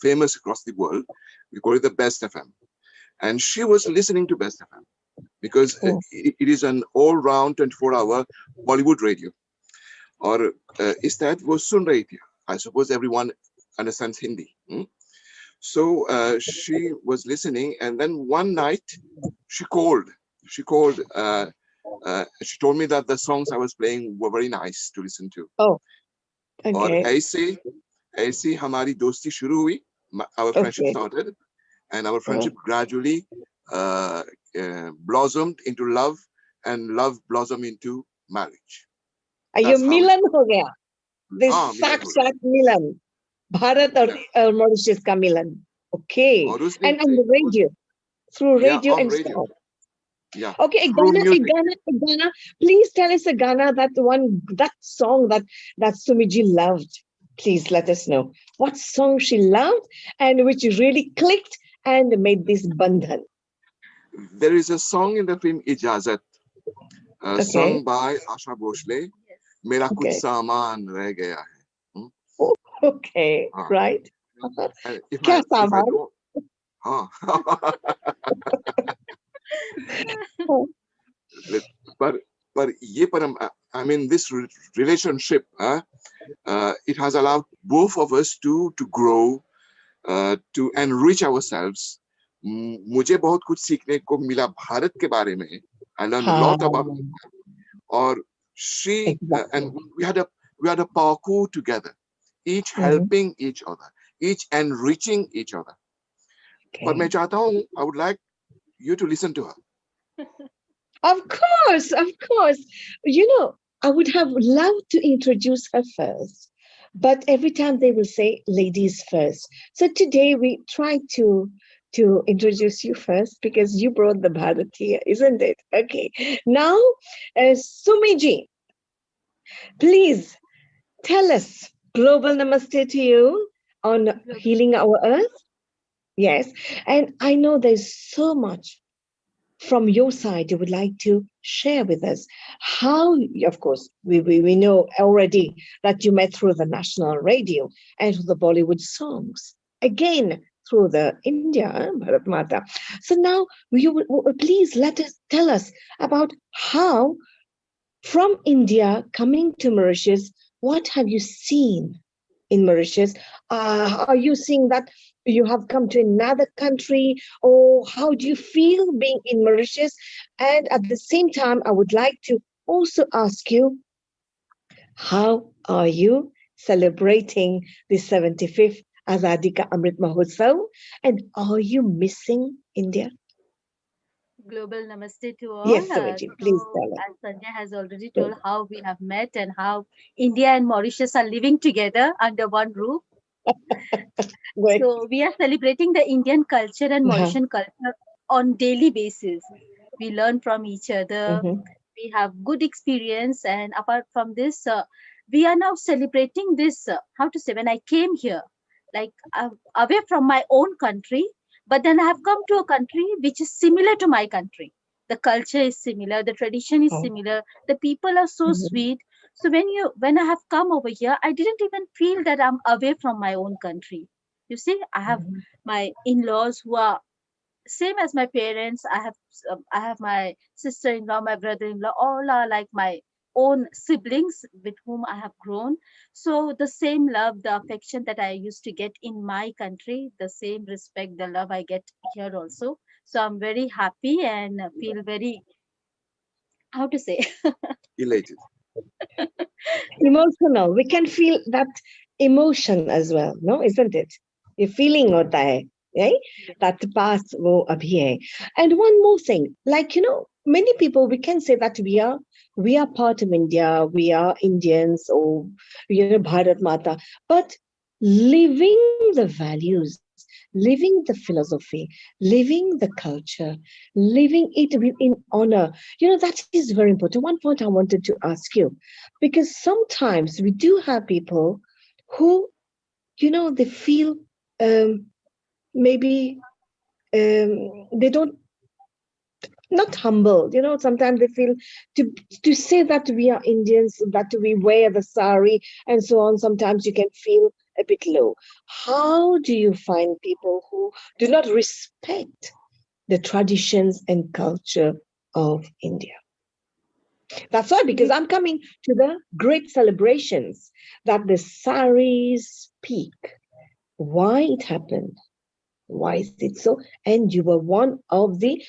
famous across the world. We call it the Best FM, and she was listening to Best FM because it is an all-round 24-hour Bollywood radio. Or is that was sun rahi thi? I suppose everyone understands Hindi. So she was listening, and then one night she called. She told me that the songs I was playing were very nice to listen to. Oh, okay. Or aise hamari dosti shuru hui. Our friendship started, and our friendship gradually blossomed into love, and love blossomed into marriage. ये मिलन हो गया, this साक्षात मिलन, भारत और Mauritius का मिलन. Okay, and on the radio, through radio and stuff. Yeah. Okay, a Ghana. Please tell us a Ghana, that song that Sumiji loved. Please let us know what song she loved and which really clicked and made this bandhan. There is a song in the film Ijazat, sung by Asha Bhosle. Mera kuch saman reh gaya hai. Okay, right. Kya saman? पर ये परम, I mean, this relationship, it has allowed both of us to grow, to enrich ourselves. मुझे बहुत कुछ सीखने को मिला भारत के बारे में. I learned a lot about it. और she and we had a parkour together, each helping each other, each enriching each other. पर मैं चाहता हूँ, I would like you to listen to her. Of course, of course. You know, I would have loved to introduce her first, but every time they will say ladies first. So today we try to introduce you first because you brought the Bharat here, isn't it? Okay. Now, Sumiji, please tell us global namaste to you on healing our earth. Yes. And I know there's so much from your side you would like to share with us. How, of course, we know already that you met through the national radio and through the Bollywood songs. Again, through the India, Bharat Mata. So now, please tell us about how, from India coming to Mauritius, what have you seen in Mauritius? Are you seeing that you have come to another country, or how do you feel being in Mauritius? And at the same time, I would like to also ask you, how are you celebrating the 75th Azadi Ka Amrit Mahotsav? And are you missing India? Global namaste to all. Yes, Savaji, please tell us. As Sanjay has already told how we have met and how India and Mauritius are living together under one roof. So we are celebrating the Indian culture and Mauritian culture on daily basis. We learn from each other. We have good experience, and apart from this, we are now celebrating this. How to say? When I came here, like away from my own country, but then I have come to a country which is similar to my country. The culture is similar, the tradition is similar, the people are so sweet. So when I have come over here, I didn't even feel that I'm away from my own country. You see, I have my in-laws who are same as my parents. I have my sister-in-law, my brother-in-law, all are like my own siblings with whom I have grown. So the same love, the affection that I used to get in my country, the same respect, the love I get here also. So I'm very happy and feel very, how to say? Elated. Emotional. We can feel that emotion as well, no? Isn't it? Your feeling hota hai. Right? That pass wo abhi hai. And one more thing, like, you know, many people, we can say that we are part of India, we are Indians, or, you know, Bharat Mata, but living the values, living the philosophy, living the culture, living it in honor, you know, that is very important. One point I wanted to ask you, because sometimes we do have people who, you know, they feel maybe they don't, not humble, you know, sometimes they feel to say that we are Indians, that we wear the sari and so on, sometimes you can feel a bit low. How do you find people who do not respect the traditions and culture of India? That's why, because I'm coming to the great celebrations that the saris speak. Why it happened? Why is it so? And you were one of the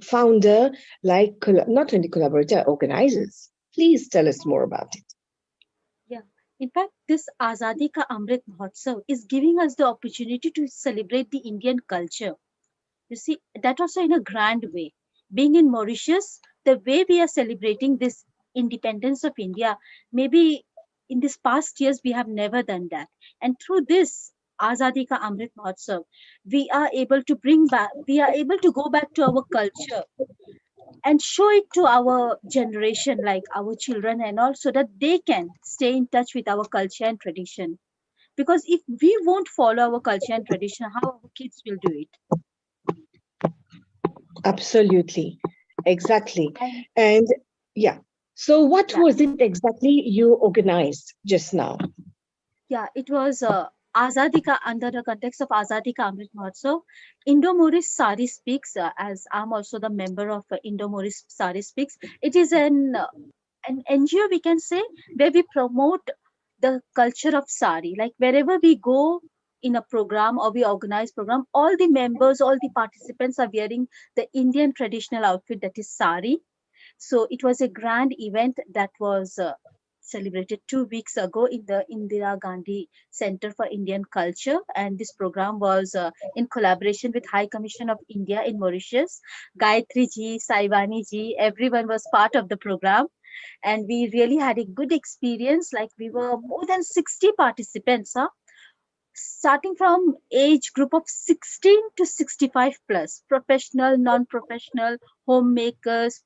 founder, like not only collaborator, organizers. Please tell us more about it. Yeah, in fact, this Azadi Ka Amrit Mahotsav is giving us the opportunity to celebrate the Indian culture. You see, that also in a grand way. Being in Mauritius, the way we are celebrating this independence of India, maybe in this past years, we have never done that. And through this Azadi Ka Amrit Mahotsav, we are able to go back to our culture and show it to our generation, like our children and all, so that they can stay in touch with our culture and tradition. Because if we won't follow our culture and tradition, how our kids will do it? Absolutely. Exactly. And yeah. So what was it exactly you organized just now? Yeah, it was Azadi Ka, under the context of Azadi Ka Amrit Mahotsav, Indo-Maurice Sari Speaks, as I'm also the member of Indo-Maurice Sari Speaks. It is an NGO, we can say, where we promote the culture of sari. Like wherever we go in a program or we organize program, all the members, all the participants are wearing the Indian traditional outfit, that is sari. So it was a grand event that was celebrated 2 weeks ago in the Indira Gandhi Center for Indian Culture. And this program was in collaboration with High Commission of India in Mauritius. Gayatri ji, Saivani ji, everyone was part of the program. And we really had a good experience. Like we were more than 60 participants, starting from age group of 16 to 65 plus, professional, non-professional, homemakers,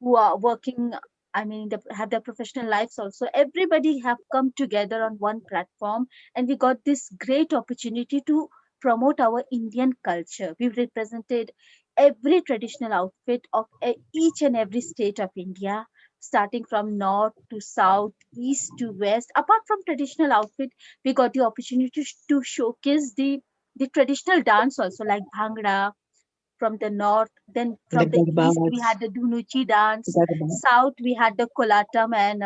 who are working, I mean, have their professional lives also. Everybody have come together on one platform, and we got this great opportunity to promote our Indian culture. We represented every traditional outfit of each and every state of India, starting from north to south, east to west. Apart from traditional outfit, we got the opportunity to showcase the traditional dance also, like bhangra from the north. Then The from the east, we Garbas. had the Dhunuchi dance. Garba. South, we had the Kolatam and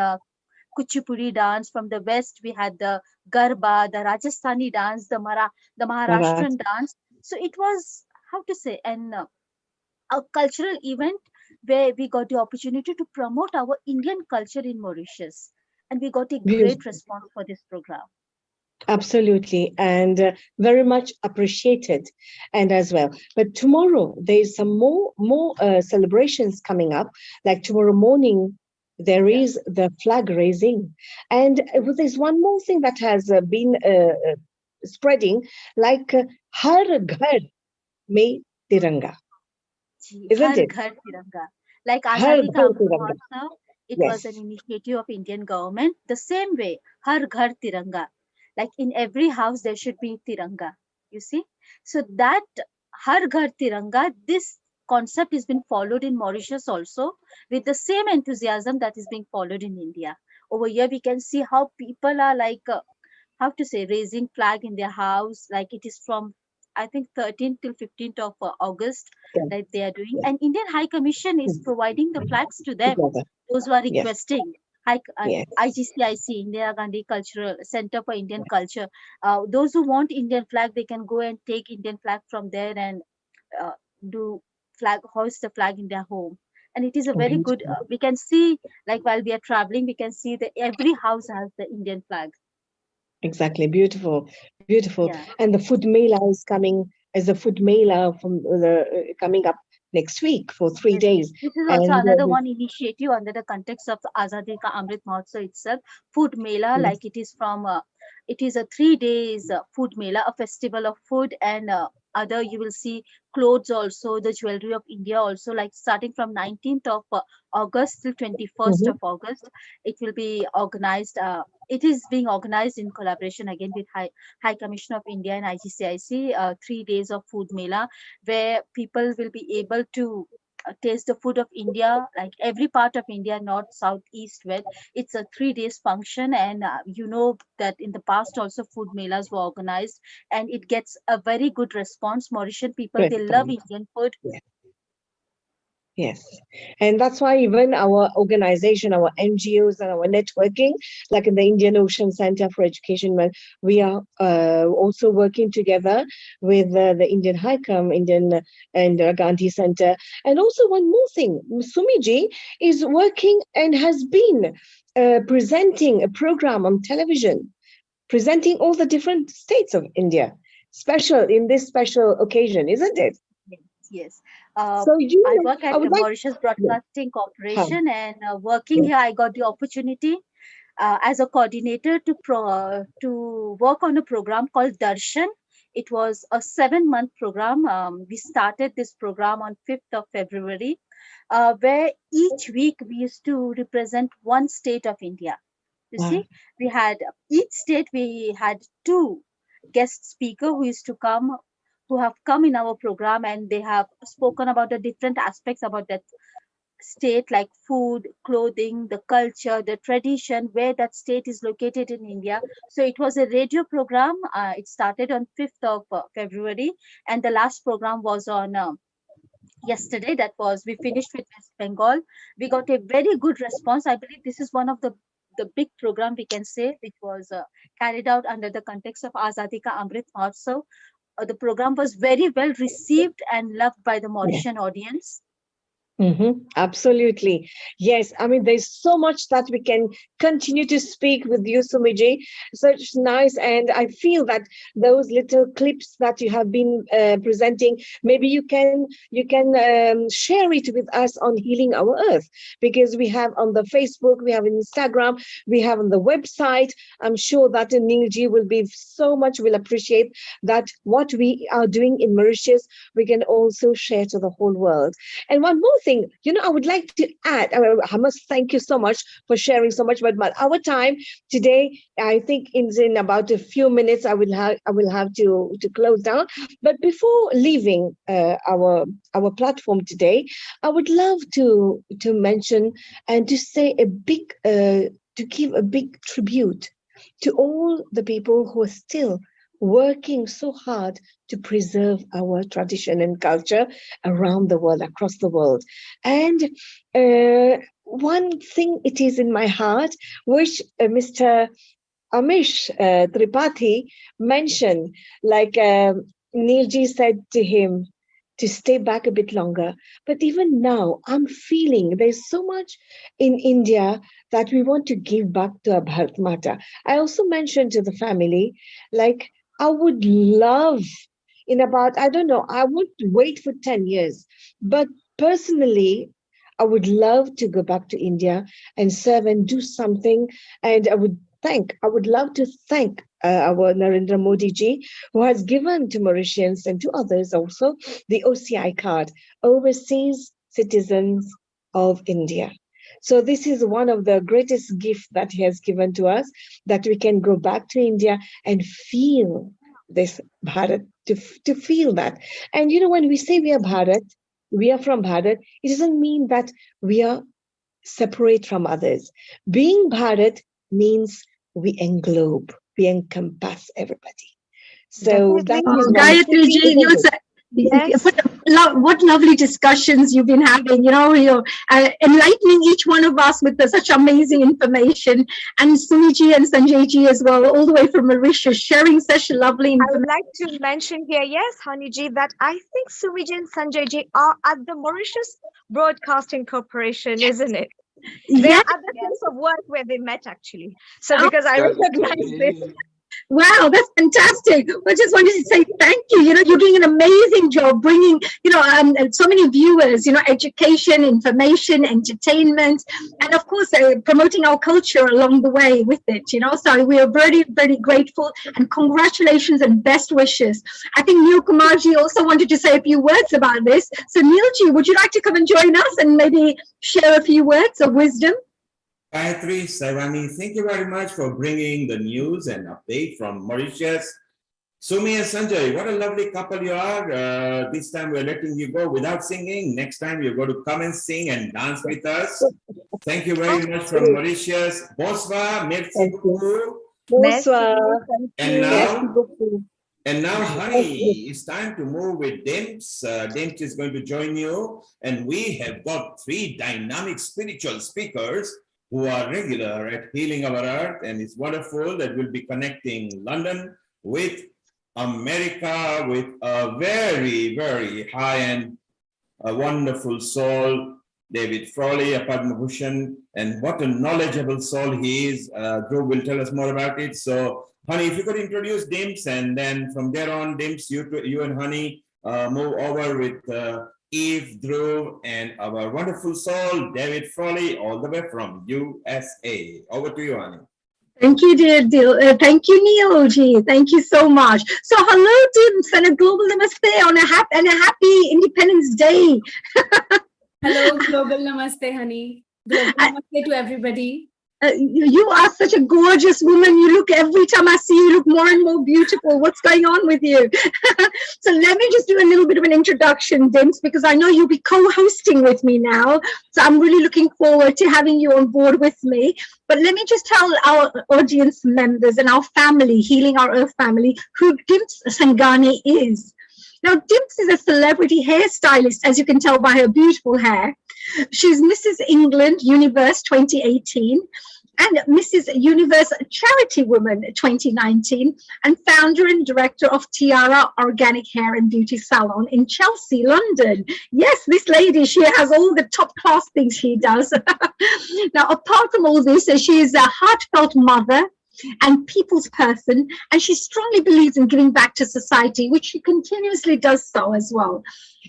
Kuchipudi dance. From the west, we had the Garba, the Rajasthani dance, the Bharat. Maharashtrian dance. So it was, how to say, a cultural event where we got the opportunity to promote our Indian culture in Mauritius. And we got a great Beautiful. response for this program. Absolutely, and very much appreciated, and as well. But tomorrow there's some more celebrations coming up. Like tomorrow morning, there is the flag raising, and there's one more thing that has been spreading, like Har Ghar Mein Tiranga, isn't Har it? Ghar Tiranga. Like Har Azadi Ka Ghar Amrit Tiranga. Mahotsav, it was an Yes. initiative of Indian government. The same way, Har Ghar Tiranga. Like in every house, there should be Tiranga. You see? So that Har Ghar Tiranga, this concept is being followed in Mauritius also with the same enthusiasm that is being followed in India. Over here, we can see how people are like how to say, raising flag in their house. Like it is from, I think, 13th till 15th of August Yeah. that they are doing. And Indian High Commission is providing the flags to them, Together. those who are Yes. requesting. High, Yes. IGCIC, Indira Gandhi Cultural Center for Indian Culture. Those who want Indian flag, they can go and take Indian flag from there and uh, do hoist the flag in their home. And it is a very good, Beautiful. we can see, like while we are traveling, we can see that every house has the Indian flag. Exactly. Beautiful. Beautiful. Yeah. And the food mela is coming as a food mela from the coming up next week for 3 days. This is also And another one initiative under the context of the Azadi Ka Amrit Mahotsav itself. Food Mela, yes. like it is from, it is a 3 days food mela, a festival of food and other, you will see clothes also, the jewelry of India also, like starting from 19th of August till 21st Mhm. of August. It will be organized. It is being organized in collaboration again with High Commission of India and IGCIC, 3 days of food mela, where people will be able to taste the food of India, like every part of India, north, south, east, west. It's a 3 days function, and you know that in the past also food melas were organized, and it gets a very good response. Mauritian people, they love Response. Indian food. Yes. Yes. And that's why even our organization, our NGOs and our networking, like in the Indian Ocean Center for Education, we are also working together with the Indian Indian and Gandhi Center. And also one more thing, Sumiji is working and has been presenting a program on television, presenting all the different states of India, special in this special occasion, isn't it? Yes. So you I know, work I at the would like Mauritius yeah. Broadcasting Huh. Corporation, and working Yeah. here, I got the opportunity as a coordinator to work on a program called Darshan. It was a 7-month program. We started this program on 5th of February, where each week we used to represent one state of India. You Wow. see, we had each state, we had two guest speaker who used to come, who have come in our program, and they have spoken about the different aspects about that state, like food, clothing, the culture, the tradition, where that state is located in India. So it was a radio program. It started on 5th of February, and the last program was on yesterday. That was, we finished with West Bengal. We got a very good response. I believe this is one of the big program, we can say, which was carried out under the context of Azadi Ka Amrit Mahotsav. The program was very well received and loved by the Mauritian audience. Absolutely. Yes. I mean, there's so much that we can continue to speak with you, Sumiji. Such nice. And I feel that those little clips that you have been presenting, maybe you can share it with us on Healing Our Earth, because we have on the Facebook, we have on Instagram, we have on the website. I'm sure that Neilji will appreciate that what we are doing in Mauritius, we can also share to the whole world. And one more thing, I would like to add, I must thank you so much for sharing so much, but our time today, I think in about a few minutes, I will have to close down. But before leaving our platform today, I would love to mention and to say to give a big tribute to all the people who are still working so hard to preserve our tradition and culture around the world, across the world. And one thing it is in my heart, which Mr. Amish Tripathi mentioned, like Neilji said to him, to stay back a bit longer. But even now, I'm feeling there's so much in India that we want to give back to our Bharat Mata. I also mentioned to the family, like, I would love, I would wait for 10 years. But personally, I would love to go back to India and serve and do something. And I would love to thank our Narendra Modi ji, who has given to Mauritians and to others also the OCI card, Overseas Citizens of India. So this is one of the greatest gifts that he has given to us, that we can go back to India and feel this Bharat, to feel that. And when we say we are Bharat, we are from Bharat, it doesn't mean that we are separate from others. Being Bharat means we englobe, we encompass everybody. So that is Gayatri ji, yes. What lovely discussions you've been having, you're enlightening each one of us with such amazing information, and Sumiji and Sanjay ji as well, all the way from Mauritius, sharing such lovely information. I would like to mention here, yes, Haniji, that I think Sumiji and Sanjay ji are at the Mauritius Broadcasting Corporation, isn't it? They're at the place of work where they met, actually. So because I recognize this. Wow, that's fantastic. I just wanted to say thank you. You're doing an amazing job bringing, so many viewers, education, information, entertainment, and of course, promoting our culture along the way with it, So we are very, very grateful, and congratulations and best wishes. I think Neil Kumarji also wanted to say a few words about this. So Neilji, would you like to come and join us and maybe share a few words of wisdom? Gayatri, Saivani, thank you very much for bringing the news and update from Mauritius. Sumi and Sanjay, what a lovely couple you are. This time we're letting you go without singing. Next time you're going to come and sing and dance with us. Thank you very much from Mauritius. Bonsoir, merci beaucoup. Bonsoir. And now, honey, it's time to move with Dims. Dims is going to join you. And we have got 3 dynamic spiritual speakers who are regular at Healing Our Earth, and it's wonderful that we'll be connecting London with America, with a very, very high-end, wonderful soul, David Frawley, a Padma Bhushan, and what a knowledgeable soul he is. Dhruv will tell us more about it. So, honey, if you could introduce Dims, and then from there on, Dims, you and honey move over with Eve, Dhruv, and our wonderful soul, David Frawley, all the way from USA. Over to you, honey. Thank you, dear. Thank you, Neilji. Thank you so much. So, hello, Dims, and a global namaste on a happy Independence Day. Hello, global namaste, honey. Global namaste to everybody. You are such a gorgeous woman. You look, every time I see you, look more and more beautiful. What's going on with you? So let me just do a little bit of an introduction, Dims, because I know you'll be co-hosting with me now. So I'm really looking forward to having you on board with me. But let me just tell our audience members and our family, Healing Our Earth family, who Dims Sangani is. Now, Dims is a celebrity hairstylist, as you can tell by her beautiful hair. She's Mrs. England Universe 2018 and Mrs. Universe Charity Woman 2019, and founder and director of Tiara Organic Hair and Beauty Salon in Chelsea, London. Yes, this lady, she has all the top class things she does. Now, apart from all this, she is a heartfelt mother and people's person, and she strongly believes in giving back to society, which she continuously does so as well.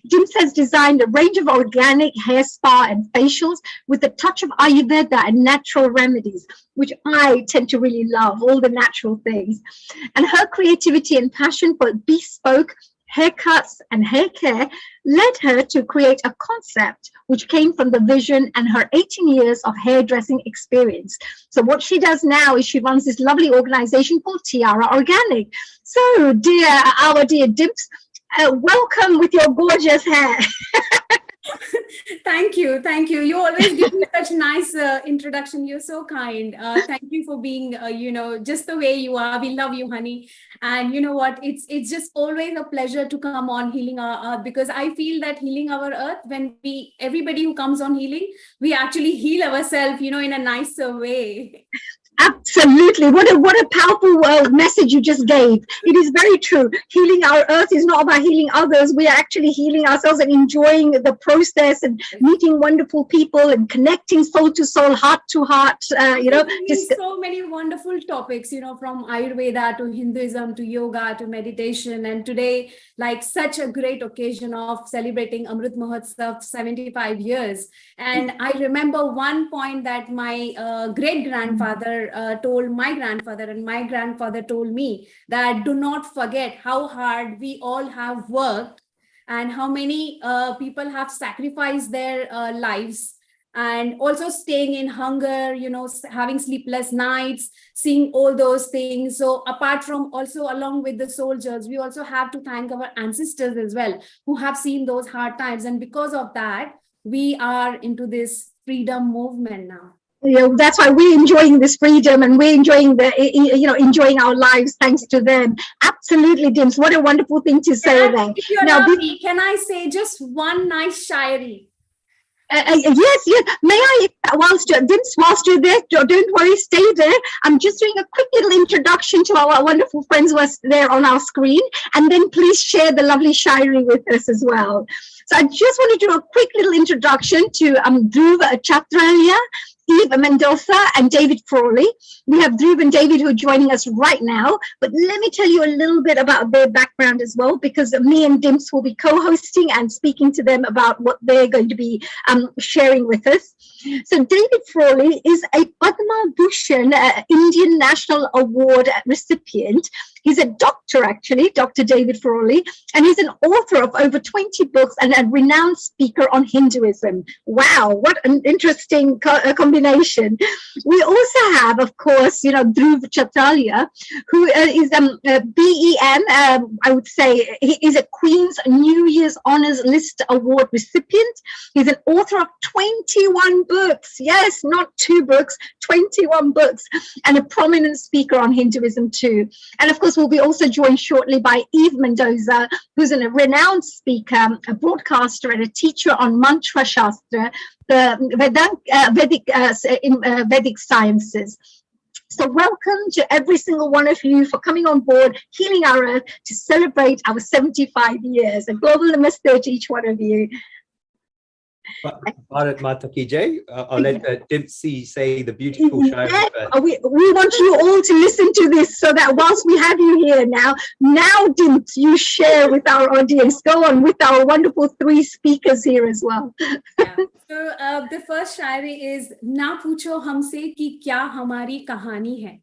Dims has designed a range of organic hair spa and facials with a touch of Ayurveda and natural remedies, which I tend to really love, all the natural things. And her creativity and passion for bespoke haircuts and hair care led her to create a concept which came from the vision and her 18 years of hairdressing experience. So what she does now is she runs this lovely organization called Tiara Organic. So our dear Dims, welcome with your gorgeous hair. Thank you. Thank you. You always give me such nice introduction. You're so kind. Thank you for being, just the way you are. We love you, honey. And you know what? It's just always a pleasure to come on Healing Our Earth, because I feel that Healing Our Earth, when everybody who comes on Healing, we actually heal ourselves, in a nicer way. Absolutely. What a powerful message you just gave. It is very true. Healing our earth is not about healing others. We are actually healing ourselves and enjoying the process and meeting wonderful people and connecting soul to soul, heart to heart. Just so many wonderful topics, from Ayurveda to Hinduism to yoga to meditation. And today, like such a great occasion of celebrating Amrit Mahotsav 75 years. And I remember one point that my great-grandfather told my grandfather, and my grandfather told me, that do not forget how hard we all have worked and how many people have sacrificed their lives, and also staying in hunger, having sleepless nights, seeing all those things. So apart from, also along with the soldiers, we also have to thank our ancestors as well, who have seen those hard times. And because of that, we are into this freedom movement now. That's why we're enjoying this freedom, and we're enjoying enjoying our lives thanks to them. Absolutely, Dims. What a wonderful thing to say there. If you allow me, can I say just one nice shairi? Yes. May I, whilst you're there, don't worry, stay there. I'm just doing a quick little introduction to our wonderful friends who are there on our screen, and then please share the lovely shairi with us as well. So I just want to do a quick little introduction to Dhruv Chatralia, Eve Mendoza, and David Frawley. We have Dhruv and David who are joining us right now, but let me tell you a little bit about their background as well, because me and Dims will be co-hosting and speaking to them about what they're going to be sharing with us. So David Frawley is a Padma Bhushan Indian National Award recipient. He's a doctor, actually, Dr. David Frawley, and he's an author of over 20 books and a renowned speaker on Hinduism. Wow, what an interesting combination. We also have, of course, Dhruv Chatralia, who is BEM, I would say, he is a Queen's New Year's Honours List Award recipient. He's an author of 21 books. Yes, not 2 books, 21 books, and a prominent speaker on Hinduism too. And of course, we'll be also joined shortly by Eve Mendoza, who's a renowned speaker, a broadcaster, and a teacher on Mantra Shastra, the Vedic sciences. So welcome to every single one of you for coming on board Healing Our Earth to celebrate our 75 years. A global namaste to each one of you. Bharat Mata Ki Jai. I'll let Dipsy say the beautiful shairi. We want you all to listen to this, so that whilst we have you here now, Dips, you share with our audience. Go on with our wonderful 3 speakers here as well. Yeah. So the first shairi is, ना पूछो हमसे कि क्या हमारी कहानी है,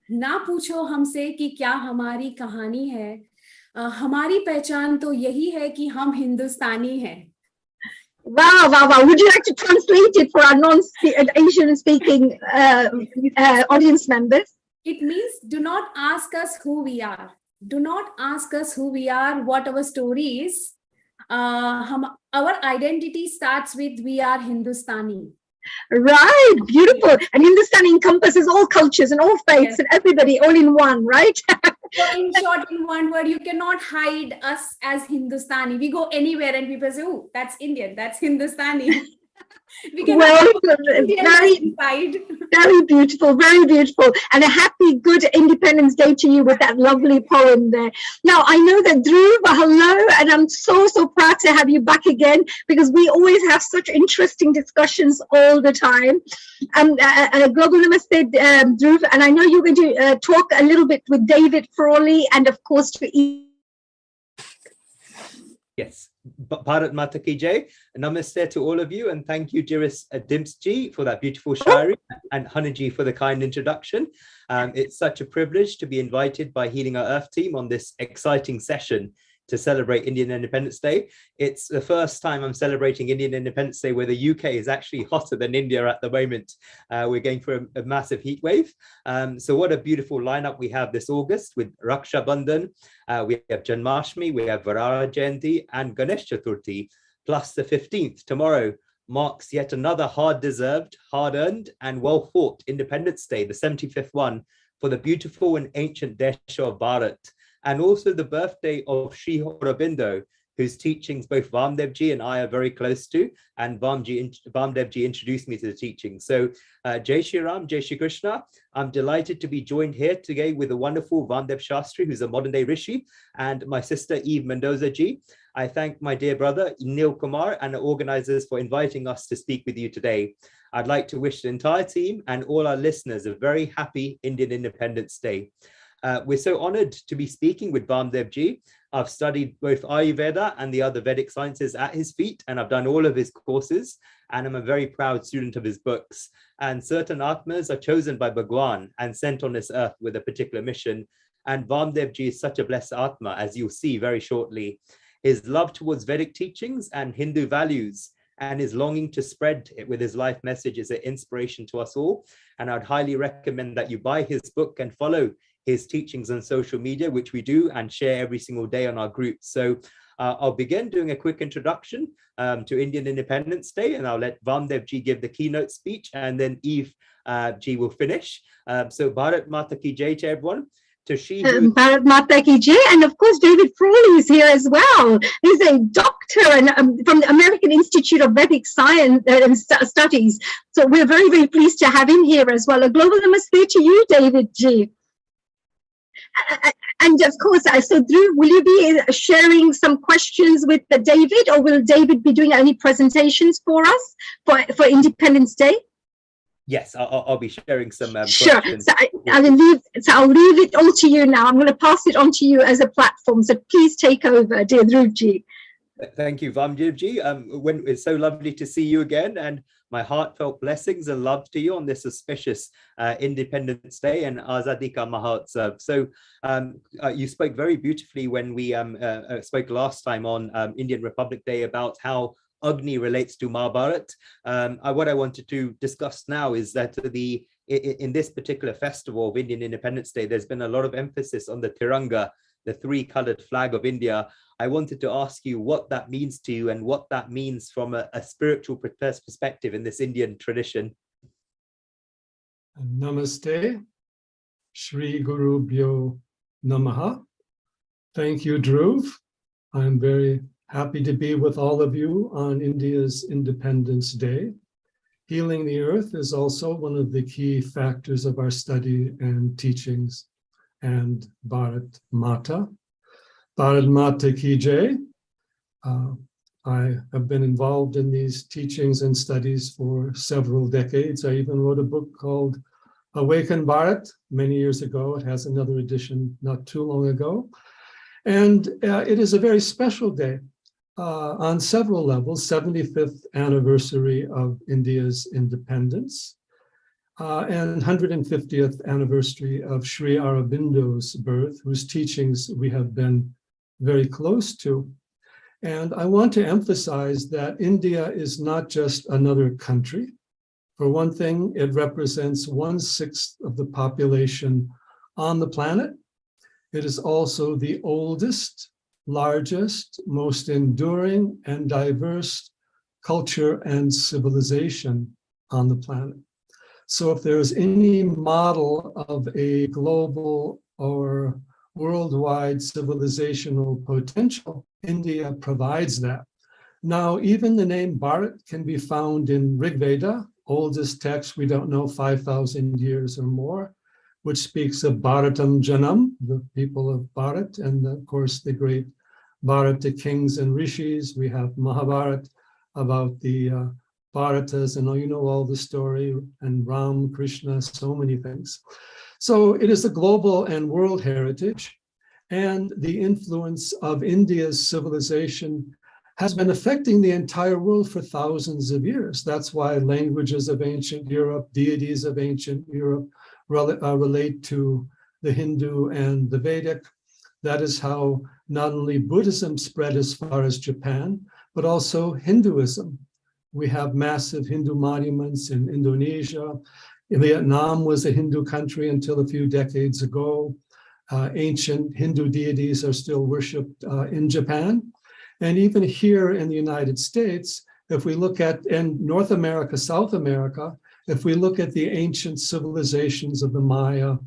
ना पूछो हमसे कि क्या हमारी कहानी है, हमारी पहचान तो यही है कि हम हिंदुस्तानी हैं. Wow, wow, wow. Would you like to translate it for our non-Asian speaking audience members? It means do not ask us who we are. Do not ask us who we are, what our story is. Our identity starts with we are Hindustani. Right, beautiful. And Hindustani encompasses all cultures and all faiths and everybody all in one, right? So in short, in one word, you cannot hide us as Hindustani. We go anywhere and people say, oh, that's Indian, that's Hindustani. We cannot very beautiful, very beautiful. And a happy, good Independence Day to you with that lovely poem there. Now, I know that Dhruv, hello, and I'm so, so proud to have you back again because we always have such interesting discussions all the time. Global Namaste, Dhruv, and I know you're going to talk a little bit with David Frawley and, of course, to Yes, Bharat Mata Ki Jai. Namaste to all of you, and thank you, Jiris Dimsji, for that beautiful shayari, and Haniji for the kind introduction. It's such a privilege to be invited by Healing Our Earth team on this exciting session to celebrate Indian Independence Day. It's the first time I'm celebrating Indian Independence Day where the UK is actually hotter than India at the moment. We're going for a massive heat wave. So what a beautiful lineup we have this August with Raksha Bandhan, we have Janmashtami, we have Varara Jayanti and Ganesh Chaturthi, plus the 15th tomorrow marks yet another hard-deserved, hard-earned and well-fought Independence Day, the 75th one, for the beautiful and ancient Desha of Bharat. And also the birthday of Sri Aurobindo, whose teachings both Vamdevji and I are very close to, and Vamdevji introduced me to the teachings. So Jai Shri Ram, Jai Shri Krishna. I'm delighted to be joined here today with the wonderful Vamdev Shastri, who's a modern day Rishi, and my sister Eve Mendoza ji. I thank my dear brother Neil Kumar and the organizers for inviting us to speak with you today. I'd like to wish the entire team and all our listeners a very happy Indian Independence Day. We're so honored to be speaking with Vamdevji. I've studied both Ayurveda and the other Vedic sciences at his feet, and I've done all of his courses, and I'm a very proud student of his books. And certain Atmas are chosen by Bhagwan and sent on this earth with a particular mission. And Vamdevji is such a blessed Atma, as you'll see very shortly. His love towards Vedic teachings and Hindu values and his longing to spread it with his life message is an inspiration to us all. And I'd highly recommend that you buy his book and follow his teachings on social media, which we do and share every single day on our group. So I'll begin doing a quick introduction to Indian Independence Day, and I'll let Vamdevji give the keynote speech, and then Eve Ji will finish. So Bharat Mata Ki Jai to everyone. To she Bharat Mata Ki Jai, and of course David Frawley is here as well. He's a doctor and from the American Institute of Vedic Science and Studies. So we're very, very pleased to have him here as well. A global namaste to you, David Ji. And of course, so Dhruv, will you be sharing some questions with David, or will David be doing any presentations for us for Independence Day? Yes, I'll be sharing some sure. questions. So I'll leave it all to you now. I'm going to pass it on to you as a platform. So please take over, dear Dhruvji. Thank you, Vamdevji. It's so lovely to see you again, and my heartfelt blessings and love to you on this auspicious Independence Day and Azadi Ka Mahotsav. So you spoke very beautifully when we spoke last time on Indian Republic Day about how Agni relates to Mahabharat. What I wanted to discuss now is that in this particular festival of Indian Independence Day, there's been a lot of emphasis on the Tiranga, the three-colored flag of India. I wanted to ask you what that means to you and what that means from a spiritual perspective in this Indian tradition. Namaste, Shri Guru Bhyo Namaha. Thank you, Dhruv. I'm very happy to be with all of you on India's Independence Day. Healing the earth is also one of the key factors of our study and teachings. And Bharat Mata. Bharat Mata Ki Jai. I have been involved in these teachings and studies for several decades. I even wrote a book called Awaken Bharat many years ago. It has another edition not too long ago. And it is a very special day on several levels, 75th anniversary of India's independence. And 150th anniversary of Sri Aurobindo's birth, whose teachings we have been very close to. And I want to emphasize that India is not just another country. For one thing, it represents 1/6 of the population on the planet. It is also the oldest, largest, most enduring and diverse culture and civilization on the planet. So if there's any model of a global or worldwide civilizational potential, India provides that. Now, even the name Bharat can be found in Rig Veda, oldest text, we don't know, 5,000 years or more, which speaks of Bharatam Janam, the people of Bharat, and of course the great Bharata kings and rishis. We have Mahabharat about the Bharatas, and you know all the story, and Ram, Krishna, so many things. So it is a global and world heritage, and the influence of India's civilization has been affecting the entire world for thousands of years. That's why languages of ancient Europe, deities of ancient Europe relate to the Hindu and the Vedic. That is how not only Buddhism spread as far as Japan, but also Hinduism. We have massive Hindu monuments in Indonesia. Vietnam was a Hindu country until a few decades ago. Ancient Hindu deities are still worshipped in Japan. And even here in the United States, if we look at, in North America, South America, if we look at the ancient civilizations of the Maya,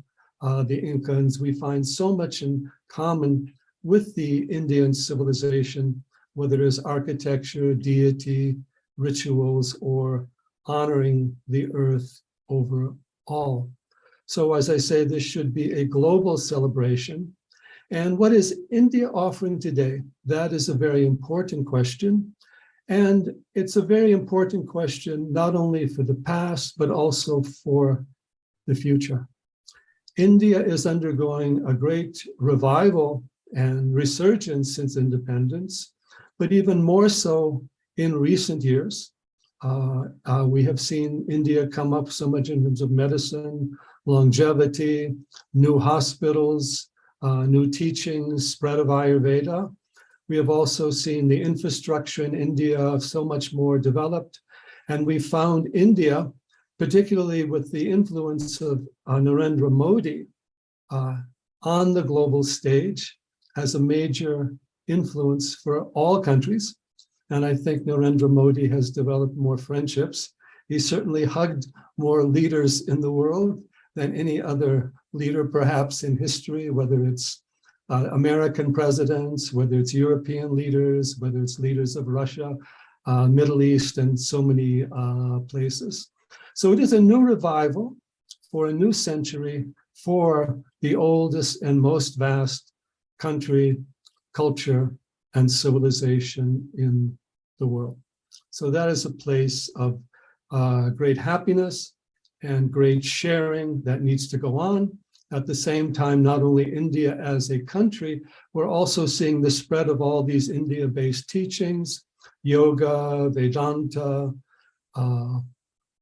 the Incans, we find so much in common with the Indian civilization, whether it's architecture, deity, rituals, or honoring the earth over all. So as I say, this should be a global celebration. And what is India offering today? That is a very important question. And it's a very important question, not only for the past, but also for the future. India is undergoing a great revival and resurgence since independence, but even more so in recent years. We have seen India come up so much in terms of medicine, longevity, new hospitals, new teachings, spread of Ayurveda. We have also seen the infrastructure in India so much more developed. And we found India, particularly with the influence of Narendra Modi on the global stage, as a major influence for all countries. And I think Narendra Modi has developed more friendships. He certainly hugged more leaders in the world than any other leader perhaps in history, whether it's American presidents, whether it's European leaders, whether it's leaders of Russia, Middle East, and so many places. So it is a new revival for a new century for the oldest and most vast country, culture, and civilization in the world. So that is a place of great happiness and great sharing that needs to go on. At the same time, not only India as a country, we're also seeing the spread of all these India-based teachings, yoga, Vedanta,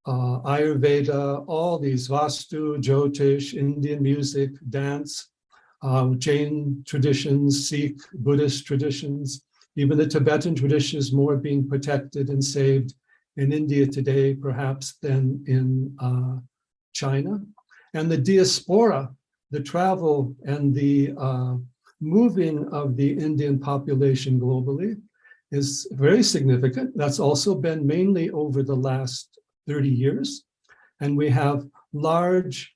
Ayurveda, all these Vastu, Jyotish, Indian music, dance, Jain traditions, Sikh, Buddhist traditions, even the Tibetan tradition is more being protected and saved in India today, perhaps, than in China. And the diaspora, the travel and the moving of the Indian population globally is very significant. That's also been mainly over the last 30 years. And we have large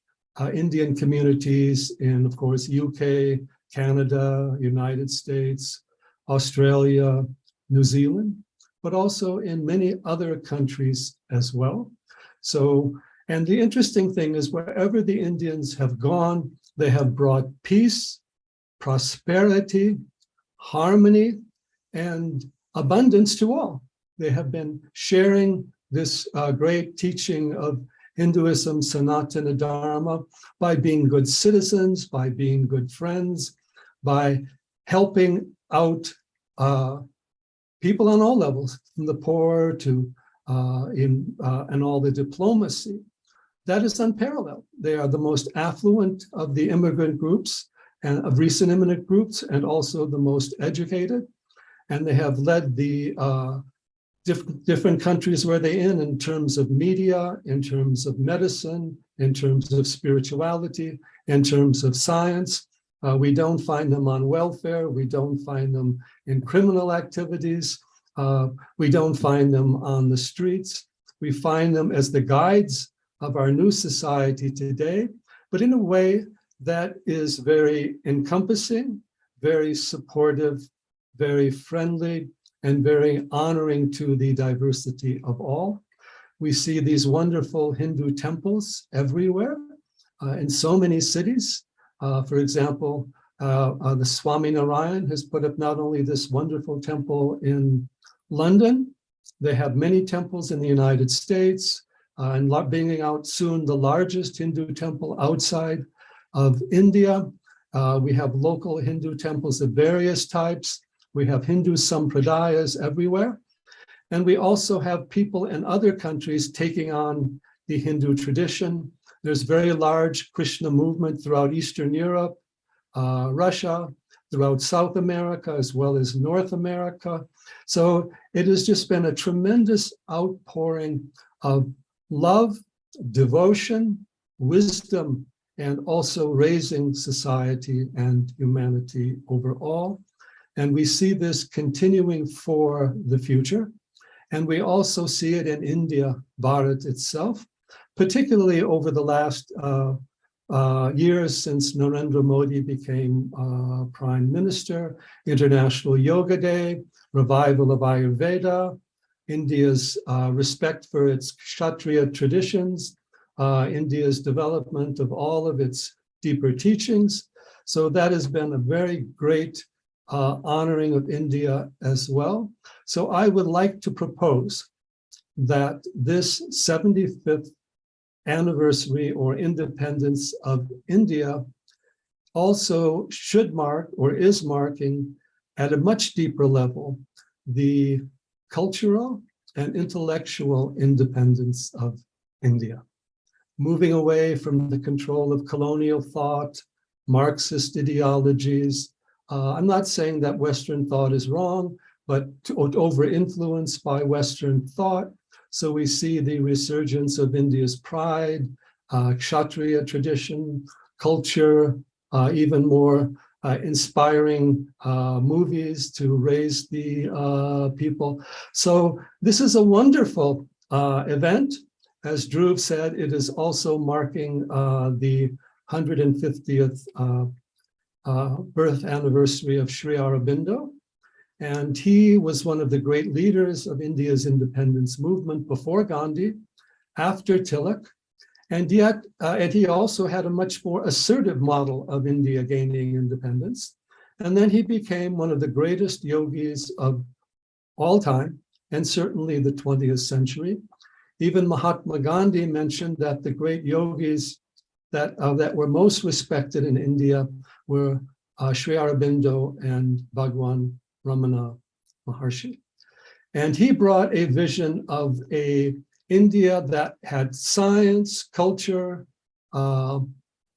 Indian communities in, of course, UK, Canada, United States, Australia, New Zealand, but also in many other countries as well. So, and the interesting thing is wherever the Indians have gone, they have brought peace, prosperity, harmony, and abundance to all. They have been sharing this great teaching of Hinduism, Sanatana Dharma, by being good citizens, by being good friends, by helping out people on all levels, from the poor to and all the diplomacy. That is unparalleled. They are the most affluent of the immigrant groups and of recent immigrant groups, and also the most educated. and they have led the different countries where they're in terms of media, in terms of medicine, in terms of spirituality, in terms of science. We don't find them on welfare. We don't find them in criminal activities. We don't find them on the streets. We find them as the guides of our new society today, but in a way that is very encompassing, very supportive, very friendly, and very honoring to the diversity of all. We see these wonderful Hindu temples everywhere in so many cities. For example, the Swami Narayan has put up not only this wonderful temple in London, they have many temples in the United States, and bringing out soon the largest Hindu temple outside of India. We have local Hindu temples of various types. We have Hindu sampradayas everywhere. And we also have people in other countries taking on the Hindu tradition. There's very large Krishna movement throughout Eastern Europe, Russia, throughout South America, as well as North America. So it has just been a tremendous outpouring of love, devotion, wisdom, and also raising society and humanity overall. And we see this continuing for the future. And we also see it in India, Bharat itself, particularly over the last years since Narendra Modi became Prime Minister, International Yoga Day, revival of Ayurveda, India's respect for its Kshatriya traditions, India's development of all of its deeper teachings. So that has been a very great honoring of India as well. So I would like to propose that this 75th anniversary or independence of India also should mark or is marking at a much deeper level the cultural and intellectual independence of India, moving away from the control of colonial thought, Marxist ideologies. I'm not saying that Western thought is wrong, but over-influenced by Western thought. So we see the resurgence of India's pride, Kshatriya tradition, culture, even more inspiring movies to raise the people. So this is a wonderful event. As Dhruv said, it is also marking the 150th birth anniversary of Sri Aurobindo. And he was one of the great leaders of India's independence movement before Gandhi, after Tilak. And yet, and he also had a much more assertive model of India gaining independence. And then he became one of the greatest yogis of all time, and certainly the 20th century. Even Mahatma Gandhi mentioned that the great yogis that were most respected in India were Sri Aurobindo and Bhagwan Ramana Maharshi. And he brought a vision of a India that had science, culture,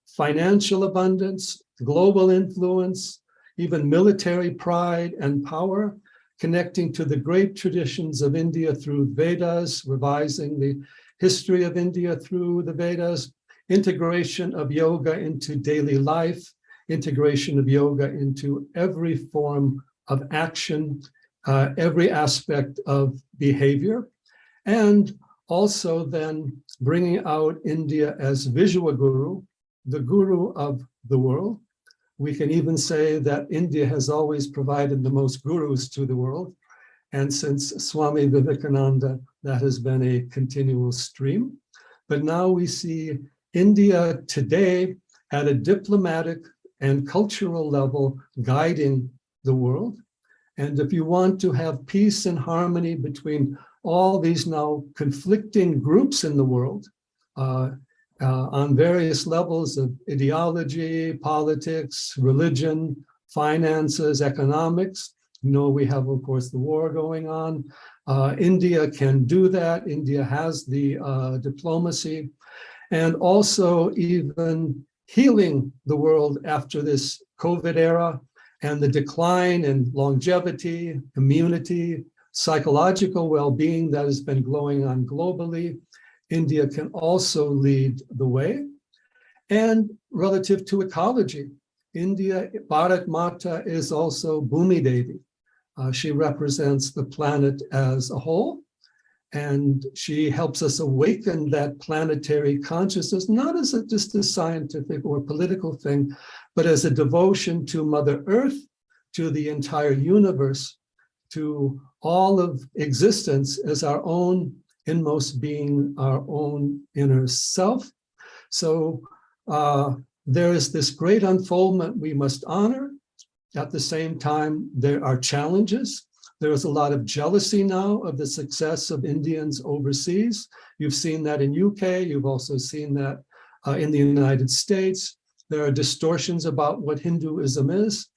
financial abundance, global influence, even military pride and power, connecting to the great traditions of India through Vedas, revising the history of India through the Vedas, integration of yoga into daily life, integration of yoga into every form of action, every aspect of behavior, and also then bringing out India as Vishwa Guru, the guru of the world. We can even say that India has always provided the most gurus to the world. And since Swami Vivekananda, that has been a continual stream. But now we see India today at a diplomatic and cultural level guiding the world. And if you want to have peace and harmony between all these now conflicting groups in the world on various levels of ideology, politics, religion, finances, economics, you know, we have, of course, the war going on. India can do that. India has the diplomacy, and also even healing the world after this COVID era and the decline in longevity, immunity, psychological well-being that has been going on globally, India can also lead the way. And relative to ecology, India, Bharat Mata is also Bhumi Devi. She represents the planet as a whole, and she helps us awaken that planetary consciousness, not as just a scientific or political thing, but as a devotion to Mother Earth, to the entire universe, to all of existence as our own inmost being, our own inner self. So there is this great unfoldment we must honor. At the same time, there are challenges. There is a lot of jealousy now of the success of Indians overseas. You've seen that in UK. You've also seen that in the United States. There are distortions about what Hinduism is.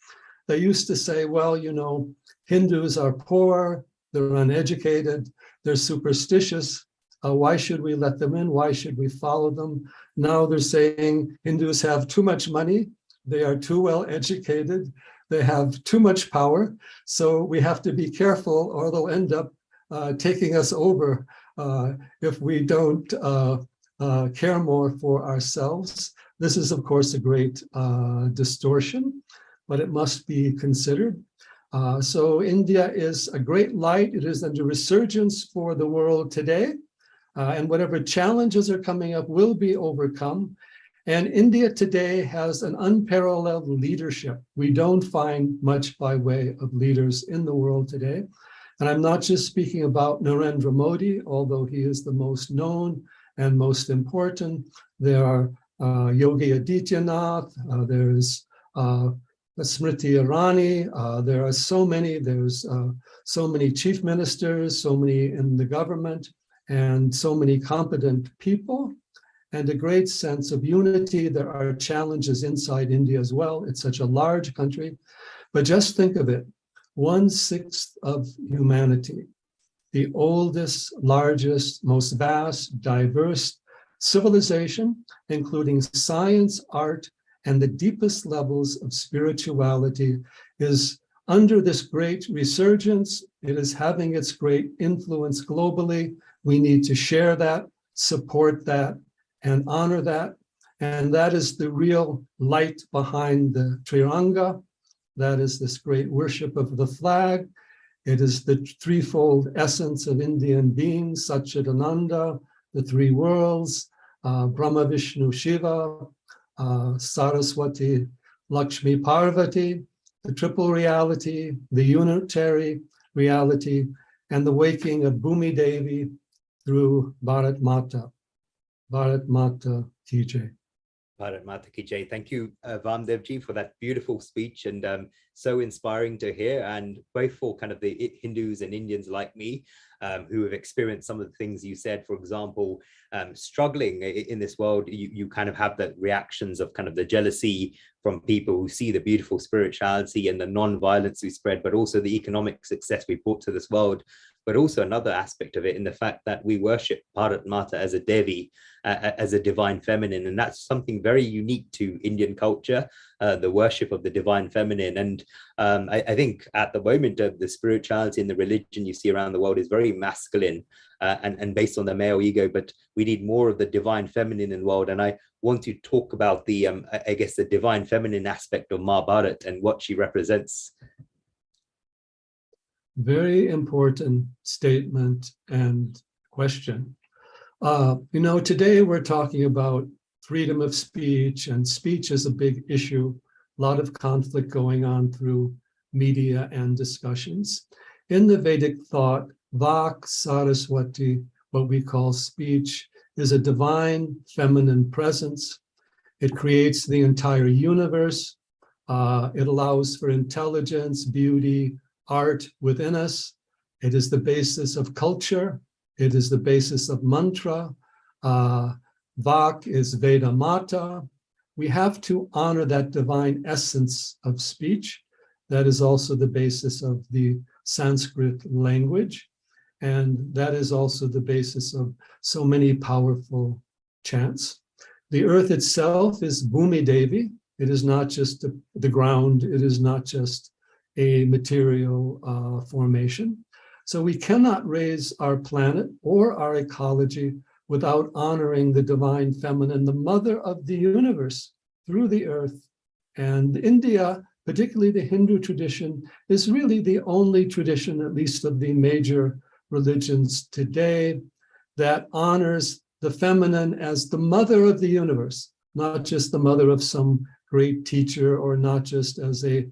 They used to say, well, you know, Hindus are poor, they're uneducated, they're superstitious. Why should we let them in? Why should we follow them? Now they're saying Hindus have too much money, they are too well educated, they have too much power, so we have to be careful or they'll end up taking us over if we don't care more for ourselves. This is, of course, a great distortion, but it must be considered. So India is a great light. It is under resurgence for the world today. And whatever challenges are coming up will be overcome. And India today has an unparalleled leadership. We don't find much by way of leaders in the world today. And I'm not just speaking about Narendra Modi, although he is the most known and most important. There are Yogi Adityanath, there's Smriti Irani, there are so many, there's so many chief ministers, so many in the government, and so many competent people, and a great sense of unity. There are challenges inside India as well. It's such a large country, but just think of it, 1/6 of humanity, the oldest, largest, most vast, diverse civilization, including science, art, and the deepest levels of spirituality, is under this great resurgence. It is having its great influence globally. We need to share that, support that, and honor that. And that is the real light behind the Triranga. That is this great worship of the flag. It is the threefold essence of Indian beings, Satchidananda, the three worlds, Brahma, Vishnu, Shiva, Saraswati, Lakshmi, Parvati, the triple reality, the unitary reality, and the waking of Bhumi Devi through Bharat Mata. Bharat Mata Ki Jai. Bharat Mata Ki Jai. Thank you, Vamdevji, for that beautiful speech, and so inspiring to hear, and both for kind of the Hindus and Indians like me who have experienced some of the things you said. For example, struggling in this world, you kind of have the reactions of kind of the jealousy from people who see the beautiful spirituality and the non-violence we spread, but also the economic success we brought to this world. But also another aspect of it in the fact that we worship Bharat Mata as a Devi, as a divine feminine. And that's something very unique to Indian culture, the worship of the divine feminine. And I think at the moment of the spirituality and the religion you see around the world is very masculine and based on the male ego, but we need more of the divine feminine in the world. And I want to talk about the, I guess, the divine feminine aspect of Ma Bharat and what she represents. Very important statement and question. You know, today we're talking about freedom of speech, and speech is a big issue. A lot of conflict going on through media and discussions. In the Vedic thought, Vak Saraswati, what we call speech, is a divine feminine presence. It creates the entire universe. It allows for intelligence, beauty, art within us. It is the basis of culture. It is the basis of mantra. Vak is Veda Mata. We have to honor that divine essence of speech. That is also the basis of the Sanskrit language. And that is also the basis of so many powerful chants. The earth itself is Bhumi Devi. It is not just the ground. It is not just a material formation. So we cannot raise our planet or our ecology without honoring the divine feminine, the mother of the universe through the earth. And India, particularly the Hindu tradition, is really the only tradition, at least of the major religions today, that honors the feminine as the mother of the universe, not just the mother of some great teacher, or not just as a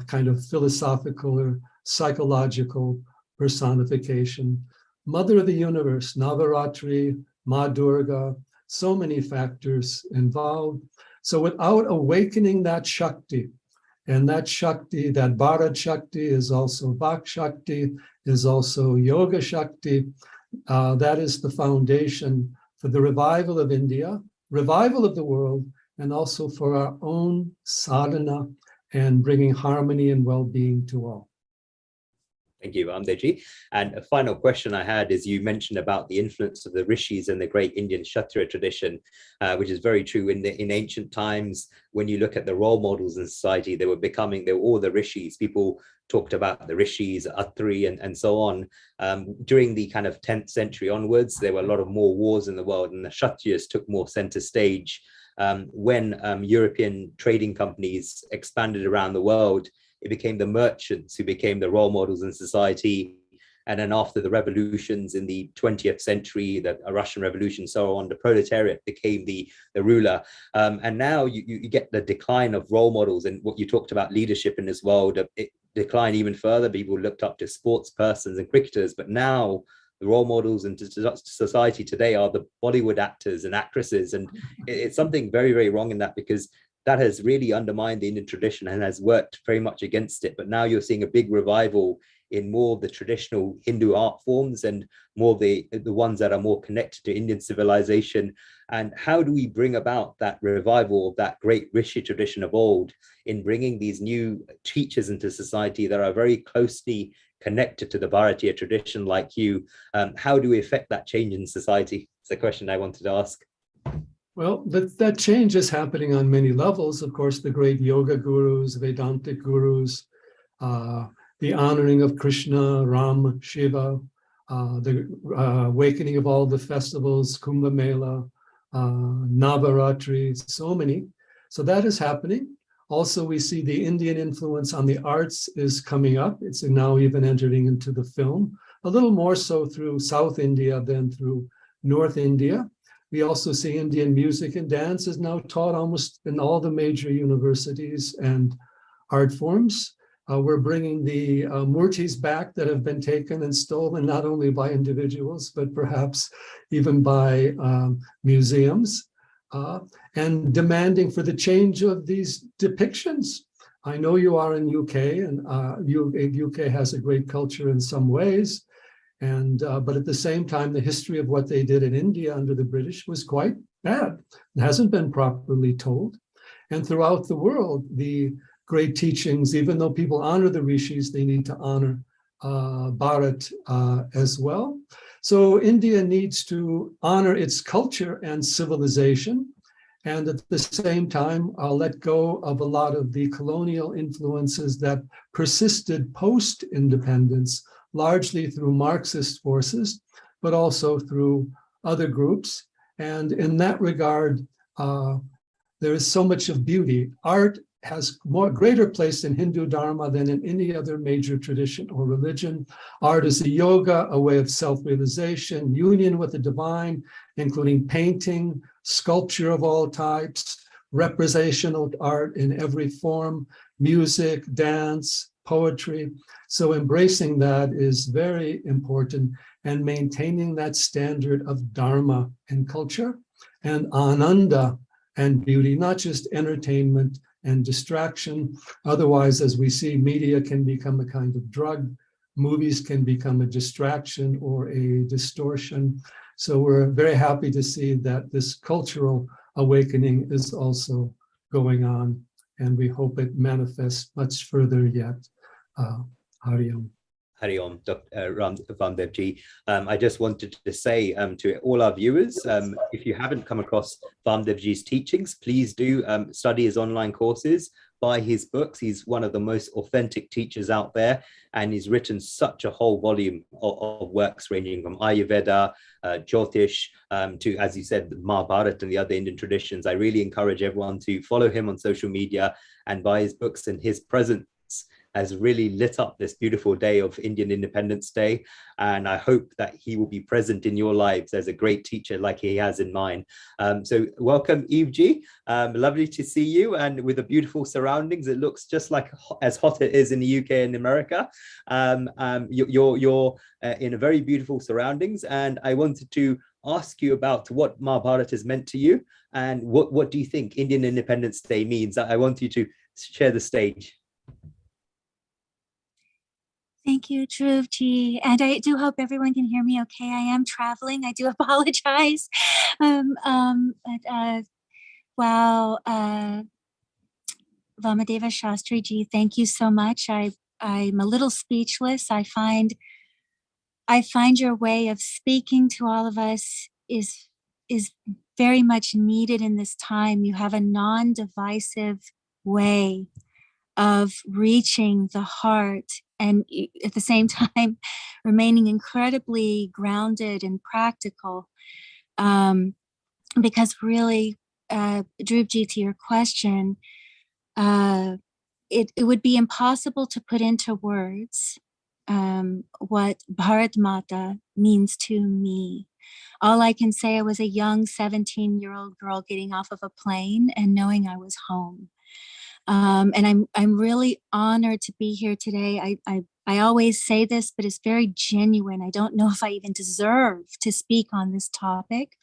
kind of philosophical or psychological personification. Mother of the universe, Navaratri, Ma Durga, so many factors involved. So without awakening that Shakti, and that Shakti, that Bharat Shakti is also Vak Shakti, is also Yoga Shakti, that is the foundation for the revival of India, revival of the world, and also for our own sadhana and bringing harmony and well-being to all. Thank you, Amdeji. And a final question I had is, you mentioned about the influence of the rishis and the great Indian Kshatriya tradition, which is very true. In ancient times, when you look at the role models in society, they were all the rishis. People talked about the rishis, Atri, and so on. During the kind of 10th century onwards, there were a lot of more wars in the world, and the Kshatriyas took more center stage. When European trading companies expanded around the world, it became the merchants who became the role models in society. And then after the revolutions in the 20th century, the Russian Revolution, so on, the proletariat became the ruler. And now you get the decline of role models, and what you talked about leadership in this world, it declined even further. People looked up to sports persons and cricketers, but now the role models in society today are the Bollywood actors and actresses. And it's something very, very wrong in that, because that has really undermined the Indian tradition and has worked very much against it. But now you're seeing a big revival in more of the traditional Hindu art forms, and more of the ones that are more connected to Indian civilization. And how do we bring about that revival of that great Rishi tradition of old in bringing these new teachers into society that are very closely connected to the Bharatiya tradition like you? How do we affect that change in society? It's a question I wanted to ask. Well, that change is happening on many levels. Of course, the great yoga gurus, Vedantic gurus, the honoring of Krishna, Ram, Shiva, the awakening of all the festivals, Kumbh Mela, Navaratri, so many. So that is happening. Also, we see the Indian influence on the arts is coming up. It's now even entering into the film, a little more so through South India than through North India. We also see Indian music and dance is now taught almost in all the major universities and art forms. We're bringing the murtis back that have been taken and stolen, not only by individuals, but perhaps even by museums, and demanding for the change of these depictions. I know you are in UK, and UK has a great culture in some ways. But at the same time, the history of what they did in India under the British was quite bad. It hasn't been properly told. And throughout the world, the great teachings, even though people honor the rishis, they need to honor Bharat as well. So India needs to honor its culture and civilization, and at the same time, let go of a lot of the colonial influences that persisted post-independence, largely through Marxist forces, but also through other groups. And in that regard, there is so much of beauty. Art has greater place in Hindu Dharma than in any other major tradition or religion. Art is a yoga, a way of self-realization, union with the divine, including painting, sculpture of all types, representational art in every form, music, dance, poetry. So embracing that is very important, and maintaining that standard of dharma and culture and ananda and beauty, not just entertainment and distraction. Otherwise, as we see, media can become a kind of drug. Movies can become a distraction or a distortion. So we're very happy to see that this cultural awakening is also going on, and we hope it manifests much further yet. Hari Om. Hari Om, Dr. Ramdev Ji. I just wanted to say to all our viewers, if you haven't come across Ramdev Ji's teachings, please do study his online courses, buy his books. He's one of the most authentic teachers out there, and he's written such a whole volume of works ranging from Ayurveda, Jyotish, to, as you said, Mahabharata and the other Indian traditions. I really encourage everyone to follow him on social media and buy his books, and his presence has really lit up this beautiful day of Indian Independence Day. And I hope that he will be present in your lives as a great teacher like he has in mine. So welcome, Eve Ji. Lovely to see you, and with the beautiful surroundings. It looks just like as hot it is in the UK and America. You're in a very beautiful surroundings. And I wanted to ask you about what Mahabharata has meant to you, and what do you think Indian Independence Day means? I want you to share the stage. Thank you, Dhruv Ji. And I do hope everyone can hear me okay. I am traveling. I do apologize. Wow. Vamadeva Shastri Ji, thank you so much. I'm a little speechless. I find your way of speaking to all of us is very much needed in this time. You have a non-divisive way of reaching the heart, and at the same time remaining incredibly grounded and practical. Because really, Dhruv Ji, to your question, it would be impossible to put into words what Bharat Mata means to me. All I can say, I was a young 17-year-old girl getting off of a plane and knowing I was home. And I'm really honored to be here today. I always say this, but it's very genuine. I don't know if I even deserve to speak on this topic.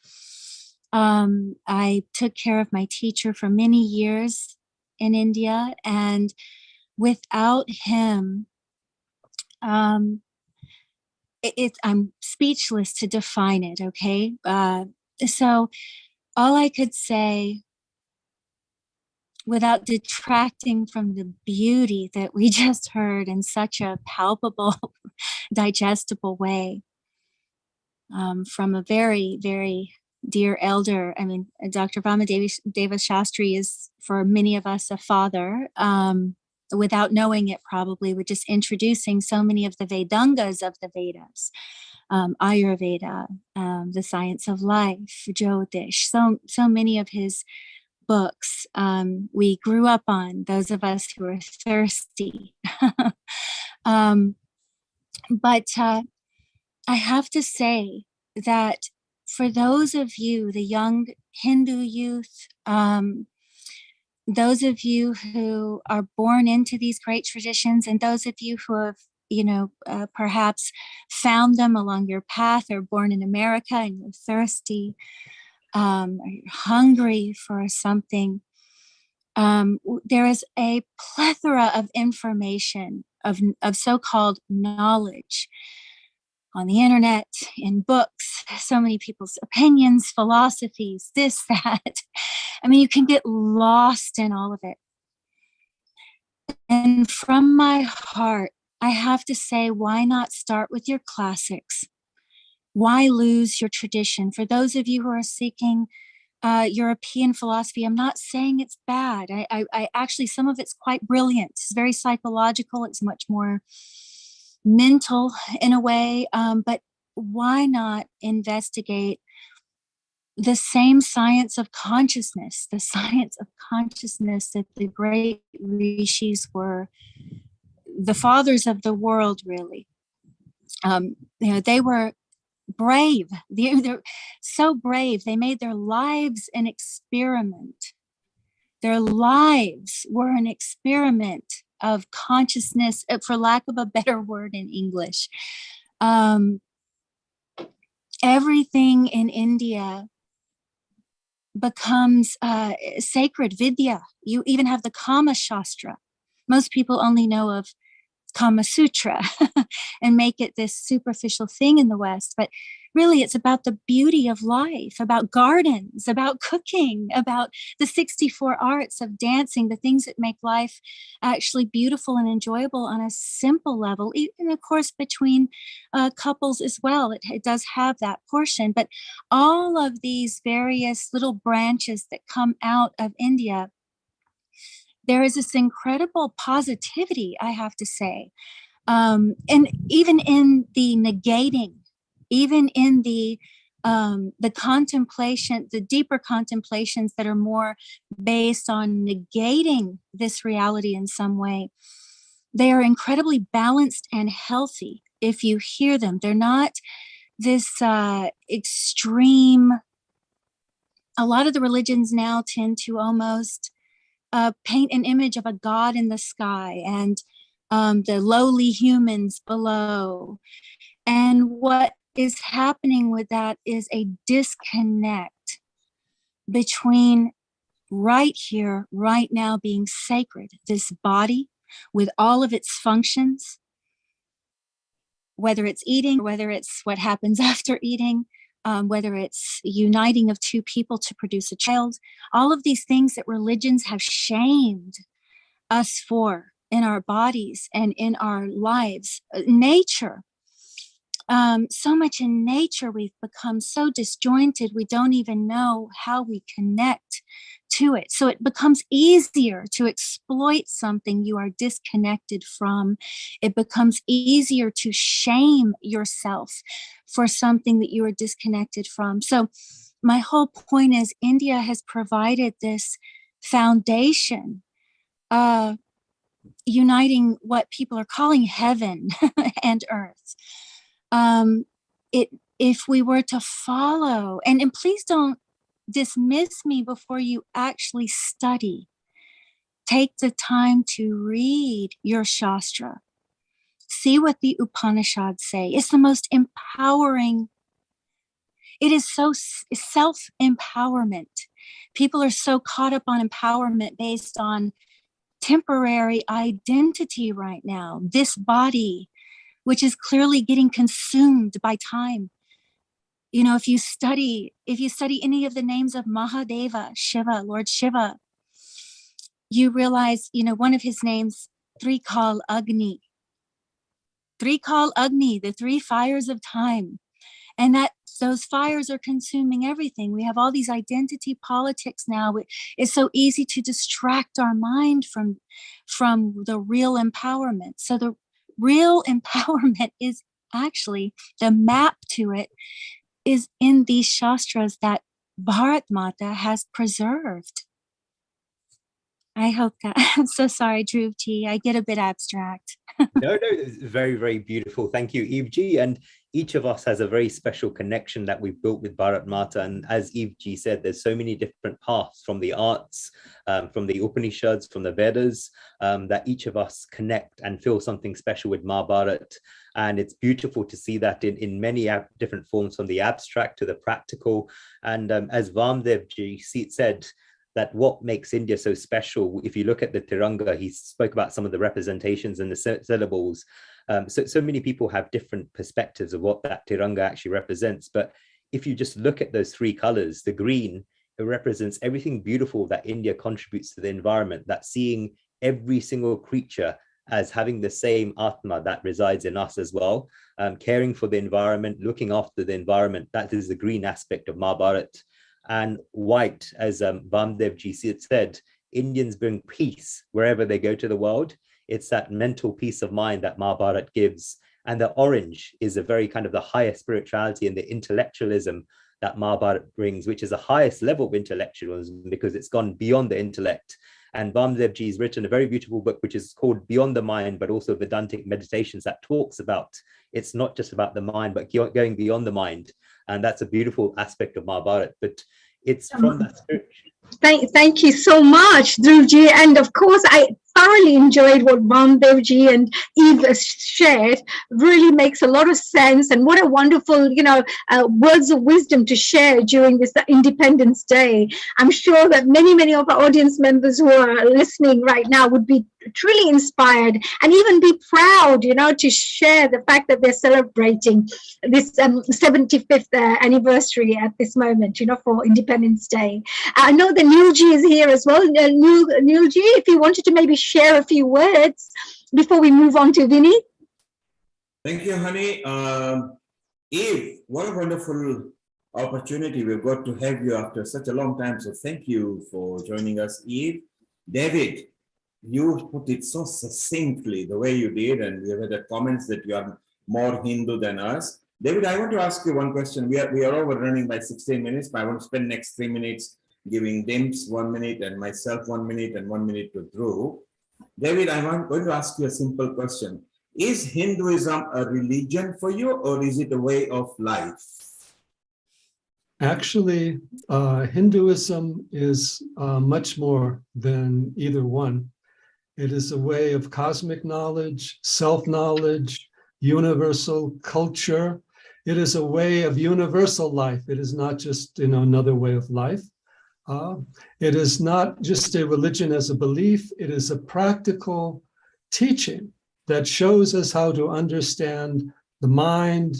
I took care of my teacher for many years in India, and without him, I'm speechless to define it, okay? So all I could say, without detracting from the beauty that we just heard in such a palpable, digestible way, from a very, very dear elder. I mean, Dr. Vamadeva Shastri is, for many of us, a father, without knowing it probably, with just introducing so many of the Vedangas of the Vedas, Ayurveda, the science of life, Jyotish, so many of his books we grew up on, those of us who are thirsty. But I have to say that for those of you, the young Hindu youth, those of you who are born into these great traditions, and those of you who have, perhaps found them along your path, or born in America and you're thirsty, or you're hungry for something, there is a plethora of information, of so-called knowledge on the internet, in books, so many people's opinions, philosophies, this, that. I mean, you can get lost in all of it. And from my heart, I have to say, why not start with your classics? Why lose your tradition? For those of you who are seeking European philosophy, I'm not saying it's bad. I actually, some of it's quite brilliant. It's very psychological. It's much more mental in a way. But why not investigate the same science of consciousness, the science of consciousness that the great rishis were the fathers of the world, really. They were brave. They're so brave. They made their lives an experiment. Their lives were an experiment of consciousness, for lack of a better word in English. Everything in India becomes sacred vidya. You even have the Kama Shastra. Most people only know of Kama Sutra and make it this superficial thing in the West. But really it's about the beauty of life, about gardens, about cooking, about the 64 arts of dancing, the things that make life actually beautiful and enjoyable on a simple level, even of course between couples as well. It does have that portion, but all of these various little branches that come out of India, there is this incredible positivity, I have to say. And even in the negating, even in the contemplation, the deeper contemplations that are more based on negating this reality in some way, they are incredibly balanced and healthy if you hear them. They're not this extreme. A lot of the religions now tend to almost paint an image of a God in the sky and the lowly humans below. And what is happening with that is a disconnect between right here, right now being sacred, this body with all of its functions, whether it's eating, whether it's what happens after eating, whether it's uniting of two people to produce a child, all of these things that religions have shamed us for in our bodies and in our lives. Nature, so much in nature, we've become so disjointed, we don't even know how we connect to it. So it becomes easier to exploit something you are disconnected from. It becomes easier to shame yourself for something that you are disconnected from. So my whole point is India has provided this foundation, uniting what people are calling heaven and earth. If we were to follow, and please don't dismiss me before you actually study. Take the time to read your Shastra. See what the Upanishads say. It's the most empowering. It is so self-empowerment. People are so caught up on empowerment based on temporary identity right now. This body, which is clearly getting consumed by time. You know, if you study any of the names of Mahadeva, Shiva, Lord Shiva, you realize, you know, one of his names, Trikal Agni. Trikal Agni, the three fires of time. And that those fires are consuming everything. We have all these identity politics now. It's so easy to distract our mind from the real empowerment. So the real empowerment is actually, the map to it is in these Shastras that Bharat Mata has preserved. I hope that, I'm so sorry, Dhruv Ji, I get a bit abstract. No, it's very, very beautiful. Thank you, Eve Ji. And each of us has a very special connection that we've built with Bharat Mata. And as Eve Ji said, there's so many different paths from the arts, from the Upanishads, from the Vedas, that each of us connect and feel something special with Ma Bharat. And it's beautiful to see that in many different forms, from the abstract to the practical. And as Vamdev Ji said, that what makes India so special, if you look at the Tiranga, he spoke about some of the representations and the syllables. So many people have different perspectives of what that Tiranga actually represents. But if you just look at those three colors, the green, it represents everything beautiful that India contributes to the environment, that seeing every single creature as having the same Atma that resides in us as well, caring for the environment, looking after the environment, that is the green aspect of Ma Bharat. And white, as Vamdev Ji said, Indians bring peace wherever they go to the world. It's that mental peace of mind that Ma Bharat gives. And the orange is a very kind of the higher spirituality and the intellectualism that Ma Bharat brings, which is the highest level of intellectualism because it's gone beyond the intellect. And Vamdev Ji has written a very beautiful book, which is called Beyond the Mind, but also Vedantic Meditations, that talks about, it's not just about the mind, but going beyond the mind. And that's a beautiful aspect of Ma Bharat, but it's from that spirit. Thank you so much, Dhruv Ji. And of course, I thoroughly enjoyed what Vamdev Ji and Eve shared. Really makes a lot of sense. And what a wonderful, words of wisdom to share during this Independence Day. I'm sure that many of our audience members who are listening right now would be truly inspired and even be proud, you know, to share the fact that they're celebrating this 75th anniversary at this moment, you know, for Independence Day. I know that Neilji is here as well. Neilji, if you wanted to maybe share a few words before we move on to Vinny. Thank you, honey. Eve, what a wonderful opportunity we've got to have you after such a long time. So thank you for joining us, Eve. David, you put it so succinctly the way you did, and we have had the comments that you are more Hindu than us. David, I want to ask you one question. We are overrunning by 16 minutes, but I want to spend next 3 minutes giving Dimps 1 minute and myself 1 minute and 1 minute to Dhruv. David, I'm going to ask you a simple question. Is Hinduism a religion for you, or is it a way of life? Actually, Hinduism is much more than either one. It is a way of cosmic knowledge, self-knowledge, universal culture. It is a way of universal life. It is not just, you know, another way of life. It is not just a religion as a belief. It is a practical teaching that shows us how to understand the mind,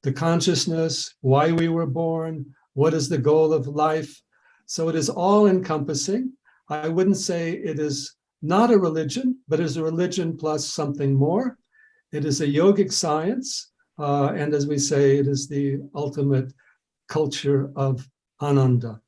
the consciousness, why we were born, what is the goal of life. So it is all encompassing. I wouldn't say it is not a religion, but is a religion plus something more. It is a yogic science. And as we say, it is the ultimate culture of Ananda.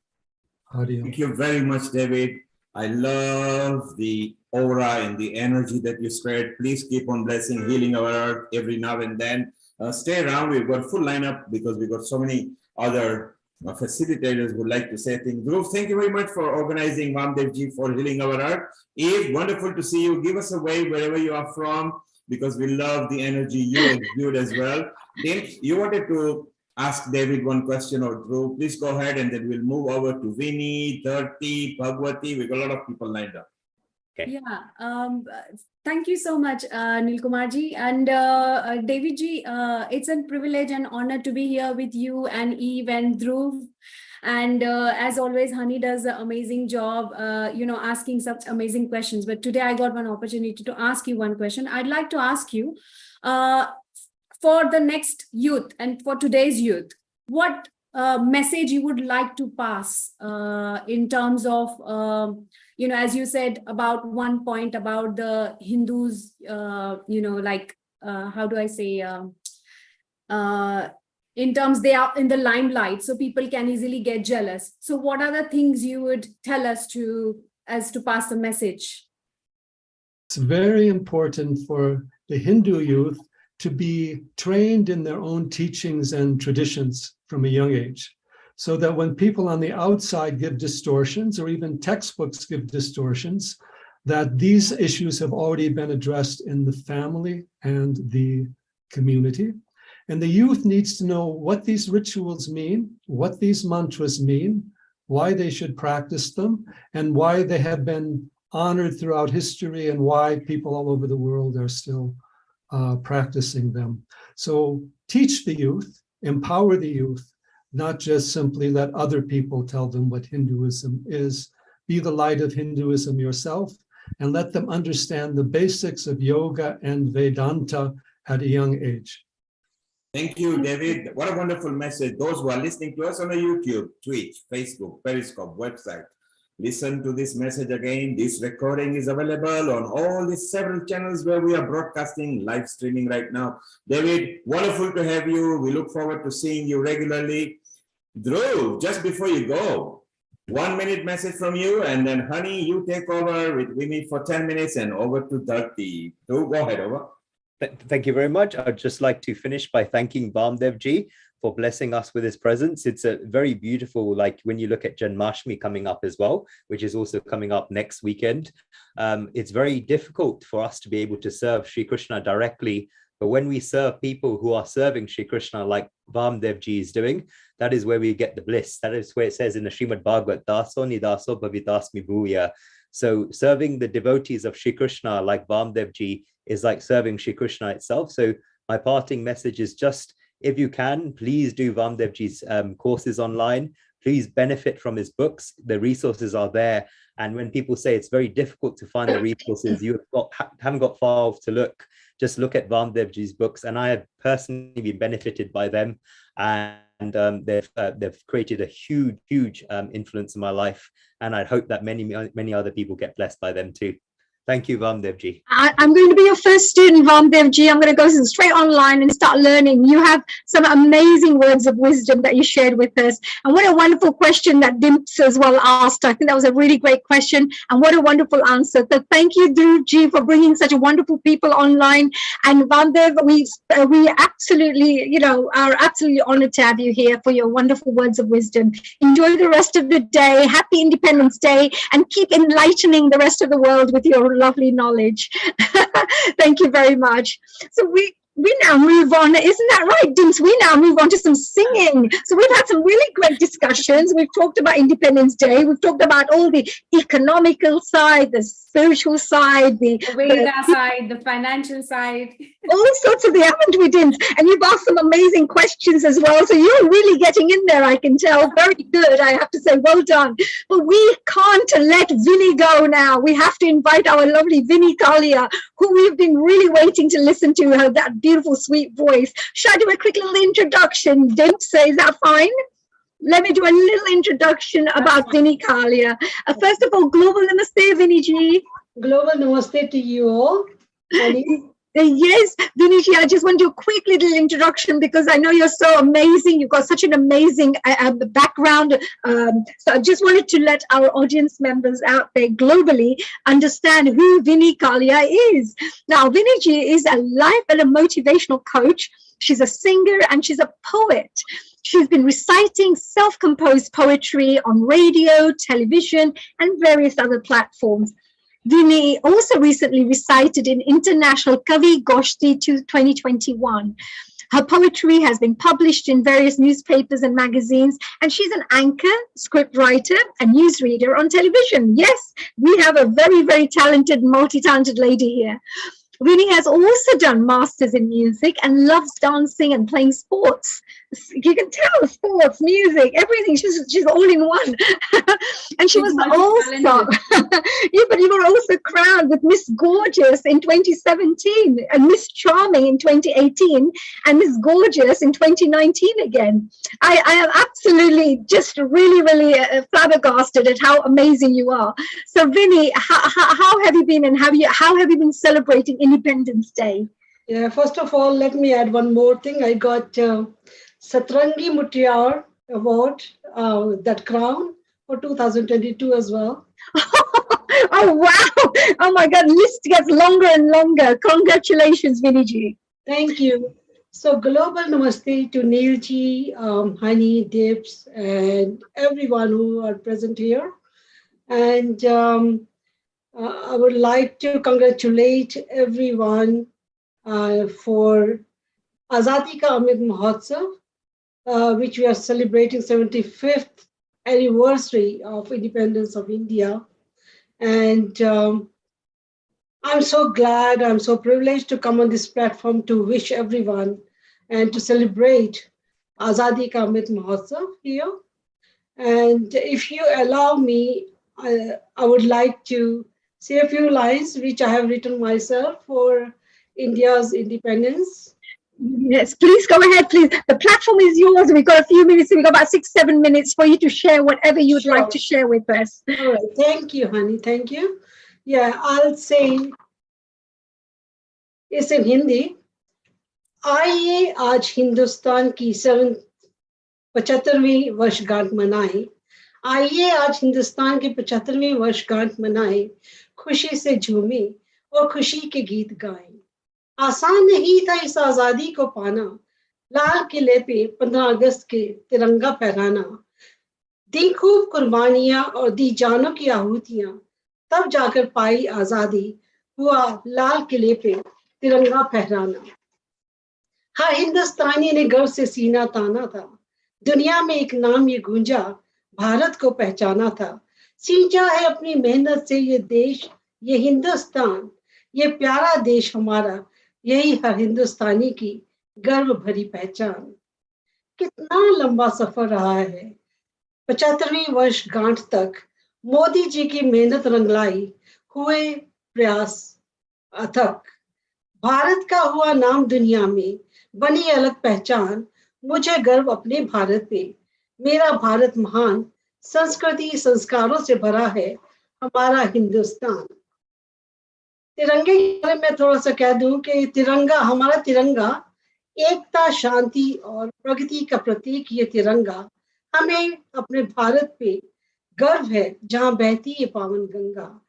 Thank you very much, David. I love the aura and the energy that you spread. Please keep on blessing, healing our earth every now and then. Stay around. We've got full lineup because we've got so many other facilitators who would like to say things. Dhruv, thank you very much for organizing Vamdevji for healing our earth. Eve, wonderful to see you. Give us a wave wherever you are from, because we love the energy you exude as well. James, you wanted to ask David one question or Dhruv. Please go ahead, and then we'll move over to Vinny, Dharti, Bhagwati. We've got a lot of people lined up. Okay. Yeah, thank you so much, Nilkumarji and Davidji. It's a privilege and honor to be here with you and Eve and Dhruv. And as always, Honey does an amazing job, you know, asking such amazing questions. But today I got one opportunity to ask you one question. I'd like to ask you, for the next youth and for today's youth, what message you would like to pass in terms of, you know, as you said about one point about the Hindus, you know, like, how do I say, in terms they are in the limelight, so people can easily get jealous. So what are the things you would tell us to pass the message? It's very important for the Hindu youth to be trained in their own teachings and traditions from a young age, so that when people on the outside give distortions, or even textbooks give distortions, that these issues have already been addressed in the family and the community. And the youth needs to know what these rituals mean, what these mantras mean, why they should practice them, and why they have been honored throughout history, and why people all over the world are still practicing them. So teach the youth, empower the youth, not just simply let other people tell them what Hinduism is. Be the light of Hinduism yourself, and let them understand the basics of yoga and Vedanta at a young age. Thank you, David. What a wonderful message. Those who are listening to us on a YouTube, Twitch, Facebook, Periscope, website, listen to this message again. This recording is available on all the several channels where we are broadcasting, live streaming right now. David, wonderful to have you. We look forward to seeing you regularly. Dhruv, just before you go, 1 minute message from you, and then Honey, you take over with Vinny for 10 minutes and over to Dharti. Dhruv, go ahead, over. Thank you very much. I'd just like to finish by thanking Vamdevji for blessing us with his presence. It's a very beautiful, like when you look at Janmashtami coming up as well, which is also coming up next weekend. It's very difficult for us to be able to serve Sri Krishna directly. But when we serve people who are serving Sri Krishna, like Vamdevji is doing, that is where we get the bliss. That is where it says in the Srimad Bhagavat, Daso Nidaso Bhavitasmi Bhuya. So serving the devotees of Sri Krishna like Vamdevji is like serving Sri Krishna itself. So my parting message is just, if you can, please do Vamdevji's courses online. please benefit from his books. The resources are there. And when people say it's very difficult to find the resources, haven't got far off to look. Just look at Vamdevji's books, and I have personally been benefited by them. And they've created a huge influence in my life. And I hope that many other people get blessed by them too. Thank you, Vamdevji. I'm going to be your first student, Vamdevji. I'm going to go straight online and start learning. You have some amazing words of wisdom that you shared with us. And what a wonderful question that Dimps as well asked. I think that was a really great question. And what a wonderful answer. So thank you, Dhruv, for bringing such wonderful people online. And Vamdev, we absolutely, are absolutely honored to have you here for your wonderful words of wisdom. Enjoy the rest of the day. Happy Independence Day. And keep enlightening the rest of the world with your lovely knowledge. Thank you very much. So we now move on, isn't that right, Dims? We now move on to some singing. So we've had some really great discussions. We've talked about Independence Day. We've talked about all the economical side, the spiritual side, the Veda side, the financial side. All sorts of the, haven't we, Dims? And you've asked some amazing questions as well. So you're really getting in there, I can tell. Very good, I have to say, well done. But we can't let Vinny go now. We have to invite our lovely Vinny Kalia, who we've been really waiting to listen to, her that beautiful, sweet voice. Should I do a quick little introduction, Dims? Is that fine? Let me do a little introduction about Vinny Kalia. First of all, global namaste, Vinny ji. Global namaste to you all. Yes, Vinny ji, I just want to do a quick little introduction because I know you're so amazing. You've got such an amazing background. So I just wanted to let our audience members out there globally understand who Vinny Kalia is. Now, Vinny ji is a life and a motivational coach. She's a singer and she's a poet. She's been reciting self-composed poetry on radio, television, and various other platforms. Vinny also recently recited in International Kavi Goshti 2021. Her poetry has been published in various newspapers and magazines, and she's an anchor, scriptwriter, and newsreader on television. Yes, we have a very, very talented, multi-talented lady here. Vinny has also done masters in music and loves dancing and playing sports. You can tell, sports, music, everything. She's all in one. And she was also, but you were also crowned with Miss Gorgeous in 2017, and Miss Charming in 2018, and Miss Gorgeous in 2019 again. I am absolutely just really flabbergasted at how amazing you are. So Vinny, how have you been, and how have you been celebrating Independence Day? Yeah, first of all, let me add one more thing. I got Satrangi Mutiar Award, that crown for 2022 as well. Oh, wow. Oh, my God. List gets longer and longer. Congratulations, Vinny ji. Thank you. So global namaste to Neil ji, Hani, Dips, and everyone who are present here. And I would like to congratulate everyone for Azadi Ka Amrit Mahotsav, which we are celebrating 75th anniversary of independence of India. And I'm so glad, I'm so privileged to come on this platform to wish everyone and to celebrate Azadi Ka Amrit Mahotsav here. And if you allow me, I would like to say a few lines which I have written myself for India's independence. Yes, please go ahead, please. The platform is yours. We've got a few minutes. We've got about 6-7 minutes for you to share whatever you'd like to share with us. All right. Thank you, honey. Thank you. Yeah, I'll say it's in Hindi. आइए आज हिंदुस्तान की 75वीं वर्षगांठ मनाएं. आइए आज हिंदुस्तान की 75वीं वर्षगांठ मनाएं. खुशी से झूमें और खुशी के गीत गाएं. आसान नहीं था इस आजादी को पाना. लाल किले पे 15 अगस्त के तिरंगा फहराना. दी खूब कुर्बानियां और दी जानों की आहुतियां. तब जाकर पाई आजादी. हुआ लाल किले पे तिरंगा फहराना. हर हिंदुस्तानी ने गर्व से सीना ताना था. दुनिया में एक नाम ये गूंजा. भारत को पहचाना था. सींचा है अपनी मेहनत से ये देश, ये हिंदुस्तान, ये प्यारा देश हमारा. यही हर हिंदुस्तानी की गर्व भरी पहचान. कितना लंबा सफर रहा है. 75वीं वर्षगांठ तक मोदी जी की मेहनत रंगलाई हुए प्रयास अथक, भारत का हुआ नाम दुनिया में, बनी अलग पहचान, मुझे गर्व अपने भारत पे, मेरा भारत महान, संस्कृति संस्कारों से भरा है हमारा हिंदुस्तान। तिरंगे के बारे में थोड़ा सा कह दूं कि तिरंगा, हमारा तिरंगा एकता, शांति और प्रगति का प्रतीक। ये तिरंगा हमें अपने भारत पे गर्व है, जहां बहती है पावन गंगा।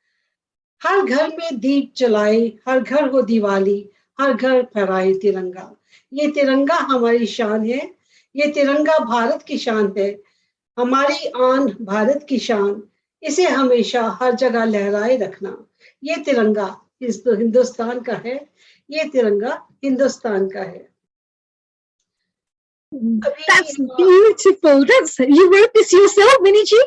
हर घर में दीप जलाए, हर घर हो दिवाली, हर घर फहराए तिरंगा। ये तिरंगा हमारी शान है, ये तिरंगा भारत की शान है, हमारी आन भारत की शान। इसे हमेशा हर जगह लहराए रखना। ये तिरंगा हिंदुस्तान का है, ये तिरंगा हिंदुस्तान का है। That's beautiful. You wrote this yourself, Winnie ji?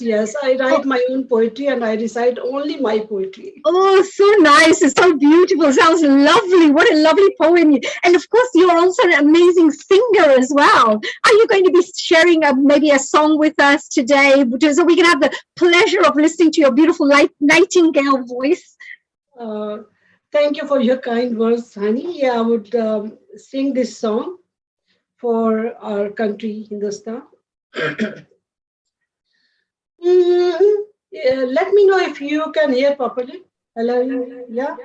Yes. I write my own poetry and I recite only my poetry. Oh, so nice. It's so beautiful. Sounds lovely. What a lovely poem. And of course, you're also an amazing singer as well. Are you going to be sharing maybe a song with us today so we can have the pleasure of listening to your beautiful nightingale voice? Thank you for your kind words, honey. Yeah, I would sing this song for our country, Hindustan. Yeah, let me know if you can hear properly. Hello, yeah.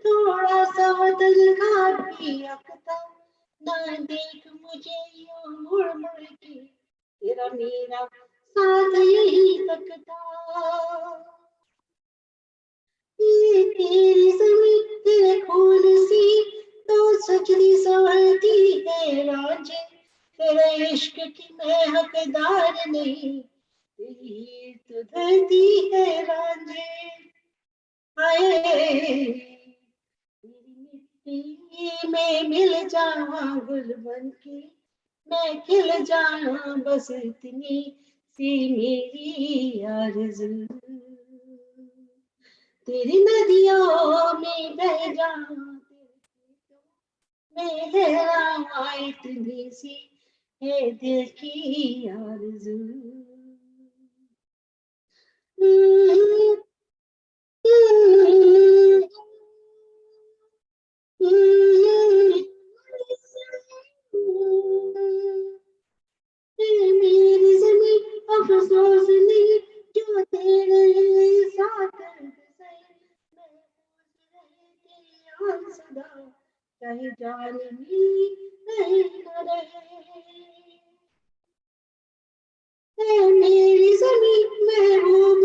थोड़ा सा बदल घाटी अकता, ना देख मुझे यूं मुड़ मुड़ के, तेरा मेरा साथ यही तकता। ये तेरी ज़मीं तेरे खून सी तो सजदी संवरती है रांझे, तेरे इश्क की मैं हकदार नहीं, तेरी तो धरती है रांझे। मिट्टी में मिल जाऊं गुल बन के, मैं खिल जाऊं, बस इतनी सी मेरी आरज़ू। तेरी नदियों में बह जाऊं, मैं लहराऊं, इतनी सी है दिल की आरज़ू। मेरी ज़मीं अफ़सोस नहीं जो तेरे साथ सदा, चाहे जान मेरी नहीं न रहे। मेरी ज़मीं महबूब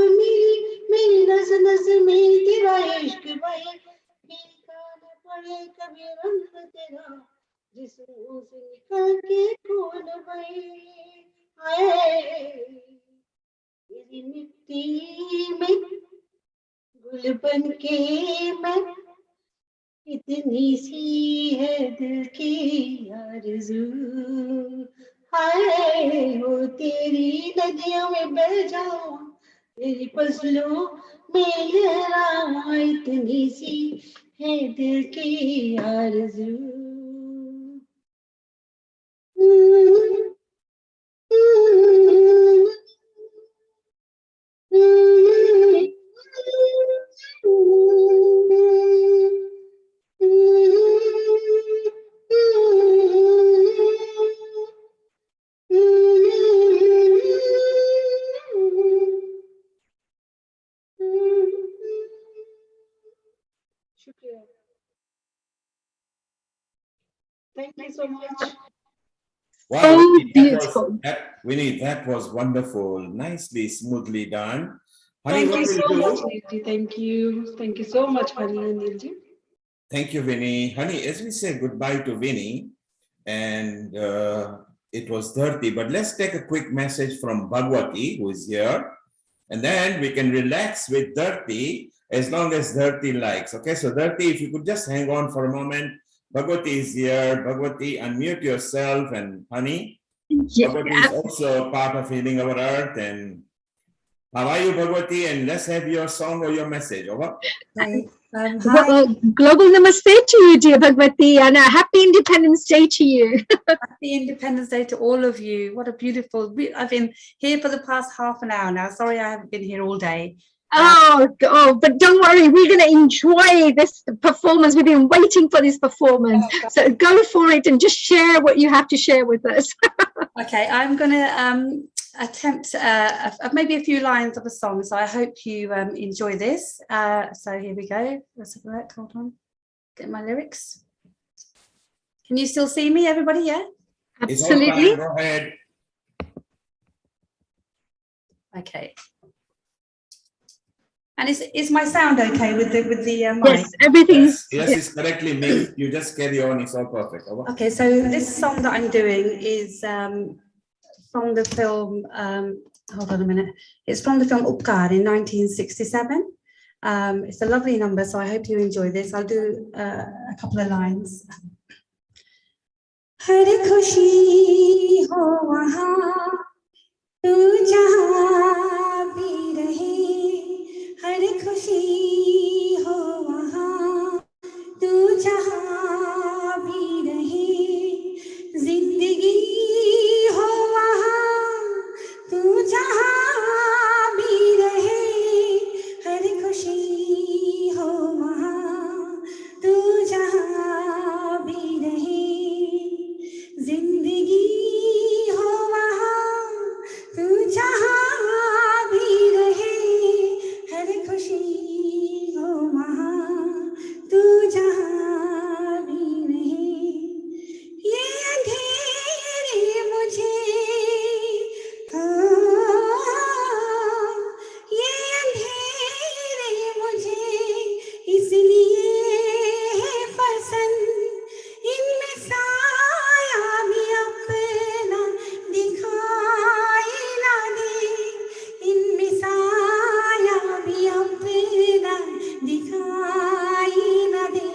मेरी नस नस में तेरा इश्क बहे, फीका न पड़े कभी रंग तेरा, जिस्मों से निकल के खून बहे। तेरी मिट्टी में गुल बन के मैं, इतनी सी है दिल की आरज़ू। हाय हो तेरी नदियों में बह जाऊं, तेरी फसलों में लहराऊं, इतनी सी है दिल की आरज़ू। Thank you so much. Wow, beautiful. Winnie, that was wonderful. Nicely, smoothly done. Honey, Thank what you we'll so do? much, Neelji. Thank you. Thank you so much, Honey and Neelji. Thank you, Winnie. Honey, as we say goodbye to Winnie, and it was Dharti, but let's take a quick message from Bhagwati, who is here, and then we can relax with Dharti as long as Dharti likes. Okay, so Dharti, if you could just hang on for a moment. Bhagwati is here. Bhagwati, unmute yourself, and honey. Bhagwati is also part of Healing Our Earth. And how are you, Bhagwati? And let's have your song or your message. Over. Hi. Well, global namaste to you, dear Bhagwati, and a happy Independence Day to you. Happy Independence Day to all of you. What a beautiful, I've been here for the past half an hour now. Sorry, I haven't been here all day. But don't worry, we're going to enjoy this performance. We've been waiting for this performance. So go for it and just share what you have to share with us. Okay, I'm going to attempt maybe a few lines of a song. So I hope you enjoy this. So here we go. Let's have a look. Hold on. Get my lyrics. Can you still see me, everybody? Yeah? Absolutely. Go ahead. Okay. And is my sound okay with the mic? Yes, everything's yes, it's correctly mixed. You just carry on. It's all perfect. Over. Okay, so this song that I'm doing is from the film. Hold on a minute. It's from the film Upkar in 1967. It's a lovely number, so I hope you enjoy this. I'll do a couple of lines. हर खुशी हो वहाँ तू जहाँ भी रहे हर खुशी हो वहाँ तू जहाँ भी रहे जिंदगी हो वहाँ तू जहाँ भी रहे हर खुशी हो वहाँ तू जहाँ भी रहे जिंदगी हो वहाँ तू जहाँ भी रहे हर खुशी हो वहाँ तू जहाँ भी रहे ये अंधेरे मुझे ये अंधेरे मुझे इसलिए है पसंद इनमें साया भी अपना दिखाई ना दे इनमें साया भी अपना दिखाई ना दे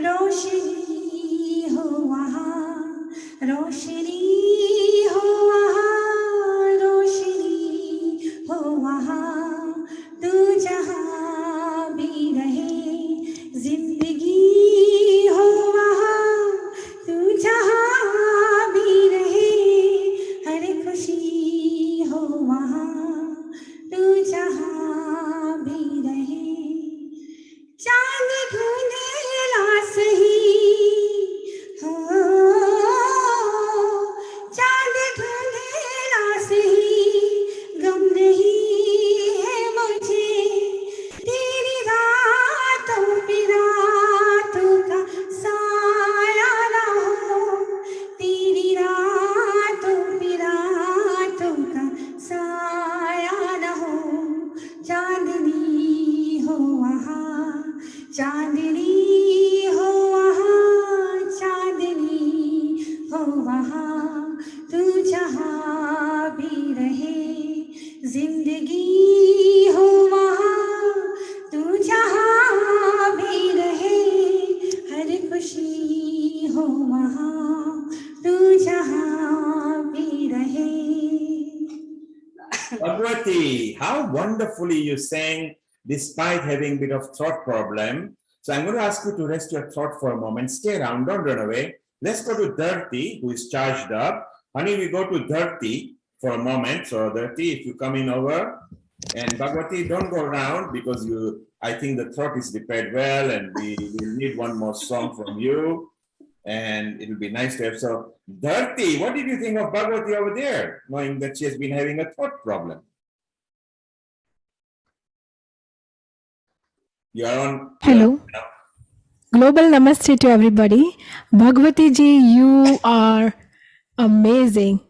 रोशनी हो वहाँ रोशनी हो वहाँ रोशनी हो वहाँ तू जहाँ भी रहे जिंदगी हो वहाँ तू जहाँ भी रहे हर खुशी हो वहाँ तू जहाँ भी रहे चांद धुंधला सही हो चांद धुंधला सही गम नहीं है मुझे तेरी रातों पे रातों का साया ना हो तेरी रातों पे रातों का साया ना हो चांदनी हो वहाँ चांदनी हो वहाँ चांदनी हो वहाँ तू जहाँ भी रहे जिंदगी हो वहाँ तू जहाँ भी रहे हर खुशी हो वहाँ तू जहाँ भी रहे Bhagwati, how wonderfully you sang despite having a bit of throat problem. So I'm going to ask you to rest your throat for a moment. Stay around, don't run away. Let's go to Dharti, who is charged up. Honey, we go to Dharti for a moment. So Dharti, if you come in over. And Bhagwati, don't go around because I think the throat is repaired well and we will need one more song from you. And it'll be nice to have. So Dharti, what did you think of Bhagwati over there, knowing that she has been having a throat problem? You are on. Hello. Global namaste to everybody. Bhagwati ji, you are amazing.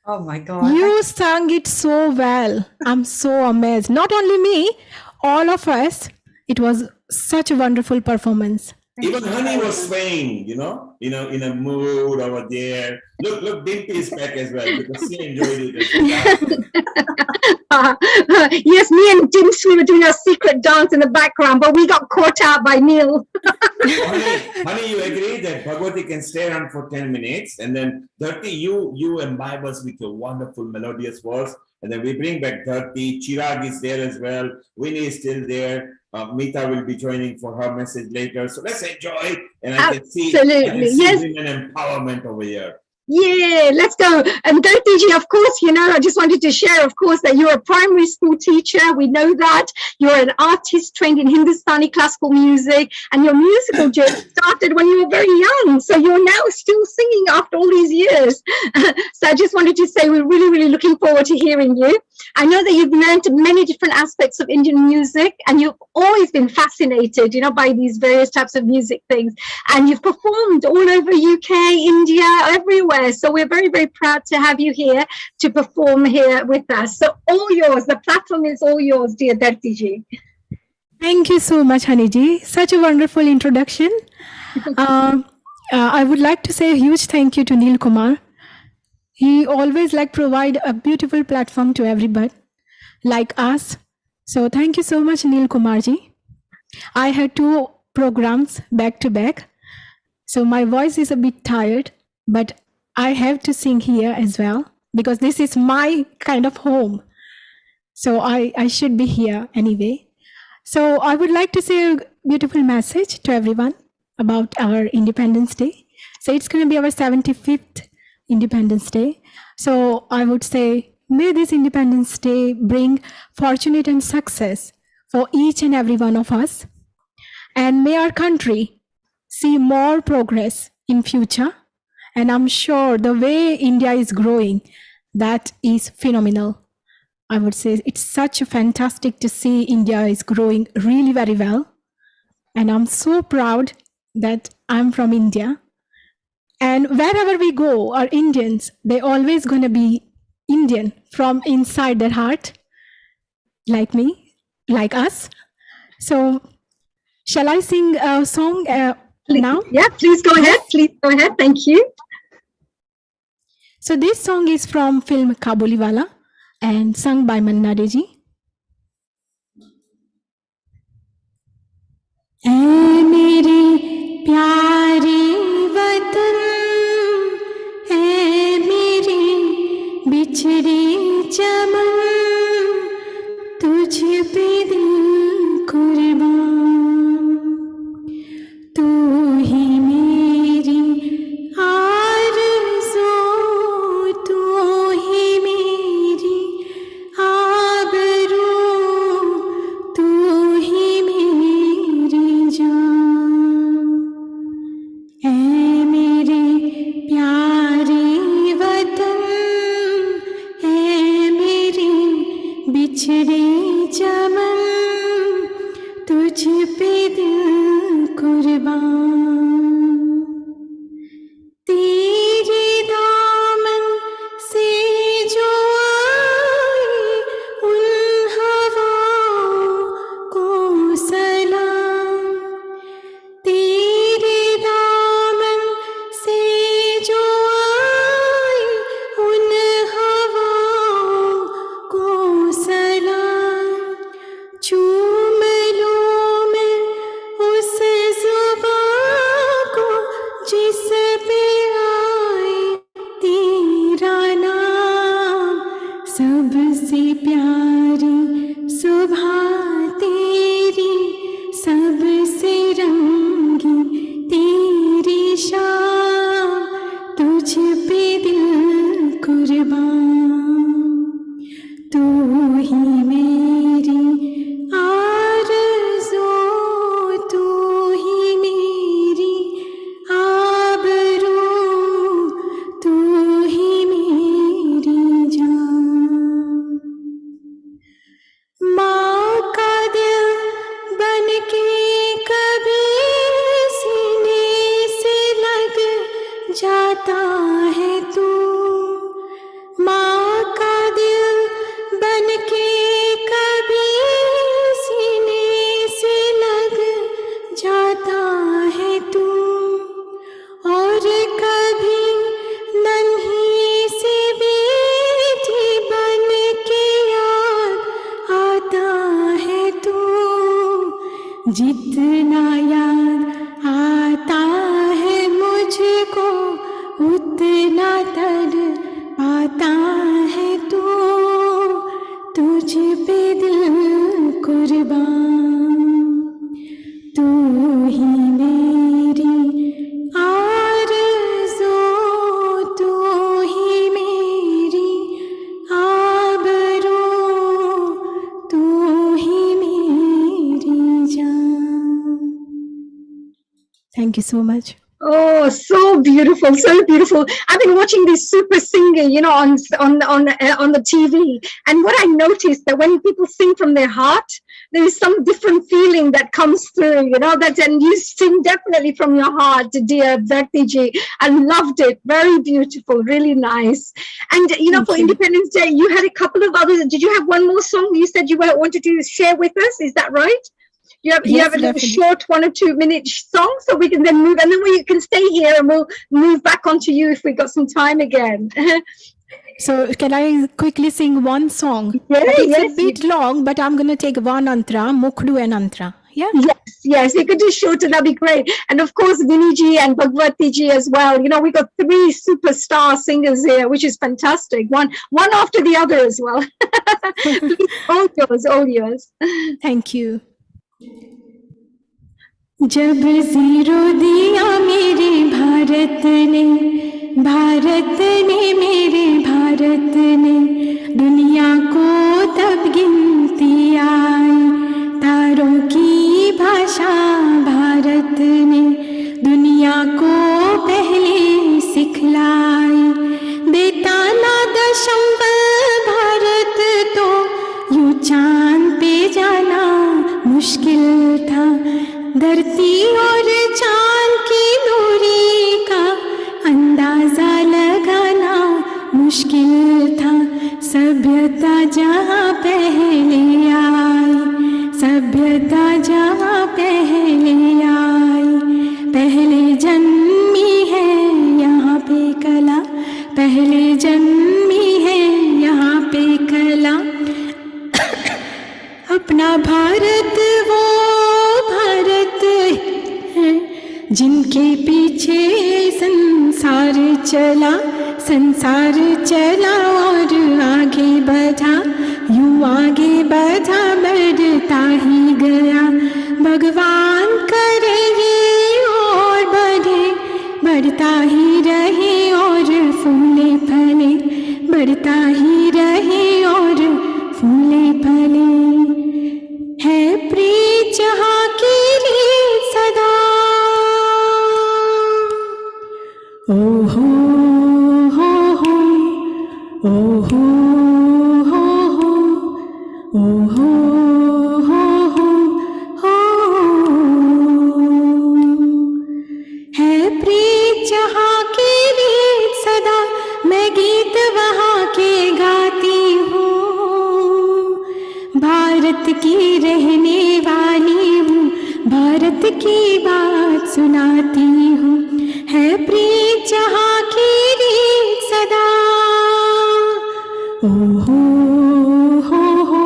Oh my God. You sang it so well. I'm so amazed. Not only me, all of us. It was such a wonderful performance. Even Honey was swaying, you know, in a mood over there. Look, Dimpy is back as well because she enjoyed it as well. Yes, me and Dims, we were doing our secret dance in the background, but we got caught out by Neil. So, honey, you agree that Bhagwati can stay around for 10 minutes, and then Dharti, you imbibe us with your wonderful melodious voice, and then we bring back Dharti. Chirag is there as well. Winnie is still there. Meeta will be joining for her message later. So let's enjoy. And I can see Yes. women empowerment over here. Yeah, let's go. And Dhartiji, of course, you know, I just wanted to share, of course, that you're a primary school teacher. We know that. You're an artist trained in Hindustani classical music, and your musical journey started when you were very young. So you're now still singing after all these years. So I just wanted to say we're really, really looking forward to hearing you. I know that you've learned many different aspects of Indian music, and you've always been fascinated, you know, by these various types of music things. And you've performed all over UK, India, everywhere. So we're very, very proud to have you here to perform here with us. So all yours, the platform is all yours, dear Dhartiji. Thank you so much, Haniji. Such a wonderful introduction. I would like to say a huge thank you to Neil Kumar. He always provide a beautiful platform to everybody like us. So thank you so much, Neil Kumarji. I had 2 programs back to back. So my voice is a bit tired, but I have to sing here as well because this is my kind of home. So I should be here anyway. So I would like to say a beautiful message to everyone about our Independence Day. So it's going to be our 75th Independence Day. So I would say, may this Independence Day bring fortune and success for each and every one of us. And may our country see more progress in future. And I'm sure the way India is growing, that is phenomenal. I would say it's such a fantastic to see India is growing really very well. And I'm so proud that I'm from India. And wherever we go, our Indians, they're always going to be Indian from inside their heart, like me, like us. So shall I sing a song now? Yeah, please go ahead. Please go ahead. Thank you. So this song is from film Kabuliwala and sung by Manna De ji. ऐ मेरे प्यारे वतन, ऐ मेरे बिछड़े चमन, तुझ पे दिल कुर्बान, तू ही मेरी आरज़ू, तू ही मेरी आबरू, तू ही मेरी जान। ऐ मेरे प्यारे वतन, ऐ मेरे बिछड़े चमन, तुझ पे दिल कुर्बान। तेरे दामन से जो आए उन हवाओं को सलाम, तेरे दामन से जो आए उन हवाओं को सलाम, चूम लूं मैं उस ज़ुबान जितना याद आता है मुझको उतना तर पाता है तू, तुझ पे दिल कुर्बान, तू ही मेरी आरज़ू, तू ही मेरी आबरू, तू ही मेरी जान. Thank you so much. Oh, so beautiful, so beautiful. I've been watching this super singer, you know, on the TV, and what I noticed that when people sing from their heart, there is some different feeling that comes through, you know, that, and you sing definitely from your heart, dear Bhakti ji. I loved it. Very beautiful, really nice. And, you know, for Independence Day, you had a couple of others. Did you have one more song you said you wanted to share with us? Is that right? You have a little short 1 or 2 minute song, so we can then move, and then we can stay here and we'll move back onto you if we got some time again. So can I quickly sing one song? Yeah, it's a bit long, but I'm going to take one antra, Mukhdu and antra. Yeah. Yes, you could do shorter, that'd be great. And of course, Vinny ji and Bhagwati ji as well. You know, we got 3 superstar singers here, which is fantastic. One after the other as well. Please, all yours. Thank you. जब zero दिया मेरे भारत ने मेरे भारत ने दुनिया को तब गिनती आई, तारों की भाषा भारत ने दुनिया को पहले सिखलाई, देता ना दशंबर भारत तो यूं चांद पे जाना मुश्किल था, धरती और चांद की दूरी का अंदाजा लगाना मुश्किल था, सभ्यता जहाँ पहले आई, सभ्यता जहाँ पहले आई, पहले जन्मी है यहाँ पे कला, पहले जन्मी है यहाँ पे कला, अपना भारत वो भारत है जिनके पीछे संसार चला और आगे बढ़ा, यूं आगे बढ़ा बढ़ता ही गया, भगवान करे ये और बढ़े, बढ़ता ही रहे और फूले फले, बढ़ता ही रहे और फूले फले, है प्रीत जहाँ की रीत सदा, ओ हो हो हो, ओ हो हो हो, ओ हो हो हो, है प्रीत जहाँ की रीत सदा, मैं गीत वहाँ के गाती हूँ, भारत की रहने वाली हूँ, भारत की बात सुनाती हूँ, है प्रीत जहाँ की रीत सदा, ओ हो हो हो,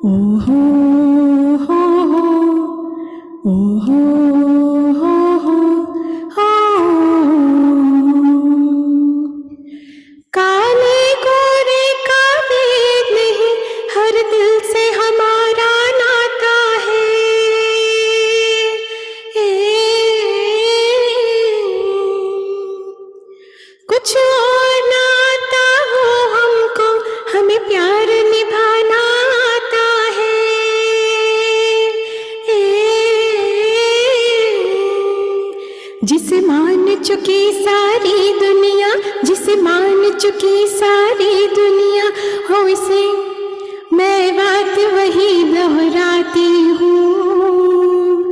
ओ हो हो हो, ओ हो हो हो, काले गोरे का भेद नहीं, हर दिल से हमारा नाता है, कुछ और ना आता हो हमको, हमें प्यार निभाना आता है, जिसे मान चुकी सारी दुनिया, जिसे मान चुकी सारी दुनिया हो, इसे मैं बात वही दोहराती हूँ,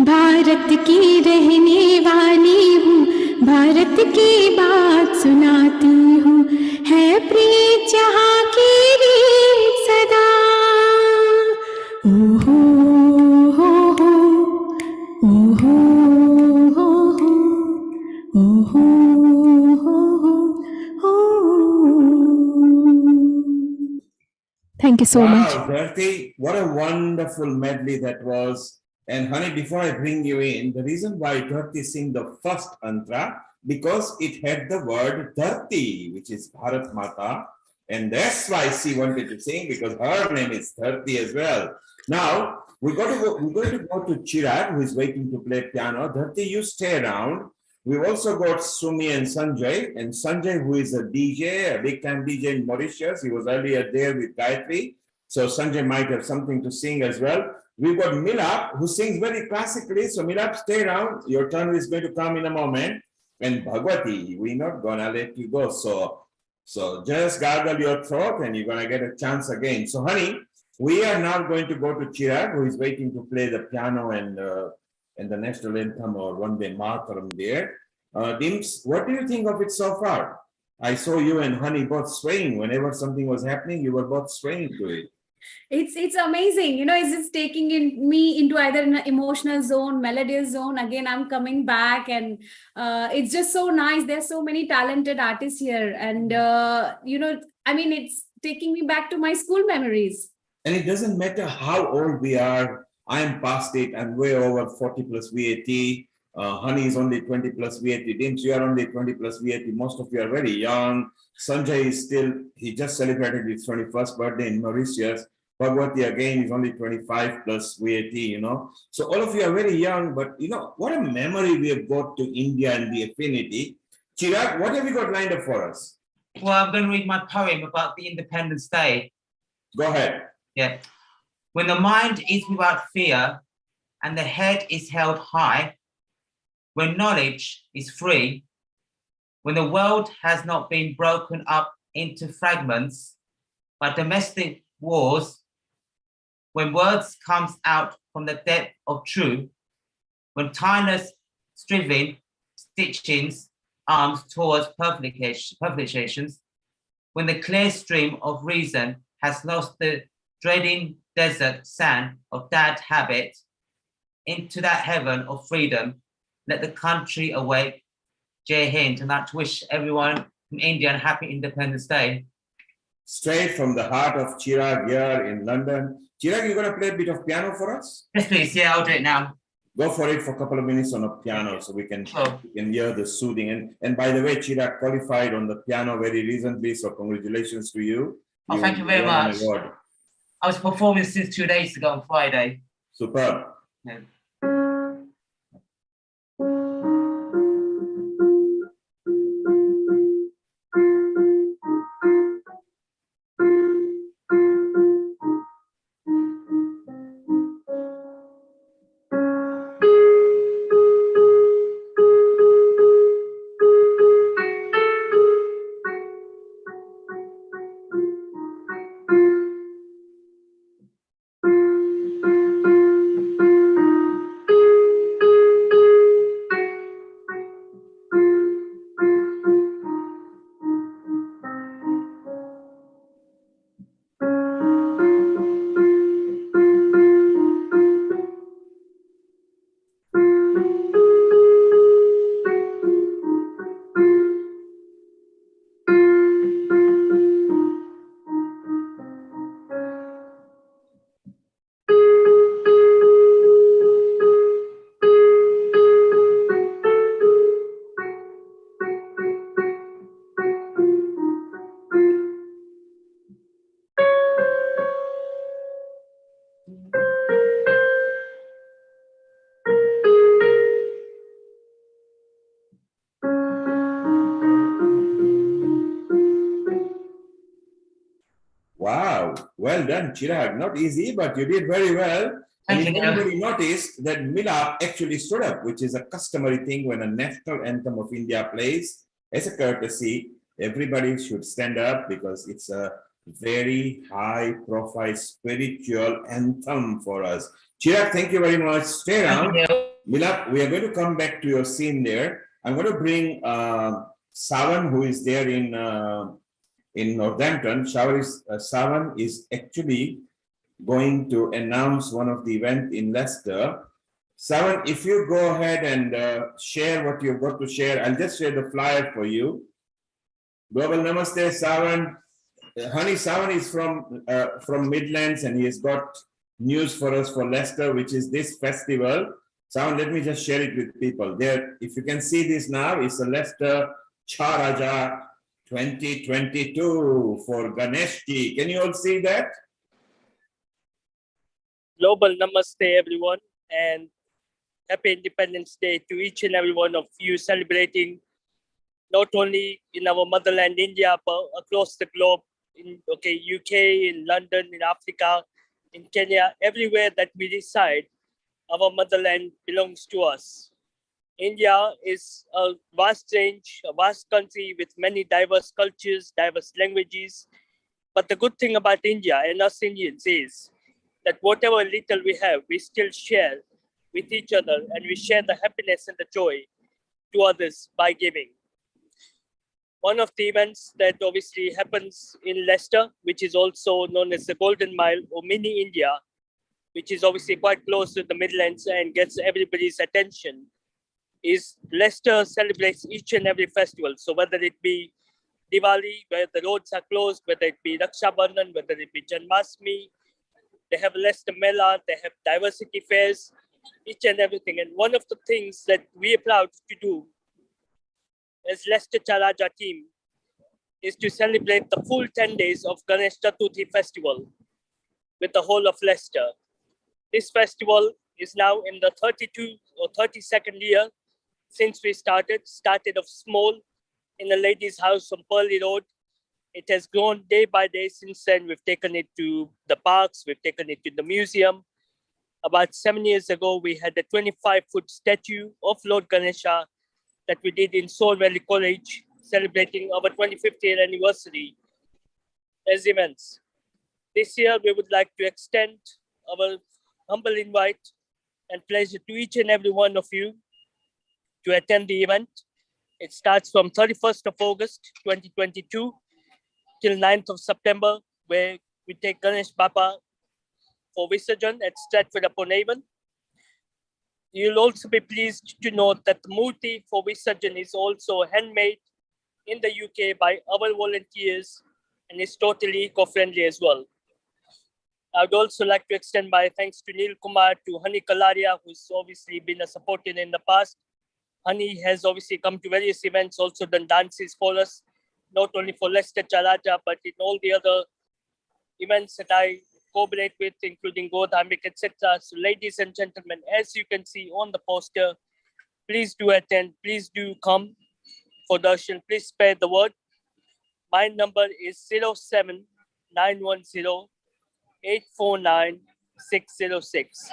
भारत की रहने वाली हूँ, भारत की बात सुनाती हूँ, है प्रीत जहाँ की रीत सदा, ओ हो हो हो, ओ हो हो हो, ओ हो हो हो. Thank you so much. Wow, Bharti, what a wonderful medley that was. And honey, before I bring you in, the reason why Dharti sing the first antra, because it had the word Dharti, which is Bharat Mata. And that's why she wanted to sing, because her name is Dharti as well. Now, we're going to go to Chirag, who is waiting to play piano. Dharti, you stay around. We've also got Sumi and Sanjay, who is a DJ, a big time DJ in Mauritius. He was earlier there with Gayatri. So Sanjay might have something to sing as well. We've got Milap, who sings very classically. So Milap, stay around. Your turn is going to come in a moment. And Bhagwati, we're not gonna let you go. So just gargle your throat and you're gonna get a chance again. So honey, we are now going to go to Chirag, who is waiting to play the piano and the national anthem or Vande Mataram there. Dims, what do you think of it so far? I saw you and honey both swaying. Whenever something was happening, you were both swaying to it. It's amazing, you know. It's just taking me into either an emotional zone, melodious zone. Again, I'm coming back, and it's just so nice. There's so many talented artists here, and you know, I mean, it's taking me back to my school memories. And it doesn't matter how old we are. I'm past it. I'm way over 40 plus VAT. Honey is only 20 plus VAT. Dims, you are only 20 plus VAT. Most of you are very young. Sanjay is still, he just celebrated his 21st birthday in Mauritius. Bhagwati again is only 25 plus VAT, you know. So all of you are very young, but you know, what a memory we have got to India and the affinity. Chirag, what have you got lined up for us? Well, I'm going to read my poem about the Independence Day. Go ahead. Yeah. When the mind is without fear and the head is held high, when knowledge is free, when the world has not been broken up into fragments by domestic wars, when words comes out from the depth of truth, when tireless striving stitchings arms towards publications, when the clear stream of reason has lost the dreading desert sand of that habit, into that heaven of freedom, let the country awake. Jai Hind, and I'd like to wish everyone from India a happy Independence Day. Straight from the heart of Chirag here in London. Chirag, you're going to play a bit of piano for us? Yes, please. Yeah, I'll do it now. Go for it for a couple of minutes on a piano so we can hear the soothing. And by the way, Chirag qualified on the piano very recently, so congratulations to you. Oh, thank you very much. I was performing since 2 days ago on Friday. Superb. Yeah. Wow, well done, Chirag. Not easy, but you did very well. And if anybody noticed that Milap actually stood up, which is a customary thing when a national anthem of India plays, as a courtesy, everybody should stand up because it's a very high profile spiritual anthem for us. Chirag, thank you very much. Stay around. Milap, we are going to come back to your scene there. I'm going to bring Savan, who is there in Northampton. Savan is actually going to announce one of the event in Leicester. Savan, if you go ahead and share what you've got to share, I'll just share the flyer for you. Global Namaste, Savan. Honey, Savan is from Midlands, and he has got news for us for Leicester, which is this festival. So let me just share it with people. There, if you can see this now, it's a Leicester Charaja 2022 for Ganeshji. Can you all see that? Global Namaste, everyone, and happy Independence Day to each and every one of you celebrating not only in our motherland, India, but across the globe, in UK, in London, in Africa, in Kenya, everywhere that we reside, our motherland belongs to us. India is a vast range, a vast country with many diverse cultures, diverse languages. But the good thing about India and us Indians is that whatever little we have, we still share with each other, and we share the happiness and the joy to others by giving. One of the events that obviously happens in Leicester, which is also known as the Golden Mile or Mini India, which is obviously quite close to the Midlands and gets everybody's attention, is Leicester celebrates each and every festival. So whether it be Diwali, where the roads are closed, whether it be Raksha Bandhan, whether it be Janmashtami, they have Leicester Mela, they have diversity fairs, each and everything. And one of the things that we are proud to do as Leicester Charaja team is to celebrate the full 10 days of Ganesh Chaturthi festival with the whole of Leicester. This festival is now in the 32 or 32nd year since we started off small in a lady's house on Purley Road. It has grown day by day since then. We've taken it to the parks, we've taken it to the museum. About 7 years ago, we had a 25-foot statue of Lord Ganesha that we did in Soul Valley College, celebrating our 25th year anniversary as events. This year, we would like to extend our humble invite and pleasure to each and every one of you to attend the event. It starts from 31st of August, 2022 till 9th of September, where we take Ganesh Baba for Visajan at Stratford-upon-Avon. You'll also be pleased to note that the Murti for Visajan is also handmade in the UK by our volunteers and is totally eco-friendly as well. I would also like to extend my thanks to Neil Kumar, to Hani Kalaria, who's obviously been a supporter in the past. Hani has obviously come to various events, also done dances for us, not only for Leicester Charaja, but in all the other events that I cooperate with, including Godhamik, etc. So ladies and gentlemen, as you can see on the poster, please do attend, please do come for darshan, please spare the word. My number is 07910 849 606.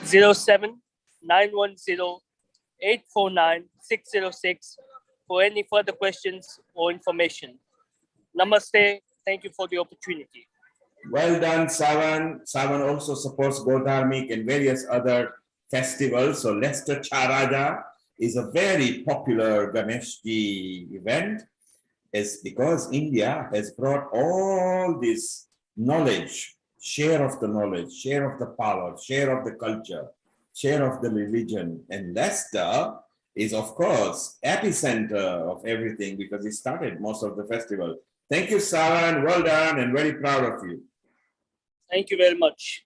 07910 849 606 for any further questions or information. Namaste. Thank you for the opportunity. Well done, Savan. Savan also supports Godharmik and various other festivals. So Leicester Charaja is a very popular Ganeshji event. It's because India has brought all this knowledge, share of the knowledge, share of the power, share of the culture, share of the religion. And Leicester is, of course, epicenter of everything because it started most of the festival. Thank you, Savan. Well done and very proud of you. Thank you very much.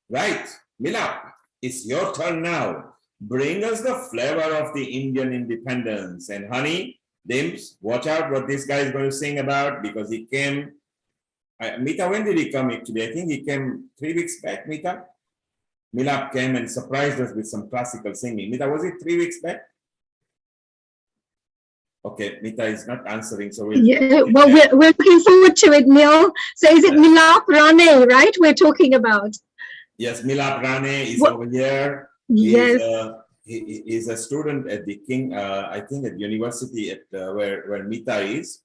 Right. Milap, it's your turn now. Bring us the flavor of the Indian independence. And honey, Dims, watch out what this guy is going to sing about because he came. Mita, when did he come actually? I think he came 3 weeks back, Mita. Milap came and surprised us with some classical singing. Mita, was it 3 weeks back? Okay, Mita is not answering, so we'll... Yeah, well, we're looking forward to it, Neil. So is it Milap Rane, right, we're talking about? Yes, Milap Rane is over here. Yes. He is a student at the King, I think at university at where Mita is.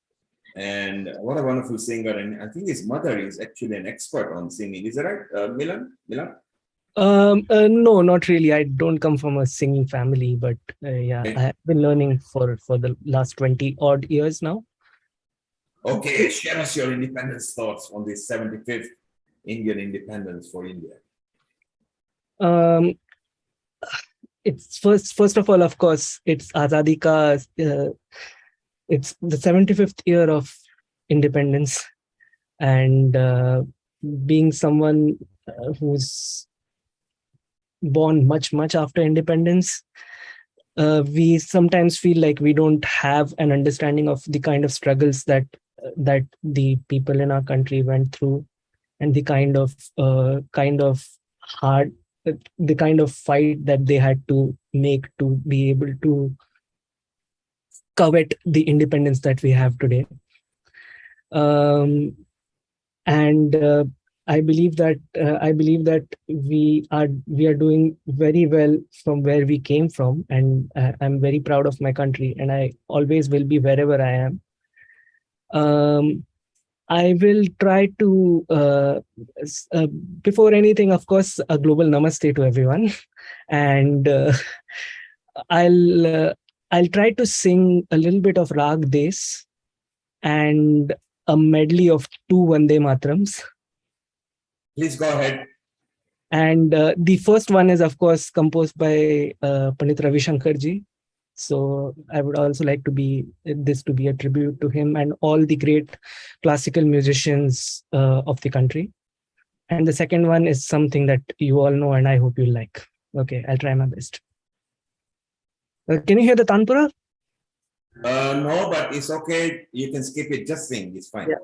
And what a wonderful singer. And I think his mother is actually an expert on singing. Is that right, Milan? No, not really. I don't come from a singing family, but yeah, I have been learning for the last 20 odd years now. Okay, share us your independence thoughts on this 75th Indian independence for India. It's first of all, of course, it's Azadi Ka, it's the 75th year of independence, and being someone who's born much after independence. We sometimes feel like we don't have an understanding of the kind of struggles that the people in our country went through, and the kind of hard, the kind of fight that they had to make to be able to covet the independence that we have today. And I believe that we are doing very well from where we came from, and I'm very proud of my country, and I always will be wherever I am. I will try to before anything, of course, a global namaste to everyone, and I'll try to sing a little bit of Rag Des and a medley of 2 Vande Matarams. Please go ahead. And the first one is, of course, composed by Pandit Ravi Shankar ji. So I would also like this to be a tribute to him and all the great classical musicians of the country. And the second one is something that you all know, and I hope you'll like. Okay, I'll try my best. Can you hear the Tanpura? No, but it's okay. You can skip it. Just sing. It's fine. Yeah.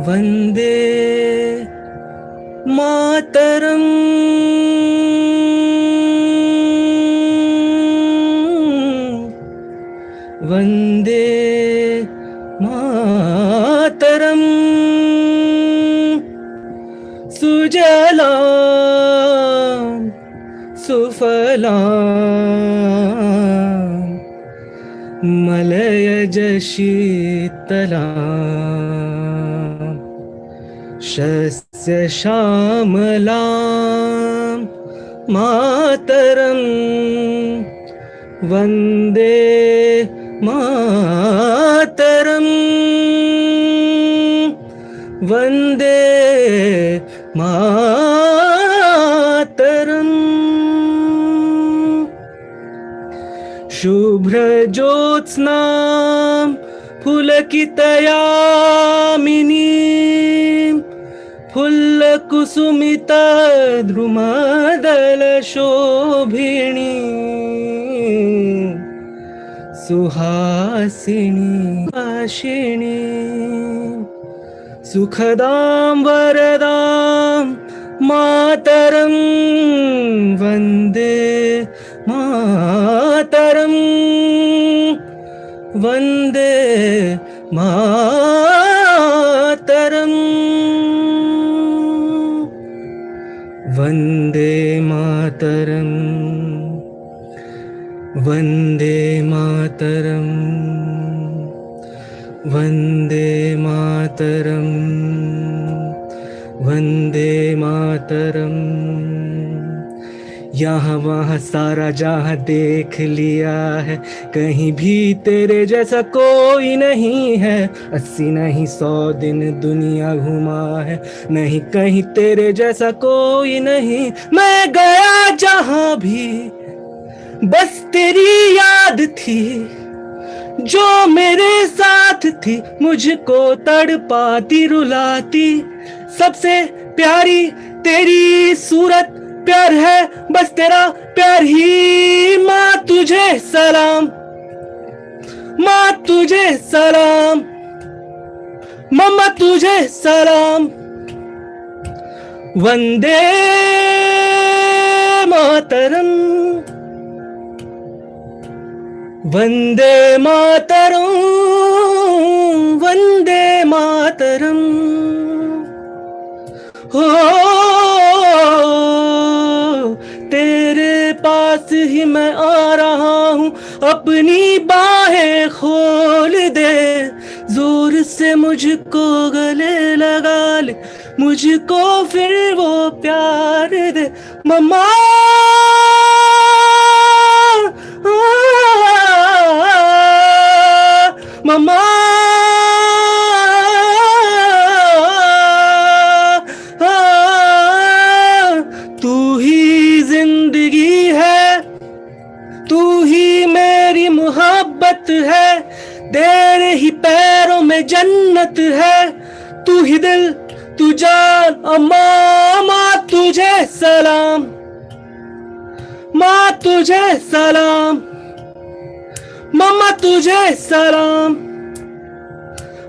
Vande Mataram. Vande Mataram. Sujalam Sufalam Malayaj Shitalam Shasya Shamalam Mataram. Vande Mataram. Vande Mataram. Shubhra Jyotsnam Pulakitayaminim Pullakusumita Drumadala Shobhini Suhasini Ashini Sukhadam Varadam Mataram. Vande Mataram. Vande Mataram. Vande Mataram. Vande Mataram. Vande Mataram. Vande Mataram. यहाँ वहाँ सारा जहाँ देख लिया है, कहीं भी तेरे जैसा कोई नहीं है। 80 नहीं 100 दिन दुनिया घुमा है, नहीं कहीं तेरे जैसा कोई नहीं। मैं गया जहाँ भी बस तेरी याद थी, जो मेरे साथ थी मुझको तड़पाती रुलाती। सबसे प्यारी तेरी सूरत प्यार है, बस तेरा प्यार ही। माँ तुझे सलाम, माँ तुझे सलाम, मम्मा तुझे सलाम। वंदे मातरम। वंदे मातरम। वंदे मातरम। हो तेरे पास ही मैं आ रहा हूँ, अपनी बाहें खोल दे, जोर से मुझको गले लगा ले, मुझको फिर वो प्यार दे मम्मा। मम्मा तू ही जिंदगी है, तू ही मेरी मोहब्बत है, तेरे ही पैरों में जन्नत है, तू ही दिल तू जान। अम्मा माँ तुझे सलाम, माँ तुझे सलाम, मम्मा तुझे सलाम,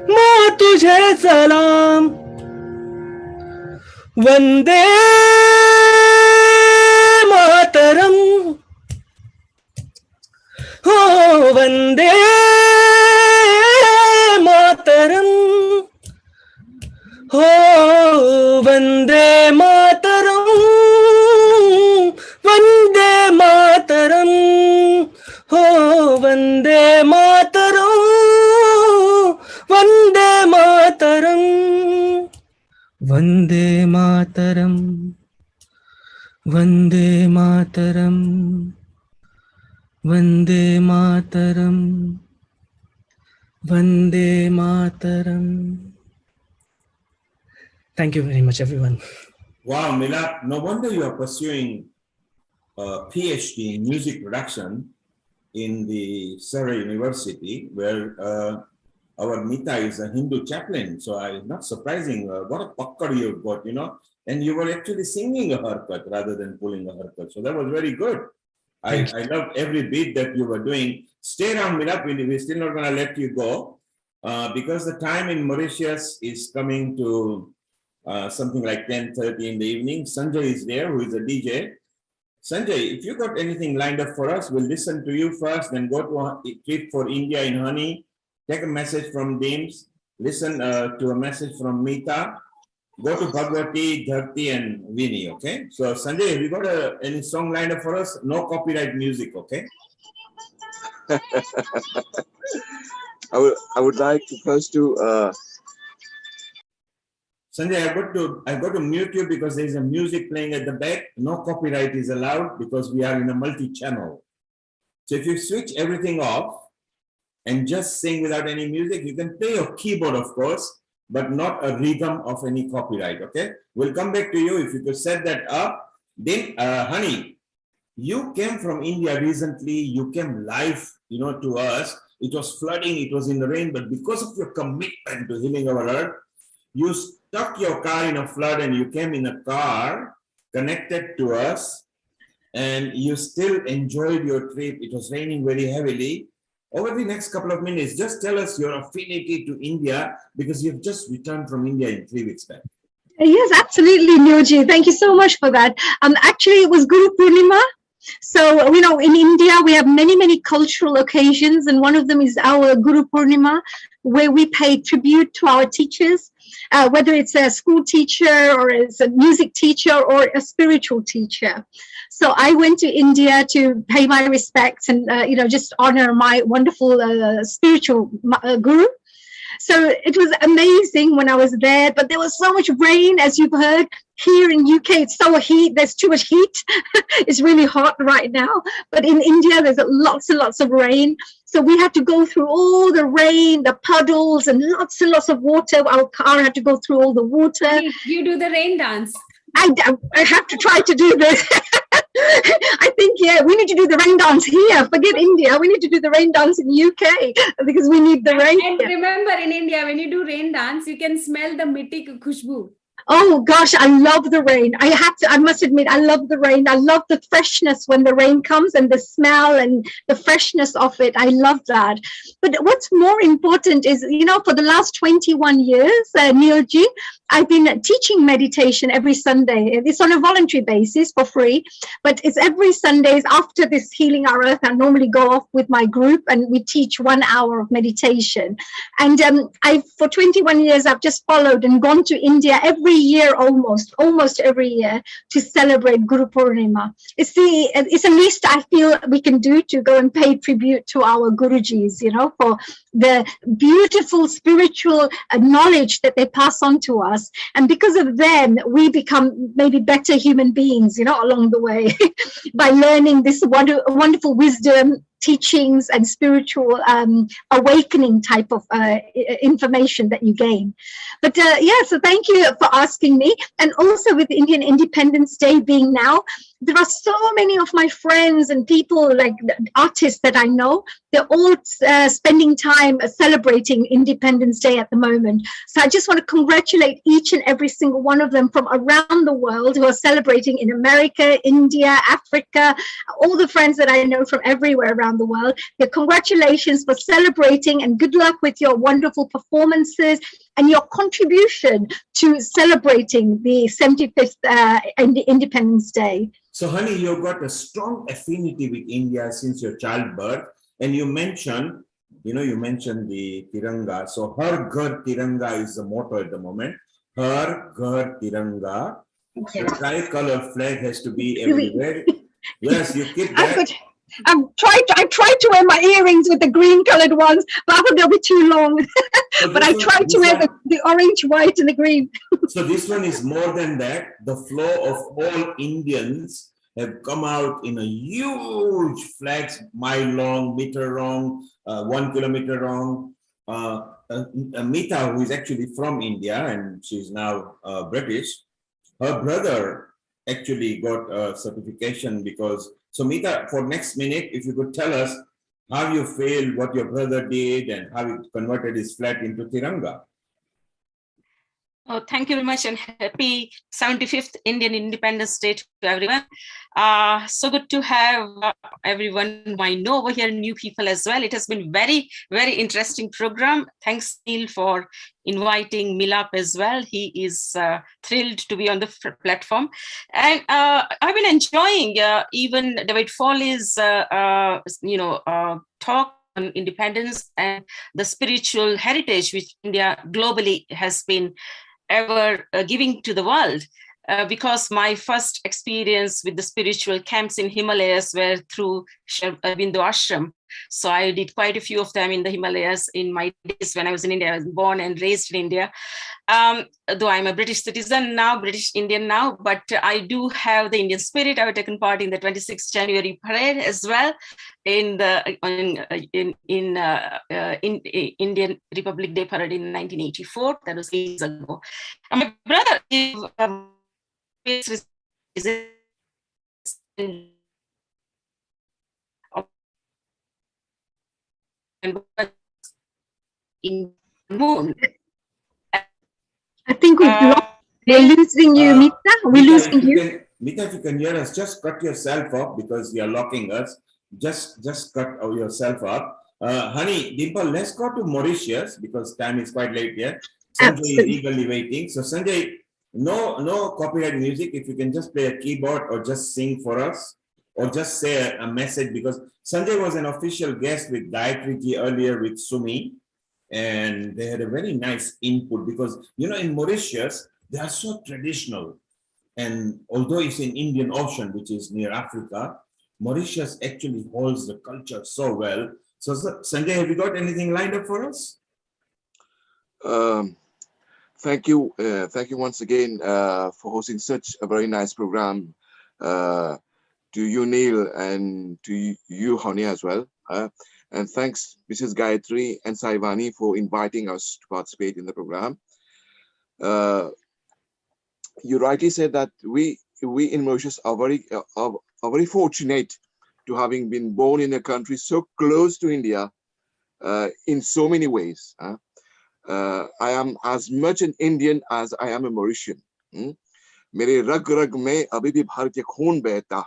माँ तुझे सलाम। वंदे मातरम, हो वंदे मातरम, हो वंदे मातरम, वंदे मातरम, हो Vande Mataram, Vande Mataram, Vande Mataram, Vande Mataram, Vande Mataram, Vande Mataram. Thank you very much, everyone. Wow, Milap, no wonder you are pursuing a PhD in music production in the Zara University, where our Mita is a Hindu chaplain. So it's not surprising. What a pakkad you've got, you know. And you were actually singing a harkat rather than pulling a harkat. So that was very good. I loved every beat that you were doing. Stay around, Milap. We're still not going to let you go because the time in Mauritius is coming to something like 10:30 in the evening. Sanjay is there, who is a DJ. Sanjay, if you got anything lined up for us, we'll listen to you first, then go to a trip for India in Honey, take a message from Dims, listen to a message from Mita, go to Bhagwati, Dharti, and Vinny, okay? So Sanjay, have you got any song lined up for us? No copyright music, okay? I would like to first to Sanjay, I've got to mute you because there's a music playing at the back. No copyright is allowed because we are in a multi-channel. So if you switch everything off and just sing without any music, you can play your keyboard, of course, but not a rhythm of any copyright, okay? We'll come back to you if you could set that up. Then, Honey, you came from India recently. You came live, you know, to us. It was flooding, it was in the rain, but because of your commitment to healing our earth, you stuck your car in a flood and you came in a car connected to us and you still enjoyed your trip. It was raining very heavily. Over the next couple of minutes, just tell us your affinity to India because you've just returned from India in 3 weeks back. Yes, absolutely, Nyoji. Thank you so much for that. Actually, it was Guru Purnima. So, you know, in India, we have many, many cultural occasions, and one of them is our Guru Purnima, where we pay tribute to our teachers, whether it's a school teacher or it's a music teacher or a spiritual teacher. So I went to India to pay my respects and, you know, just honor my wonderful spiritual guru. So it was amazing when I was there, but there was so much rain, as you've heard. Here in UK, it's so heat. There's too much heat. It's really hot right now. But in India, there's lots and lots of rain. So we had to go through all the rain, the puddles, and lots of water. Our car had to go through all the water. You do the rain dance. I have to try to do this. I think, yeah, we need to do the rain dance here. Forget India. We need to do the rain dance in UK because we need the rain. And remember, in India, when you do rain dance, you can smell the mitti khushbu. Oh gosh, I love the rain. I must admit, I love the rain. I love the freshness when the rain comes and the smell and the freshness of it. I love that. But what's more important is, you know, for the last 21 years, Neilji, I've been teaching meditation every Sunday. It's on a voluntary basis for free, but it's every Sundays after this Healing Our Earth. I normally go off with my group and we teach 1 hour of meditation. And for 21 years, I've just followed and gone to India every year, almost every year, to celebrate Guru Purnima. It's the least I feel we can do to go and pay tribute to our Gurujis, you know, for the beautiful spiritual knowledge that they pass on to us. And because of them, we become maybe better human beings, you know, along the way by learning this wonderful wisdom, teachings and spiritual awakening type of information that you gain. But so thank you for asking me. And also with Indian Independence Day being now, there are so many of my friends and people, like artists that I know, they're all spending time celebrating Independence Day at the moment. So I just want to congratulate each and every single one of them from around the world who are celebrating in America, India, Africa, all the friends that I know from everywhere around the world. Congratulations for celebrating, and good luck with your wonderful performances and your contribution to celebrating the 75th Independence Day. So, honey, you've got a strong affinity with India since your childbirth, and you mentioned the Tiranga. So, Har Ghar Tiranga is the motto at the moment. Har Ghar Tiranga. The tricolor flag has to be everywhere. Yes, you keep that. I tried to wear my earrings with the green colored ones, but I thought they'll be too long. But I tried to wear the orange, white, and the green. So this one is more than that. The flow of all Indians have come out in a huge flags, mile long, meter long, 1 kilometer long. Mita, who is actually from India and she's now British, her brother actually got a certification because. So Mita, for next minute, if you could tell us how you feel, what your brother did, and how he converted his flat into Tiranga. Oh, thank you very much, and happy 75th Indian Independence Day to everyone. So good to have everyone who I know over here, new people as well. It has been very, very interesting program. Thanks, Neil, for inviting Milap as well. He is thrilled to be on the platform. And I've been enjoying even David Foley's, talk on independence and the spiritual heritage which India globally has been ever giving to the world. Because my first experience with the spiritual camps in Himalayas were through Aurobindo Ashram. So I did quite a few of them in the Himalayas in my days when I was in India. I was born and raised in India. Though I'm a British citizen now, British Indian now, but I do have the Indian spirit. I've taken part in the 26th January parade as well in the Indian Republic Day parade in 1984. That was years ago. And my brother is in moon. I think we're losing you, Mita. We're losing you. Mita, if you can hear us, just cut yourself up because we are locking us. Just cut yourself up. Honey, Dimple, let's go to Mauritius because time is quite late here. Sanjay is eagerly waiting. So Sanjay, no copyright music. If you can just play a keyboard or just sing for us or just say a message, because Sanjay was an official guest with Gayatri ji earlier with Sumi, and they had a very nice input because, in Mauritius, they are so traditional. And although it's in Indian Ocean, which is near Africa, Mauritius actually holds the culture so well. So Sanjay, have you got anything lined up for us? Thank you once again for hosting such a very nice program. To you, Neil, and to you, Honey, as well. And thanks, Mrs. Gayatri and Saivani, for inviting us to participate in the program. You rightly said that we in Mauritius are very fortunate to having been born in a country so close to India in so many ways. I am as much an Indian as I am a Mauritian. मेरे रग रग में अभी भी भारतीय खून बहता है.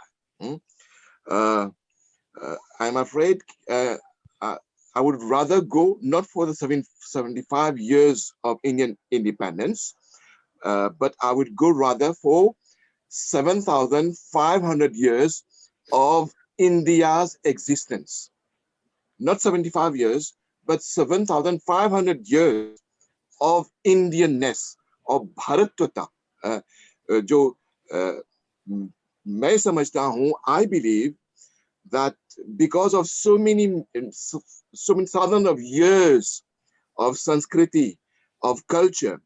I'm afraid I would rather go not for the 75 years of Indian independence, but I would go rather for 7,500 years of India's existence. Not 75 years, but 7,500 years of Indianness, of Bharatwata. जो मैं समझता हूँ, I believe that because of so many thousands of years of Sanskriti, of culture,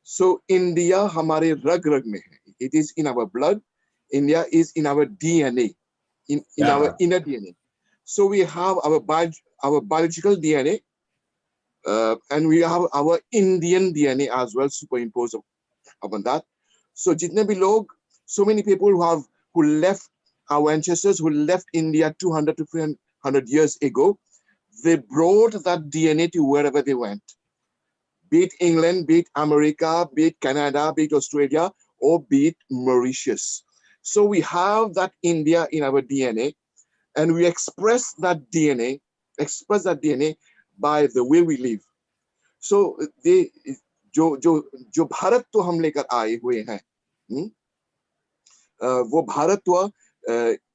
so India हमारे रग-रग में है. It is in our blood. India is in our DNA, in our inner DNA. So we have our biological DNA, and we have our Indian DNA as well superimposed upon that. So jitne bhi log, so many people who left, our ancestors who left India 200 to 300 years ago, they brought that DNA to wherever they went. Be it England, be it America, be it Canada, be it Australia, or be it Mauritius. So we have that India in our DNA, and we express that DNA by the way we live. So जो भारत तो हम लेकर आए हुए हैं, वो Bharat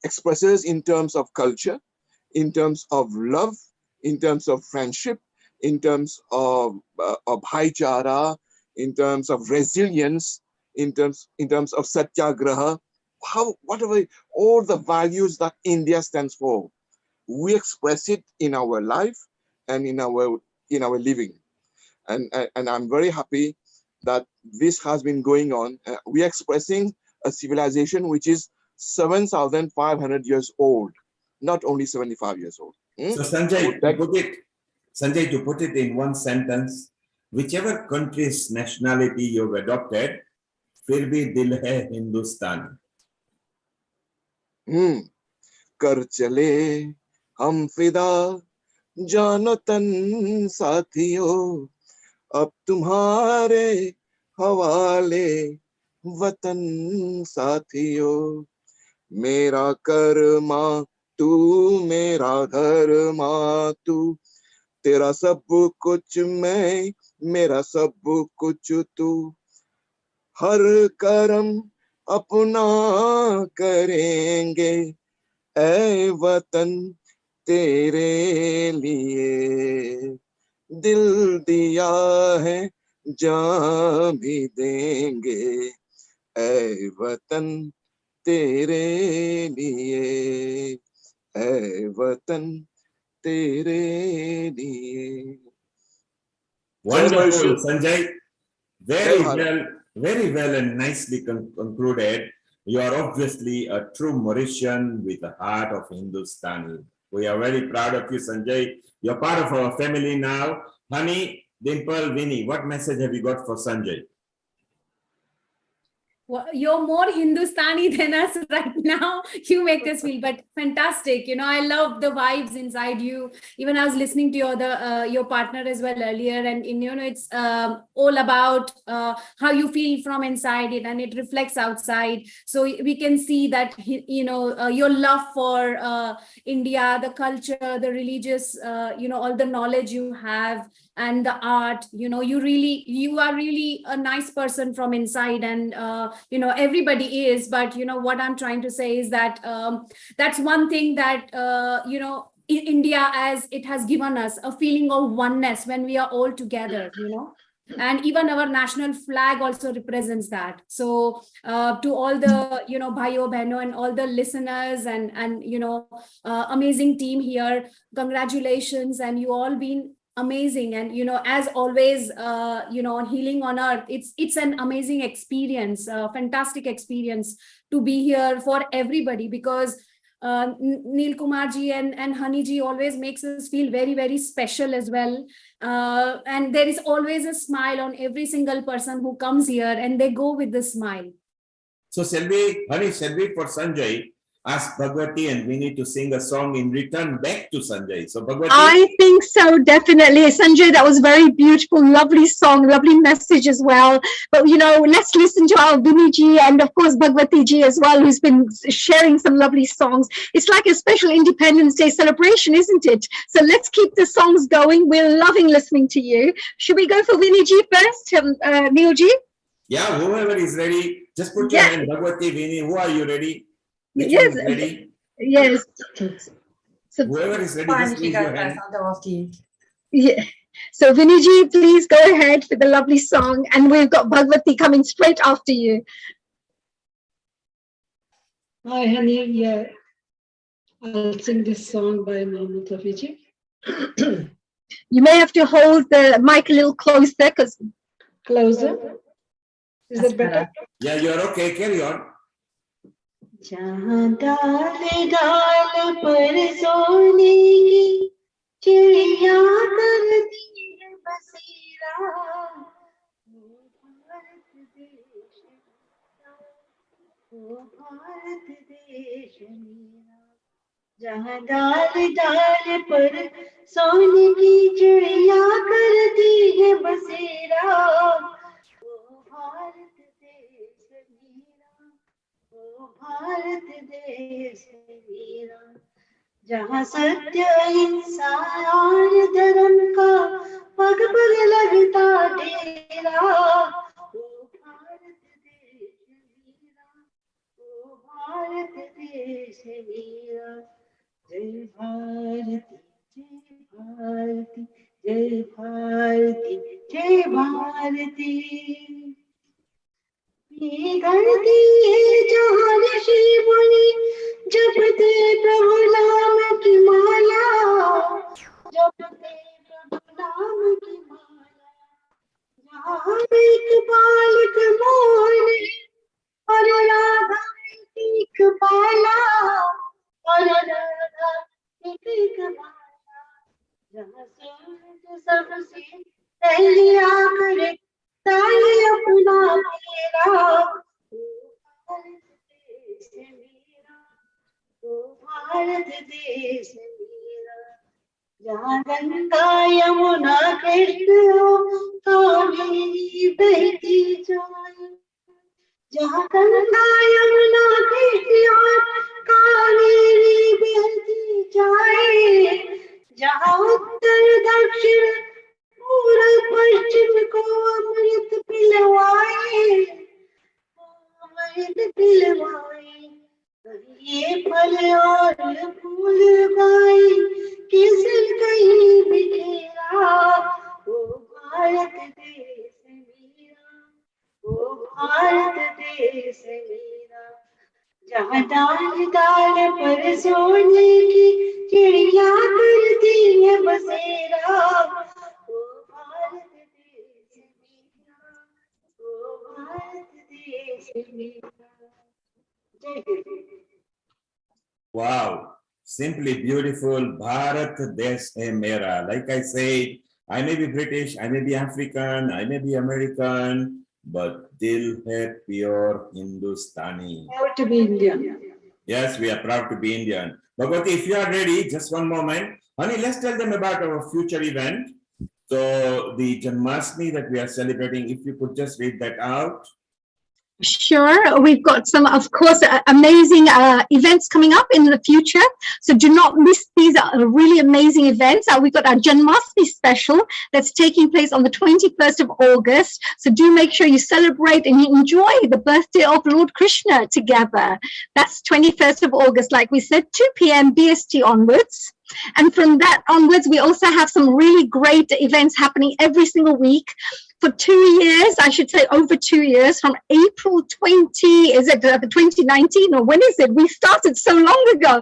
expresses in terms of culture, in terms of love, in terms of friendship, in terms of bhaichara, in terms of resilience, in terms of satyagraha, whatever, all the values that India stands for, we express it in our life and in our living. And I'm very happy that this has been going on. We're expressing a civilization which is 7,500 years old, not only 75 years old. So Sanjay, to put it in one sentence, whichever country's nationality you've adopted, फिर भी दिल है हिंदुस्तानी. कर चले हम फिदा जानो तन साथियों, अब तुम्हारे हवाले वतन साथियों. मेरा कर्मा तू, मेरा धर्मा तू, तेरा सब कुछ मैं, मेरा सब कुछ तू. हर कर्म अपना करेंगे ऐ वतन तेरे लिए, दिल दिया है जान भी देंगे ऐ वतन तेरे लिए, ऐ वतन तेरे लिए. Wonderful, Sanjay. Very well and nicely concluded. You are obviously a true Mauritian with the heart of Hindustani. We are very proud of you, Sanjay. You're part of our family now. Honey, Dimple, Vinny, what message have you got for Sanjay? Well, you're more Hindustani than us right now. You make us feel, but fantastic. You know, I love the vibes inside you. Even I was listening to your partner as well earlier, and you know, it's all about how you feel from inside it, and it reflects outside. So we can see that you know your love for India, the culture, the religious, you know, all the knowledge you have, and the art. You know, you are really a nice person from inside, and you know, everybody is, but you know what I'm trying to say is that that's one thing that you know, India, as it has given us a feeling of oneness when we are all together, you know. And even our national flag also represents that. So to all the, you know, bhayo behno and all the listeners and you know, amazing team here, congratulations. And you all been amazing. And you know, as always, you know, on Healing on Earth, it's an amazing experience, fantastic experience to be here for everybody, because Neel Kumar ji and Honey ji always makes us feel very, very special as well. And there is always a smile on every single person who comes here, and they go with the smile. So Honey, shall we for Sanjay ask Bhagwati and we need to sing a song in return back to Sanjay? So Bhagwati. I think so, definitely. Sanjay, that was very beautiful, lovely song, lovely message as well. But, you know, let's listen to our Vinny ji and, of course, Bhagwati ji as well, who's been sharing some lovely songs. It's like a special Independence Day celebration, isn't it? So let's keep the songs going. We're loving listening to you. Should we go for Vinny ji first, Neil ji? Yeah, whoever is ready, just put your hand. Bhagwati, Vini, who are you ready? Which Yes. one is ready? Yes. So, Whoever is ready, just raise your hand. I'll go after you. yeah. So Viniji, please go ahead with the lovely song, and we've got Bhagwati coming straight after you. Hi, honey. Yeah, I'll sing this song by Mohammed Rafiji. You may have to hold the mic a little closer, because closer. Is that better? Yeah, you're okay. Carry on. जहाँ डाल डाल पर सोने की चिड़िया करती है बसेरा, वो भारत देश मेरा, वो भारत देश मेरा। जहाँ डाल डाल पर सोने की चिड़िया करती है बसेरा, वो भारत देश मेरा, वो भारत देश मेरा। जहाँ सत्य अहिंसा और धर्म का पग पग लगता डेरा, वो भारत देश मेरा, वो भारत देश मेरा। जय भारती जय भारती जय भारती जय भारती। ये धरती है जहाँ ऋषि मुनि जपते प्रभु नाम की माला, जपते प्रभु नाम की माला। जहाँ एक बालक मोहन और राधा एक बाला, और राधा एक बाला। जहाँ सूरज सबसे पहले आकर ताली अपना मेरा, वो भारत देश मेरा, वो भारत देश मेरा। जहाँ गंगा यमुना कृष्ण कावेरी बहती जाए, जहाँ गंगा यमुना कृष्ण कावेरी बहती जाए, जहाँ उत्तर दक्षिण पूर्व पश्चिम को अमृत पिलवाए, अमृत पिलवाए। ये फल और फूल उगाए, केसर कहीं बिखेरा, वो भारत देश मेरा, वो भारत देश मेरा। जहाँ डाल डाल पर सोने की चिड़िया करती है बसेरा, वो भारत देश मेरा, वो भारत देश मेरा। जय Hind. Wow, simply beautiful. Bharat Desh Hai Mera. Like I said, I may be British, I may be African, I may be American, but Dil Hai pure Hindustani. Proud to be Indian. Yes, we are proud to be Indian. Bhagwati, if you are ready, just one moment. Honey, let's tell them about our future event. So the Janmashtami that we are celebrating, if you could just read that out. Sure, we've got some, of course, amazing events coming up in the future. So do not miss these really amazing events. We've got our Janmashtami special that's taking place on the 21st of August. So do make sure you celebrate and you enjoy the birthday of Lord Krishna together. That's 21st of August, like we said, 2 p.m. BST onwards. And from that onwards, we also have some really great events happening every single week. For 2 years, I should say over 2 years, from April 20, is it 2019 or when is it? We started so long ago.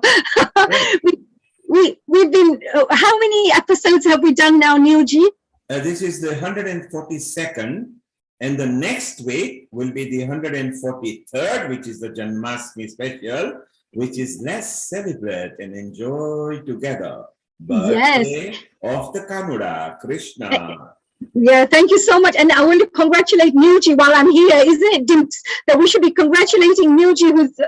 We've been, how many episodes have we done now, Neilji? This is the 142nd, and the next week will be the 143rd, which is the Janmashtami special, which is let's celebrate and enjoy together. Birthday of the Kanura, Krishna. Yeah, thank you so much. And I want to congratulate Neilji while I'm here. Isn't it, Dimps, that we should be congratulating Neilji, who's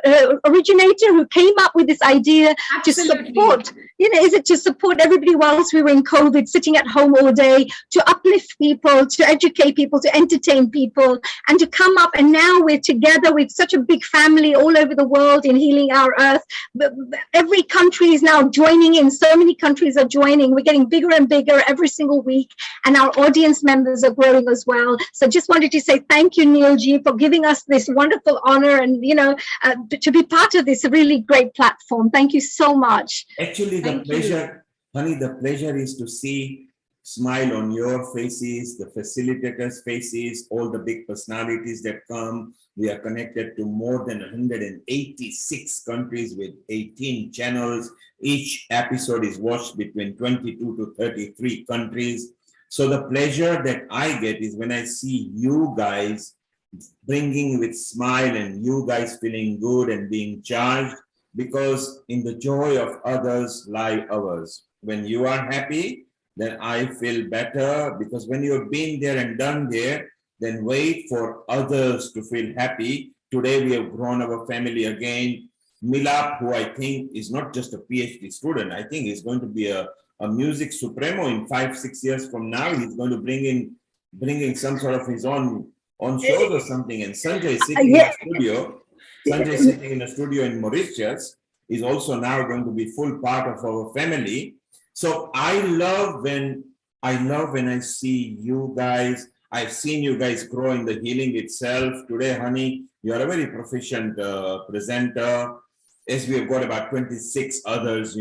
originator, who came up with this idea to support, is it to support everybody whilst we were in COVID, sitting at home all day, to uplift people, to educate people, to entertain people, and to come up. And now we're together with such a big family all over the world in healing our earth. Every country is now joining in. So many countries are joining. We're getting bigger and bigger every single week. And our audience audience members are growing as well. So just wanted to say thank you, Neilji, for giving us this wonderful honor and, to be part of this really great platform. Thank you so much. Actually, the pleasure, honey, the pleasure is to see smile on your faces, the facilitators' faces, all the big personalities that come. We are connected to more than 186 countries with 18 channels. Each episode is watched between 22 to 33 countries. So the pleasure that I get is when I see you guys bringing with smile and you guys feeling good and being charged, because in the joy of others lie ours. When you are happy, then I feel better, because when you've been there and done there, then wait for others to feel happy. Today we have grown our family again. Milap, who I think is not just a PhD student, I think he's going to be a music supremo in 5-6 years from now. He's going to bring in some sort of his own shows or something. And Sanjay is sitting in a studio. Sanjay is sitting in a studio in Mauritius. Is also now going to be full part of our family. So I love when I see you guys. I've seen you guys grow in the healing itself. Today, honey, you are a very proficient presenter. As we have got about 26 others,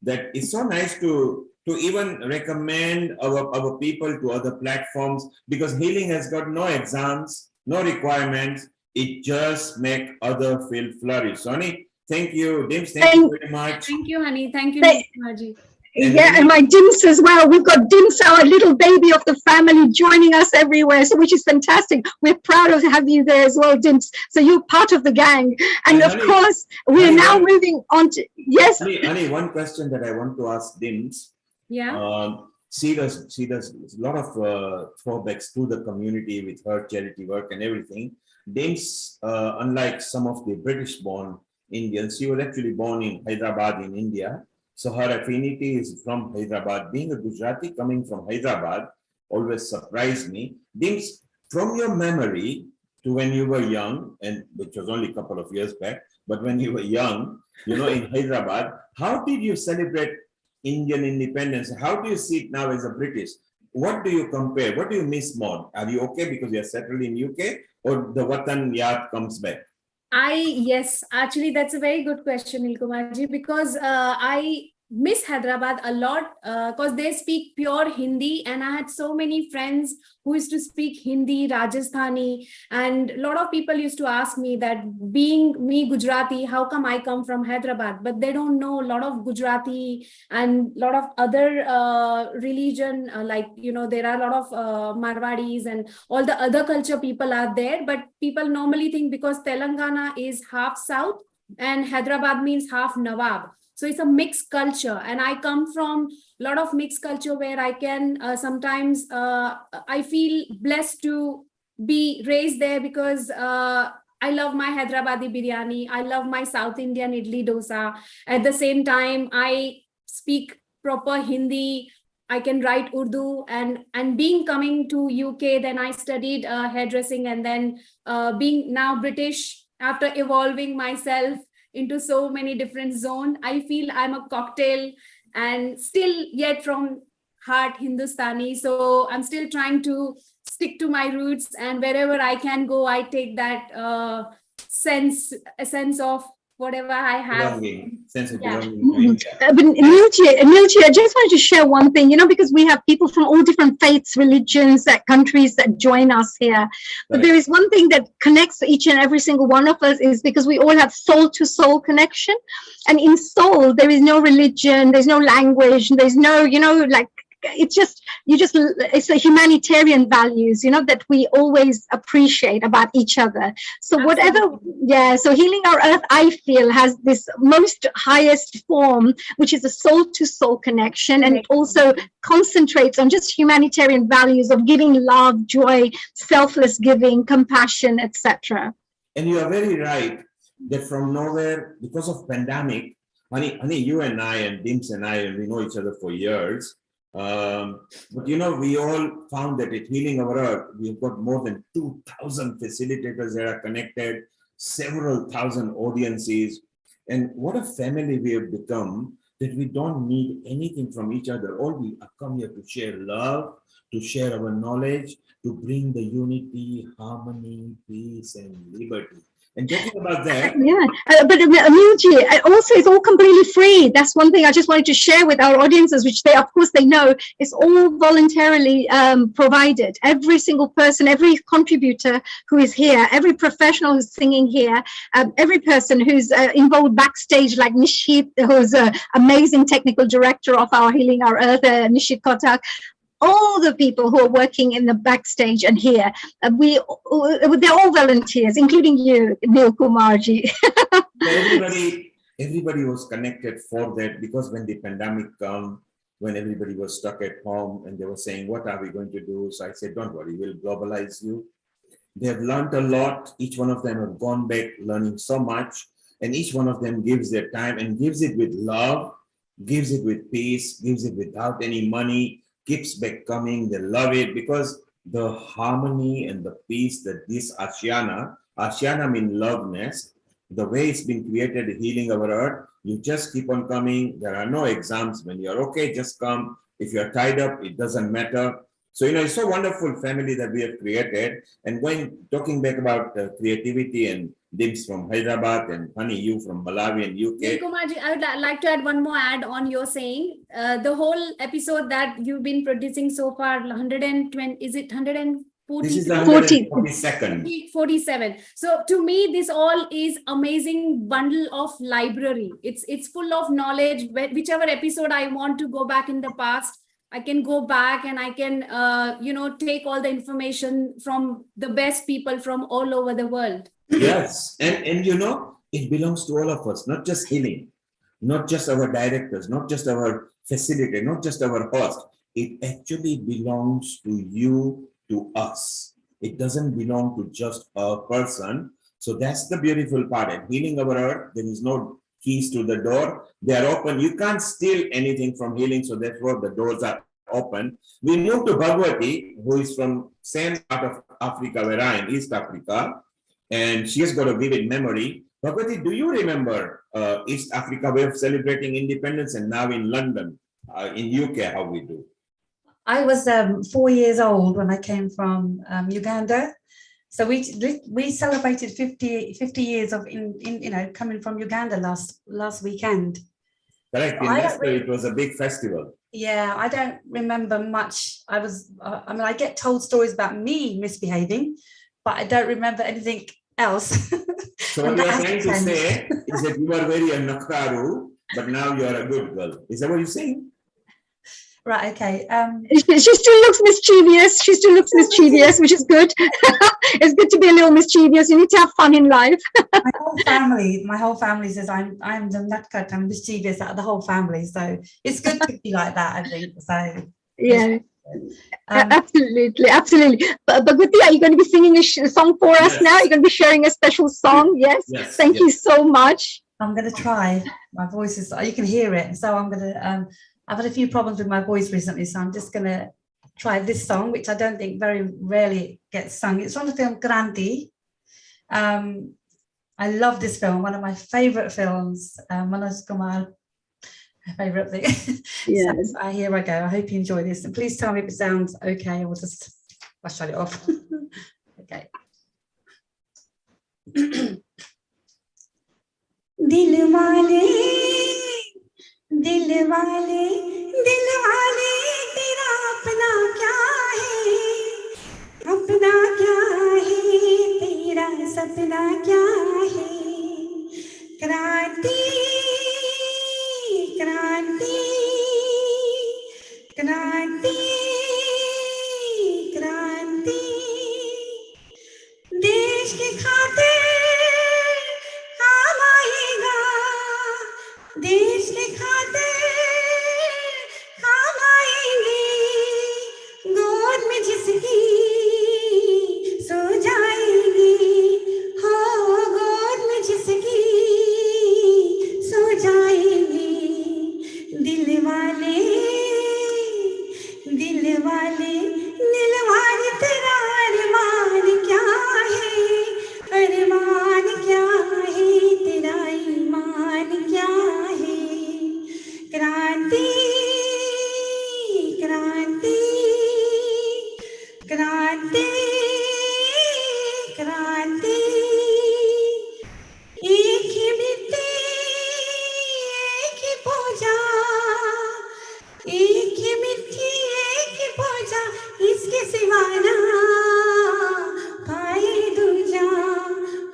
that it's so nice to even recommend our people to other platforms, because healing has got no exams, no requirements. It just make other feel flourish. So, honey, thank you. Dims, thank you very much. Thank you, honey. Thank you, Margie. Yeah, and my Dims as well. We've got Dims, our little baby of the family, joining us everywhere, so which is fantastic. We're proud of have you there as well, Dims. So you're part of the gang. And of course, we're now moving on to, yes. Honey, one question that I want to ask Dims. Yeah. She does a lot of throwbacks to the community with her charity work and everything. Dims, unlike some of the British-born Indians, she was actually born in Hyderabad in India. So her affinity is from Hyderabad. Being a Gujarati coming from Hyderabad always surprised me. Dims, from your memory to when you were young, and which was only a couple of years back, but when you were young, in Hyderabad, how did you celebrate Indian independence? How do you see it now as a British? What do you compare? What do you miss more? Are you okay because you're settled in UK, or the Watan Yaad comes back? Yes, actually, that's a very good question, Nilkumarji, because I miss Hyderabad a lot because they speak pure Hindi, and I had so many friends who used to speak Hindi, Rajasthani, and a lot of people used to ask me that, being me Gujarati, how come I come from Hyderabad? But they don't know a lot of Gujarati and a lot of other religion, there are a lot of Marwadis and all the other culture people are there, but people normally think because Telangana is half South and Hyderabad means half Nawab. So it's a mixed culture, and I come from a lot of mixed culture where I can sometimes I feel blessed to be raised there, because I love my Hyderabadi biryani. I love my South Indian idli dosa. At the same time, I speak proper Hindi. I can write Urdu, and being coming to UK, then I studied hairdressing, and then being now British, after evolving myself into so many different zones, I feel I'm a cocktail and still yet from heart Hindustani. So I'm still trying to stick to my roots, and wherever I can go, I take that a sense of whatever I have. Belonging, sense of belonging to But India. Nilchi, I just wanted to share one thing, because we have people from all different faiths, religions, countries that join us here. But there is one thing that connects each and every single one of us, is because we all have soul to soul connection. And in soul, there is no religion, there's no language, there's no, it's the humanitarian values, that we always appreciate about each other. So so Healing Our Earth, I feel, has this most highest form, which is a soul to soul connection. And it also concentrates on just humanitarian values of giving love, joy, selfless giving, compassion, etc. And you are very right that from nowhere, because of pandemic, honey, you and I and Dims and I, we know each other for years. But we all found that at Healing Our Earth, we've got more than 2,000 facilitators that are connected, several thousand audiences, and what a family we have become. that we don't need anything from each other. All we come here to share love, to share our knowledge, to bring the unity, harmony, peace, and liberty. And talking about that, but Anilji, also it's all completely free. That's one thing I just wanted to share with our audiences, which they, of course, they know. It's all voluntarily provided. Every single person, every contributor who is here, every professional who's singing here, every person who's involved backstage, like Nishit, who's an amazing technical director of our Healing Our Earth, Nishit Kotak. All the people who are working in the backstage and here, they're all volunteers, including you, Neil Kumarji. everybody was connected for that, because when the pandemic came, when everybody was stuck at home and they were saying, what are we going to do? So I said, don't worry, we'll globalize you. They have learned a lot. Each one of them have gone back learning so much, and each one of them gives their time and gives it with love, gives it with peace, gives it without any money, keeps back coming. They love it because the harmony and the peace that this Ashiana means loveness, the way it's been created, healing our earth, you just keep on coming. There are no exams. When you're okay, just come. If you're tied up, it doesn't matter. So, it's so wonderful family that we have created. And talking back about creativity and Dims from Hyderabad and Honey, you from Malawi and UK. Kumarji, I would like to add one more add on your saying. The whole episode that you've been producing so far, 120, is it 140? This is the 142nd. 47. So to me, this all is amazing bundle of library. It's full of knowledge. Whichever episode I want to go back in the past, I can go back and I can, take all the information from the best people from all over the world. Yes, and it belongs to all of us, not just healing, not just our directors, not just our facilitator, not just our host. It actually belongs to you, to us. It doesn't belong to just a person. So that's the beautiful part. And healing our earth, there is no keys to the door. They are open. You can't steal anything from healing, so therefore the doors are open. We move to Bhagwati, who is from same part of Africa where I am, East Africa. And she has got a vivid memory. Bhagwati, do you remember East Africa way of celebrating independence, and now in London, in UK, how we do? I was 4 years old when I came from Uganda. So we celebrated 50 years of coming from Uganda last weekend. Correct. In Leicester, it was a big festival. Yeah, I don't remember much. I get told stories about me misbehaving, but I don't remember anything else. So what you are trying to say is that you are very a Nakaru, but now you are a good girl. Is that what you're saying? Right, okay. She still looks mischievous. Which is good. It's good to be a little mischievous. You need to have fun in life. My whole family says I'm the nutcut, I'm mischievous out of the whole family. So it's good to be like that, I think. So yeah. Absolutely. But Bhagwati, are you going to be singing a song for us now? You're going to be sharing a special song? Yes. Thank you so much. I'm going to try. My voice is, you can hear it. So I'm going to, I've had a few problems with my voice recently, so I'm just going to try this song, which I don't think very rarely gets sung. It's from the film Grandi. I love this film, one of my favorite films. Manoj Kumar, my favorite thing. Yes. So, here I go. I hope you enjoy this. And please tell me if it sounds okay, or I'll shut it off. Okay. Dil wale tera apna kya hai, apna kya hai, tera sapna kya hai, kranti kranti kranti kranti, desh ke khatir kaam aayega, desh ke khatir kaam aayenge, god mein jiski so jayegi, ho god mein jiski क्रांति क्रांति एक ही मिट्टी एक ही पूजा एक ही मिट्टी एक ही पूजा इसके सिवा ना पाए दूजा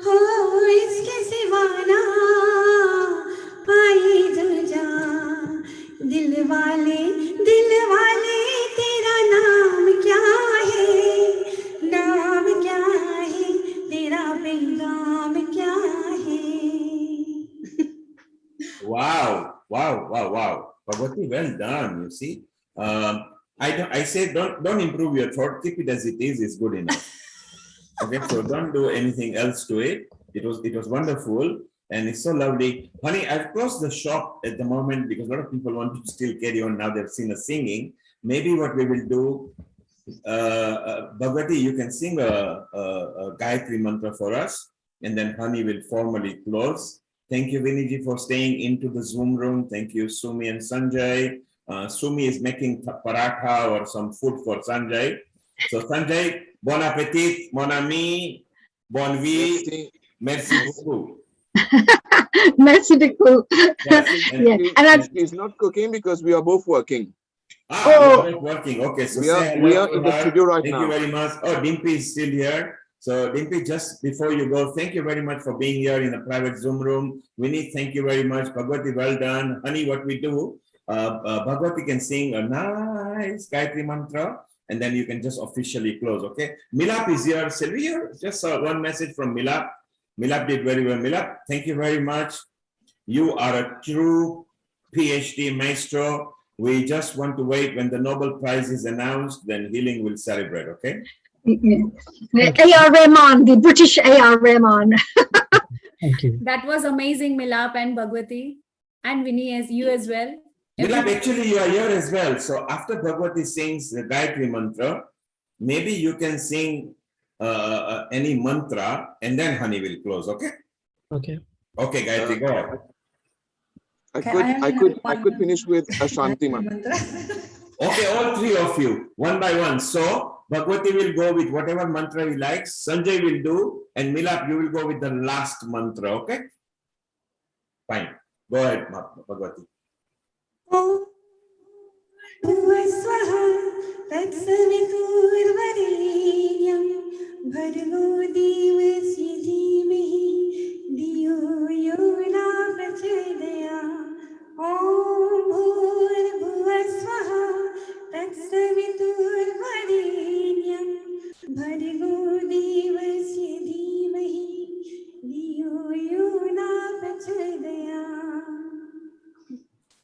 हो इसके सिवा ना पाए दूजा दिल वाले तेरा नाम क्या है तेरा पैगाम क्या है Wow. Bhagwati, well done. You see, I say don't improve your thought. Keep it as it is. It's good enough. Okay, so don't do anything else to it. It was wonderful and it's so lovely. Honey, I've closed the shop at the moment because a lot of people want to still carry on now. They've seen us singing. Maybe what we will do, Bhagwati, you can sing a Gayatri mantra for us, and then Honey will formally close. Thank you, Viniji, for staying into the Zoom room. Thank you, Sumi and Sanjay. Sumi is making paratha or some food for Sanjay. So Sanjay, bon appetit, mon ami, bonne vie, merci beaucoup. Merci beaucoup. And she's not cooking because we are both working. We are both working. Okay, so we are in the studio right now. Thank you very much. Oh, Dimpy is still here. So Dimpy, just before you go, thank you very much for being here in the private Zoom room. Vinny, thank you very much. Bhagwati, well done. Honey, what we do, Bhagwati can sing a nice Gayatri mantra, and then you can just officially close, okay? Milap is here. Sylvia, just one message from Milap. Milap did very well. Milap, thank you very much. You are a true PhD maestro. We just want to wait when the Nobel Prize is announced, then healing will celebrate, okay? A.R. Rahman, the British A.R. Rahman. Thank you. That was amazing, Milap and Bhagwati, and Vinny, as you as well. Milap, actually you are here as well. So after Bhagwati sings the Gayatri mantra, maybe you can sing any mantra and then Honey will close, okay? Okay. Okay, Gayatri, go ahead. I could finish with a Shanti mantra. Okay, all three of you, one by one. So Bhagwati will go with whatever mantra he likes, Sanjay will do, and Milap, you will go with the last mantra, okay? Fine. Go ahead, Bhagwati.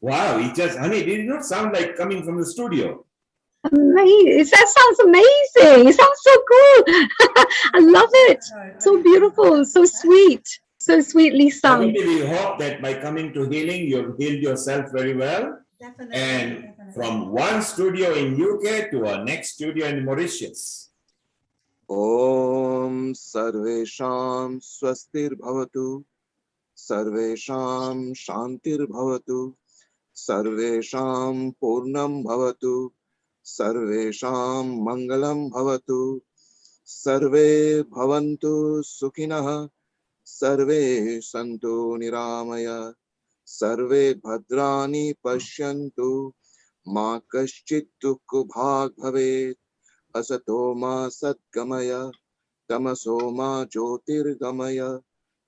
Wow, it just, Honey, did it not sound like coming from the studio? Amazing. That sounds amazing. It sounds so cool. I love it. So beautiful, so sweet, so sweetly sung. We hope that by coming to healing, you've healed yourself very well. Definitely. And from one studio in UK to our next studio in Mauritius. Om Sarvesham Swastir Bhavatu Sarvesham Shantir Bhavatu Sarvesham Purnam Bhavatu Sarvesham Mangalam Bhavatu Sarve Bhavantu Sukhinah Sarve Santu Niramaya Sarve Bhadrani Pashyantu Ma Kaschit Dukh Bhag Bhavet Asato Ma Satgamaya Tamaso Ma Jyotir Gamaya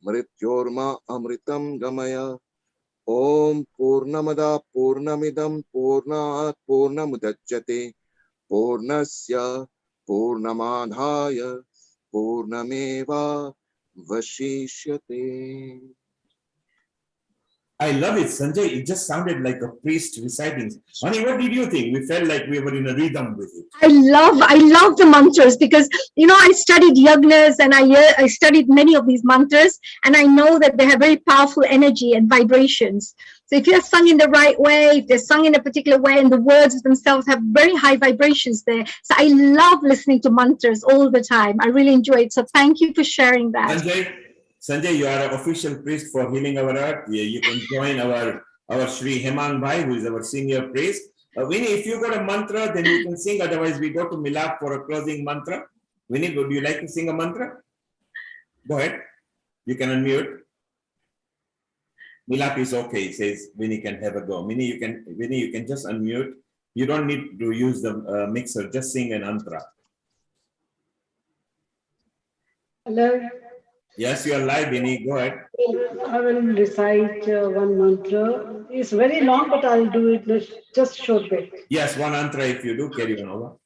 Mrityorma Amritam Gamaya Om Purnamada Purnamidam Purnat Purnamudachyate Purnasya Purnamadhaya Purnameva Vashishyate. I love it, Sanjay. It just sounded like a priest reciting. Honey, what did you think? We felt like we were in a rhythm with it. I love the mantras because, you know, I studied yagnas and I studied many of these mantras, and I know that they have very powerful energy and vibrations. So if you're sung in the right way, if they're sung in a particular way, and the words themselves have very high vibrations there. So I love listening to mantras all the time. I really enjoy it. So thank you for sharing that. Sanjay, you are an official priest for Healing Our Earth. You can join our Sri Hemang Bhai, who is our senior priest. Winnie, if you got a mantra, then you can sing. Otherwise, we go to Milap for a closing mantra. Winnie, would you like to sing a mantra? Go ahead. You can unmute. Milap is okay. Says Winnie can have a go. Winnie, you can just unmute. You don't need to use the mixer. Just sing an mantra. Hello. Yes, you are live, Winnie. Go ahead. I will recite one mantra. It's very long, but I'll do it in just short bit. Yes, one mantra. If you do, carry on over.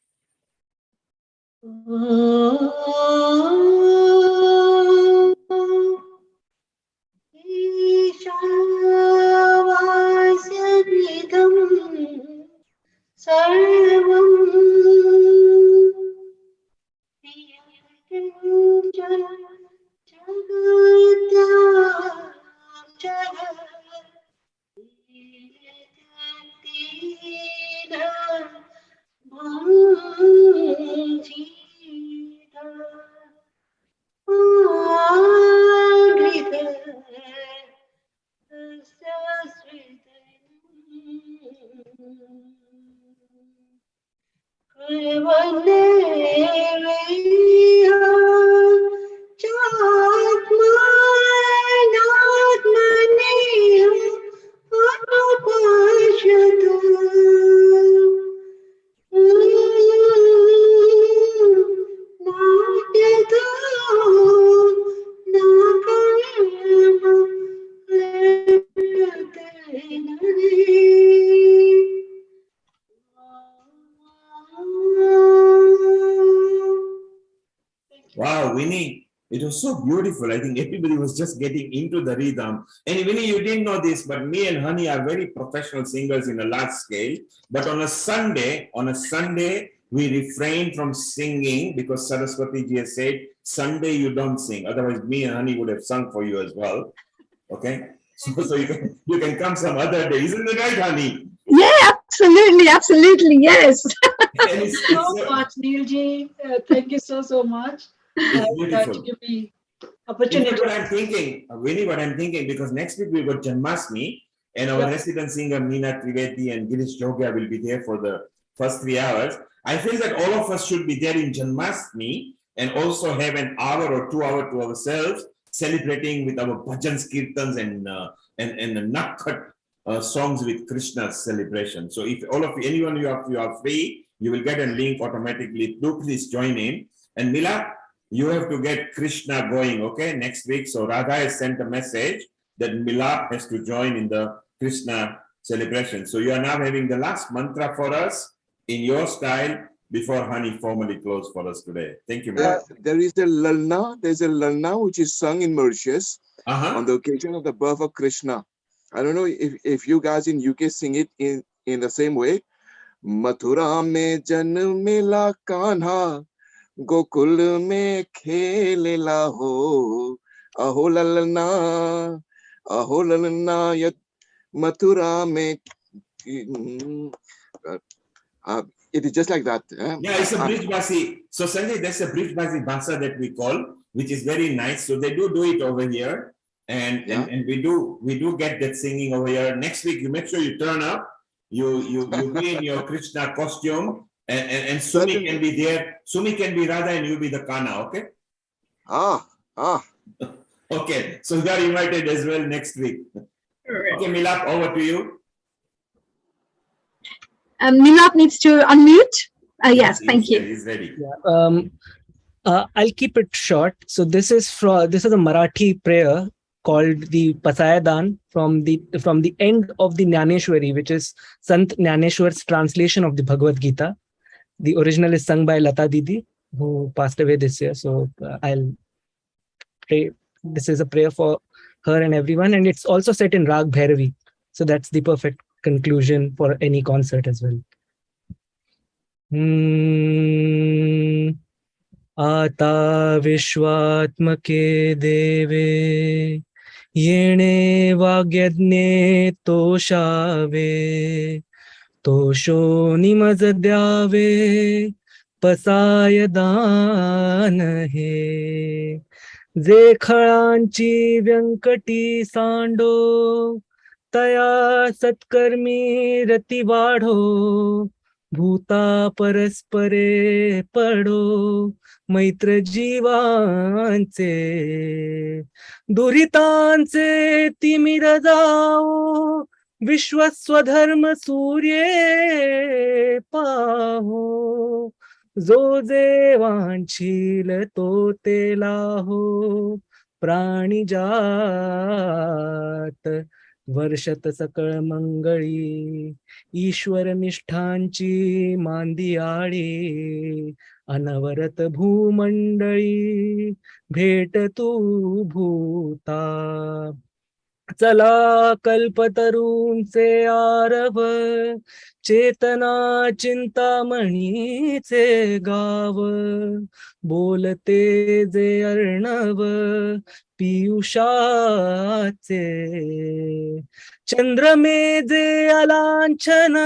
Wow, Winnie, it was so beautiful. I think everybody was just getting into the rhythm. And Winnie, you didn't know this, but me and Honey are very professional singers in a large scale. But on a Sunday, we refrain from singing because Saraswati ji has said, Sunday you don't sing. Otherwise, me and Honey would have sung for you as well. Okay? So you can come some other day. Isn't it right, Honey? Yeah, absolutely, yes. Thank you so much, Neilji. Thank you so much. It's beautiful. To give me opportunity. What I'm thinking, Winnie, what I'm thinking, because next week we've got Janmashtami, and our resident singer Meena Trivedi and Girish Jogia will be there for the first 3 hours. I feel that all of us should be there in Janmashtami and also have an hour or 2 hours to ourselves, celebrating with our bhajans, kirtans, and nakhat songs with Krishna's celebration. So if anyone you are free, you will get a link automatically. Do please join in. And Mila, you have to get Krishna going, okay, next week. So Radha has sent a message that Milap has to join in the Krishna celebration. So you are now having the last mantra for us in your style before Honey formally close for us today. Thank you, Milap. There is a lalna. There's a lalna which is sung in Mauritius on the occasion of the birth of Krishna. I don't know if you guys in UK sing it in the same way. Mathura mein janmela kanha, Gokul mein khelela ho, aho lalna yat Mathura mein. It is just like that. Yeah, it's a bridge basi. So Sanjay, that's a bridge basi basa that we call, which is very nice. So they do it over here, and we do get that singing over here. Next week, you make sure you turn up. You be in your Krishna costume, and Sumi can be there. Sumi can be Radha, and you be the Kana. Okay. Okay, so you are invited as well next week. Okay, Milap, over to you. Milap needs to unmute. Yes, thank you. He's ready. Yeah, I'll keep it short. So this is a Marathi prayer called the Pasayadan from the end of the Jnaneshwari, which is Sant Jnaneshwar's translation of the Bhagavad Gita. The original is sung by Lata Didi, who passed away this year. So I'll pray. This is a prayer for her and everyone, and it's also set in Rag Bhairavi. So that's the perfect conclusion for any concert as well. Ata Vishwatmake Deve Yene Vagyadne Toshave Tosho Nimazadyave Pasayadan he जे खळांची व्यंकटी सांडो तया सत्कर्मी रती वाढो, भूता परस्परे पडो, मैत्र जीवांचे दुरितांचे तिमिर जाओ, विश्वस्वधर्म सूर्ये पाहो, जो जे वांछील तो ते लाहो, प्राणी जात वर्षत सकळ मंगळी, ईश्वर निष्ठांची मांदियाळी, अनवरत भूमंडळी भेट तू भूता. चला कल्पतरूंचे आरव, चेतना चिंतामणीचे गाव, बोलते जे अर्णव पियुषाचे, चंद्रमे जे अलांछन,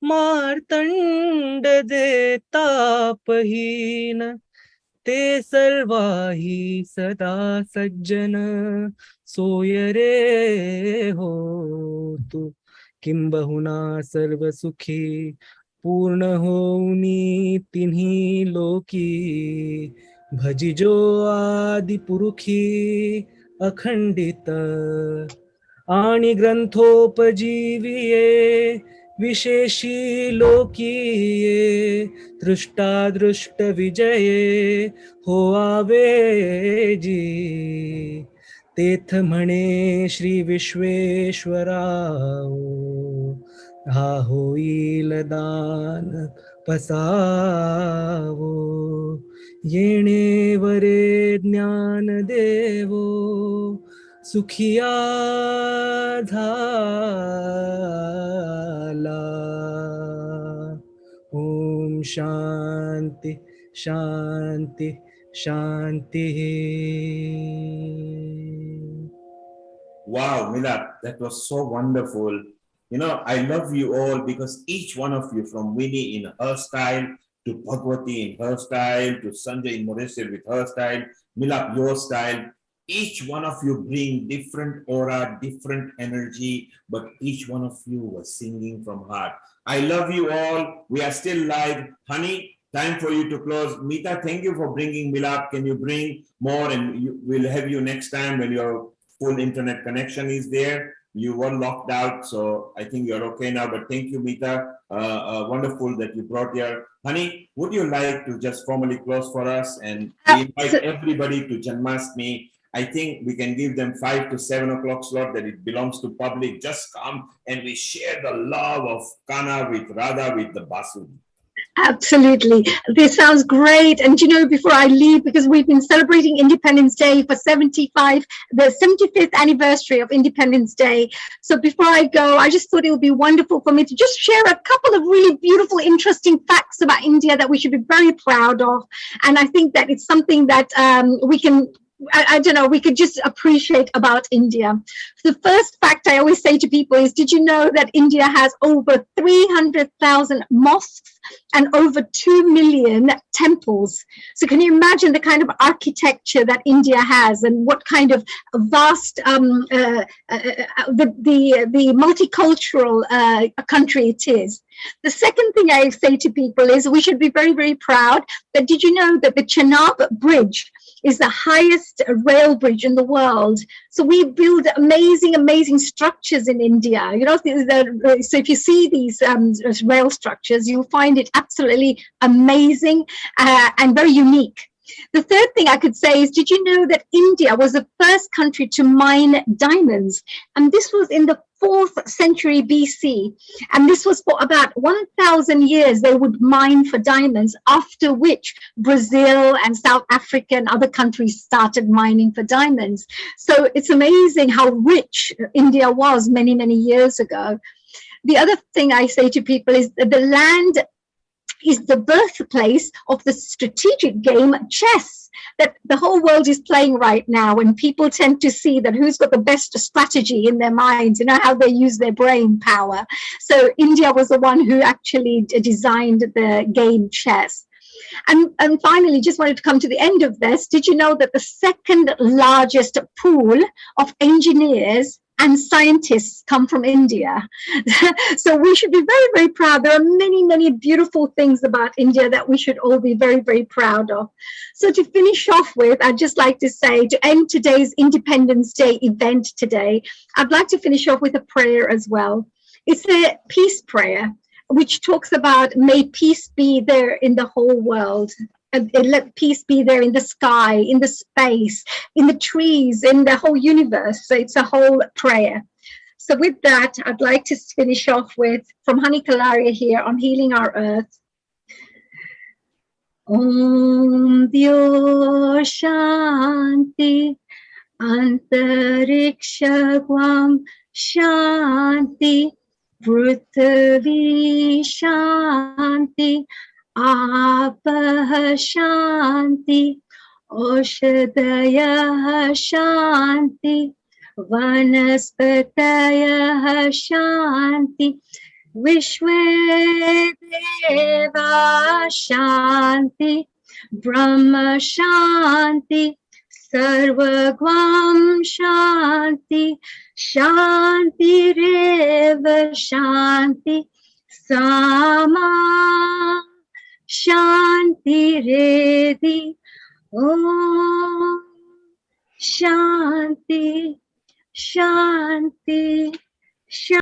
मार्तंड जे तापहीन, ते सर्वाही सदा सज्जन, सोय रे हो तू. किंबहुना सर्व सुखी पूर्ण होऊनी तिन्ही लोकी, भजिजो आदि पुरुखी अखंडित, आणि ग्रंथोपजीविये विशेषी लोकीये, दृष्टादृष्ट विजये हो आवेजी, तेथ म्हणे श्री विश्वेश्वराव, हा होईल दान पसावो, येणे वरे ज्ञान देवो, सुखिया झाला. ओम शांती शांती शांती. Wow, Milad, that was so wonderful. You know, I love you all because each one of you, from Winnie in her style, to Bhagwati in her style, to Sanjay in Mauritius with her style, Milad, your style, each one of you bring different aura, different energy, but each one of you was singing from heart. I love you all. We are still live. Honey, time for you to close. Meeta, thank you for bringing Milad. Can you bring more? And we'll have you next time when your full internet connection is there. You were locked out, so I think you're okay now. But thank you, Meeta. Wonderful that you brought here. Honey, would you like to just formally close for us? And we invite everybody to Janmashtami. I think we can give them 5 to 7 o'clock slot that it belongs to public. Just come and we share the love of Kana with Radha with the Basudi. Absolutely. This sounds great. And you know, before I leave, because we've been celebrating Independence Day for the 75th anniversary of Independence Day. So before I go, I just thought it would be wonderful for me to just share a couple of really beautiful, interesting facts about India that we should be very proud of. And I think that it's something that we can, I don't know, we could just appreciate about India. The first fact I always say to people is, did you know that India has over 300,000 mosques and over 2 million temples? So can you imagine the kind of architecture that India has and what kind of vast, the multicultural country it is? The second thing I say to people is we should be very, very proud that, did you know that the Chenab Bridge is the highest rail bridge in the world? So we build amazing, amazing structures in India. You know, so if you see these rail structures, you'll find it absolutely amazing and very unique. The third thing I could say is, did you know that India was the first country to mine diamonds? And this was in the 4th century BC. And this was for about 1,000 years they would mine for diamonds, after which Brazil and South Africa and other countries started mining for diamonds. So it's amazing how rich India was many, many years ago. The other thing I say to people is that the land is the birthplace of the strategic game chess that the whole world is playing right now, and people tend to see that who's got the best strategy in their minds, you know, how they use their brain power. So India was the one who actually designed the game chess. And finally, just wanted to come to the end of this. Did you know that the second largest pool of engineers and scientists come from India. So we should be very, very proud. There are many, many beautiful things about India that we should all be very, very proud of. So to finish off with, I'd just like to say, to end today's Independence Day event today, I'd like to finish off with a prayer as well. It's a peace prayer, which talks about may peace be there in the whole world. And let peace be there in the sky, in the space, in the trees, in the whole universe. So it's a whole prayer. So with that, I'd like to finish off with, from Honey Kalaria here on Healing Our Earth. Om Dyo Shanti Antarikshagvam Shanti Prithvi Shanti Apah Shanti Oshadayah Shanti Vanaspatayah Shanti Vishvedeva Shanti Brahma Shanti Sarvagvam Shanti Shanti Reva Shanti Sama Shanti Redi Om Shanti Shanti Shanti